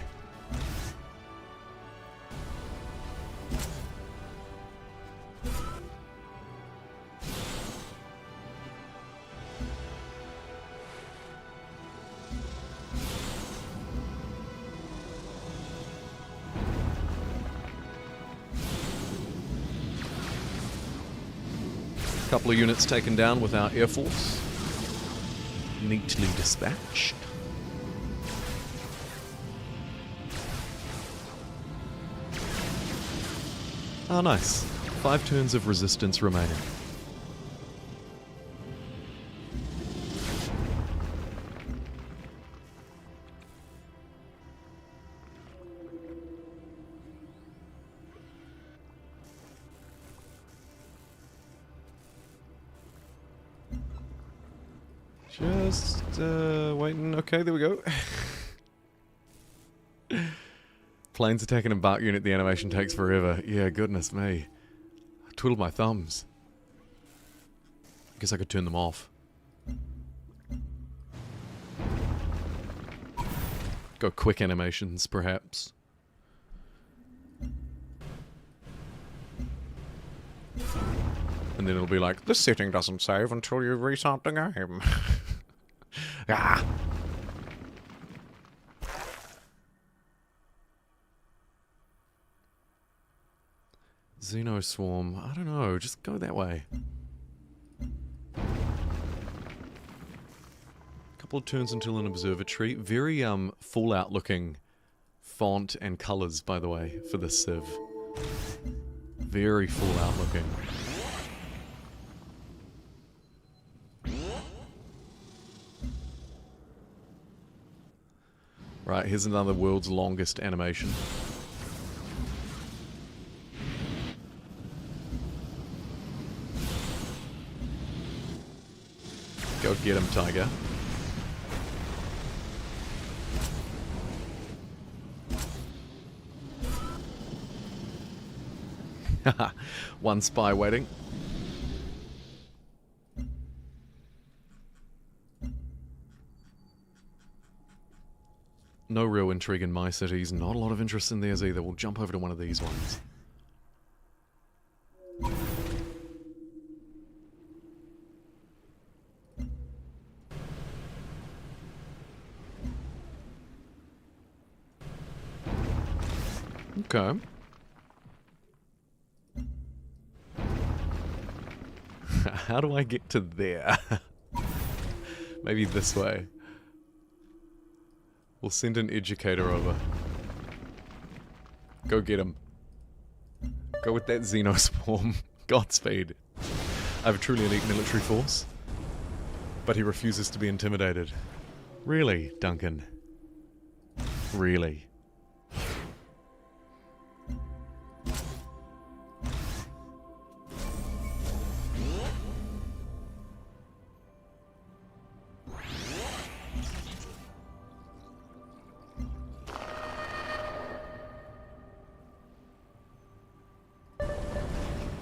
Couple of units taken down with our Air Force. Neatly dispatched. Oh, nice. 5 turns of resistance remaining. Just waiting. Okay, there we go. Planes attacking a BARC unit, the animation takes forever. Yeah, goodness me. I twiddled my thumbs. Guess I could turn them off. Go quick animations, perhaps. And then it'll be like, this setting doesn't save until you restart the game. Ah! Xenoswarm, I don't know, just go that way. Couple of turns until an observatory. Very Fallout looking font and colours, by the way, for this Civ. Very Fallout looking. Right, here's another world's longest animation. Go get him, Tiger. One spy waiting. No real intrigue in my cities, not a lot of interest in theirs either. We'll jump over to one of these ones. Okay. How do I get to there? Maybe this way. We'll send an educator over. Go get him. Go with that Xenoswarm. Godspeed. I have a truly elite military force. But he refuses to be intimidated. Really, Duncan? Really?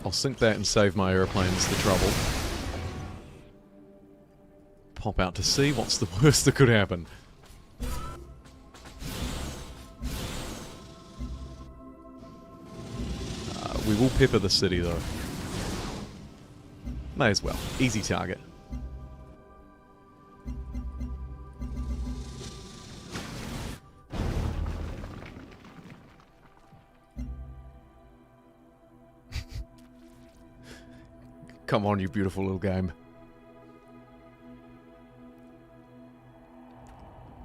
I'll sink that and save my airplanes the trouble. Pop out to sea. What's the worst that could happen? We will pepper the city, though. May as well. Easy target. Come on, you beautiful little game.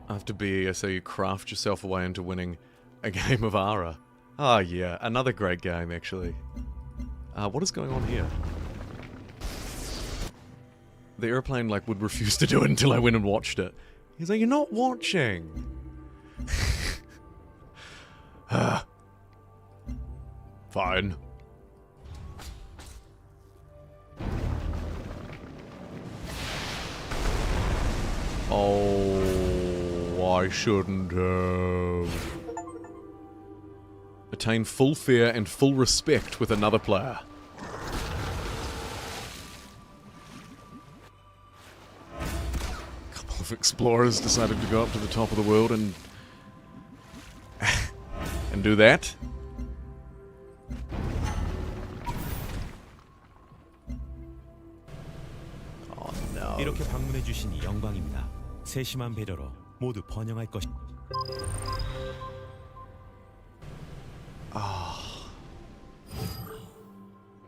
After BE, so you craft yourself away into winning a game of Ara. Ah, yeah, another great game, actually. What is going on here? The airplane, like, would refuse to do it until I went and watched it. He's like, you're not watching! Fine. Oh, I shouldn't have. Attain full fear and full respect with another player. A couple of explorers decided to go up to the top of the world and do that. Oh no. 이렇게 방문해 주시니 영광입니다. 세심한 배려로 모두 번영할 것.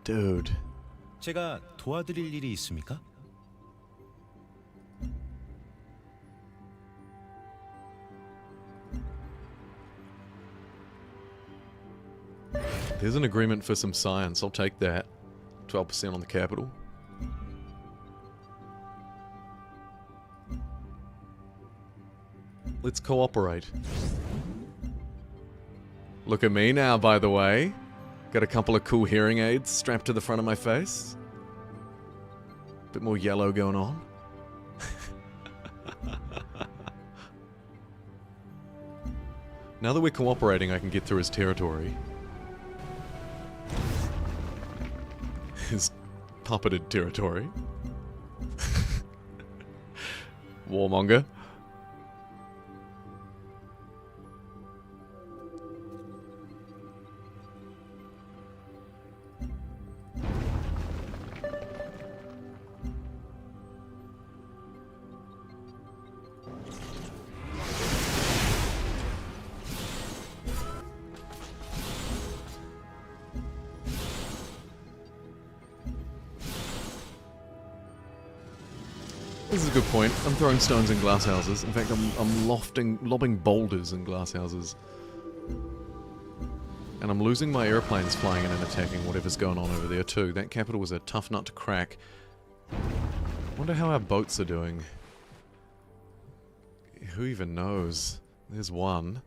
Dude. 제가 도와드릴 일이 있습니까? There's an agreement for some science. I'll take that. 12% on the capital. Let's cooperate. Look at me now, by the way. Got a couple of cool hearing aids strapped to the front of my face. Bit more yellow going on. Now that we're cooperating, I can get through his territory. His puppeted territory. Warmonger. This is a good point. I'm throwing stones in glass houses. In fact, I'm lobbing boulders in glass houses. And I'm losing my airplanes flying in and attacking whatever's going on over there too. That capital was a tough nut to crack. Wonder how our boats are doing. Who even knows? There's one.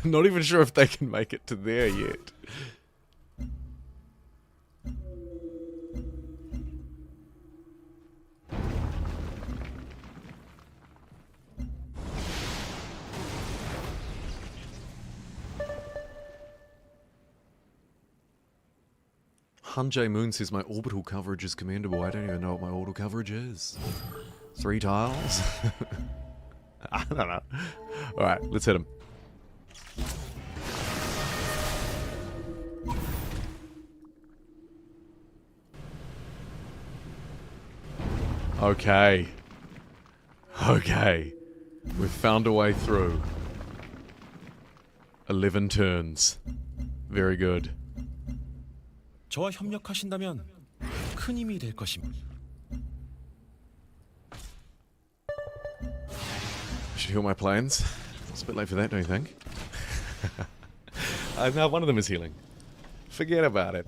Not even sure if they can make it to there yet. Hanjay Moon says my orbital coverage is commendable. I don't even know what my orbital coverage is. 3 tiles? I don't know. Alright, let's hit him. Okay. Okay. We've found a way through. 11 turns. Very good. 저와 협력하신다면 큰 힘이 될 것입니다. Should heal my planes. It's a bit late for that, don't you think? Now one of them is healing. Forget about it.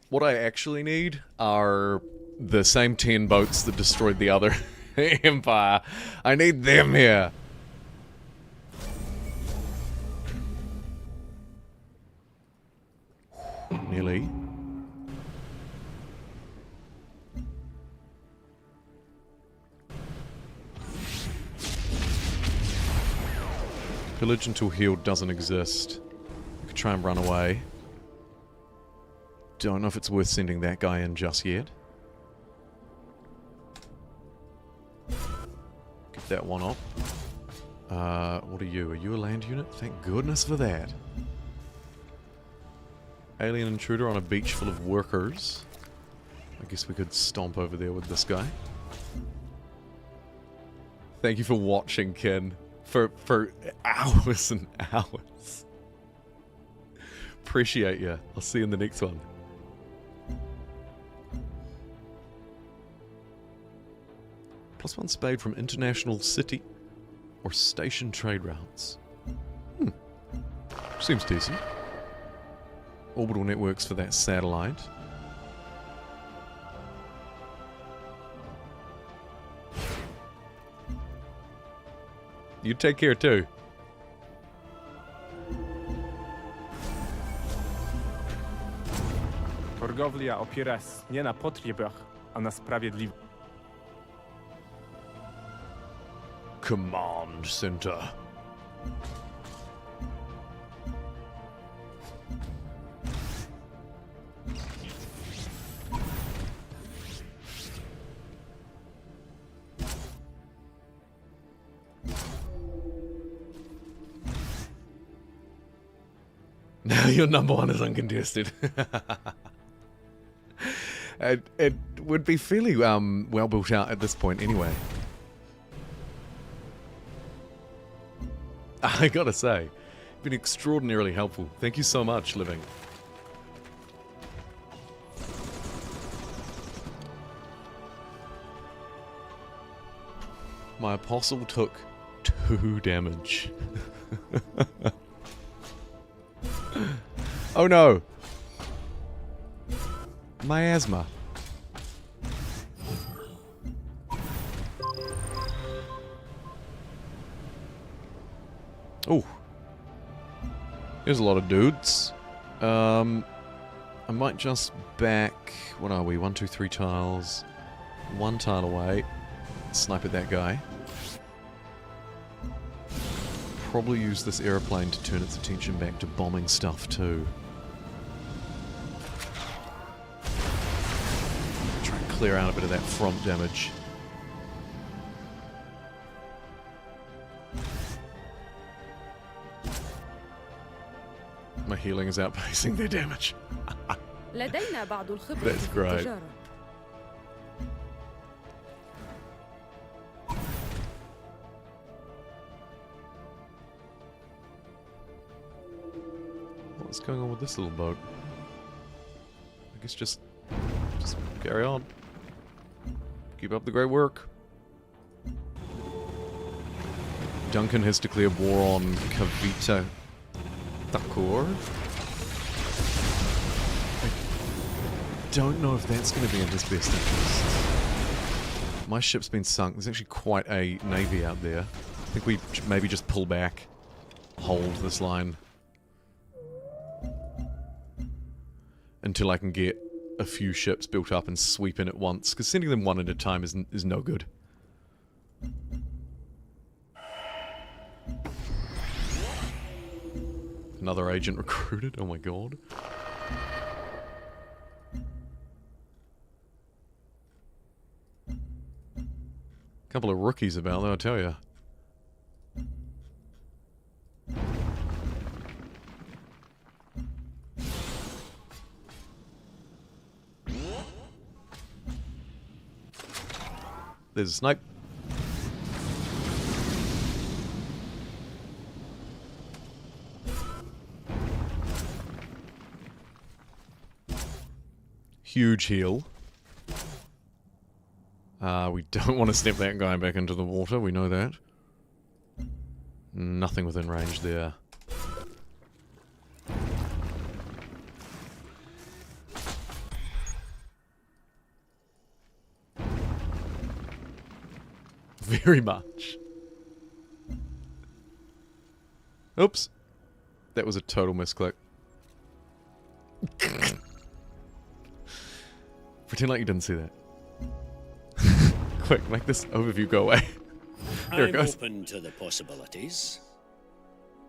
What I actually need are the same 10 boats that destroyed the other empire. I need them here. Nearly. Pillage until healed doesn't exist. I could try and run away. Don't know if it's worth sending that guy in just yet. Get that one off. What are you? Are you a land unit? Thank goodness for that. Alien intruder on a beach full of workers. I guess we could stomp over there with this guy. Thank you for watching, Ken. For hours and hours. Appreciate you. I'll see you in the next one. +1 spade from international city or station trade routes. Seems decent. Orbital networks for that satellite. You take care too. Torgowlia opiera się nie na potrzebach, a na sprawiedliwości. Command center. Now your number 1 is uncontested. It would be fairly well built out at this point anyway. I gotta say, been extraordinarily helpful. Thank you so much, Living. My apostle took 2 damage. Oh no! Miasma. Oh. There's a lot of dudes. I might just back... What are we? 1, 2, 3 tiles. 1 tile away. Snipe at that guy. Probably use this aeroplane to turn its attention back to bombing stuff too. Try and clear out a bit of that front damage. My healing is outpacing their damage. لدينا بعض الخبرة That's في great. التجارة. What's going on with this little boat? I guess just carry on. Keep up the great work. Duncan has declared war on Kavita Thakur. I don't know if that's going to be in his best interest. My ship's been sunk. There's actually quite a navy out there. I think we should maybe just pull back. Hold this line. Until I can get a few ships built up and sweep in at once. Because sending them one at a time is no good. Another agent recruited? Oh my god. Couple of rookies about though, I tell ya. There's a snipe. Huge heal. We don't want to step that guy back into the water, we know that. Nothing within range there. Very much. Oops. That was a total misclick. Pretend like you didn't see that. Quick, make this overview go away. There it I'm goes. open to the possibilities.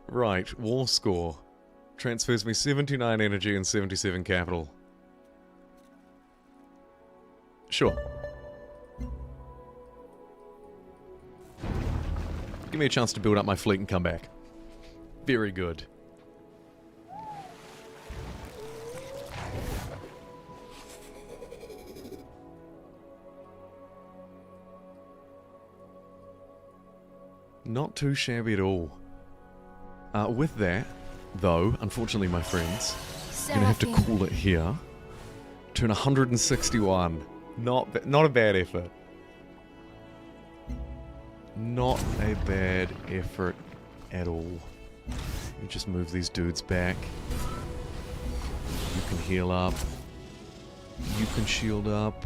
Right, war score. Transfers me 79 energy and 77 capital. Sure. Give me a chance to build up my fleet and come back. Very good. Not too shabby at all. With that, though, unfortunately, my friends, I'm gonna have to Seraphine. call it here. Turn 161. Not a bad effort. Not a bad effort at all. Let me just move these dudes back. You can heal up. You can shield up.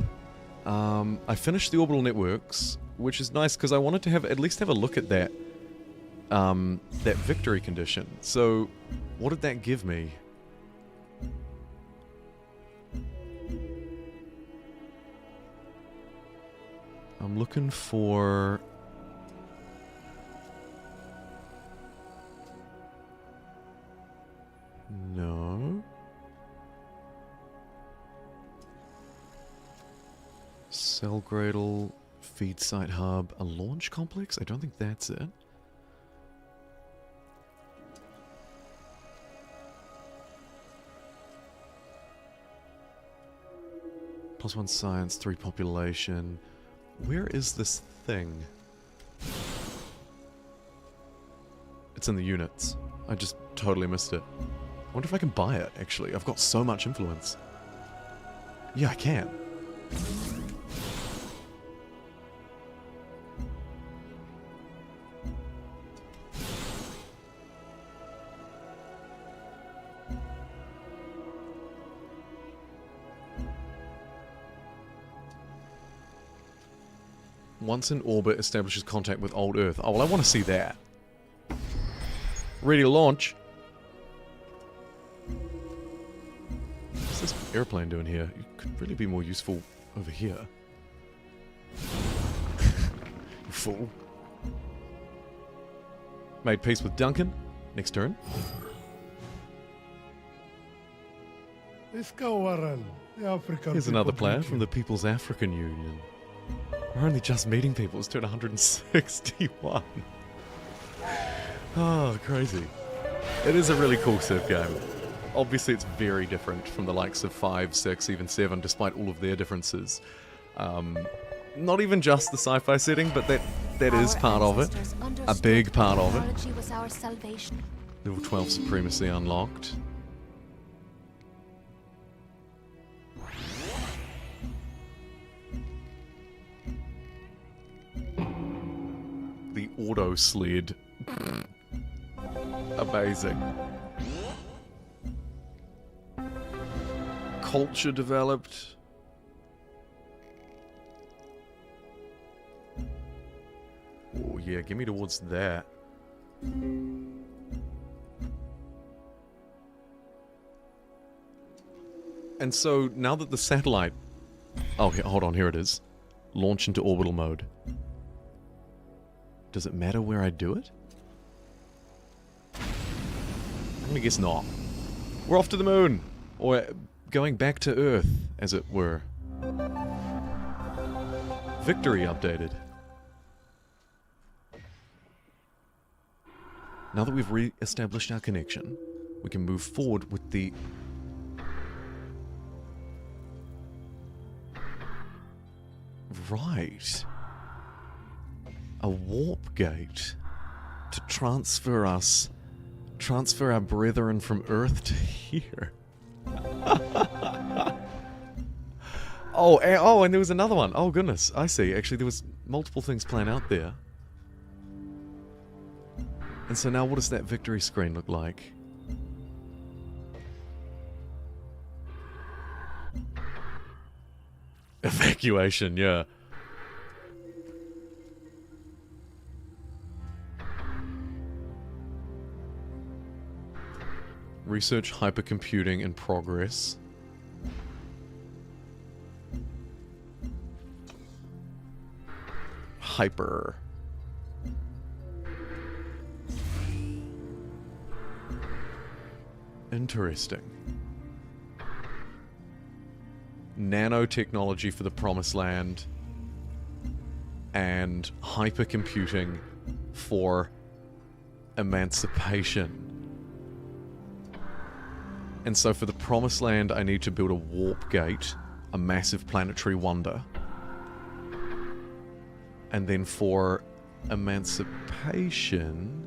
I finished the orbital networks, which is nice because I wanted to at least have a look at that that victory condition. So, what did that give me? I'm looking for... No. Cell Gradle, feed site hub, a launch complex? I don't think that's it. +1 science, 3 population. Where is this thing? It's in the units. I just totally missed it. I wonder if I can buy it, actually. I've got so much influence. Yeah, I can. Once in orbit, establishes contact with old Earth. Oh, well, I want to see that. Ready to launch. What's this airplane doing here? It could really be more useful over here. You fool. Made peace with Duncan. Next turn. Here's another player from the People's African Union. We're only just meeting people. It's turned 161. Oh, crazy. It is a really cool Civ game. Obviously, it's very different from the likes of 5, 6, even 7, despite all of their differences. Not even just the sci-fi setting, but that is part of it. A big part of it. Level 12 supremacy unlocked. The auto sled. Amazing. Culture developed. Oh yeah, give me towards that. And so now that the satellite... Oh, hold on, here it is. Launch into orbital mode. Does it matter where I do it? I'm gonna guess not. We're off to the moon! Or going back to Earth, as it were. Victory updated. Now that we've re-established our connection, we can move forward with the... Right. A warp gate to transfer our brethren from Earth to here. Oh, and there was another one. Oh goodness, I see. Actually, there was multiple things planned out there. And so now what does that victory screen look like? Evacuation, yeah. Research hypercomputing in progress. Hyper. Interesting. Nanotechnology for the Promised Land. And hypercomputing for emancipation. And so for the Promised Land, I need to build a warp gate, a massive planetary wonder. And then for emancipation,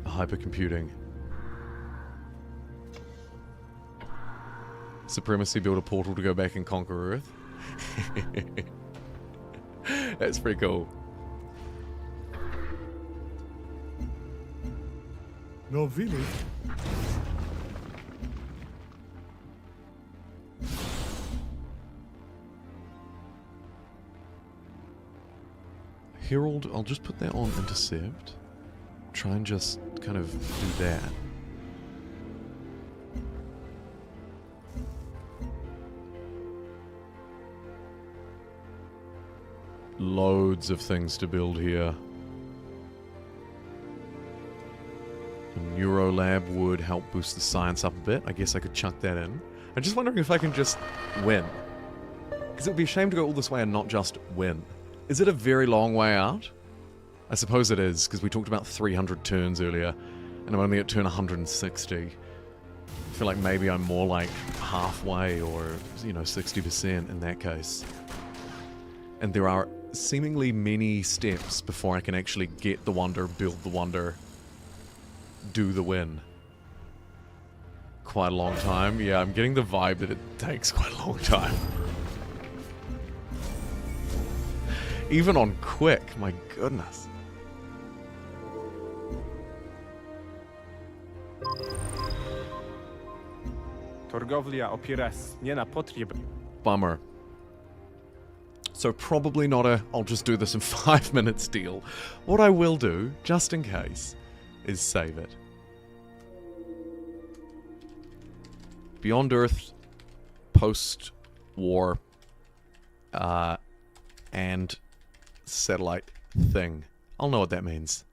hypercomputing. Supremacy, build a portal to go back and conquer Earth. That's pretty cool. No village. Herald, I'll just put that on intercept. Try and just kind of do that. Loads of things to build here. A Neurolab would help boost the science up a bit. I guess I could chuck that in. I'm just wondering if I can just win. Because it would be a shame to go all this way and not just win. Is it a very long way out? I suppose it is, because we talked about 300 turns earlier, and I'm only at turn 160. I feel like maybe I'm more like halfway, or, 60% in that case. And there are seemingly many steps before I can actually get the wonder, build the wonder, do the win. Quite a long time. Yeah, I'm getting the vibe that it takes quite a long time. Even on quick, my goodness. Torgowlia opiera nie na potrzeb. Bummer. So probably not a I'll just do this in 5 minutes deal. What I will do, just in case, is save it. Beyond Earth, post-war, and satellite thing. I'll know what that means.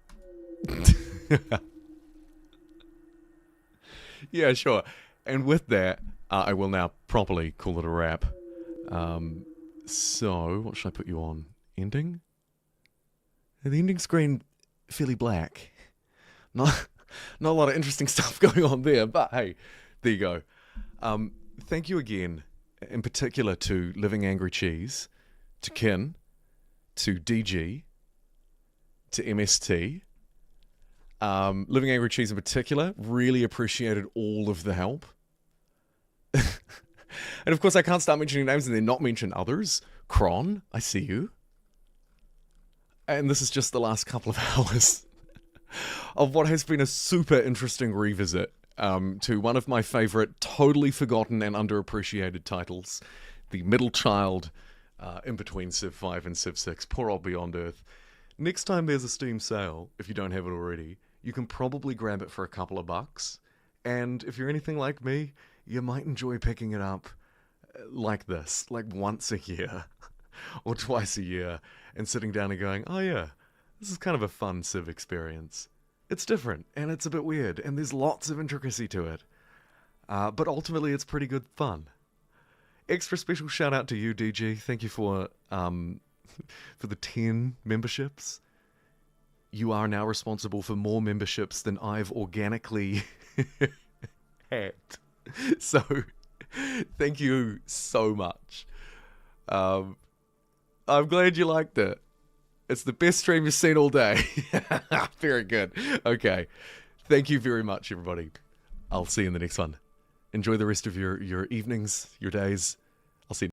Yeah, sure. And with that, I will now properly call it a wrap. So, what should I put you on? Ending? The ending screen, fairly black. Not a lot of interesting stuff going on there, but hey, there you go. Thank you again, in particular to Living Angry Cheese, to Kin, to DG, to MST. Living Angry Cheese in particular, really appreciated all of the help. And of course, I can't start mentioning names and then not mention others. Kron, I see you. And this is just the last couple of hours of what has been a super interesting revisit to one of my favorite, totally forgotten and underappreciated titles, the middle child in between Civ 5 and Civ 6, poor old Beyond Earth. Next time there's a Steam sale, if you don't have it already, you can probably grab it for a couple of bucks. And if you're anything like me, you might enjoy picking it up like this, like once a year or twice a year, and sitting down and going, oh yeah, this is kind of a fun Civ experience. It's different, and it's a bit weird, and there's lots of intricacy to it. But ultimately, it's pretty good fun. Extra special shout out to you, DG. Thank you for the 10 memberships. You are now responsible for more memberships than I've organically had. So, thank you so much. I'm glad you liked it. It's the best stream you've seen all day. Very good. Okay. Thank you very much, everybody. I'll see you in the next one. Enjoy the rest of your evenings, your days.